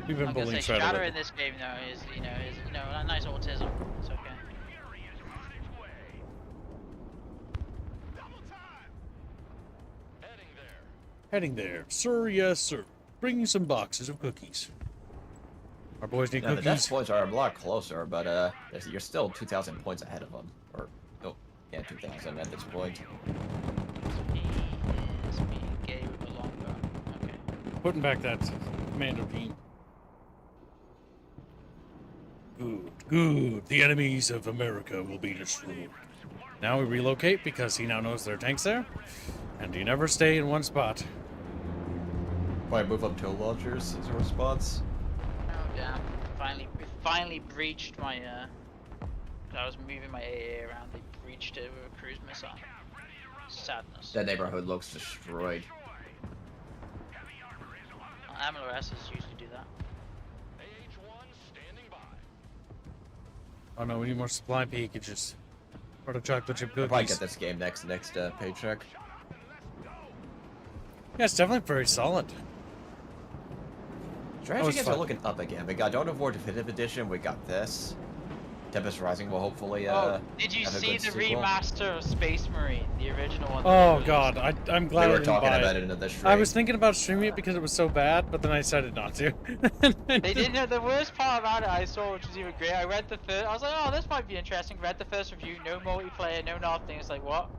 We've been I'm gonna bullying say Strato Strato. in this game though is a nice autism. It's okay. Fury is on its way. Double time. Heading there. Heading there, sir. Yes, sir. Bring you some boxes of cookies. Our boys need Now, the death cookies. points are a lot closer, but you're still 2,000 points ahead of them. Or, oh, yeah, 2,000 at this point. He is being gay with a longbow. Okay. Putting back that commando team. Good, good. The enemies of America will be destroyed. Now we relocate because he now knows there are tanks there, and you never stay in one spot. Might move up to launchers as a response. Oh damn! Finally breached my. I was moving my AA around. They breached it with a cruise missile. Sadness. That neighborhood looks destroyed. MLRSs usually do that. AH-1 standing by. Oh no, we need more supply packages. Or the chocolate chip I'll probably cookies. get this game next paycheck. Yeah, it's definitely very solid. Strategy it's games fun. are looking up again. We got Dawn of War Definitive Edition. We got this. Tempest Rising will hopefully Did you have a see good the sequel. remaster of Space Marine, the original one? Oh god, I'm glad We I were didn't talking buy about it. it in the stream. I was thinking about streaming it because it was so bad, but then I decided not to. They didn't know the worst part about it I saw, which was even great. I read the first. I was like, oh, this might be interesting. Read the first review. No multiplayer. No nothing. It's like what?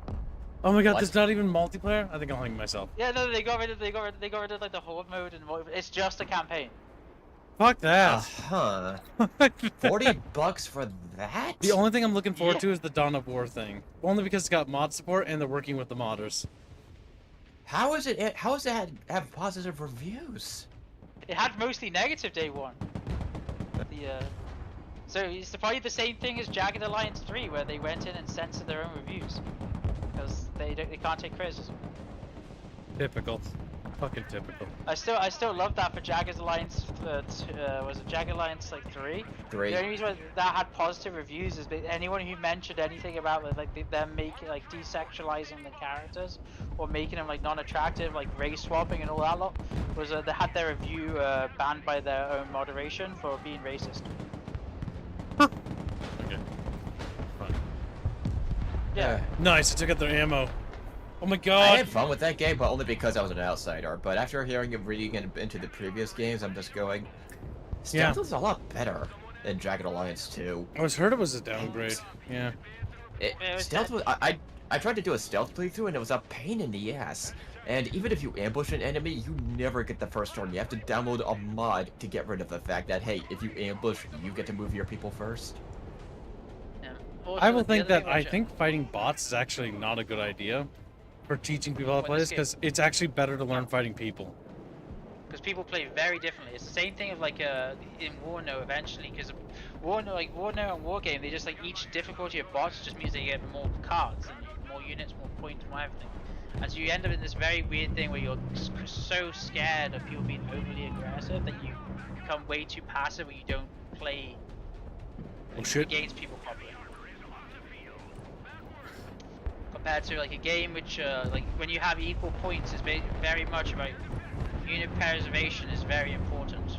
Oh my god, What? there's not even multiplayer? I think I'll hang myself. Yeah, no, they got rid of like the horde mode and it's just a campaign. Fuck that. Huh. $40 for that? The only thing I'm looking forward to is the Dawn of War thing. Only because it's got mod support and they're working with the modders. How is it? How does it have positive reviews? It had mostly negative day one. So it's probably the same thing as Jagged Alliance 3, where they went in and censored their own reviews because they can't take criticism. Typical. Fucking typical. I still love that for Jagged Alliance. Was it Jagged Alliance like 3? 3. The only reason why that had positive reviews is that anyone who mentioned anything about them making like desexualizing the characters or making them like non-attractive, like race swapping and all that lot, was they had their review banned by their own moderation for being racist. Okay. Fine. Yeah. Nice, I took out their ammo. Oh my I god! had fun with that game, but only because I was an outsider. But after hearing and reading into the previous games, I'm just going, stealth is a lot better than Jagged Alliance 2. I was heard it was a downgrade. Yeah. It was Stealth was I tried to do a stealth playthrough and it was a pain in the ass. And even if you ambush an enemy, you never get the first turn. You have to download a mod to get rid of the fact that, hey, if you ambush, you get to move your people first. Yeah. Also, I will the think other that thing I which, think fighting bots is actually not a good idea for teaching people how to Well, play this this, because it's actually better to learn fighting people. because people play very differently. It's the same thing of like in Warno eventually, because Warno and Wargame, they just like each difficulty of bots just means they get more cards and more units, more points, more everything. And so you end up in this very weird thing where you're so scared of people being overly aggressive that you become way too passive, where you don't play Oh shit. against people properly. Compared to like a game which like when you have equal points is very much about unit preservation is very important.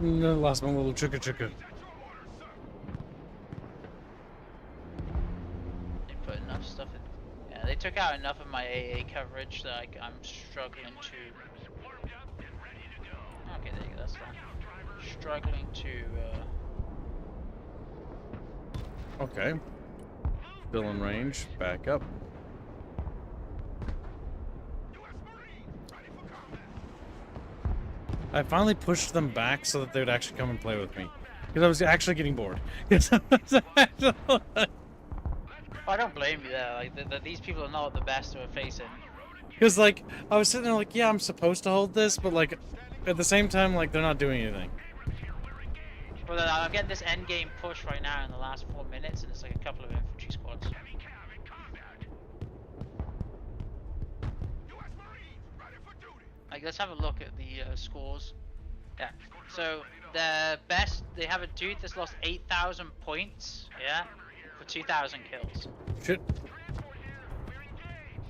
No, lost my little chicka. They put enough stuff in. Yeah, they took out enough of my AA coverage that I'm struggling to. Okay, there you go. That's fine. Struggling to. Okay. Still in range. Back up. I finally pushed them back so that they would actually come and play with me. Because I was actually getting bored. I don't blame you there. Like these people are not the best we're facing. Because, like, I was sitting there like, yeah, I'm supposed to hold this, but, like, at the same time, like, they're not doing anything. Well, I'm getting this end game push right now in the last 4 minutes, and it's like a couple of infantry squads. Like, let's have a look at the scores. Yeah. So the best, they have a dude that's lost 8,000 points. Yeah. For 2,000 kills. Shit.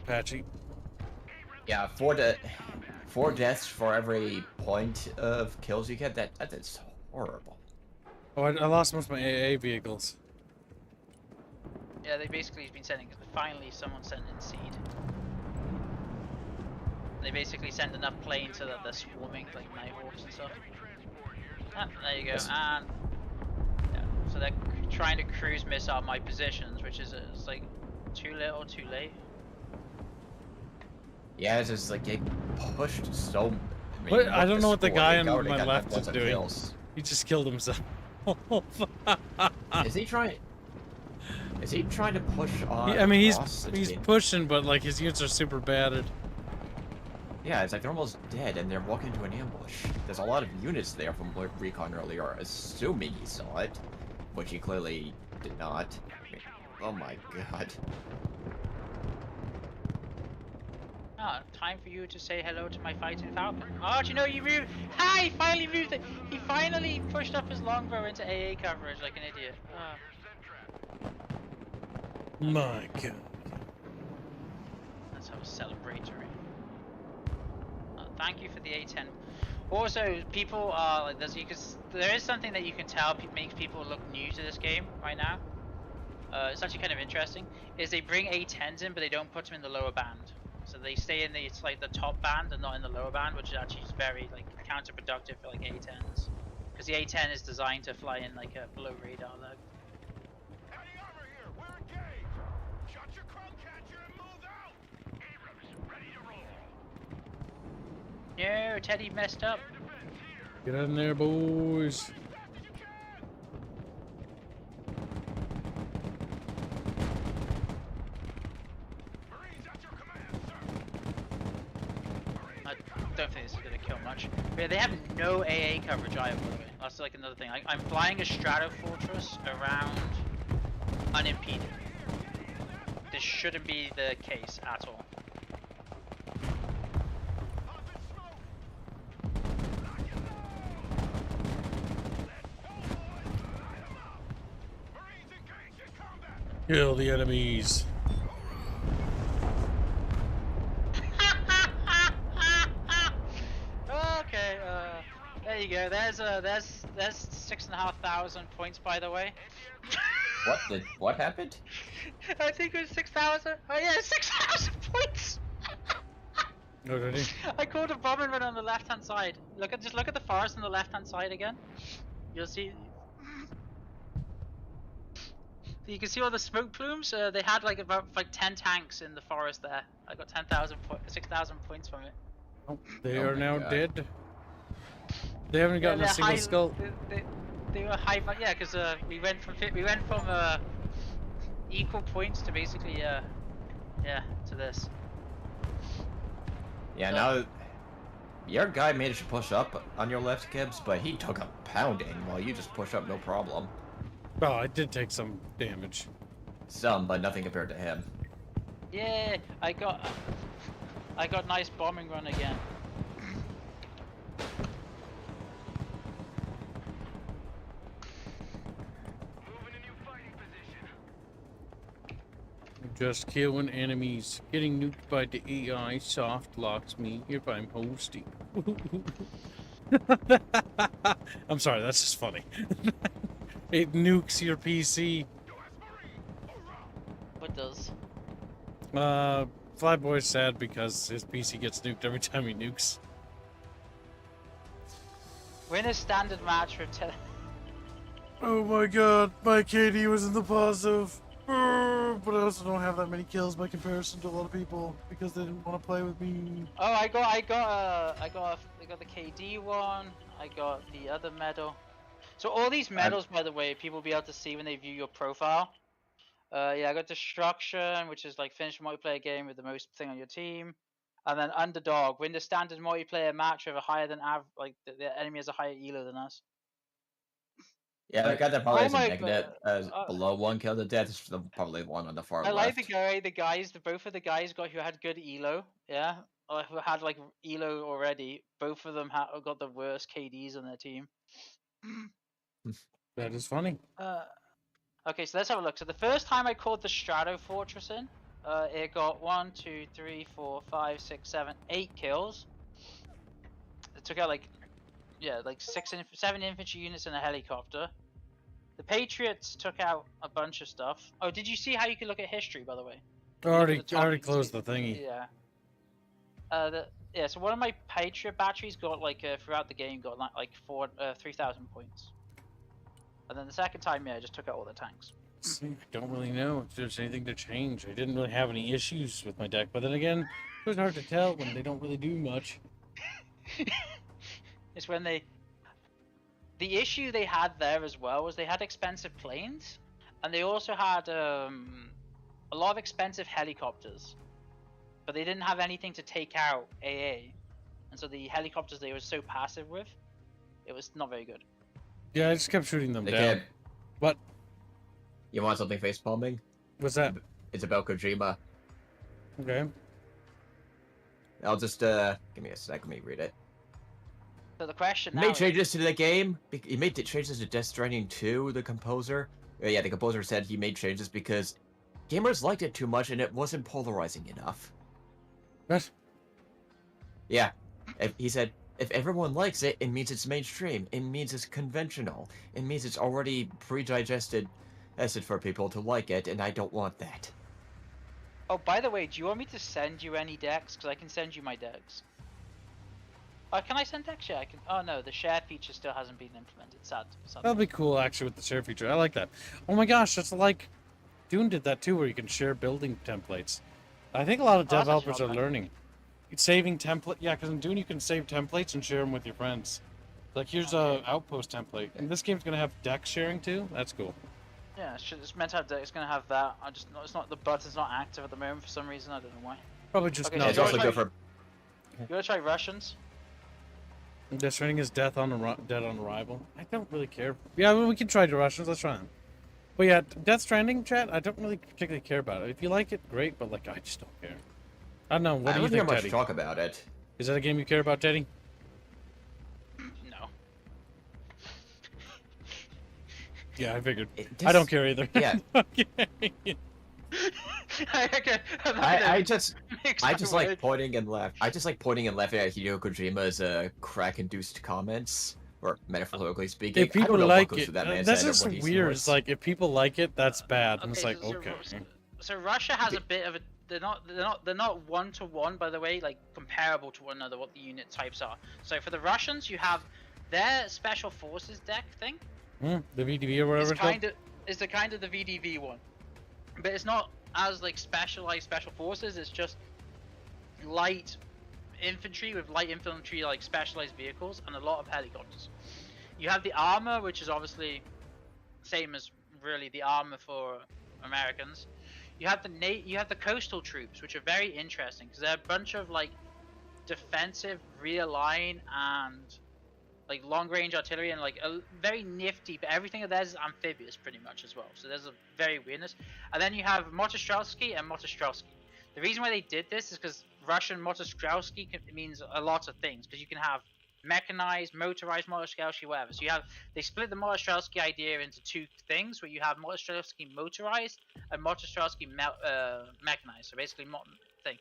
Patchy. Yeah, 4 deaths for every point of kills you get. That is horrible. Oh, I lost most of my AA vehicles. Yeah, they basically have been sending. Finally, someone sent in seed. They basically send enough planes so that they're swarming like Nighthawks and stuff. Ah, there you go. Yes. And yeah, so they're trying to cruise missile my positions, which is it's like too little, too late. Yeah, it's just like they pushed so. What? I don't know what the guy on They my got left lots is of doing. kills. He just killed himself. Is he trying? Is he trying to push on? I mean, across the he's team? pushing, but like his units are super battered. Yeah, it's like they're almost dead and they're walking into an ambush. There's a lot of units there from Recon earlier, assuming he saw it, which he clearly did not. I mean, oh my god. Ah, time for you to say hello to my fighting falcon. Oh, do you know you moved? Hi, he finally moved it. He finally pushed up his longbow into AA coverage like an idiot. My god. Let's have a celebratory. Thank you for the A10. Also, people are like this. There is something that you can tell makes people look new to this game right now. It's actually kind of interesting. Is they bring A10s in, but they don't put them in the lower band. So they stay in it's like the top band and not in the lower band, which is actually very like counterproductive for like A10s. Because the A10 is designed to fly in like a below radar leg. Heading over here. We're engaged. Shut your crumb catcher and move out. Abrams, ready to roll. No, Teddy messed up. Get in there, boys. Marines at your command, sir. I don't think this is gonna kill much. But yeah, they have no AA coverage either, by the way. That's like another thing. I'm flying a Strato Fortress around unimpeded. This shouldn't be the case at all. Marines engaged in combat. Kill the enemies. Okay, there you go. There's 6,500 points, by the way. What happened? I think it was 6,000. Oh yeah, 6,000 points. Oh, did he? I called a bomb and run on the left-hand side. Just look at the forest on the left-hand side again. You'll see. You can see all the smoke plumes. They had like about 10 tanks in the forest there. I got 6,000 points from it. Oh, they Oh are my now God. dead. They haven't Yeah, gotten a single skull. They were high, yeah, because we went from equal points to basically yeah to this. Yeah, So- now your guy managed to push up on your left, Gibbs, but he took a pounding while you just push up no problem. Oh, I did take some damage. Some, but nothing compared to him. Yeah, I got nice bombing run again. Moving a new fighting position. Just killing enemies. Getting nuked by the AI soft locks me if I'm hosting. I'm sorry, that's just funny. It nukes your PC. What does? Flyboy's sad because his PC gets nuked every time he nukes. Win a standard match for Oh my god, my KD was in the positive. But I also don't have that many kills by comparison to a lot of people because they didn't want to play with me. Oh, I got the KD one. I got the other medal. So all these medals, by the way, people will be able to see when they view your profile. Yeah, I got Destruction, which is like finish a multiplayer game with the most thing on your team, and then Underdog, win the standard multiplayer match with a higher than average, the enemy has a higher elo than us. Yeah, the guy that probably Oh has a my negative god. below 1 kill to death is probably one on the far I like left. the guys, both of the guys who had good elo, yeah, or who had like elo already. Both of them got the worst KDs on their team. That is funny. Okay, so let's have a look. So the first time I called the Strato Fortress in, it got 1, 2, 3, 4, 5, 6, 7, 8 kills. It took out like 7 infantry units and a helicopter. The Patriots took out a bunch of stuff. Oh, did you see how you can look at history, by the way? You look at the top, Already you can closed see- the thingy. Yeah. Yeah. So one of my Patriot batteries got like throughout the game got like 3,000 points. And then the second time, yeah, I just took out all the tanks. See, I don't really know if there's anything to change. I didn't really have any issues with my deck, but then again, it was hard to tell when they don't really do much. It's when the issue they had there as well was they had expensive planes, and they also had a lot of expensive helicopters, but they didn't have anything to take out AA, and so the helicopters they were so passive with, it was not very good. Yeah, I just kept shooting them They down. can't. What? You want something face palming? What's that? It's about Kojima. Okay. I'll just give me a sec. Let me read it. So the question He now made is, changes to the game. He made the changes to Death Stranding 2, the composer. Yeah, the composer said he made changes because gamers liked it too much and it wasn't polarizing enough. What? Yeah. He said, if everyone likes it, it means it's mainstream. It means it's conventional. It means it's already pre-digested for people to like it, and I don't want that. oh, by the way, do you want me to send you any decks? Because I can send you my decks. Can I send decks? Yeah, I can. Oh no, the share feature still hasn't been implemented. Sad. That'll be cool, actually, with the share feature. I like that. Oh my gosh, that's like Dune did that too, where you can share building templates. I think a lot of Oh, that's actually developers not are bad. learning. It's saving template. Yeah, because in Dune you can save templates and share them with your friends. Like here's a outpost template, and this game's gonna have deck sharing too. That's cool. Yeah, it's meant to have deck. It's gonna have that. It's not. The button's not active at the moment for some reason. I don't know why. Probably just Okay, not. It's so also it's good like- for... You wanna try Russians? Death Stranding is dead on arrival. I don't really care. Yeah, well, we can try the Russians. Let's try them. But yeah, Death Stranding, chat. I don't really particularly care about it. If you like it, great. But like, I just don't care. I don't know. What I do you don't hear think, much Teddy? talk about it. Is that a game you care about, Teddy? No. Yeah, I figured. It I don't just- care either. Yeah. Okay. Okay, I just like words. pointing and laughing. I just like pointing and laughing at Hideo Kojima's crack-induced comments, or metaphorically speaking. If people I don't know like what goes it, through that man's that's head or just what he weird. It's snorts. like if people like it, that's bad. And it's like, so, okay. So Russia has a bit of a. They're not one to one, by the way, like comparable to one another. What the unit types are. So for the Russians, you have their special forces deck thing. The VDV or whatever it's called. Is the kind of the VDV one, but it's not as like specialized special forces. It's just light infantry with light infantry like specialized vehicles and a lot of helicopters. You have the armor, which is obviously same as really the armor for Americans. You have the coastal troops, which are very interesting because they're a bunch of like defensive rear line and like long range artillery and like a very nifty, but everything of theirs is amphibious pretty much as well. So there's a very weirdness. And then you have Motostrelsky and Motostrelsky. The reason why they did this is because Russian Motostrelsky means a lot of things, because you can have mechanized, motorized Motostrelsky, whatever. So they split the Motostrelsky idea into two things, where you have Motostrelsky motorized and Motostrelsky mechanized. So basically, thing.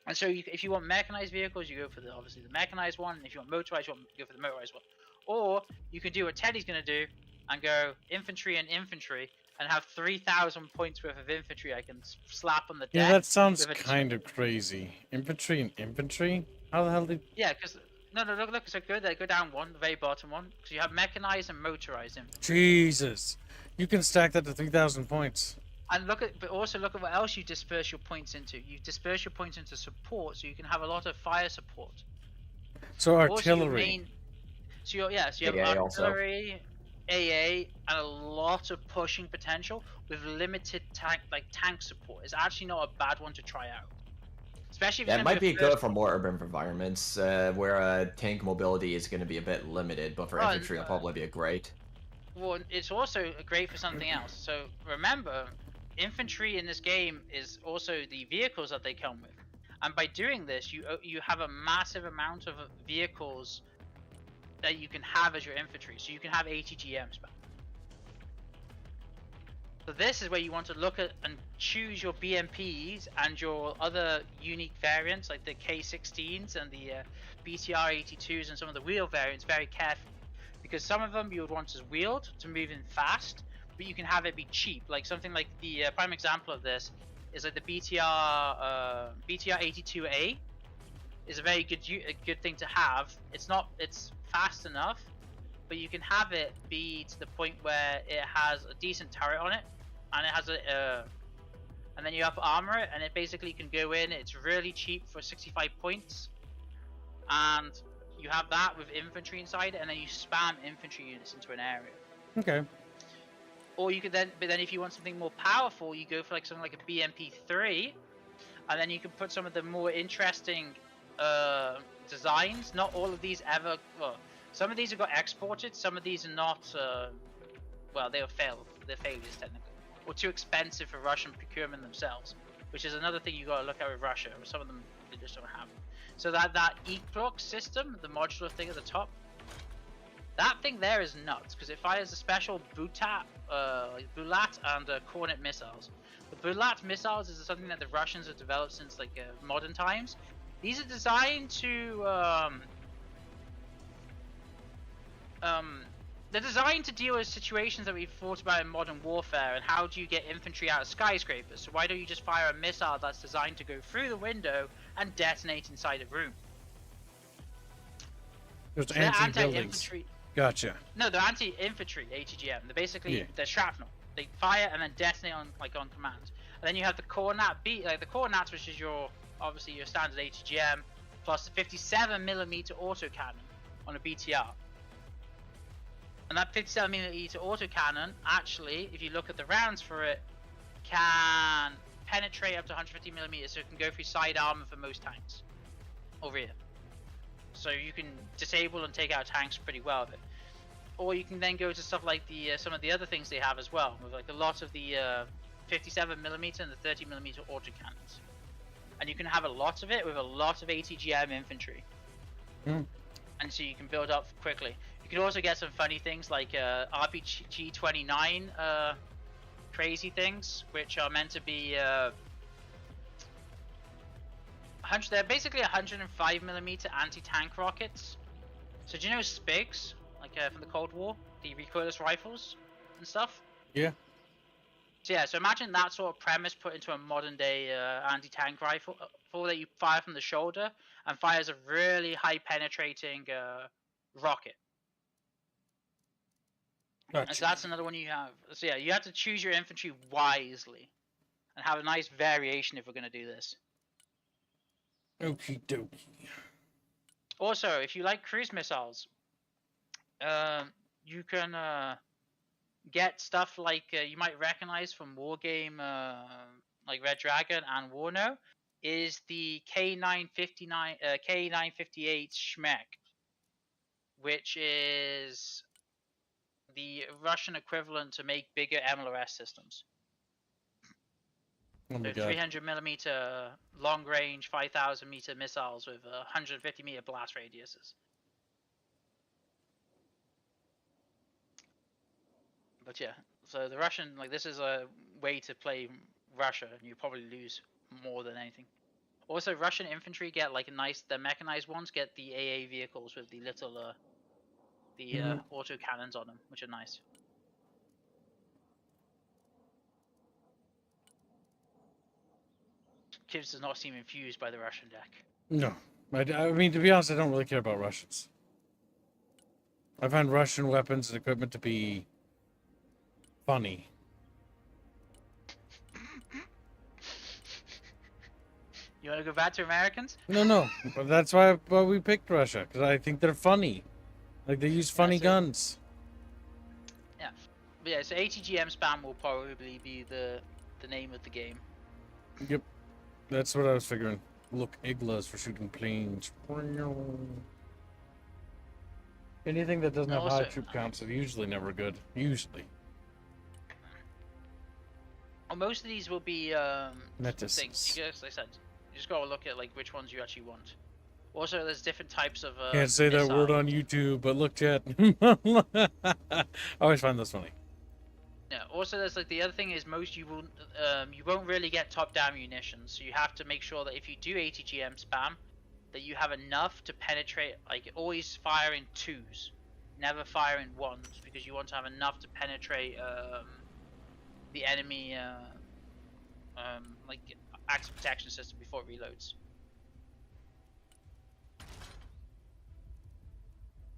And so if you want mechanized vehicles, you go for obviously the mechanized one. And if you want motorized, you go for the motorized one. Or you can do what Teddy's going to do and go infantry and infantry and have 3,000 points worth of infantry I can slap on the deck. Yeah, that sounds kind of crazy. Infantry and infantry? How the hell did... Yeah, because... No, look, so go there, go down one, the very bottom one. Because you have mechanized and motorized infantry. Jesus. You can stack that to 3,000 points. And but also look at what else you disperse your points into. You disperse your points into support, so you can have a lot of fire support. So artillery. You have artillery, AA, and a lot of pushing potential with limited tank support. It's actually not a bad one to try out. Especially if that might be good for more urban environments where tank mobility is going to be a bit limited, but for infantry it'll probably be great. Well, it's also great for something else. So remember, infantry in this game is also the vehicles that they come with, and by doing this, you have a massive amount of vehicles that you can have as your infantry. So you can have ATGMs back. So this is where you want to look at and choose your BMPs and your other unique variants like the K16s and the BTR-82s and some of the wheel variants very carefully, because some of them you would want as wheeled to move in fast, but you can have it be cheap. Like something like the prime example of this is like the BTR-82A is a very good thing to have. It's fast enough, but you can have it be to the point where it has a decent turret on it, and it has and then you have to armor it, and it basically can go in. It's really cheap for 65 points, and you have that with infantry inside it, and then you spam infantry units into an area. Okay. Or you could then, but then if you want something more powerful, you go for like something like a BMP3, and then you can put some of the more interesting designs. Not all of these ever. Well, some of these have got exported. Some of these are not. Well, they're failures technically, or too expensive for Russian procurement themselves, which is another thing you got to look at with Russia. Some of them they just don't have. So that E-clock system, the modular thing at the top, that thing there is nuts because it fires a special Bulat and Kornet missiles. The Bulat missiles is something that the Russians have developed since like modern times. These are designed to they're designed to deal with situations that we've thought about in modern warfare, and how do you get infantry out of skyscrapers? So why don't you just fire a missile that's designed to go through the window and detonate inside a room? There's So anti-infantry. Gotcha. No, they're anti-infantry ATGM. They're basically they're shrapnel. They fire and then detonate on command. And then you have the Kornat the Kornats, which is obviously your standard ATGM, plus the 57mm autocannon on a BTR. And that 57mm autocannon, actually, if you look at the rounds for it, can penetrate up to 150mm, so it can go through side armor for most tanks over here. So you can disable and take out tanks pretty well with it. Or you can then go to stuff like some of the other things they have as well, with like a lot of the 57mm and the 30mm autocannons. And you can have a lot of it with a lot of ATGM infantry. Mm. And so you can build up quickly. You can also get some funny things like RPG-29 crazy things, which are meant to be they're basically 105mm anti-tank rockets. So do you know SPIGs, like from the Cold War, the recoilless rifles and stuff? Yeah. So yeah, so imagine that sort of premise put into a modern day anti-tank rifle that you fire from the shoulder and fires a really high penetrating rocket. Gotcha. And so that's another one you have. So yeah, you have to choose your infantry wisely and have a nice variation if we're going to do this. Okie dokie. Also, if you like cruise missiles, you can get stuff like you might recognize from Wargame, like Red Dragon and Warno, is the K959, K958 Schmeck, which is the Russian equivalent to make bigger MLRS systems. Oh my So god. 300 millimeter long range, 5,000 meter missiles with 150 meter blast radiuses. But yeah, so the Russian, like, this is a way to play Russia, and you probably lose more than anything. Also, Russian infantry get like a nice, the mechanized ones get the AA vehicles with the little auto cannons on them, which are nice. Kids does not seem infused by the Russian deck. No. I mean, to be honest, I don't really care about Russians. I find Russian weapons and equipment to be funny. You want to go back to Americans? No. But that's why we picked Russia, because I think they're funny. Like, they use funny guns. Yeah. But yeah, so ATGM spam will probably be the name of the game. Yep. That's what I was figuring. Look, Iglas for shooting planes. Anything that doesn't have high Also- troop counts is usually never good. Usually. Well, most of these will be Metis. things. You just, like I said, you just gotta look at like which ones you actually want. Also, there's different types of. Can't say that word missile. on YouTube, but look, chat. I always find this funny. Yeah. Also, there's like the other thing is most you won't really get top-down munitions, so you have to make sure that if you do ATGM spam, that you have enough to penetrate. Like always fire in twos, never fire in ones, because you want to have enough to penetrate the enemy like active protection system before it reloads.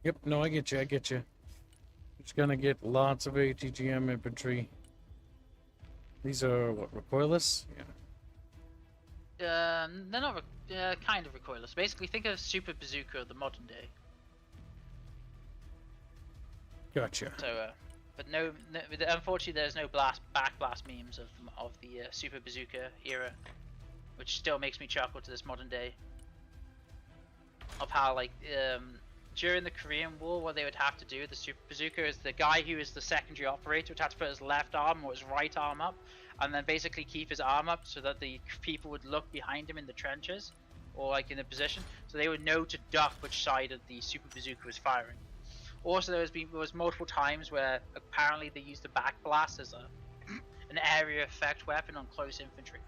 Yep, no, I get you. Just gonna get lots of ATGM infantry. These are, what, recoilless? Yeah. They're not kind of recoilless. Basically, think of Super Bazooka of the modern day. Gotcha. So, but no, unfortunately, there's no backblast memes of the Super Bazooka era, which still makes me chuckle to this modern day. Of how like during the Korean War, what they would have to do, the Super Bazooka, is the guy who is the secondary operator would have to put his left arm or his right arm up, and then basically keep his arm up so that the people would look behind him in the trenches, or like in a position, so they would know to duck which side of the Super Bazooka was firing. Also, there was multiple times where apparently they used the backblast as an area effect weapon on close infantry.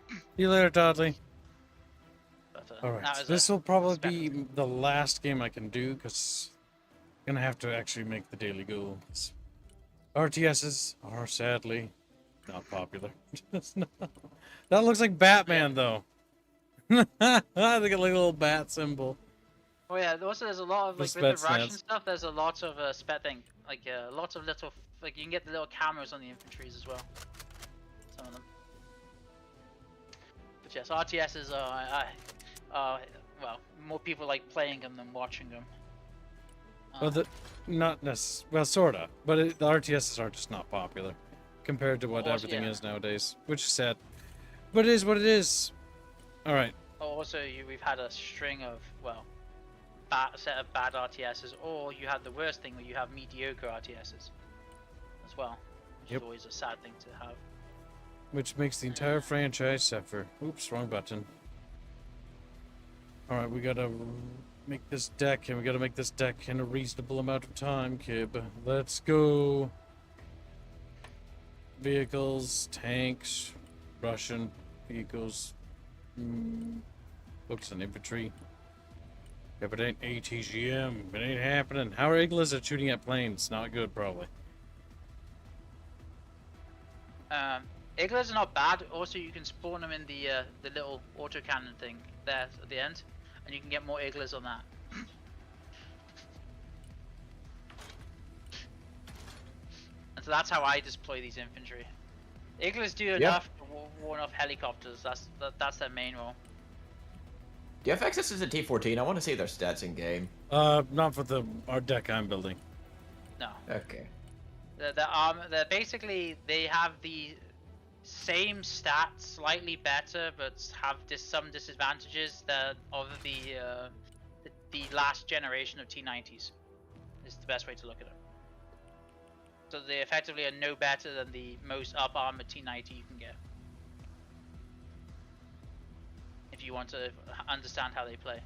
See you later, Dudley. But, Alright, that so was this a will probably spec- be the last game I can do, because I'm gonna have to actually make the daily goal. RTSs are sadly not popular. That looks like Batman, though. They got like a little bat symbol. Oh yeah, also there's a lot of like The with the Spetsnaz. Russian stuff. There's a lot of lots of little like you can get the little cameras on the infantries as well. Some of them. But yes, RTSs are well, more people like playing them than watching them. Well, not necessarily. Well, sorta. But the RTSs are just not popular compared to what Also, everything yeah. is nowadays, which is sad. But it is what it is. All right. Also, we've had a string of a set of bad RTSs, or you had the worst thing where you have mediocre RTSs as well, which Yep. is always a sad thing to have. Which makes the entire franchise suffer. Oops, wrong button. All right, we gotta make this deck, and we gotta make this deck in a reasonable amount of time, Kib. Let's go. Vehicles, tanks, Russian vehicles, books and infantry. If it ain't ATGM, it ain't happening. How are Iglas at shooting at planes? Not good, probably. Iglas are not bad. Also, you can spawn them in the little autocannon thing there at the end, and you can get more Iglas on that. And so that's how I deploy these infantry. Iglas do enough to warn off helicopters. That's their main role. Do you have access to the T-14? I want to see their stats in game. Not for our deck I'm building. No. Okay. They're basically, they have the same stats, slightly better, but have some disadvantages that of the last generation of T90s. Is the best way to look at it. So they effectively are no better than the most up armored T90 you can get. If you want to understand how they play.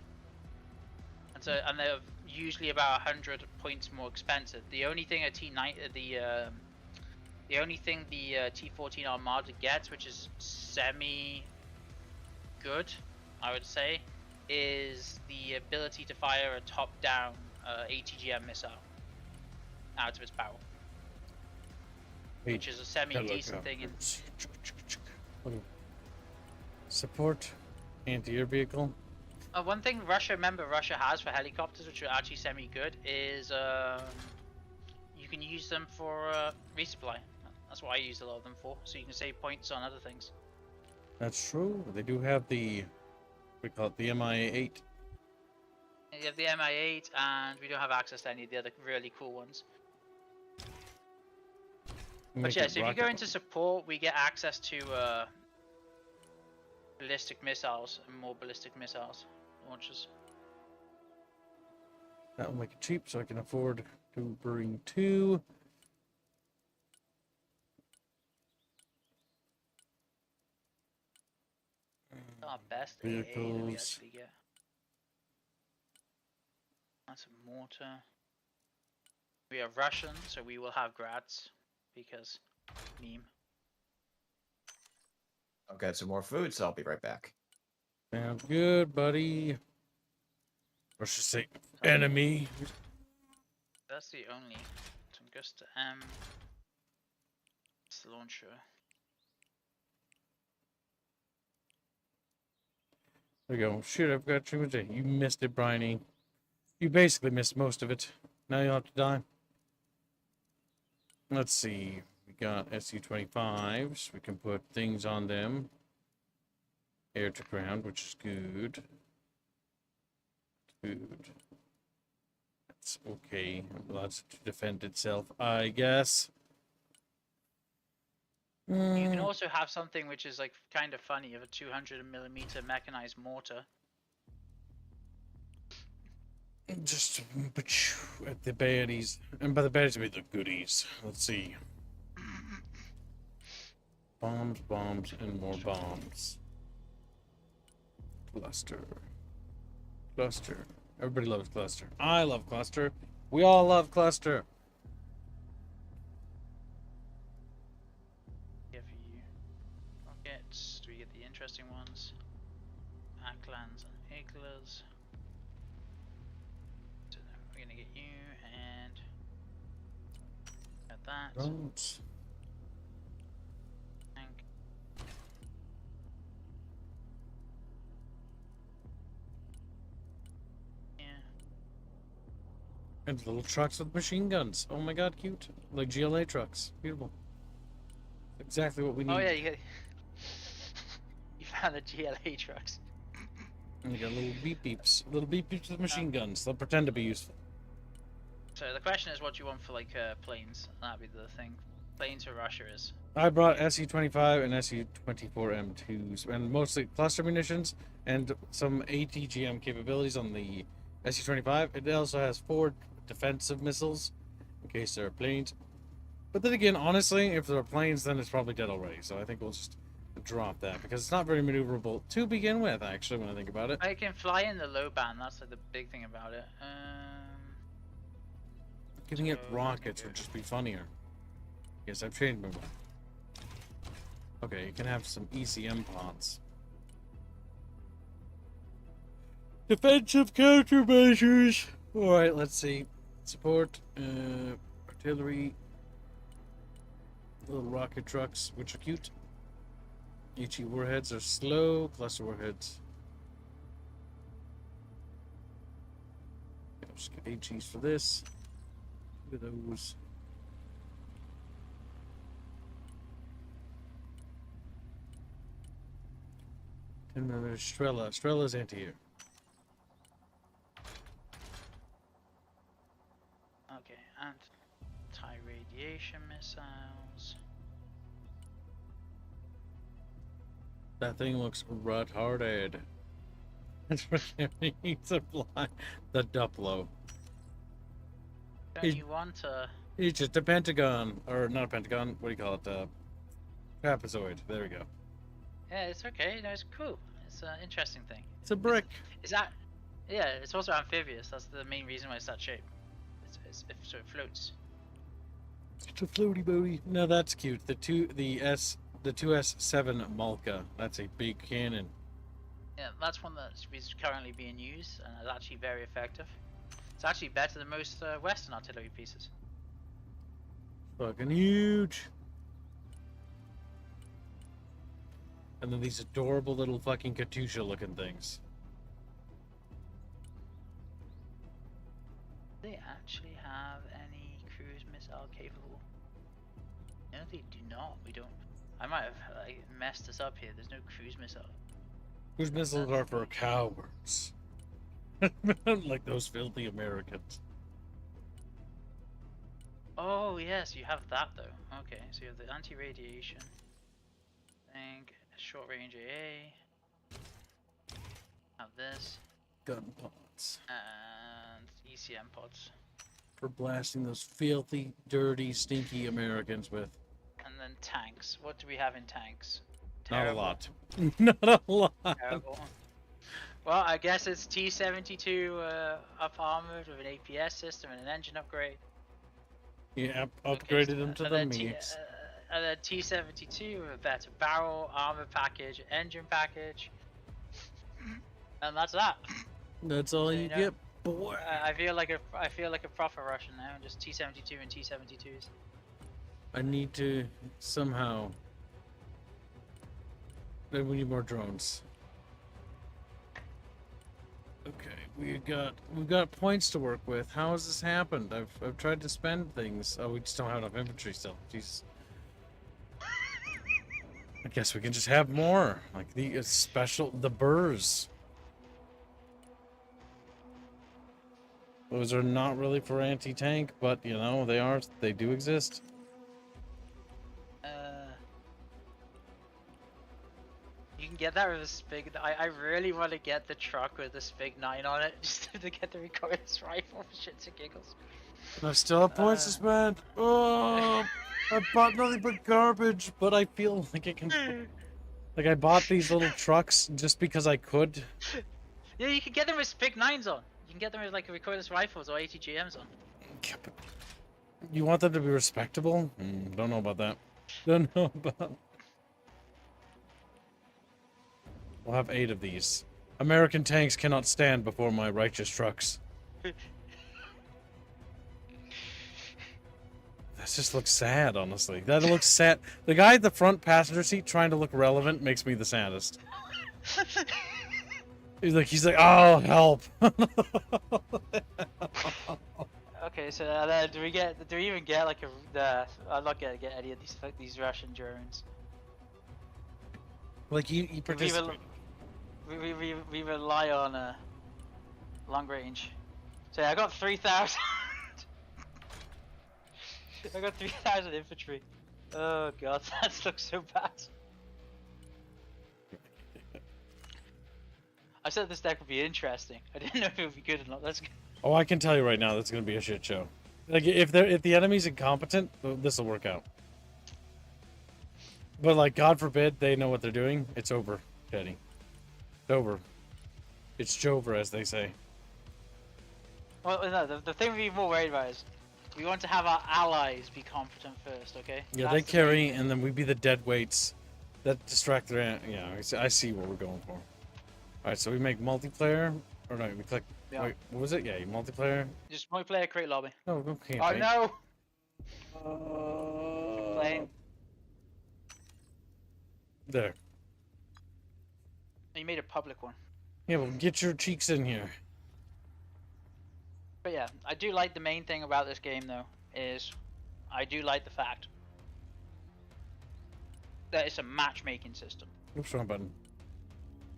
And they're usually about 100 points more expensive. The only thing a the only thing the T14 Armada gets, which is semi good, I would say, is the ability to fire a top-down ATGM missile out of its barrel, which is a semi-decent thing. Support anti-air vehicle. One thing Russia has for helicopters, which are actually semi-good, is you can use them for resupply. That's what I use a lot of them for, so you can save points on other things. That's true. They do have we call it the MI8. You have the MI8, and we don't have access to any of the other really cool ones. But yeah, so if you go into support, we get access to ballistic missiles and more ballistic missiles launchers. That will make it cheap, so I can afford to bring 2. Our best AA that we Vehicles. actually get. That's a mortar. We are Russian, so we will have grads because meme. I'll get some more food, so I'll be right back. Sounds good, buddy. Or should I say enemy. That's the only. So goes to M. It's the launcher. There we go. Shit, I've got too much. You missed it, Bryony. You basically missed most of it. Now you'll have to die. Let's see. We got SU-25s. We can put things on them. Air to ground, which is good. Good. That's okay. Lots to defend itself, I guess. You can also have something which is like kind of funny. You have a 200mm mechanized mortar. Just at the baddies. And by the baddies, I mean the goodies. Let's see. Bombs, bombs, and more bombs. Cluster. Cluster. Everybody loves cluster. I love cluster. We all love cluster. Yeah, for you. Rockets. Do we get the interesting ones? Acklans and Higglers. So we're gonna get you and got that. Don't. Tank. Yeah. And little trucks with machine guns. Oh my god, cute. Like GLA trucks. Beautiful. Exactly what we need. Oh yeah, you found the GLA trucks. And you got little beep beeps. Little beep beeps with machine guns. They'll pretend to be useful. So the question is, what do you want for like planes? That'd be the thing. Planes for Russia is. I brought SU-25 and SU-24M2s, and mostly cluster munitions and some ATGM capabilities on the SU-25. It also has 4 defensive missiles in case there are planes. But then again, honestly, if there are planes, then it's probably dead already. So I think we'll just drop that because it's not very maneuverable to begin with, actually, when I think about it. I can fly in the low band. That's like the big thing about it. Giving it rockets would just be funnier. Yes, I've changed my mind. Okay, you can have some ECM pods. Defensive countermeasures! Alright, let's see. Support, artillery, little rocket trucks, which are cute. HE warheads are slow, cluster warheads. Just get HEs for this. Look at those. And then there's Strela. Strela's anti-air. Okay, anti-radiation missiles. That thing looks retarded. It's for carrying supply. The Duplo. Don't It- you want a... It's just a Pentagon. Or not a Pentagon. What do you call it? Trapezoid. There we go. Yeah, it's okay. No, it's cool. It's an interesting thing. It's a brick. Is that? Yeah, it's also amphibious. That's the main reason why it's that shape. So it floats. It's a floaty boaty. No, that's cute. The 2S7 Malka. That's a big cannon. Yeah, that's one that is currently being used and is actually very effective. It's actually better than most Western artillery pieces. Fucking huge. And then these adorable little fucking Katusha looking things. Do they actually have any cruise missile capable? No, they do not. We don't. I might have like, messed this up here. There's no cruise missile. Cruise missiles are for cowards. Like those filthy Americans. Oh yes, you have that though. Okay, so you have the anti-radiation thing, short range AA. Have this Gun pods. and ECM pods, For blasting those filthy, dirty, stinky Americans with. and then tanks. What do we have in tanks? Not a Terrible. lot. Not a lot. Terrible. Well, I guess it's T-72 up armored with an APS system and an engine upgrade. Yeah, Okay, upgraded so- them to and the then meats. And then T-72 with a better barrel, armor package, engine package, and that's that. That's all so you you know, get, boy. I feel like a proper Russian now, just T-72 and T-72s. I need to somehow. Then we need more drones. Okay, we've got points to work with. How has this happened? I've tried to spend things. Oh, we just don't have enough infantry still. Jeez. I guess we can just have more, like the the burrs. Those are not really for anti-tank, but you know they do exist. You can get that with a Spig. I really want to get the truck with the Spig 9 on it, just to get the recoilless rifle for shits and giggles. And I still have points to spend. Oh, I bought nothing but garbage, but I feel like I can. Like I bought these little trucks just because I could. Yeah, you can get them with Spig 9s on. You can get them with like recoilless rifles or ATGMs on. Yeah, but you want them to be respectable? Don't know about that. Don't know about. We'll have 8 of these. American tanks cannot stand before my righteous trucks. That just looks sad, honestly. That looks sad. The guy at the front passenger seat trying to look relevant makes me the saddest. He's like, oh, help. Okay, so do we even get like I'm not gonna get any of these Russian drones. Like he participated. We rely on long range. So yeah, I got 3,000. I got 3,000 infantry. Oh god, that looks so bad. I said this deck would be interesting. I didn't know if it would be good or not. That's good. Oh, I can tell you right now, that's gonna be a shit show. Like if the enemy's incompetent, this will work out. But like, God forbid they know what they're doing, it's over, Teddy. It's over. It's Jover, as they say. Well, no, the thing we're more worried about is we want to have our allies be competent first, okay? Yeah, That's they the carry, main thing. and then we be the dead weights that distract their. Yeah, I see what we're going for. All right, so we make multiplayer, or no, we click. Yeah. Wait, what was it? Yeah, multiplayer. Just multiplayer create lobby. No, okay. Oh no! Playing. There. You made a public one. Yeah, well, get your cheeks in here. But yeah, I do like the main thing about this game though, is I do like the fact that it's a matchmaking system. Oops, wrong button.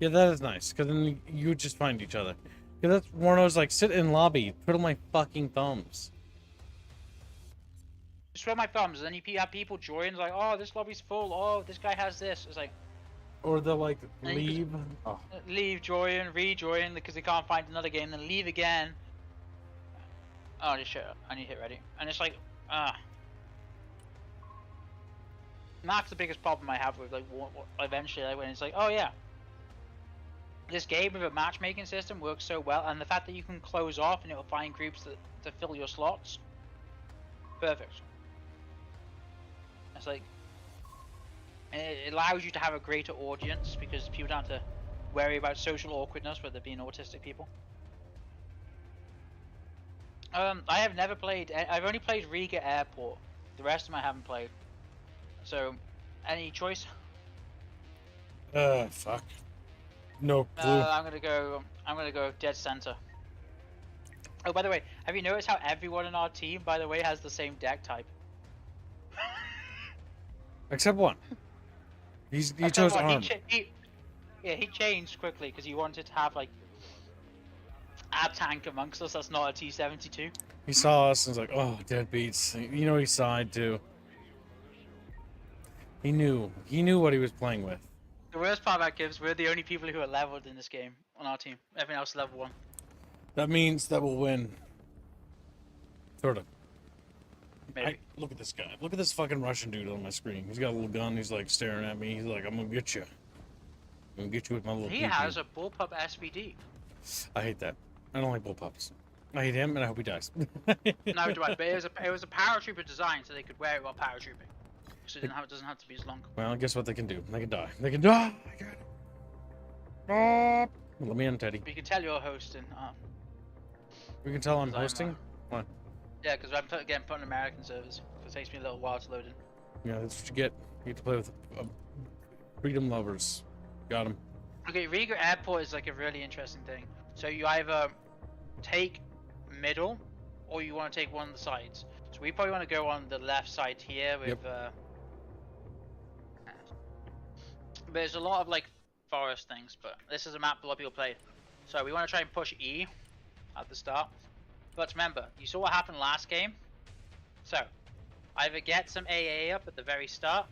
Yeah, that is nice, because then you would just find each other. Because that's one of those, like, sit in lobby, twiddle my fucking thumbs. Just where my thumbs, and then you have people join, like, oh, this lobby's full, oh, this guy has this. It's like, Or they'll like And you leave. Oh, leave, join, rejoin, because they can't find another game, then leave again. Oh, just shut up. I need to hit ready. And it's like, that's the biggest problem I have with, like, eventually, like, when it's like, oh yeah, this game with a matchmaking system works so well, and the fact that you can close off and it'll find groups to fill your slots, perfect. It's like, it allows you to have a greater audience because people don't have to worry about social awkwardness with there being autistic people. I have never played. I've only played Riga Airport. The rest of them I haven't played. So, any choice? fuck. No clue. I'm gonna go dead center. Oh, by the way, have you noticed how everyone in our team, by the way, has the same deck type? Except one. He Except chose one, arm. he changed quickly because he wanted to have like a tank amongst us. That's not a T-72. He saw us and was like, "Oh, deadbeats." You know, he sighed too. He knew what he was playing with. The worst part about Gibbs, we're the only people who are leveled in this game on our team. Everyone else is level 1. That means that we'll win. Sort of. Maybe. Look at this guy. Look at this fucking Russian dude on my screen. He's got a little gun. He's like staring at me. He's like, "I'm gonna get you. I'm gonna get you with my little." He pew-pew." has a bullpup SVD. I hate that. I don't like bullpups. I hate him, and I hope he dies. No, do I? But it was a paratrooper design, so they could wear it while paratrooping. So it doesn't have to be as long. Well, guess what they can do? They can die. They can die. God. Let me in, Teddy. We can tell you're hosting. We can tell I'm 'Cause I'm, hosting. What? Yeah, because I'm getting put on American servers. It takes me a little while to load in. Yeah, that's what you get. You get to play with freedom lovers. Got him. Okay, Riga Airport is like a really interesting thing. So you either take middle, or you want to take one of the sides. So we probably want to go on the left side here with. Yep. But there's a lot of like forest things, but this is a map a lot of people play. So we want to try and push E at the start. But remember, you saw what happened last game. So either get some AA up at the very start,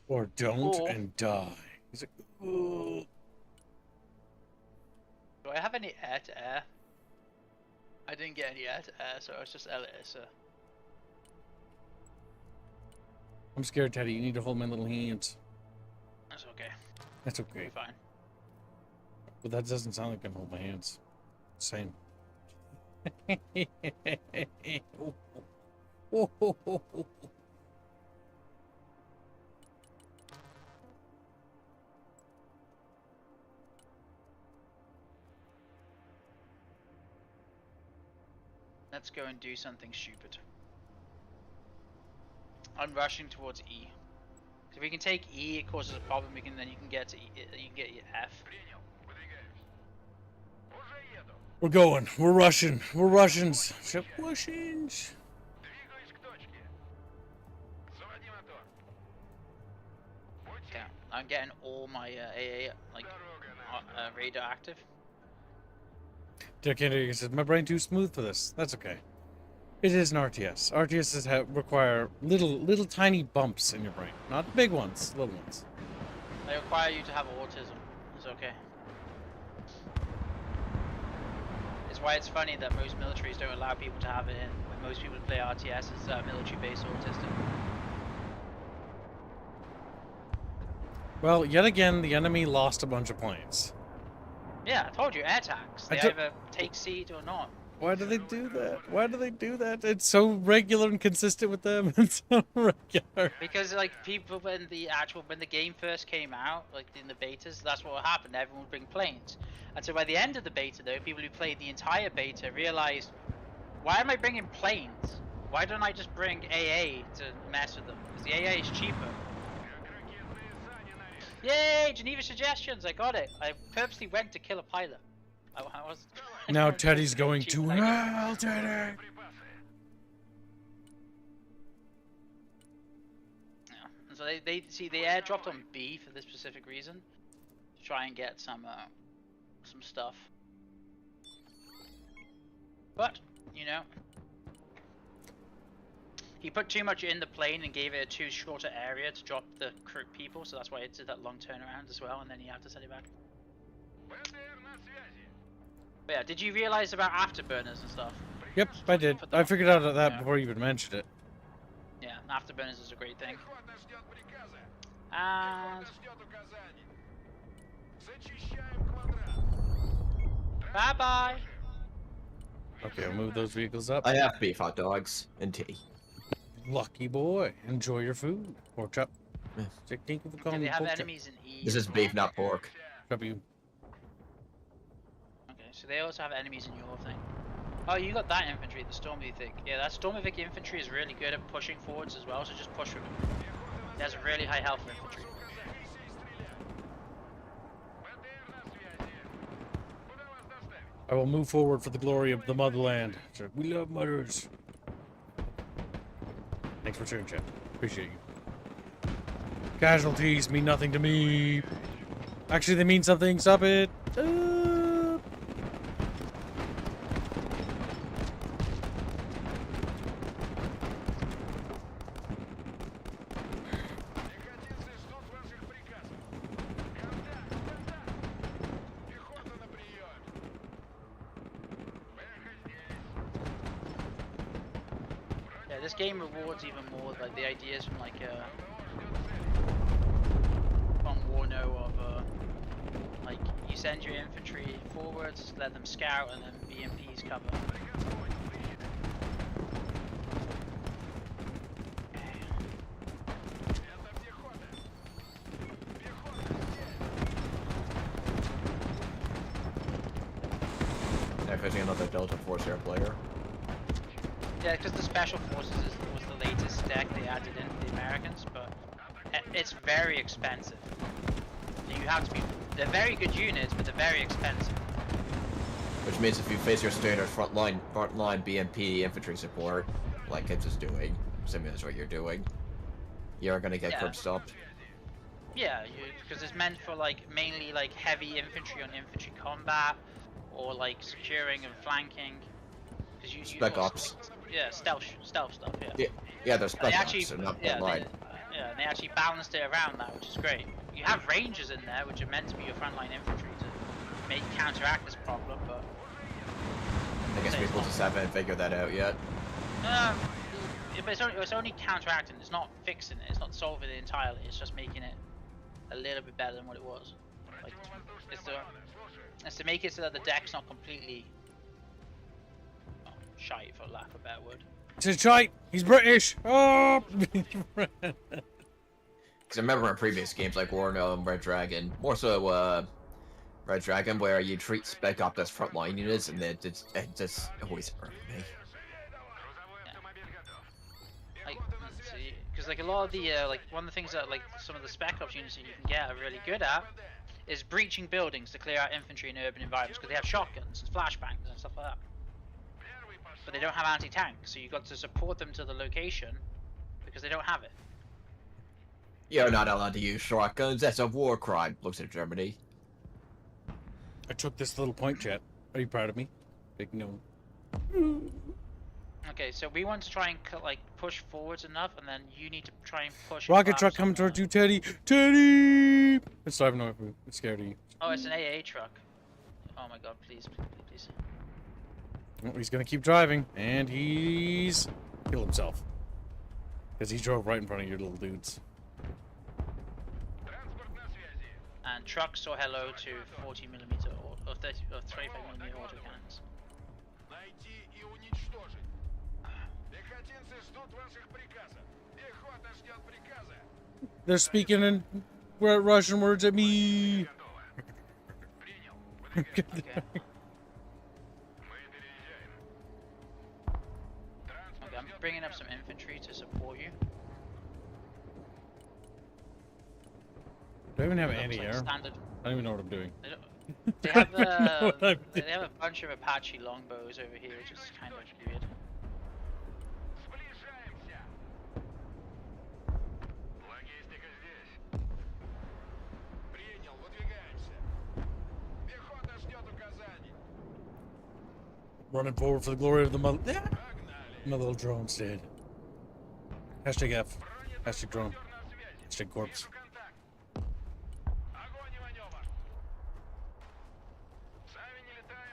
Or don't Or- and die. He's like, ooh. do I have any air to air? I didn't get any air to air, so it's just LS. I'm scared, Teddy. You need to hold my little hands. That's okay. That's okay. Be fine. But that doesn't sound like I can hold my hands. Same. Let's go and do something stupid. I'm rushing towards E. If we can take E, it causes a problem. Then you can get to E, you can get your F. Принял. Выдвигаюсь. Уже еду. We're going. We're Russian. We're Russians. Russians. Двигаюсь к точке. Заводи мотор. Пути. Okay, I'm getting all my AA like Дорога наша. radar active. Kennedy says, my brain too smooth for this. That's okay. It is an RTS. RTSs require little tiny bumps in your brain. Not big ones, little ones. They require you to have autism. It's okay. It's why it's funny that most militaries don't allow people to have it in. When most people who play RTS is military-based autistic. Well, yet again, the enemy lost a bunch of planes. Yeah, I told you, air tags. They either take seat or not. Why do they do that? Why do they do that? It's so regular and consistent with them. It's so regular. Because like people when the game first came out, like in the betas, that's what happened. Everyone would bring planes. And so by the end of the beta though, people who played the entire beta realized, why am I bringing planes? Why don't I just bring AA to mess with them? Because the AA is cheaper. Как ракетные сани нарезать. Yay! Geneva suggestions! I got it! I purposely went to kill a pilot. I was... Now Teddy's going Cheap to idea. hell, Teddy. Припасы. Yeah. And so they airdropped on B for this specific reason. To try and get some stuff. But, you know, He put too much in the plane and gave it a too shorter area to drop the people, so that's why it did that long turnaround as well, and then you have to send it back. ПТР на связи. But yeah, did you realize about afterburners and stuff? Yep, I did. I figured out that Yeah. before you even mentioned it. Yeah, afterburners is a great thing. Пехота ждет приказа. And Пехота ждет указаний. Зачищаем квадрат. bye bye. Okay, I'll move those vehicles up. I have beef, hot dogs, and tea. Lucky boy. Enjoy your food. Pork chop. Yeah. Thank you for Do calling they me have pork chop. enemies in E? This is beef, not pork. Chop you. Okay, so they also have enemies in your thing. Oh, you got that infantry, the Stormovic. Yeah, that Stormovic infantry is really good at pushing forwards as well, so just push with them. It has a really high health for infantry. ПТР на связи. Куда вас доставить? I will move forward for the glory of the motherland. So, we love mothers. Thanks for sharing, chat. Appreciate you. Casualties mean nothing to me. Actually, they mean something. Stop it. Пехотинцы ждут ваших приказов. Контакт, контакт. Пехота на приеме. Выехать здесь. Yeah, this game rewards even more like the ideas from like from Warno of like you send your infantry forwards, let them scout, and then BMPs cover. Это пехота. Пехота здесь. They're fishing another Delta Force air player. Yeah, because the Special Forces was the latest deck they added in for the Americans, but it's very expensive. So you have to be. They're very good units, but they're very expensive. Which means if you face your standard frontline BMP infantry support, like it's just doing, assuming that's what you're doing, you're gonna get Yeah. curb stomped. Yeah, because it's meant for like mainly like heavy infantry on infantry combat, or like securing and flanking. Because you Spec or- ops. Yeah, stealth stuff. Yeah. Yeah, they're They spec actually, ops, so not yeah, frontline. yeah, and they actually balanced it around that, which is great. You have rangers in there, which are meant to be your frontline infantry to make counteract this problem, but I guess people just haven't figured that out yet. yeah, but it's only counteracting. It's not fixing it. It's not solving it entirely. It's just making it a little bit better than what it was. Like, it's to make it so that the deck's not completely shite, for lack of a better word. It's shite. He's British. Oh. Because I remember in previous games like Warno and Red Dragon, more so Red Dragon, where you treat spec ops as frontline units, and it just always hurt me. Like, because like a lot of the like one of the things that like some of the spec ops units that you can get are really good at is breaching buildings to clear out infantry in urban environments, because they have shotguns and flashbangs and stuff like that. But they don't have anti-tank, so you've got to support them to the location because they don't have it. You're not allowed to use shotguns. That's a war crime. Looks at Germany. I took this little point, chat. Are you proud of me? Big no. Okay, so we want to try and like push forwards enough, and then you need to try and push. Rocket across truck coming on towards the- you, Teddy. Teddy. It's driving over. It's scared of you. Oh, it's an AA truck. Oh my god, please, please. Oh, he's gonna keep driving, and he's killed himself because he drove right in front of your little dudes. Транспорт на связи. And trucks or hello to 40mm or 25mm autocannons. Найти и уничтожить. Пехотинцы ждут ваших приказов. Пехота ждет приказа. They're speaking in Russian words at me. Принял. Okay. Мы переезжаем. Транспорт Okay, I'm ждет bringing up приказа. some infantry to support you. Do I even have Looks like anti-air? standard. I don't even know what I'm doing. They, don't, they I have don't even know what I'm they doing. have a bunch of Apache longbows over here, which is kind of weird. Сближаемся. Логистика здесь. Принял, выдвигаемся. Пехота ждет указаний. Running forward for the glory of the mother. Погнали. My little drone's dead. Hashtag F. Hashtag drone. Hashtag corpse.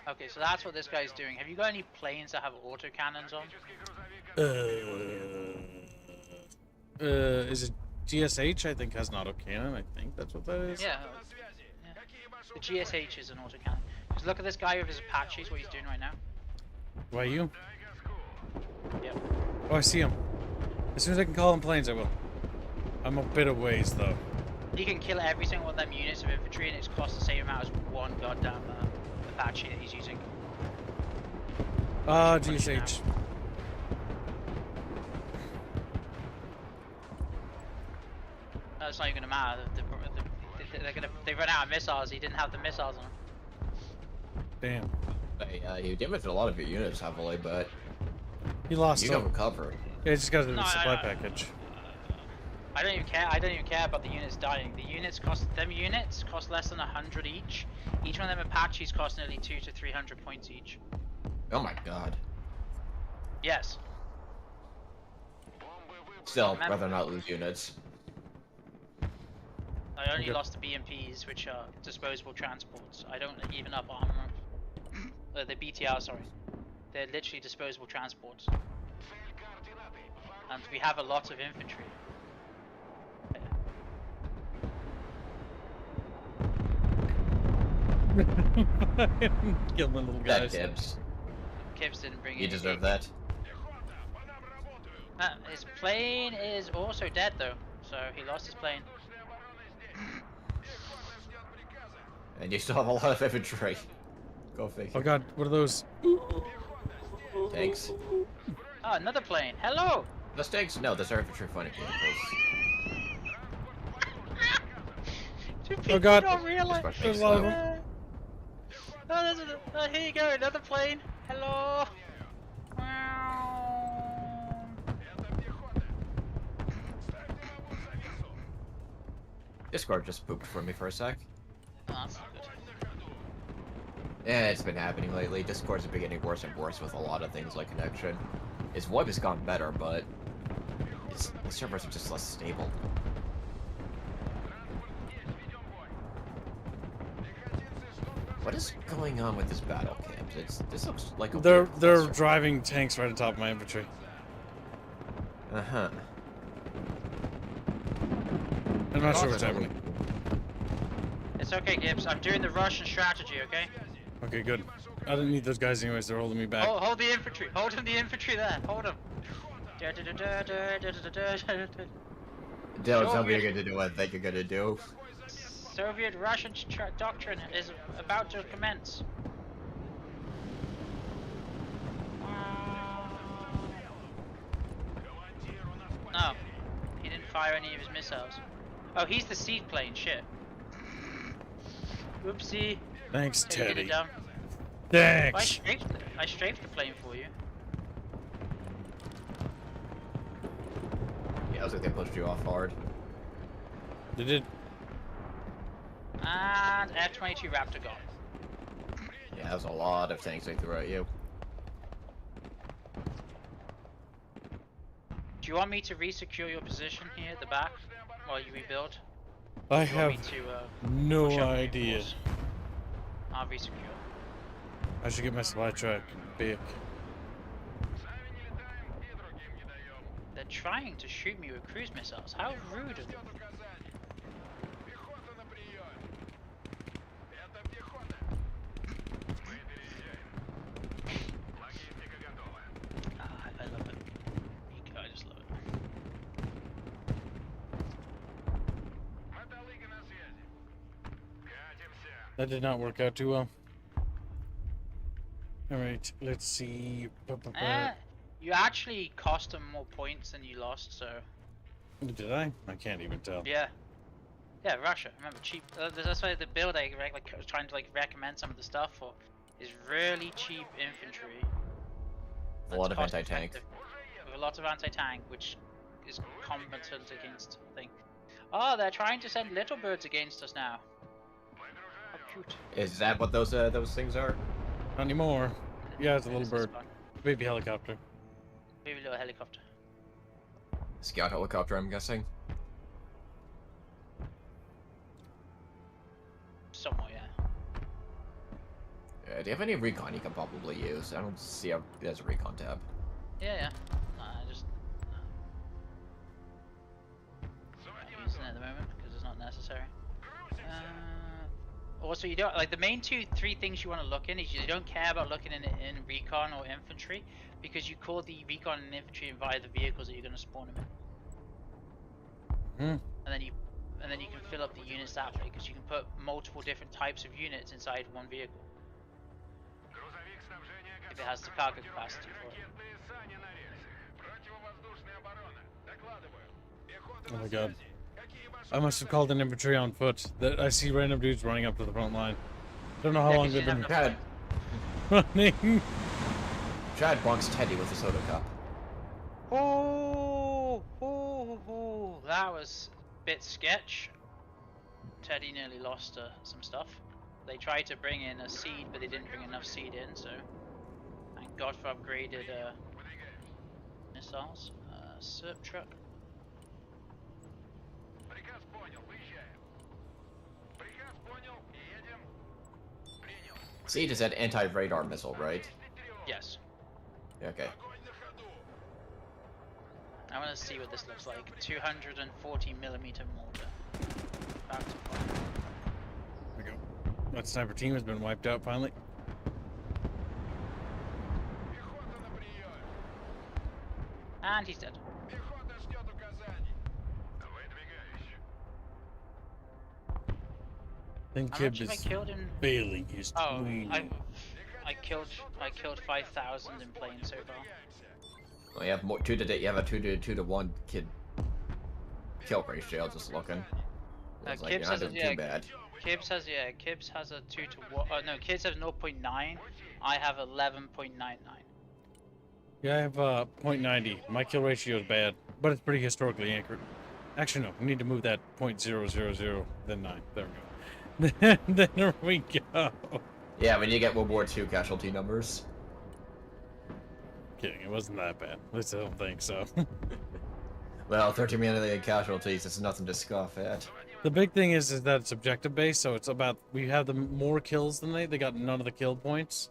Okay, so that's what this guy's doing. Have you got any planes that have auto cannons on? Is it GSH? I think has an autocannon. I think that's what that is. Yeah. The GSH is an auto cannon. Just look at this guy with his Apaches, what he's doing right now. Why you? Yep. Oh, I see him. As soon as I can call him planes, I will. I'm a bit of ways though. He can kill every single one of them units of infantry, and it's cost the same amount as one goddamn Apache that he's using. GSH. No, it's not even gonna matter. They run out of missiles. He didn't have the missiles on him. Damn. You damaged a lot of your units heavily, but He lost you some. got recovered. Yeah, he just got a No, supply package. I don't even care. I don't even care about the units dying. The units cost less than 100 each. Each one of them Apaches cost nearly 200 to 300 points each. Oh my god. Yes. Still, Remember- rather not lose units. I only Okay. lost the BMPs, which are disposable transports. I don't even up armor. The BTR, sorry. They're literally disposable transports. And we have a lot of infantry. Kill my little That guys. Gibbs. Kips didn't bring You any deserve heat. that. His plane is also dead though, so he lost his plane. And you still have a lot of infantry. Go figure. Oh god, what are those? Tanks. Oh, another plane. Hello! Those tanks? No, those are infantry fighting vehicles. Do people God. not realize? Especially There's a lot of slow. them. Oh, here you go, another plane. Hello! Discord just pooped for me for a sec. Oh, that's not good. Yeah, it's been happening lately. Discord's been getting worse and worse with a lot of things like connection. Its web has gone better, but the servers are just less stable. What is going on with this battle camp? This looks like a They're weird they're cluster. driving tanks right on top of my infantry. Uh-huh. I'm not sure Also, what's happening. It's okay, Gibbs. I'm doing the Russian strategy, okay? Okay, good. I didn't need those guys anyways. They're holding me back. Hold the infantry. Hold him, the infantry there. Hold him. Don't tell me you're gonna do what I think you're gonna do. Soviet-Russian doctrine is about to commence. No, he didn't fire any of his missiles. Oh, he's the seed plane. Shit. Whoopsie. Thanks, Did it Teddy. down. Well, I Thanks. strafed the plane for you. Yeah, I was like they pushed you off hard. They did. And F-22 Raptor gone. Yeah, that was a lot of tanks they threw at you. Do you want me to re-secure your position here at the back while you rebuild? I Do you want have me to, no push up idea. reinforce? I'll re-secure. I should get my supply truck big. They're trying to shoot me with cruise missiles. How rude of them. I love it. I just love it. That did not work out too well. Alright, let's see. You actually cost them more points than you lost, so Did I? I can't even tell. yeah. Yeah, Russia. Remember, cheap. That's why the build I was trying to recommend some of the stuff for is really cheap infantry. A lot of That's anti-tank. cost-effective, with a lot of anti-tank, which is competent against thing. Oh, they're trying to send little birds against us now. How cute. Is that what those things are? Not anymore. Yeah, it's a little This is bird. fun. Baby helicopter. Baby little helicopter. Scout helicopter, I'm guessing. Somewhat, yeah. Do you have any recon you can probably use? I don't see how there's a recon tab. Yeah. I just not using it at the moment because it's not necessary. Also, you don't like the main three things you want to look in is you don't care about looking in recon or infantry because you call the recon and infantry via the vehicles that you're going to spawn them in. Hmm. And then you can fill up the units that way because you can put multiple different types of units inside one vehicle Грузовик снабжения if it готов. has the cargo capacity for it. Ракетные сани на рельсе. Противовоздушная оборона. Докладываю. Пехота Oh на my god. связи. Какие ваши I must have called an infantry on foot. That I see random dudes running up to the front line. Don't know how Yeah, long 'cause they've you been have running. Chad bonks Teddy with a soda cup. Oh, that was a bit sketch. Teddy nearly lost some stuff. They tried to bring in a seed, but they didn't bring enough seed in, so thank God for upgraded missiles. SERP truck. Приказ понял. Выезжаем. Приказ понял. Едем. Принял. Seed is that anti-radar missile, right? Yes. Okay. Огонь на ходу. I want to see what this looks like. 240mm mortar. About to fire. There we go. That sniper team has been wiped out finally. Пехота на приеме. And he's dead. Пехота ждет указаний. Выдвигаюсь. Then How Kib much have I is killed in? failing his Oh, training. I killed 5,000 in planes so far. Well, you have more, you have a 2-to-1 kid kill ratio. Just looking. It's like, Kibbs you're not has a, doing yeah, too bad. Kibbs has a 2-to-1. Oh no, Kibbs has 0.9. I have 11.99. Yeah, I have 0.90. My kill ratio is bad, but it's pretty historically accurate. Actually, no. We need to move that 0.000, then 9. There we go. There we go. Yeah, when you get World War II casualty numbers. Kidding. It wasn't that bad. At least I don't think so. Well, 13 million casualties is nothing to scoff at. The big thing is that it's objective based, so it's about we have the more kills than they. They got none of the kill points,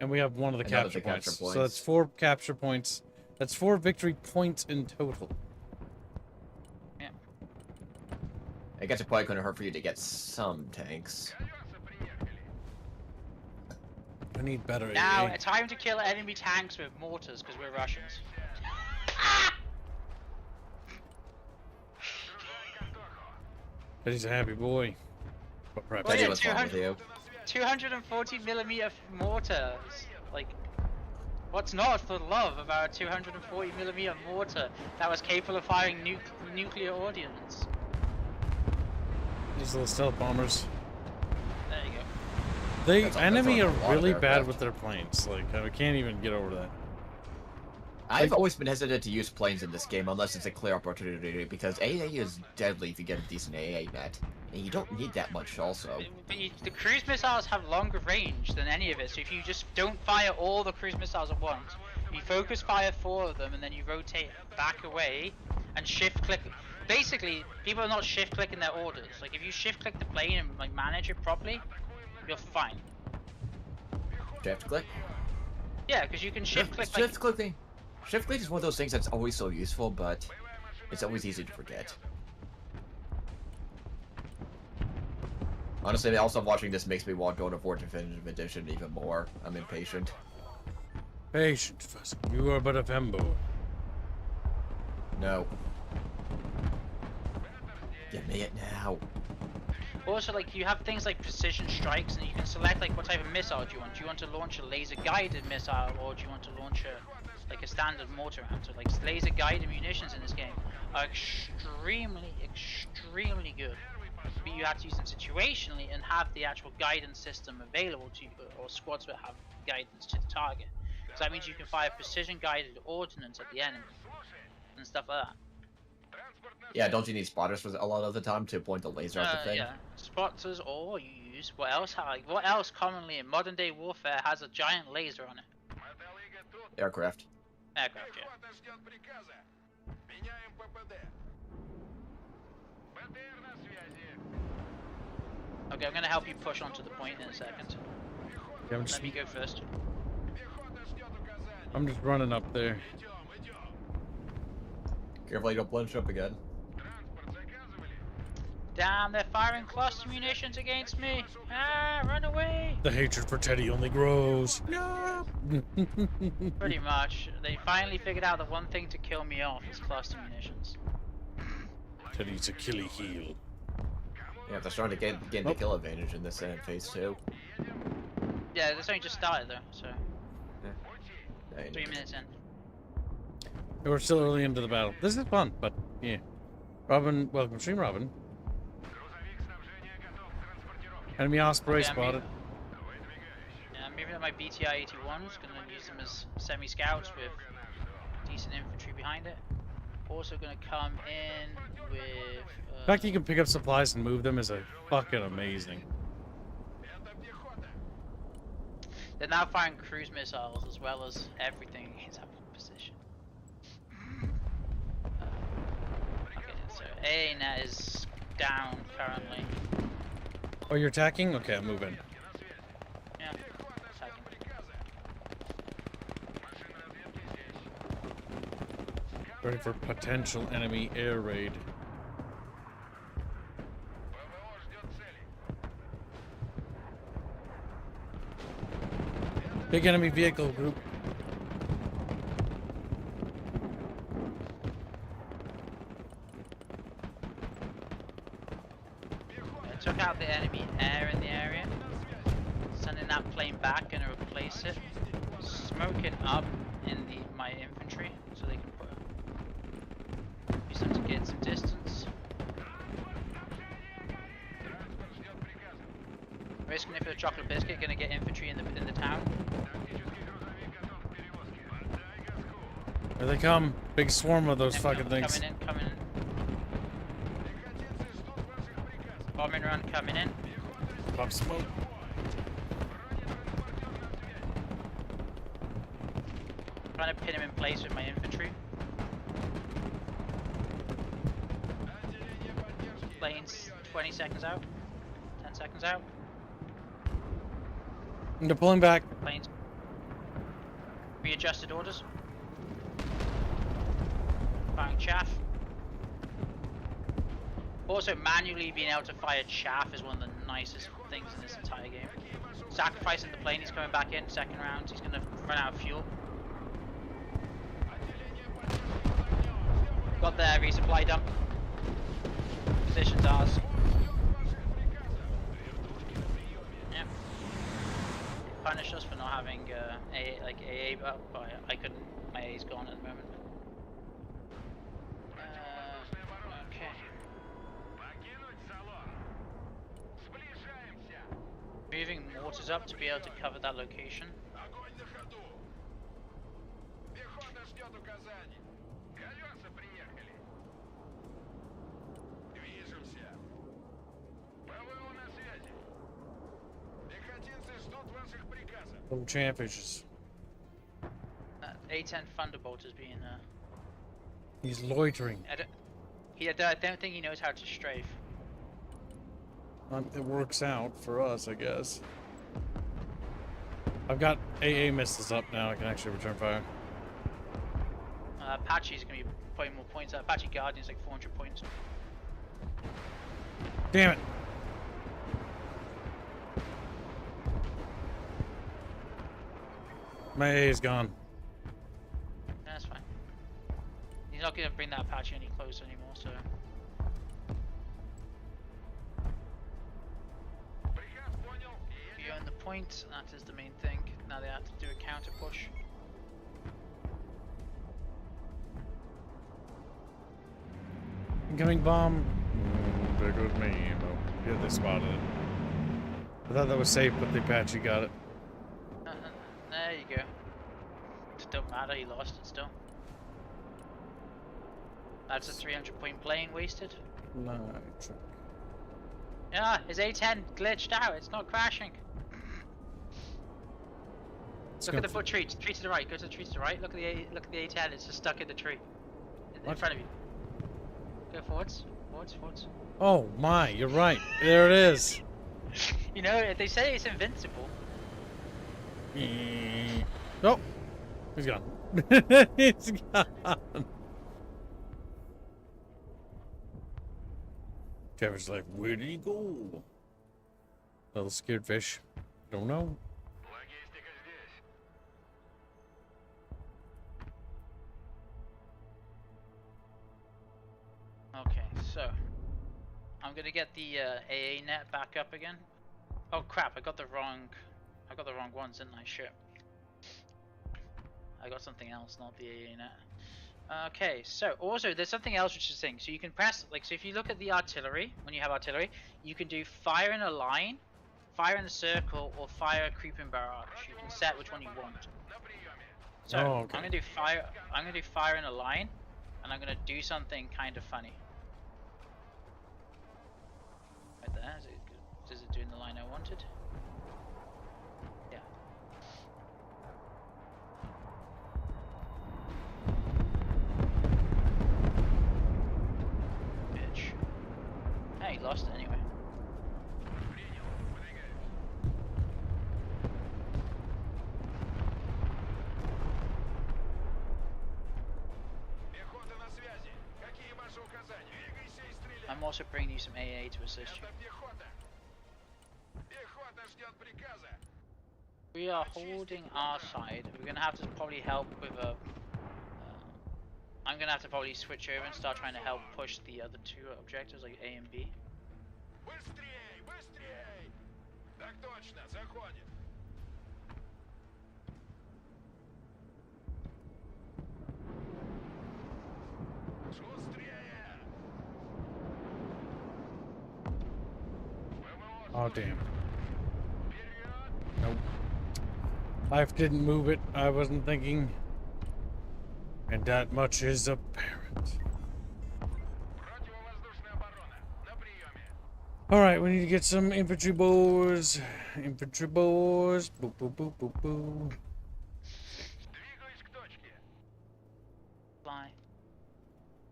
and we have one of the And none of capture the capture points. So that's points. 4 capture points. That's 4 victory points in total. Yeah. I guess it probably couldn't hurt for you to get some tanks. Колеса приехали. I need better Now AA. it's time to kill enemy tanks with mortars because we're Russians. Грузовик Антохо. But he's a happy boy. But perhaps Oh, Teddy yeah, was wrong with you. 240mm mortars. Like, what's not for love about a 240mm mortar that was capable of firing nuclear ordnance? these little stealth bombers. There you go. The That's enemy a are lot of really bad aircraft. with their planes. Like, I can't even get over that. I've always been hesitant to use planes in this game unless it's a clear opportunity because AA is deadly if you get a decent AA net. And you don't need that much also. But the cruise missiles have longer range than any of it, so if you just don't fire all the cruise missiles at once, you focus fire 4 of them and then you rotate back away and shift click. Basically, people are not shift clicking their orders. Like if you shift click the plane and like manage it properly, you're fine. Shift click? Yeah, because you can shift click like Shift clicking. Shift click is one of those things that's always so useful, but it's always easy to forget. Honestly, also watching this makes me want God of War Definitive Edition even more. I'm impatient. Patient, fuss. You are but a femboy. No. Give me it now. Also, like you have things like precision strikes, and you can select like what type of missile do you want. Do you want to launch a laser guided missile, or do you want to launch a standard mortar round? So like laser guided munitions in this game are extremely good, but you have to use them situationally and have the actual guidance system available to you, or squads that have guidance to the target. So that means you can fire precision guided ordnance at the enemy and stuff like that. Yeah, don't you need spotters for a lot of the time to point the laser at the thing? Yeah, spotters, or you use what else? What else commonly in modern day warfare has a giant laser on it? Aircraft. Aircraft, yeah. Пехота ждет приказа. Меняем ППД. БТР на связи. Okay, I'm gonna help you push onto the point in a second. Yeah, Let me go first. Пехота ждет указаний. I'm just running up there. Идем, идем. Careful you don't plunge up again. Транспорт заказывали? Damn, they're firing cluster munitions against me. Ah, run away. The hatred for Teddy only grows. No. Pretty much. They finally figured out the one thing to kill me off is cluster munitions. Teddy's Achilles heel. Yeah, they're starting to gain the kill advantage in this phase 2. Yeah, this only just started though, so Yeah, you 3 know. minutes in. We're still early into the battle. This is fun, but yeah. Robin, welcome, stream Robin. Грузовик снабжения готов к транспортировке. Enemy Osprey Okay, I'm spotted. Давай двигающий. Yeah, I'm moving up my BTI 81s, gonna use them as semi-scouts with decent infantry behind it. Also gonna come in with... The fact that you can pick up supplies and move them is a fucking amazing. Это пехота. They're now firing cruise missiles as well as everything is up in position. Okay, so A net is down currently. Oh, you're attacking? Okay, I'm moving. Yeah, Пехота ждет attacking. приказа. Машина разведки здесь. Ready for potential enemy air raid. ПВО ждет цели. Big enemy vehicle group. I took out the enemy air in the area. Sending that plane back, gonna replace it. Smoking up in my infantry so they can use them to get some distance. Транспорт ждет приказа. Risking it for the chocolate biscuit, gonna get infantry in the town. Тактический грузовик готов к перевозке. Отдай газку. Here they come. Big swarm of those fucking things. Coming in, coming in. Пехотинцы ждут ваших приказов. Bombing run coming in. Pop smoke. Trying to pin him in place with my infantry. Отделение поддержки. Planes 20 seconds out. 10 seconds out. They're pulling back. Planes. Readjusted orders. Firing chaff. Also, manually being able to fire chaff is one of the nicest things in this entire game. Sacrificing the plane, he's coming back in, second round, he's gonna run out of fuel. Got their resupply dump. Position's ours. Yep. Punish us for not having AA up, but I couldn't. My AA's gone at the moment. Okay. Покинуть салон. Сближаемся. Moving mortars up to be able to cover that location. Огонь на ходу. Пехота ждет указаний. Колеса приехали. Движемся. ПВО на связи. Пехотинцы ждут ваших приказов. Little champfishes. A10 Thunderbolt is being He's loitering. I don't think he knows how to strafe. It works out for us, I guess. I've got AA missiles up now. I can actually return fire. Apache's gonna be putting more points. Apache Guardian's like 400 points. Damn it! My AA is gone. Yeah, that's fine. He's not gonna bring that Apache any closer anymore, so. Приказ понял. You own the point, that is the main thing. Now they have to do a counter push. Incoming bomb. There goes my ammo. Yeah, they spotted it. I thought that was safe, but the Apache got it. There you go. It don't matter, he lost it still. That's a 300 point plane wasted. Nice. Yeah, his A10 glitched out, it's not crashing. Look at the foot tree to the right, go to the tree to the right, look at the A10, it's just stuck in the tree. In front of you. Go forwards. Forwards, forwards. Oh my, you're right. There it is. You know, they say it's invincible. Oh, he's gone. He's gone. Trevor's like, where did he go? Little scared fish. Don't know. Логистика здесь. Okay, so I'm gonna get the AA net back up again. Oh crap! I got the wrong ones, didn't I? Shit. I got something else, not the AA net. Okay, so also there's something else which is a thing. So you can press so if you look at the artillery, when you have artillery, you can do fire in a line, fire in a circle, or fire a creeping barrage. You can set which one you want. На приеме. So Oh, okay. I'm gonna do fire. I'm gonna do fire in a line, and I'm gonna do something kind of funny. Right there. Is it good? Is it doing the line I wanted? Yeah. Bitch. Hey, he lost it anyway. Принял. Выдвигаюсь. Пехота на связи. Какие ваши указания? Двигайся и стреляй. I'm also bringing you some AA to assist you. Это пехота. Пехота ждет приказа. We are holding our side. We're gonna have to probably help with a. I'm gonna have to probably switch over and start trying to help push the other two objectives, like A and B. Быстрей, быстрей. Так точно, заходит. Шустрее. Oh damn. Вперед. Nope. I didn't move it. I wasn't thinking. And that much is apparent. Противовоздушная оборона. На приеме. Alright, we need to get some infantry boys. Infantry boys. Boo boo boo boo boo. Двигаюсь к точке. Fly.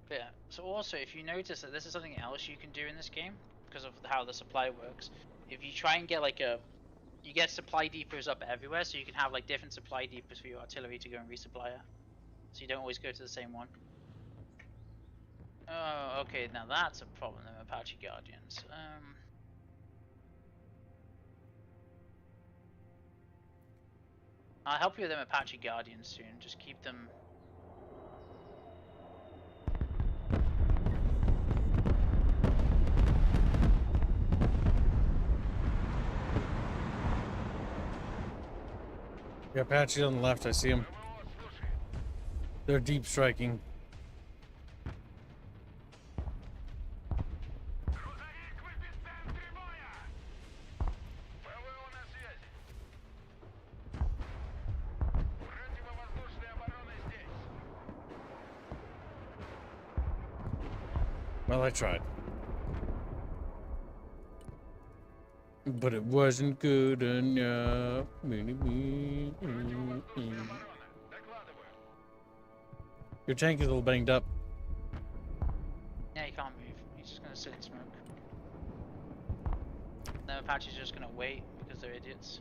But yeah. So also, if you notice that this is something else you can do in this game because of how the supply works. If you try and get like you get supply depots up everywhere, so you can have like different supply depots for your artillery to go and resupply at. So you don't always go to the same one. Oh, okay. Now that's a problem. Them Apache Guardians. I'll help you with them Apache Guardians soon. Just keep them. The Apache on the left, I see them. ПВО слушает. They're deep striking. Грузовик выбит в центре боя. ПВО на связи. Противовоздушная оборона здесь. Well, I tried. But it wasn't good enough. Противовоздушная оборона. Докладываю. Your tank is a little banged up. Yeah, he can't move. He's just gonna sit and smoke. Them Apache's just gonna wait because they're idiots.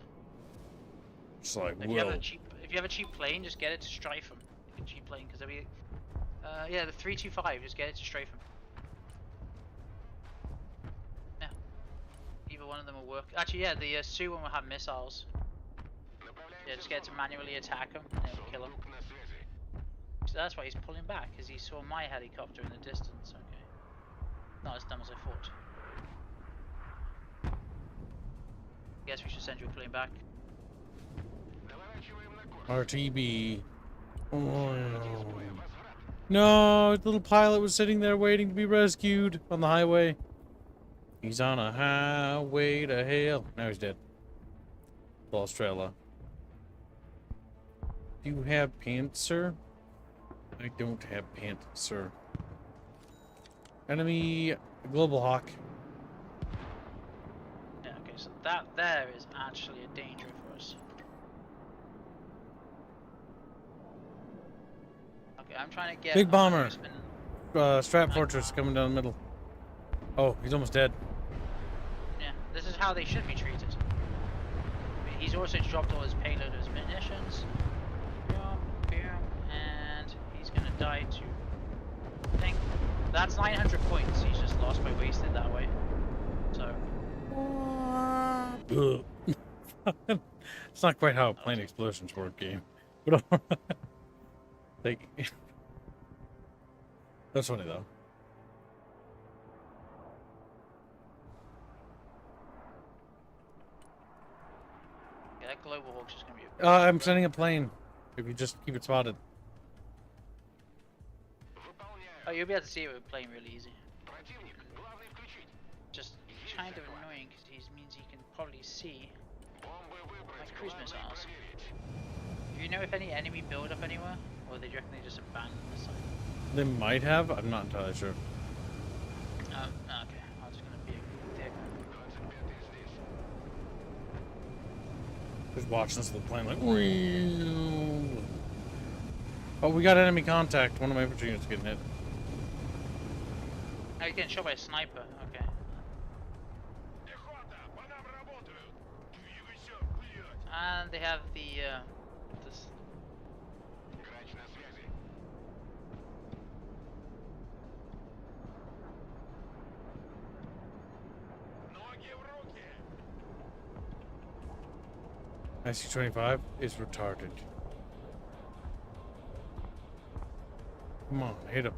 It's like, If you have whoa. if you have a cheap plane, just get it to strafe them. A cheap plane, because they'll be. Yeah, the 325. Just get it to strafe them. Yeah. Either one of them will work. Actually, yeah, the Sioux one will have missiles. Yeah, just get it to manually attack them and it'll kill them. Сундук на связи. So that's why he's pulling back, because he saw my helicopter in the distance. Okay. Not as dumb as I thought. Guess we should send you a plane back. Наворачиваем на курс. RTB. Oh. Возврат. No, the little pilot was sitting there waiting to be rescued on the highway. He's on a highway to hell. Now he's dead. Australia. Do you have pants, sir? I don't have pants, sir. Enemy Global Hawk. Yeah, okay, so that there is actually a danger for us. Okay, I'm trying to get. Big I'm trying to bomber. spin- strap fortress coming down the middle. Oh, he's almost dead. Yeah, this is how they should be treated. I mean, he's also dropped all his payload, his munitions. Boom, boom, and he's gonna die to. I think that's 900 points he's just lost by wasting that way. So. It's not quite how plane explosions work, game. But like, that's funny though. Yeah, that global hawk's just gonna be. I'm sending a plane. If you just keep it spotted. Oh, you'll be able to see it with plane really easy. Just kind of annoying because he means he can probably see my cruise missiles. Do you know if any enemy build up anywhere, or do you reckon they just abandon the site? They might have. I'm not entirely sure. Okay, I'm just gonna be a dick. Just watching this little plane like. Oh, we got enemy contact. One of my infantry units getting hit. Oh, you're getting shot by a sniper. Okay. And they have the this. IC-25 is retarded. Come on, hit him.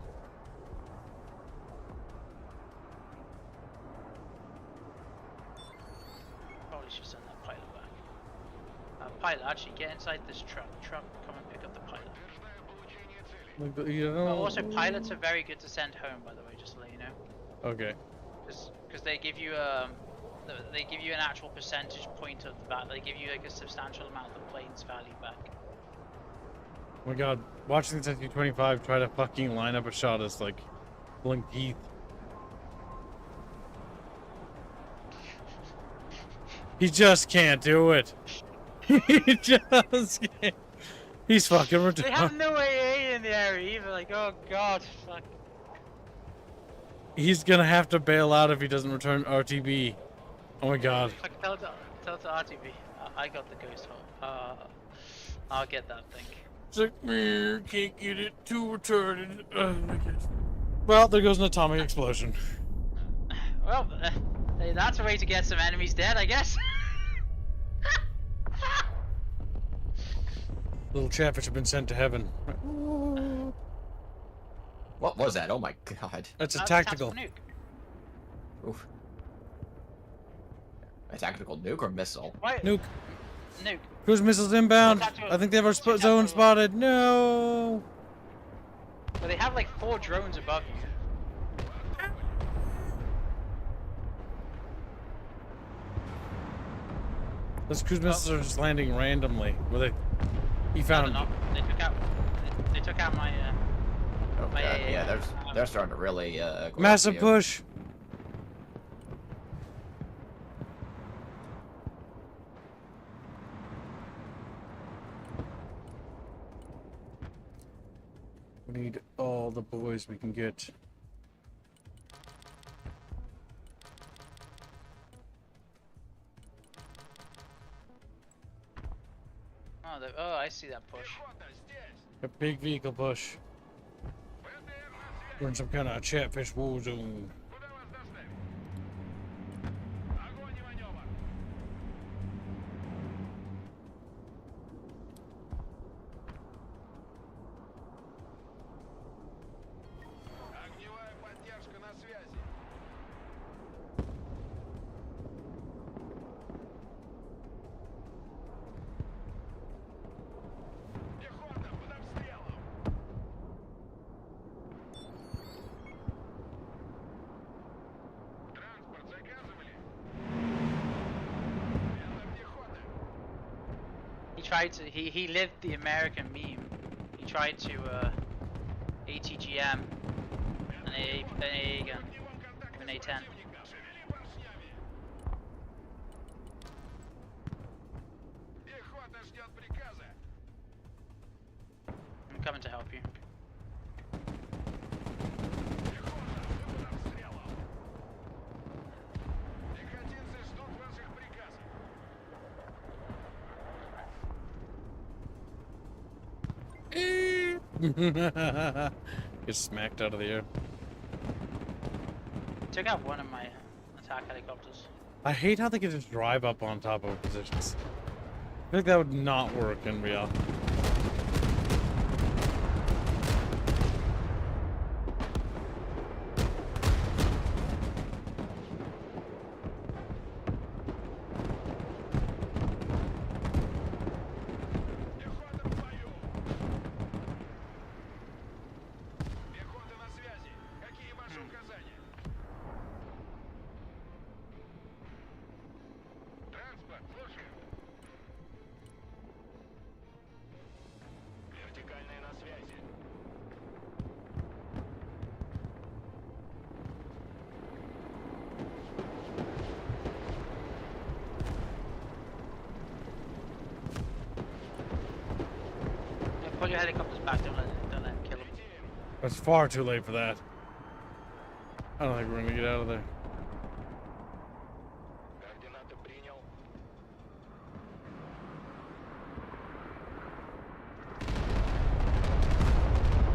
Probably should send that pilot back. Pilot, actually get inside this truck. Truck, come and pick up the pilot. Like, you know. Oh, also, pilots are very good to send home, by the way, just to let you know. Okay. Because they give you they give you an actual percentage point of the back. They give you like a substantial amount of the plane's value back. Oh my god, watching this IC-25 try to fucking line up a shot is like pulling teeth. He just can't do it. He just can't. He's fucking retarded. They have no AA in the area either. Like, oh god, fuck. He's gonna have to bail out if he doesn't return RTB. Oh my god. Fuck, tell it to RTB. I got the ghost hole. I'll get that thing. It's like, can't get it, too retarded. Well, there goes an atomic explosion. Well, hey, that's a way to get some enemies dead, I guess. Little Chatfish have been sent to heaven. What was that? Oh my god. That's a That's tactical. nuke. Oof. A tactical nuke or missile? Why? Nuke. Nuke. Cruise missiles inbound. Tactical- I think they have our tactical- zone spotted. No. But they have like 4 drones above you. Those cruise missiles are just landing randomly. Where he No, found. they're not. They took out my. Oh My god, AA, yeah, they're starting to really go Massive after you. push. We need all the boys we can get. Oh, I see that push. A big vehicle push. We're in some kind of Chatfish war zone. He lived the American meme. He tried to ATGM an AA gun, an A10. I'm coming to help you. Get smacked out of the air. Took out one of my attack helicopters. I hate how they can just drive up on top of positions. I think that would not work in real. Пехота в бою! Пехота на связи. Какие ваши указания? Транспорт, слушаю. Вертикальная на связи. Yeah, pull your helicopters back, don't let him kill him. Летим. It's far too late for that. I don't think we're gonna get out of there. Координаты принял.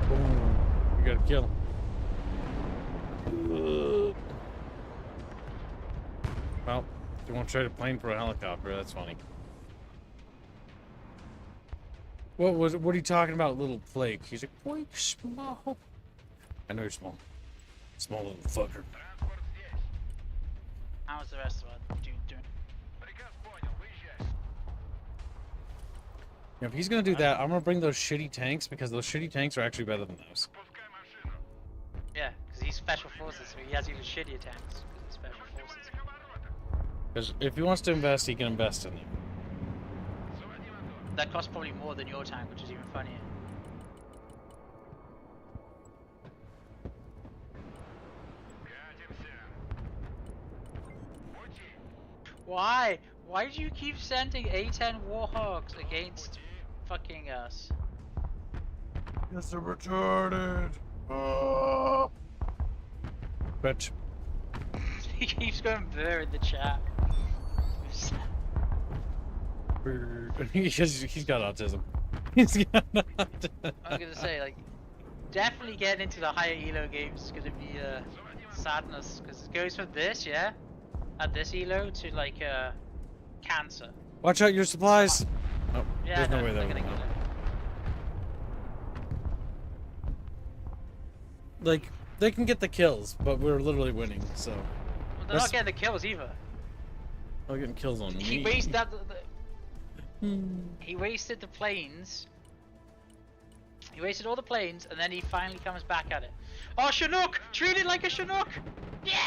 Boom. We gotta kill him. Well, you won't trade a plane for a helicopter. That's funny. What are you talking about, little Flake? He's like, quite small. I know you're small. Small little fucker. Транспорт здесь. How's the rest of our dude doing? Приказ понял. Выезжай. Yeah, if he's gonna do that, I'm gonna bring those shitty tanks because those shitty tanks are actually better than those. Пускай машину. Yeah, because he's special forces, so he has even shittier tanks. 'Cause he's special forces. Внимание к оборотам. Because if he wants to invest, he can invest in them. Заводи мотор. That costs probably more than your tank, which is even funnier. Катимся. Пути. Why? Why do you keep sending A-10 Warhogs against fucking us? Yes, they're retarded. Oh. Bitch. He keeps going blur in the chat. He's got autism. He's got autism. I'm gonna say, like, definitely getting into the higher elo games is gonna be sadness, because it goes from this, yeah, at this elo to like cancer. Watch out your supplies. Oh, Yeah, there's no way they're that gonna would get work. it. Like, they can get the kills, but we're literally winning, so. Well, they're That's- not getting the kills either. I'm getting kills on me. He wasted that. He wasted the planes. He wasted all the planes, and then he finally comes back at it. Oh, Chinook! Treat it like a Chinook! Yeah!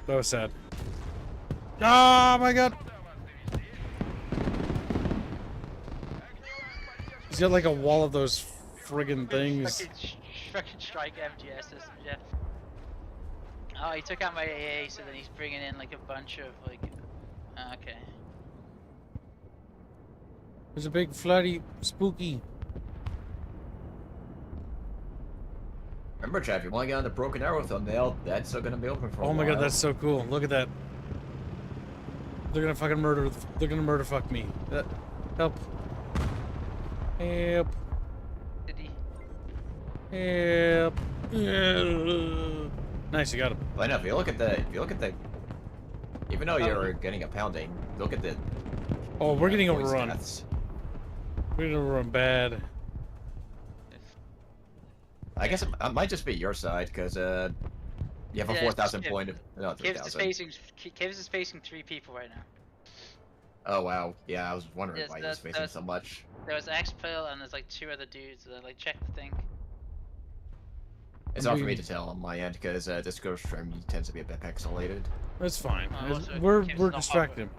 That was sad. Oh my god! Куда вас довести? Огневая поддержка. He's got like a wall of those friggin' things. Fucking strike MGS system, yeah. Oh, he took out my AA, so then he's bringing in like a bunch of like. Okay. There's a big floody spooky. Remember, chat, if you want to get on the Broken Arrow thumbnail, that's still gonna be open for a Oh my while. god, that's so cool. Look at that. They're gonna fucking murder. They're gonna murder fuck me. Help. Help. Did he? Help. Nice, you got him. But no, if you look at the, even though you're getting a pounding, look at the. Oh, we're getting point overrun. stats. We're getting overrun bad. I guess it might just be your side because you have a Yeah, 4,000 Kiv- point. No, Kivs is 3,000. facing. Kivs is facing 3 people right now. Oh wow, yeah, I was wondering Yes, why he was that- facing that- so much. There was X-Pill and there's like 2 other dudes that like check the thing. It's not for me to tell on my end because Discord stream tends to be a bit pixelated. That's fine. Also, We're Kiv's we're not distracted.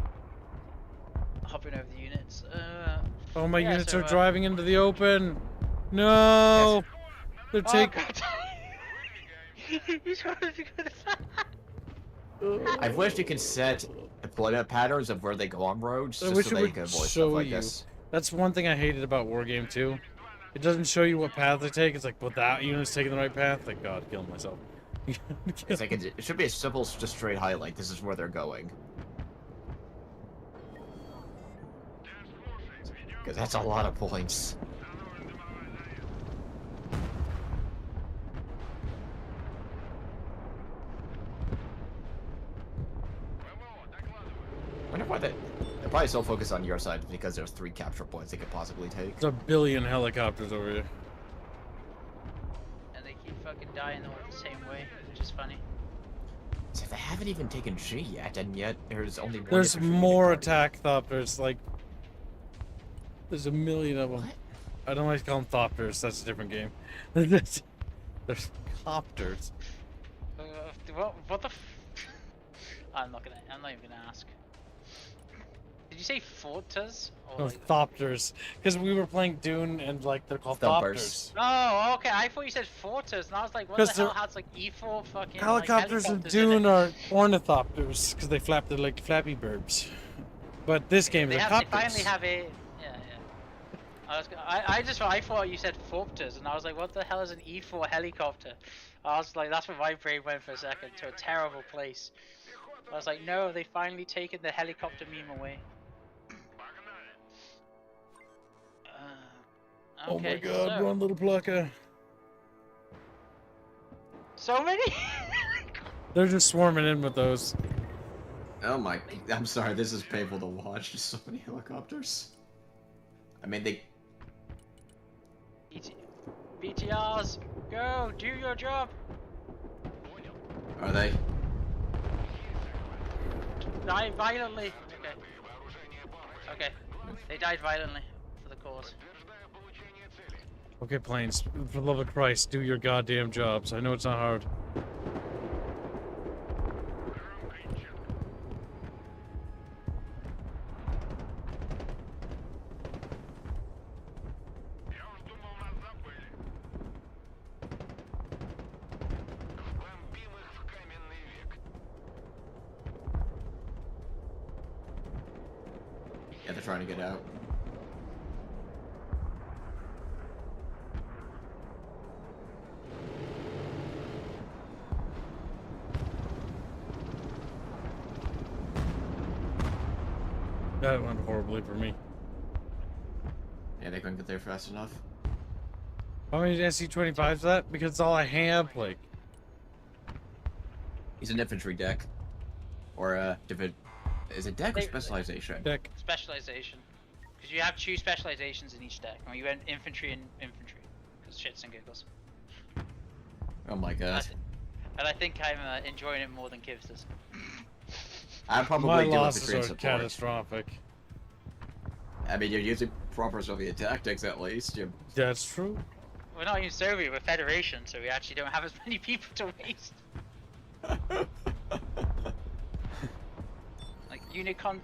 Hopping over the units. Oh, my Yeah, units so, are driving into the open. No. They're Oh taking. god! He's trying to go I wish you can set deployment patterns of where they go on roads, I just wish so it they would can avoid show stuff like you. this. That's one thing I hated about Wargame 2. It doesn't show you what path they take. It's like, well, that unit's taking the right path. Thank God, killing myself. It's like it should be a simple, just straight highlight. This is where they're going. Because that's a lot of points. probably still focus on your side because there's 3 capture points they could possibly take. There's a billion helicopters over here. And they keep fucking dying all the same way, which is funny. So they haven't even taken G yet, and yet there's only one. There's infantry more unit guarding. attack thopters, like... There's a million of them. What? I don't like to call them thopters, that's a different game. There's copters. What the I'm not even gonna ask. Did you say fortas? Or No, like... thopters. Because we were playing Dune and like they're called Thumpers. thopters. Oh, okay. I thought you said fortas, and I was like, what the 'Cause hell they're- has like E4 fucking Helicopters in helicopters in Dune it? are ornithopters because they flap they're like flappy birds. But this game They is have, copters. they finally have a yeah. I thought you said forpters, and I was like, what the hell is an E4 helicopter? I was like, that's where my brain went for a second, to a terrible place. I was like, no, they finally taken the helicopter meme away. Oh my Okay, god, so, one little plucker. so many? They're just swarming in with those. Oh my! I'm sorry. This is painful to watch. Just so many helicopters. I mean, they. BTRs, go, do your job. Are they? Die violently. Okay. Okay. They died violently for the cause. Okay, planes, for the love of Christ, do your goddamn jobs. I know it's not hard. Yeah, they're trying to get out. That went horribly for me. Yeah, they couldn't get there fast enough. How many SC-25s is that? Because it's all I have, like. He's an infantry deck, or is it deck or They- specialization? Deck. Specialization. Because you have 2 specializations in each deck. Or you went infantry and infantry. Because shits and giggles. Oh my god! And I think I'm enjoying it more than Kivs does. I'm probably My do losses infantry and are support. catastrophic. I mean, you're using proper Soviet tactics at least. You're... That's true. We're not even Soviet, we're Federation, so we actually don't have as many people to waste.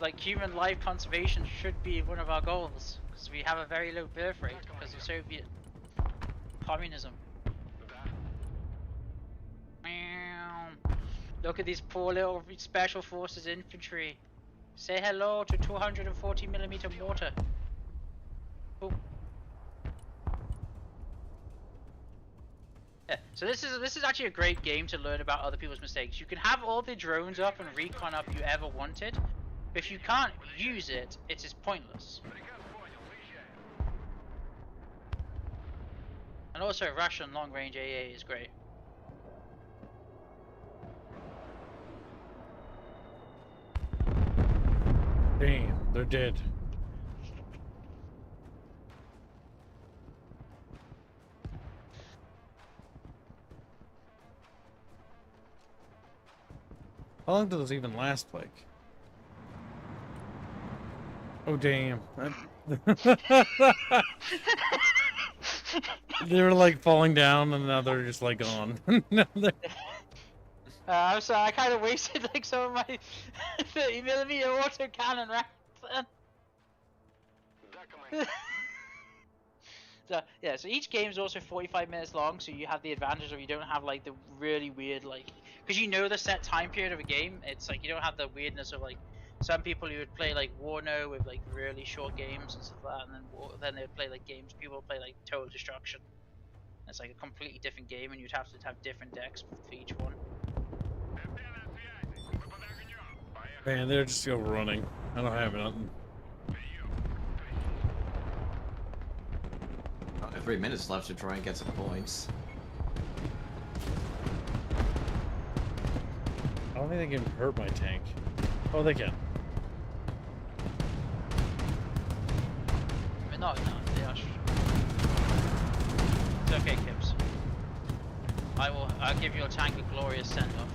Like human life conservation should be one of our goals, because we have a very low birth rate because of Soviet communism. Meow. Look at these poor little special forces infantry. Say hello to 240mm mortar. Boom. Yeah, so this is actually a great game to learn about other people's mistakes. You can have all the drones up and recon up you ever wanted, but if you can't use it, it is pointless. And also Russian long range AA is great. Damn, they're dead. How long do those even last, like? Oh, damn. They were like falling down and now they're just like gone. No, they're- I'm sorry, I kind of wasted like some of my 30mm autocannon rounds then. So yeah, so each game is also 45 minutes long, so you have the advantage of you don't have like the really weird like, because you know the set time period of a game. It's like you don't have the weirdness of like some people who would play like Warno with like really short games and stuff like that, and then they would play like games people would play like Total Destruction. It's like a completely different game, and you'd have to have different decks for each one. Man, they're just overrunning. I don't have nothing. 3 minutes left to try and get some points. I don't think they can hurt my tank. Oh, they can. No, they are. It's okay, Kips. I'll give your tank a glorious send-off.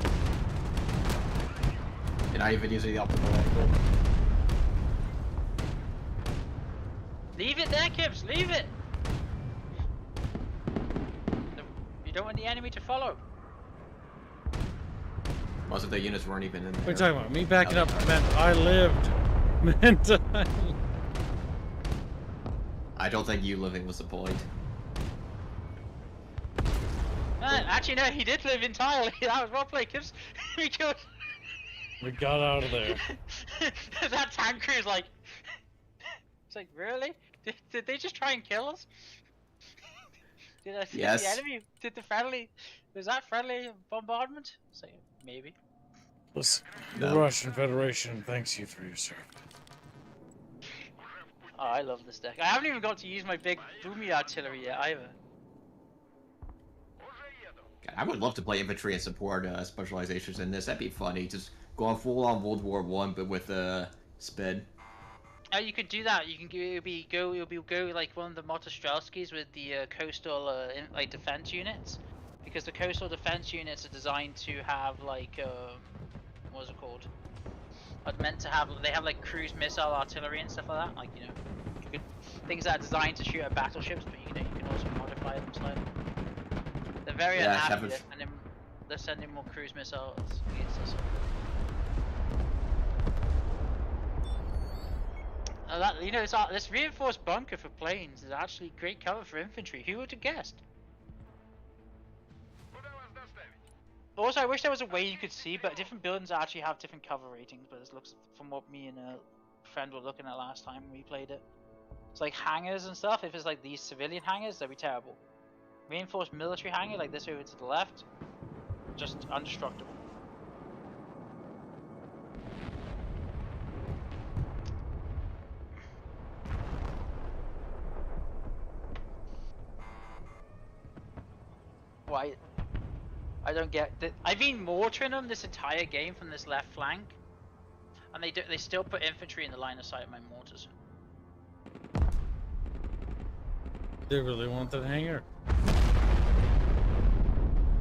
You're not even using the optimal angle. Leave it there, Kips. Leave it. You don't want the enemy to follow. Most of the units weren't even in there. What are you talking about? Me backing up meant I lived. Meant I don't think you living was the point. Actually, no, he did live entirely. That was well played, Kips. We killed. we got out of there. That tank crew is like. It's like, really? Did they just try and kill us? Did the Yes. enemy? Did the friendly? Was that friendly bombardment? So maybe. Listen, No. the Russian Federation thanks you for your service. Oh, I love this deck. I haven't even got to use my big boomy artillery yet either. God, I would love to play infantry and support specializations in this. That'd be funny. Just go on full on World War One, but with spin. Oh, you could do that. You can go like one of the Motostrelskis with the coastal like defense units, because the coastal defense units are designed to have like what is it called? Are meant to have, they have like cruise missile artillery and stuff like that. Like, you know, you could, things that are designed to shoot at battleships, but you know you can also modify them slightly. They're very unhappy. They're sending more cruise missiles against us. That, you know, this reinforced bunker for planes is actually great cover for infantry. Who would have guessed? Also, I wish there was a way you could see, but different buildings actually have different cover ratings. But this looks, from what me and a friend were looking at last time we played it, it's like hangars and stuff. If it's like these civilian hangars, they'd be terrible. Reinforced military hangar like this over to the left, just indestructible. Why? I don't get that. I've been mortaring them this entire game from this left flank, and they still put infantry in the line of sight of my mortars. They really want that hangar.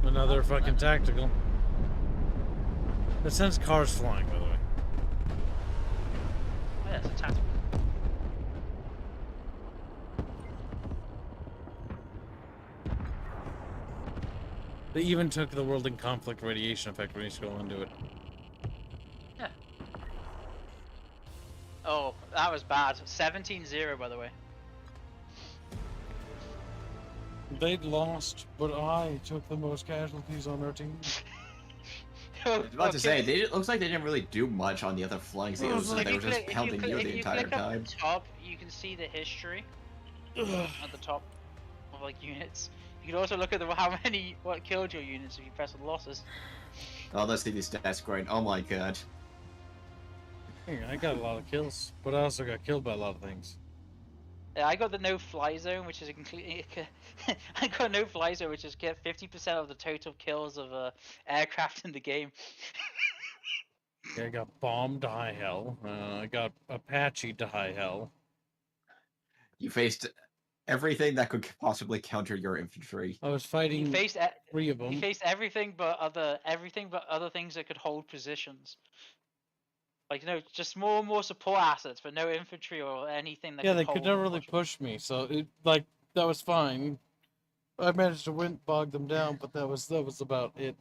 Another fucking tactical. That sends cars flying, by the way. Oh, yeah, it's a tactical. They even took the world in conflict radiation effect when you scroll into it. Yeah. Oh, that was bad. 17-0, by the way. They'd lost, but I took the most casualties on our team. I was about to say, it looks like they didn't really do much on the other flanks. It was like they were just pounding you the entire time. At the top, you can see the history at the top of like units. You can also look at what killed your units if you press the losses. Oh, let's see these stats going. Oh my god. Hey, I got a lot of kills, but I also got killed by a lot of things. Yeah, I got the no-fly zone, which is completely. I got no-fly zone, which is get 50% of the total kills of aircraft in the game. Yeah, I got bombed to high hell. I got Apache to high hell. You faced everything that could possibly counter your infantry. I was fighting You faced 3 of them. You faced everything but other things that could hold positions. Like, you know, just more and more support assets, but no infantry or anything that. Yeah, could they hold could never and really push. push me, so it that was fine. I managed to bog them down, but that was about it.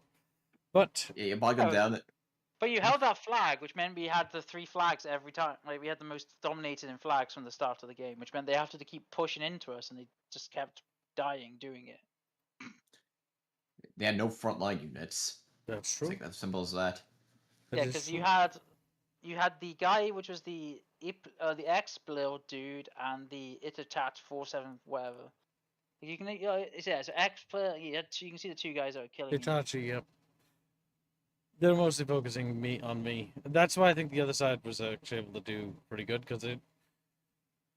But Yeah, you bog them down. But you held that flag, which meant we had the 3 flags every time. Like, we had the most dominated in flags from the start of the game, which meant they have to keep pushing into us, and they just kept dying doing it. They had no frontline units. that's It's true. like as simple as that. That Yeah, is because true. you had the guy, which was the X-Blil dude, and the Itatat 47 whatever. You can yeah, so X-Blil. You can see the 2 guys that were killing you. Hitachi, yep. They're mostly focusing on me. That's why I think the other side was actually able to do pretty good, because they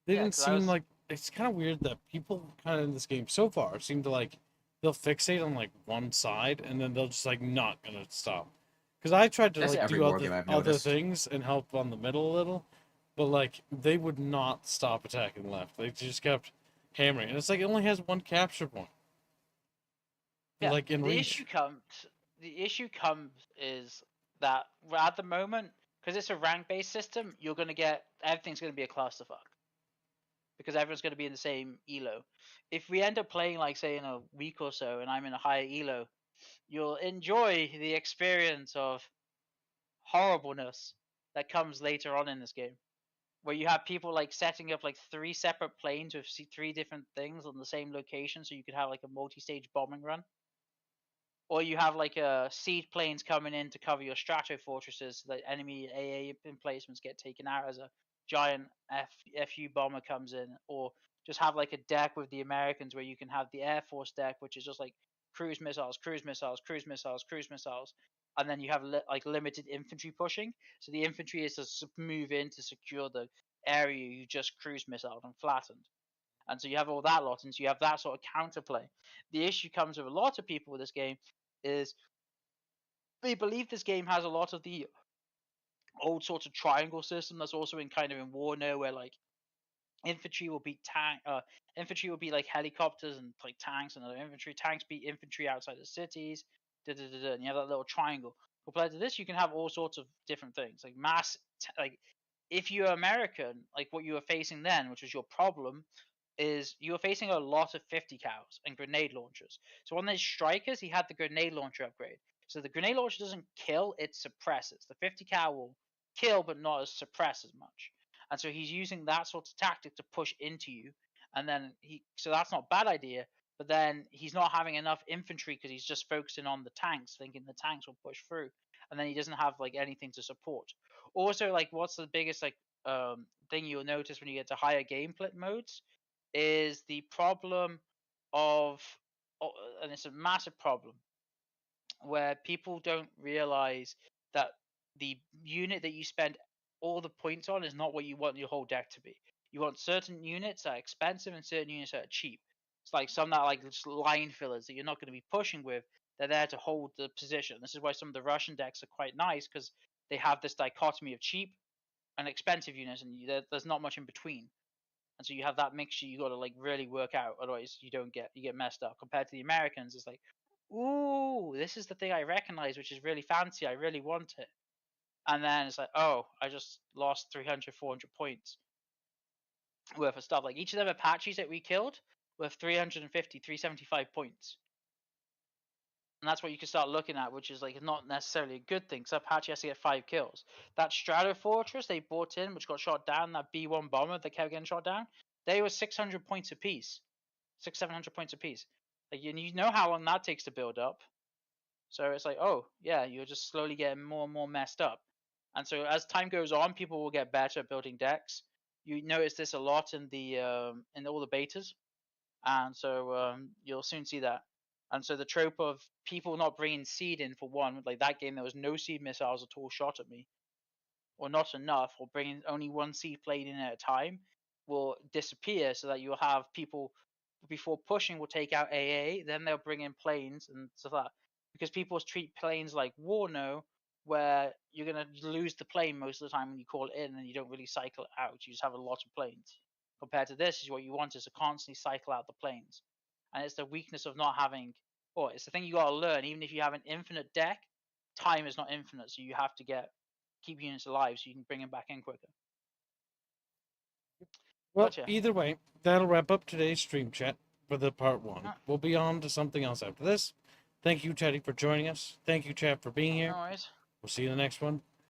Yeah, didn't 'cause I seem was- like. It's kind of weird that people kind of in this game so far seem to like they'll fixate on like one side and then they'll just like not gonna stop. Because I tried to That's like every do war game I've other noticed. things and help on the middle a little, But like they would not stop attacking left. They just kept hammering, and it's like it only has one capture point. Yeah, Like in the reach. issue comes is that at the moment, because it's a rank-based system, you're gonna get everything's gonna be a clusterfuck because everyone's gonna be in the same elo. If we end up playing like say in a week or so, and I'm in a higher elo, you'll enjoy the experience of horribleness that comes later on in this game, where you have people like setting up like 3 separate planes with 3 different things on the same location, so you could have like a multi-stage bombing run. Or you have like seed planes coming in to cover your strato fortresses so that enemy AA emplacements get taken out as a giant FU bomber comes in. Or just have like a deck with the Americans where you can have the Air Force deck, which is just like cruise missiles, cruise missiles, cruise missiles, cruise missiles. And then you have like limited infantry pushing. So the infantry is to move in to secure the area you just cruise missiled and flattened. And so you have all that lot, and so you have that sort of counterplay. The issue comes with a lot of people with this game is they believe this game has a lot of the old sort of triangle system that's also in kind of in war now, where like infantry will beat infantry will be like helicopters and like tanks, and other infantry tanks beat infantry outside the cities, and you have that little triangle. Compared to this, you can have all sorts of different things like like if you're American, like what you were facing then, which was your problem, is you were facing a lot of 50 cows and grenade launchers. So on his strikers, he had the grenade launcher upgrade. So the grenade launcher doesn't kill, it suppresses. The 50 cal will kill, but not as suppress as much. And so he's using that sort of tactic to push into you. And then so that's not a bad idea. But then he's not having enough infantry because he's just focusing on the tanks, thinking the tanks will push through. And then he doesn't have like anything to support. Also, like what's the biggest like thing you'll notice when you get to higher gameplay modes is the problem of, and it's a massive problem, where people don't realize that the unit that you spend all the points on is not what you want your whole deck to be. You want certain units that are expensive and certain units that are cheap. It's like some that are like just line fillers that you're not going to be pushing with. They're there to hold the position. This is why some of the Russian decks are quite nice, because they have this dichotomy of cheap and expensive units, and there's not much in between. And so you have that mixture you got to like really work out, otherwise you get messed up. Compared to the Americans, it's like, ooh, this is the thing I recognize, which is really fancy. I really want it. And then it's like, oh, I just lost 300, 400 points worth of stuff. Like each of them Apaches that we killed were 350, 375 points. And that's what you can start looking at, which is like not necessarily a good thing, because Apache has to get 5 kills. That Strato Fortress they brought in, which got shot down, that B1 bomber that kept getting shot down, they were 600 points apiece. 700 points apiece. Like, you know how long that takes to build up. So it's like, oh, yeah, you're just slowly getting more and more messed up. And so as time goes on, people will get better at building decks. You notice this a lot in all the betas. And so you'll soon see that. And so the trope of people not bringing seed in for one, like that game, there was no seed missiles at all shot at me, or not enough, or bringing only one seed plane in at a time, will disappear, so that you'll have people before pushing will take out AA, then they'll bring in planes and stuff like that. Because people treat planes like Warno, where you're going to lose the plane most of the time when you call it in, and you don't really cycle it out. You just have a lot of planes. Compared to this, is what you want is to constantly cycle out the planes. And it's the weakness of not having, or it's the thing you got to learn. Even if you have an infinite deck, time is not infinite, so you have to keep units alive so you can bring them back in quicker. Well, Gotcha. either way, that'll wrap up today's stream chat for the part 1. Ah. We'll be on to something else after this. Thank you, Teddy, for joining us. Thank you, chat, for being here. No worries. We'll see you in the next one.